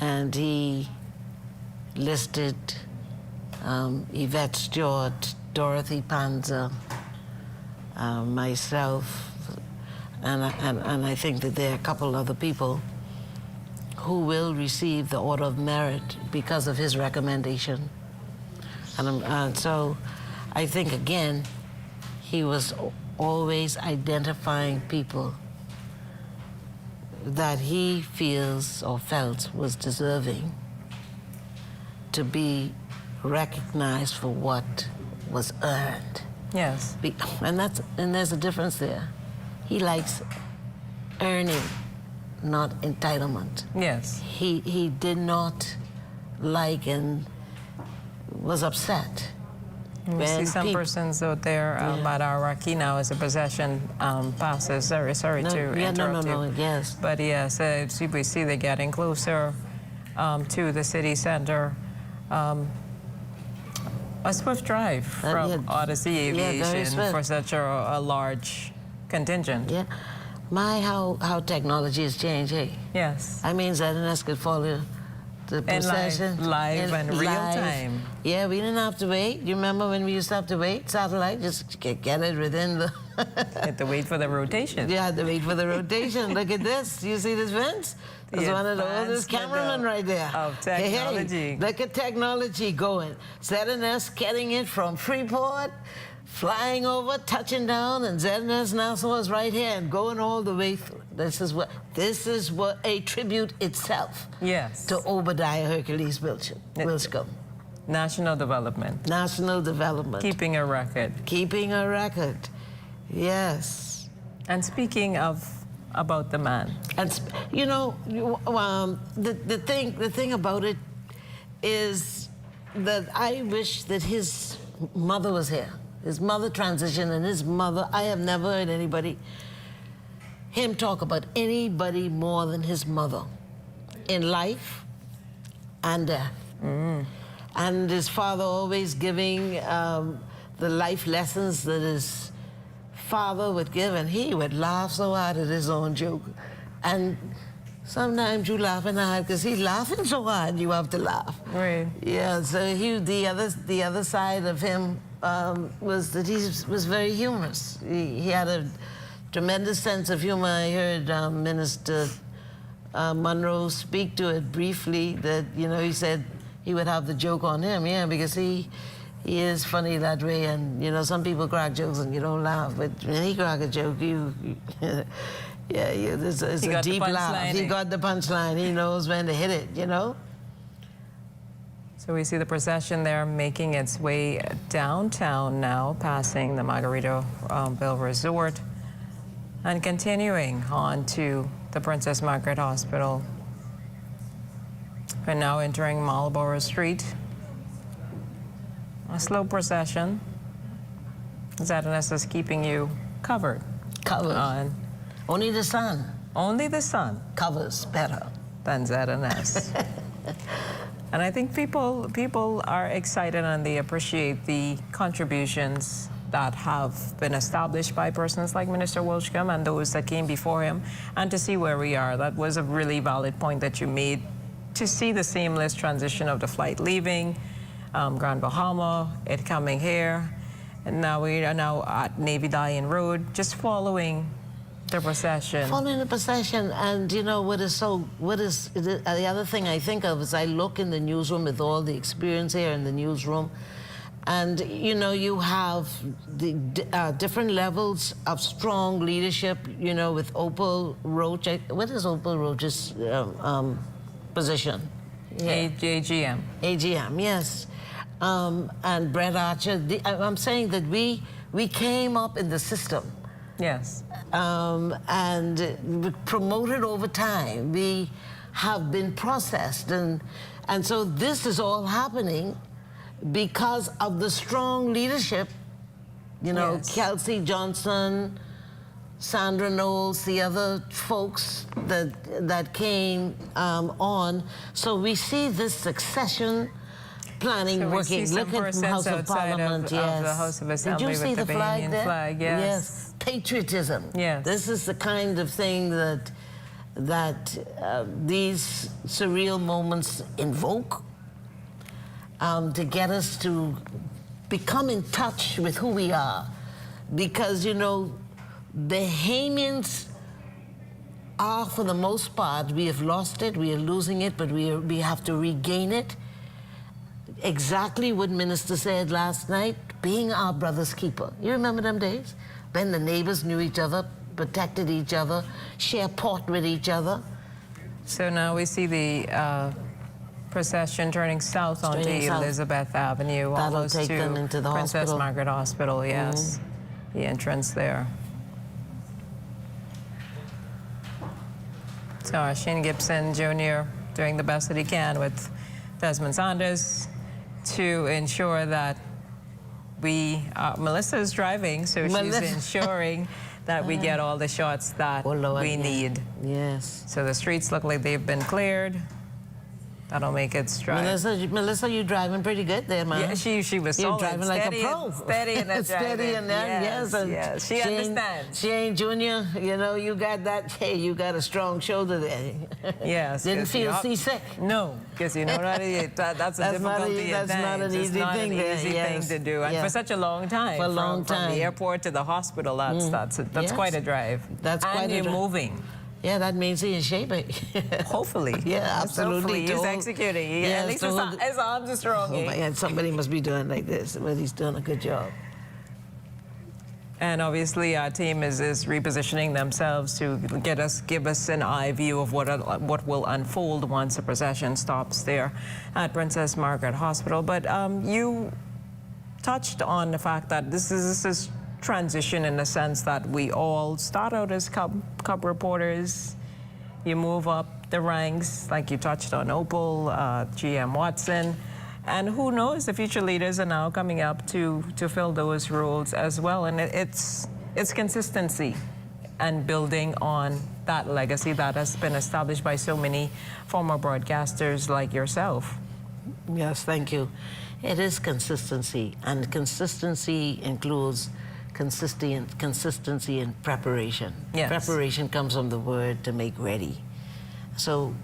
and he listed Yvette Stewart, Dorothy Panzer, myself, and I think that there are a couple other people who will receive the Order of Merit because of his recommendation. And so I think, again, he was always identifying people that he feels or felt was deserving to be recognized for what was earned. Yes. And there's a difference there. He likes earning, not entitlement. Yes. He did not like and was upset. We see some persons out there at Arawaki now as a procession passes. Sorry to interrupt you. Yes. But yes, we see they're getting closer to the city center. A swift drive from Odyssey Aviation for such a large contingent. Yeah. How technology has changed, hey? Yes. I mean, ZNS could follow the procession. Live and real time. Yeah, we didn't have to wait. You remember when we used to have to wait? Satellite, just get it within the... Had to wait for the rotation. You had to wait for the rotation. Look at this. You see this, Vince? There's one of the oldest cameramen right there. Of technology. Hey, look at technology going. ZNS getting it from Freeport, flying over, touching down, and ZNS Nassau is right here and going all the way through. This is what a tribute itself. Yes. To Obadiah Hercules Wilchcombe. National development. National development. Keeping a record. Keeping a record. Yes. And speaking about the man. And you know, the thing about it is that I wish that his mother was here. His mother transitioned, and his mother, I have never heard him talk about anybody more than his mother in life and death. And his father always giving the life lessons that his father would give, and he would laugh so hard at his own joke. And sometimes you laughing hard because he's laughing so hard you have to laugh. Right. Yeah, so the other side of him was that he was very humorous. He had a tremendous sense of humor. I heard Minister Monroe speak to it briefly, that, you know, he said he would have the joke on him, yeah, because he is funny that way. And, you know, some people crack jokes and you don't laugh, but when he crack a joke, Yeah, it's a deep laugh. He got the punchline. He knows when to hit it, you know? So we see the procession there making its way downtown now, passing the Margaritaville Resort and continuing on to the Princess Margaret Hospital. We're now entering Marlborough Street. A slow procession. ZNS is keeping you covered. Covered. Only the sun. Only the sun covers better than ZNS. And I think people are excited and they appreciate the contributions that have been established by persons like Minister Wilchcombe and those that came before him, and to see where we are. That was a really valid point that you made, to see the seamless transition of the flight leaving Grand Bahama, it coming here, and now we are now at Navy Diane Road, just following the procession. Following the procession, and you know the other thing I think of is I look in the newsroom with all the experience here in the newsroom, and you know you have the different levels of strong leadership. You know, with Opal Roach. What is Opal Roach's position? Yeah. AGM. AGM, yes. And Brett Archer. I'm saying that we came up in the system. Yes. And promoted over time. We have been processed, and so this is all happening because of the strong leadership. You know, yes. Kelsey Johnson, Sandra Knowles, the other folks that came on. So we see this succession planning so working. Look at the House of Parliament. Yes. Of the House of Assembly. Did you see with the flag there? Flag, yes. Yes. Patriotism. Yes. This is the kind of thing that these surreal moments invoke to get us to become in touch with who we are. Because, you know, Bahamians are, for the most part, we have lost it, we are losing it, but we have to regain it. Exactly what Minister said last night, being our brother's keeper. You remember them days? When the neighbors knew each other, protected each other, shared port with each other. So now we see the procession turning south onto Elizabeth Avenue, almost to them into the Princess hospital. Margaret Hospital, yes. The entrance there. So Shane Gibson Jr. doing the best that he can with Desmond Sanders to ensure that Melissa is driving, so she's ensuring that we get all the shots that we need. Yes. So the streets look like they've been cleared. That'll make it straight. Melissa, you driving pretty good there, man. Yeah, she was You're solid. driving like a pro. Steady in that Steady in that, yes. And yes. She understands. Shane Jr., you know, you got that, hey, you got a strong shoulder there. Yes. Didn't feel seasick? No, because you know that's a difficulty. That's not an easy thing. It's not an easy thing to do. And for such a long time. For a long time. From the airport to the hospital, that's quite a drive. That's quite a drive. And you're moving. Yeah, that means he's in shape. Hopefully. Yeah, absolutely. Hopefully he's executing. Yeah, at least his arms are strong. Oh my God, somebody must be doing like this, but he's doing a good job. And obviously our team is repositioning themselves to give us an eye view of what will unfold once the procession stops there at Princess Margaret Hospital. But you touched on the fact that this is transition in the sense that we all start out as cub reporters. You move up the ranks, like you touched on Opal, GM Watson, and who knows, the future leaders are now coming up to fill those roles as well. And it's consistency and building on that legacy that has been established by so many former broadcasters like yourself. Yes, thank you. It is consistency, and consistency includes consistency and preparation. Yes. Preparation comes from the word to make ready. So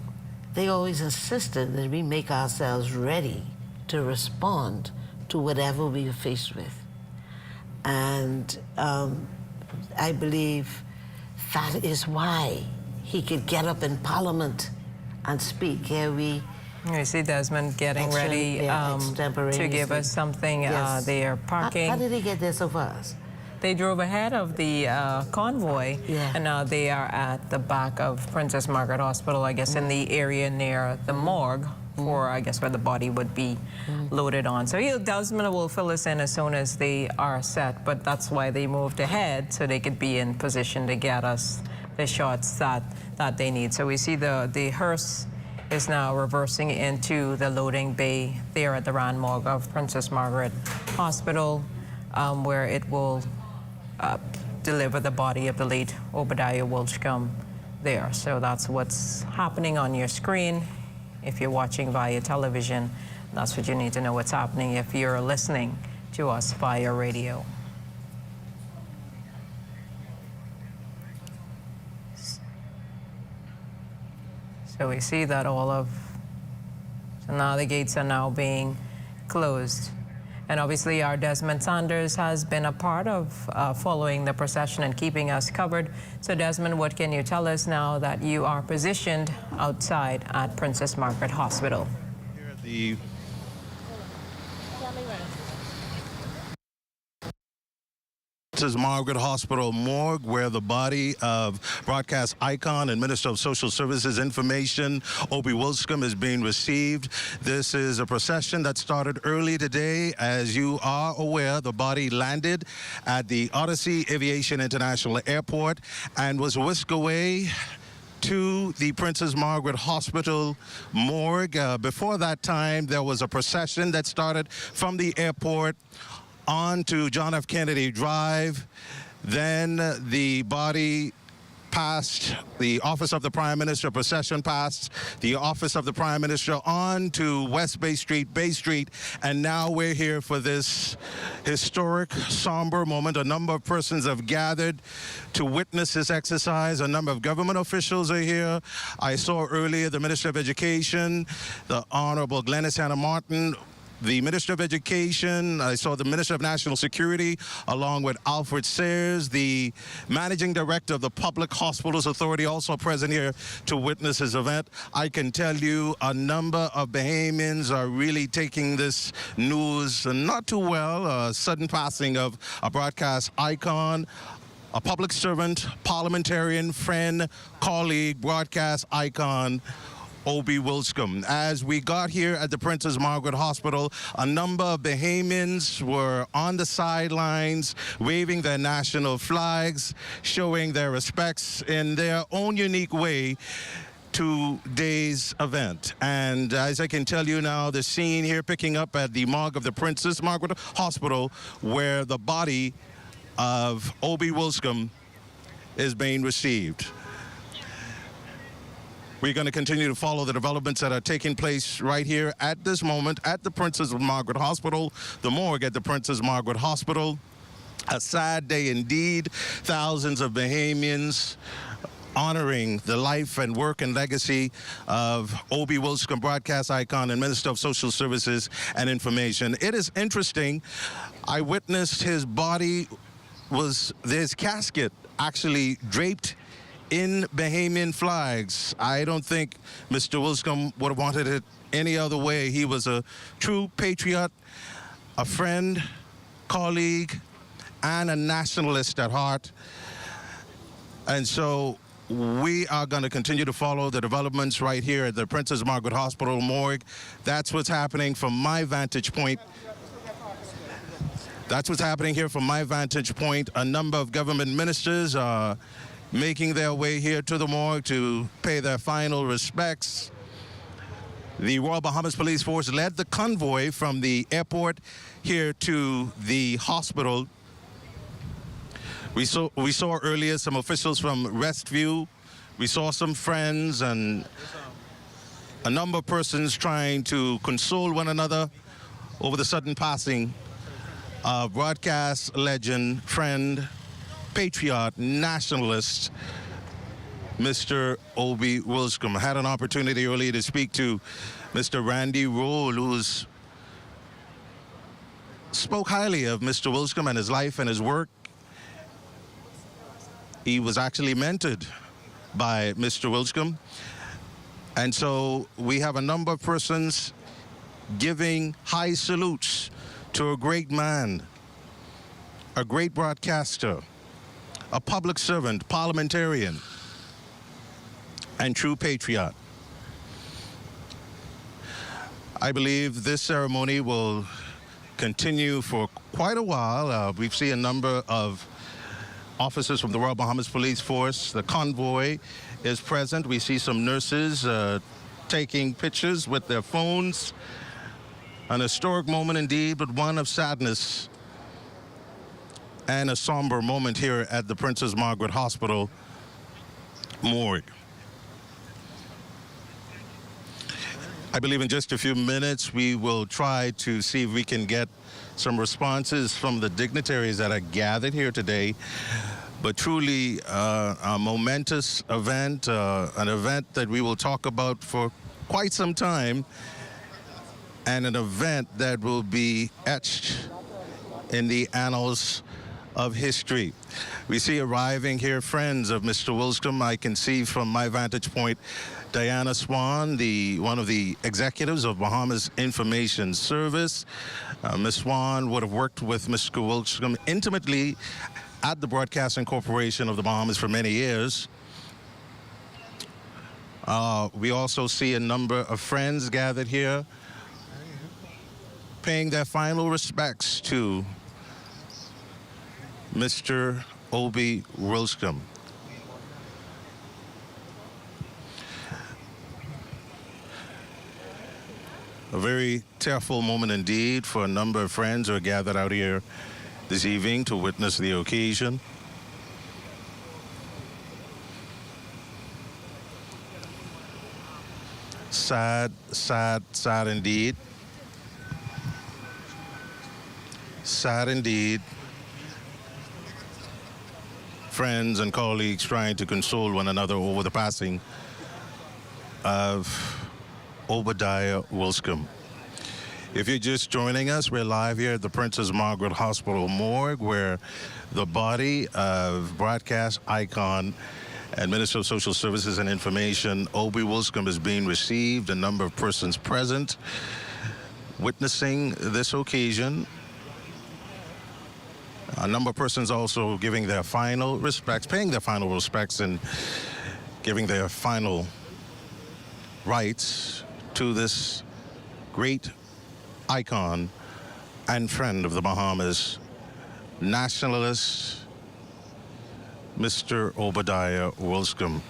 they always insisted that we make ourselves ready to respond to whatever we are faced with. And I believe that is why he could get up in Parliament and speak. Here we see Desmond getting ready to give us something. Yes. They are parking. How did he get there so fast? They drove ahead of the convoy, and now they are at the back of Princess Margaret Hospital, I guess, in the area near the morgue, for, I guess, where the body would be loaded on. So Desmond will fill us in as soon as they are set, but that's why they moved ahead, so they could be in position to get us the shots that they need. So we see the hearse is now reversing into the loading bay there at the Rand Morgue of Princess Margaret Hospital, where it will deliver the body of the late Obadiah Wilchcombe there. So that's what's happening on your screen. If you're watching via television, that's what you need to know what's happening if you're listening to us via radio. So we see that so now the gates are now being closed. And obviously our Desmond Sanders has been a part of following the procession and keeping us covered. So Desmond, what can you tell us now that you are positioned outside at Princess Margaret Hospital? Here at the Princess Margaret Hospital morgue, where the body of broadcast icon and Minister of Social Services Information, Obi Wilchcombe, is being received. This is a procession that started early today. As you are aware, the body landed at the Odyssey Aviation International Airport and was whisked away to the Princess Margaret Hospital morgue. Before that time, there was a procession that started from the airport on to John F. Kennedy Drive. Then the body passed the office of the Prime Minister, procession passed the office of the Prime Minister on to West Bay Street, and now we're here for this historic, somber moment. A number of persons have gathered to witness this exercise. A number of government officials are here. I saw earlier the Minister of Education, the Honorable Glenys Hannah Martin, the Minister of Education. I saw the Minister of National Security, along with Alfred Sayers, the Managing Director of the Public Hospitals Authority, also present here to witness this event. I can tell you a number of Bahamians are really taking this news not too well. A sudden passing of a broadcast icon, a public servant, parliamentarian, friend, colleague, broadcast icon, Obi Wilchcombe. As we got here at the Princess Margaret Hospital, a number of Bahamians were on the sidelines waving their national flags, showing their respects in their own unique way to today's event. And as I can tell you now, the scene here picking up at the morgue of the Princess Margaret Hospital, where the body of Obi Wilchcombe is being received. We're going to continue to follow the developments that are taking place right here at this moment at the Princess Margaret Hospital, the morgue at the Princess Margaret Hospital. A sad day indeed. Thousands of Bahamians honoring the life and work and legacy of Obi Wilchcombe, broadcast icon and Minister of Social Services and Information. It is interesting. I witnessed his body his casket actually draped in Bahamian flags. I don't think Mr. Wilchcombe would have wanted it any other way. He was a true patriot, a friend, colleague, and a nationalist at heart. And so we are going to continue to follow the developments right here at the Princess Margaret Hospital morgue. That's what's happening from my vantage point. That's what's happening here from my vantage point. A number of government ministers are making their way here to the morgue to pay their final respects. The Royal Bahamas Police Force led the convoy from the airport here to the hospital. We saw earlier some officials from Restview. We saw some friends and a number of persons trying to console one another over the sudden passing of broadcast legend, friend, patriot, nationalist, Mr. Obi Wilchcombe. I had an opportunity earlier to speak to Mr. Randy Roll, who spoke highly of Mr. Wilchcombe and his life and his work. He was actually mentored by Mr. Wilchcombe. And so we have a number of persons giving high salutes to a great man a great broadcaster, a public servant, parliamentarian, and true patriot. I believe this ceremony will continue for quite a while. We see a number of officers from the Royal Bahamas Police Force. The convoy is present. We see some nurses taking pictures with their phones. An historic moment indeed, but one of sadness and a somber moment here at the Princess Margaret Hospital morgue. I believe in just a few minutes we will try to see if we can get some responses from the dignitaries that are gathered here today. But truly a momentous event, an event that we will talk about for quite some time, and an event that will be etched in the annals of history. We see arriving here friends of Mr. Wilchcombe. I can see from my vantage point Diana Swan, one of the executives of Bahamas Information Service. Ms. Swan would have worked with Mr. Wilchcombe intimately at the Broadcasting Corporation of the Bahamas for many years. We also see a number of friends gathered here paying their final respects to Mr. Obi Wilchcombe. A very tearful moment indeed for a number of friends who are gathered out here this evening to witness the occasion. Sad, sad, sad indeed. Sad indeed. Friends and colleagues trying to console one another over the passing of Obadiah Wilchcombe. If you're just joining us, we're live here at the Princess Margaret Hospital morgue, where the body of broadcast icon and Minister of Social Services and Information, Obi Wilchcombe, is being received. A number of persons present witnessing this occasion. A number of persons also giving their final respects, paying their final respects, and giving their final rites to this great icon and friend of the Bahamas, nationalist Mr. Obadiah Wilchcombe.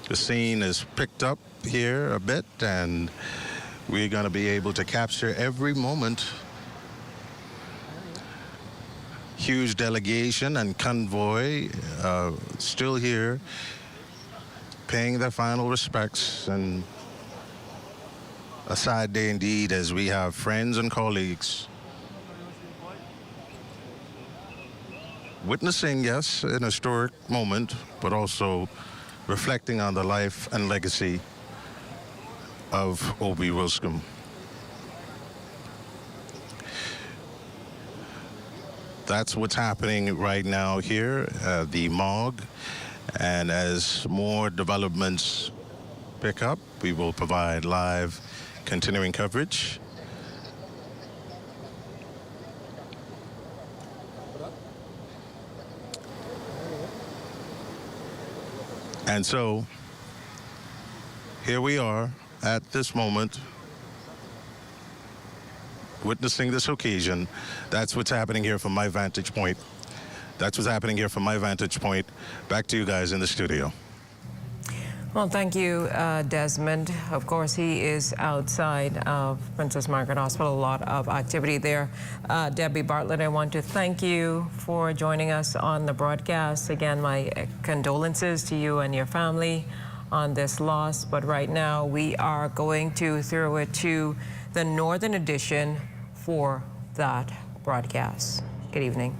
The scene is picked up here a bit, and we're going to be able to capture every moment. Huge delegation and convoy still here, paying their final respects, and a sad day indeed as we have friends and colleagues witnessing, yes, an historic moment, but also reflecting on the life and legacy of Obi Wilchcombe. That's what's happening right now here at the morgue. And as more developments pick up, we will provide live continuing coverage. And so here we are at this moment, witnessing this occasion. That's what's happening here from my vantage point. That's what's happening here from my vantage point. Back to you guys in the studio. Well, thank you, Desmond. Of course, he is outside of Princess Margaret Hospital. A lot of activity there. Debbie Bartlett, I want to thank you for joining us on the broadcast. Again, my condolences to you and your family on this loss. But right now, we are going to throw it to the Northern Edition for that broadcast. Good evening.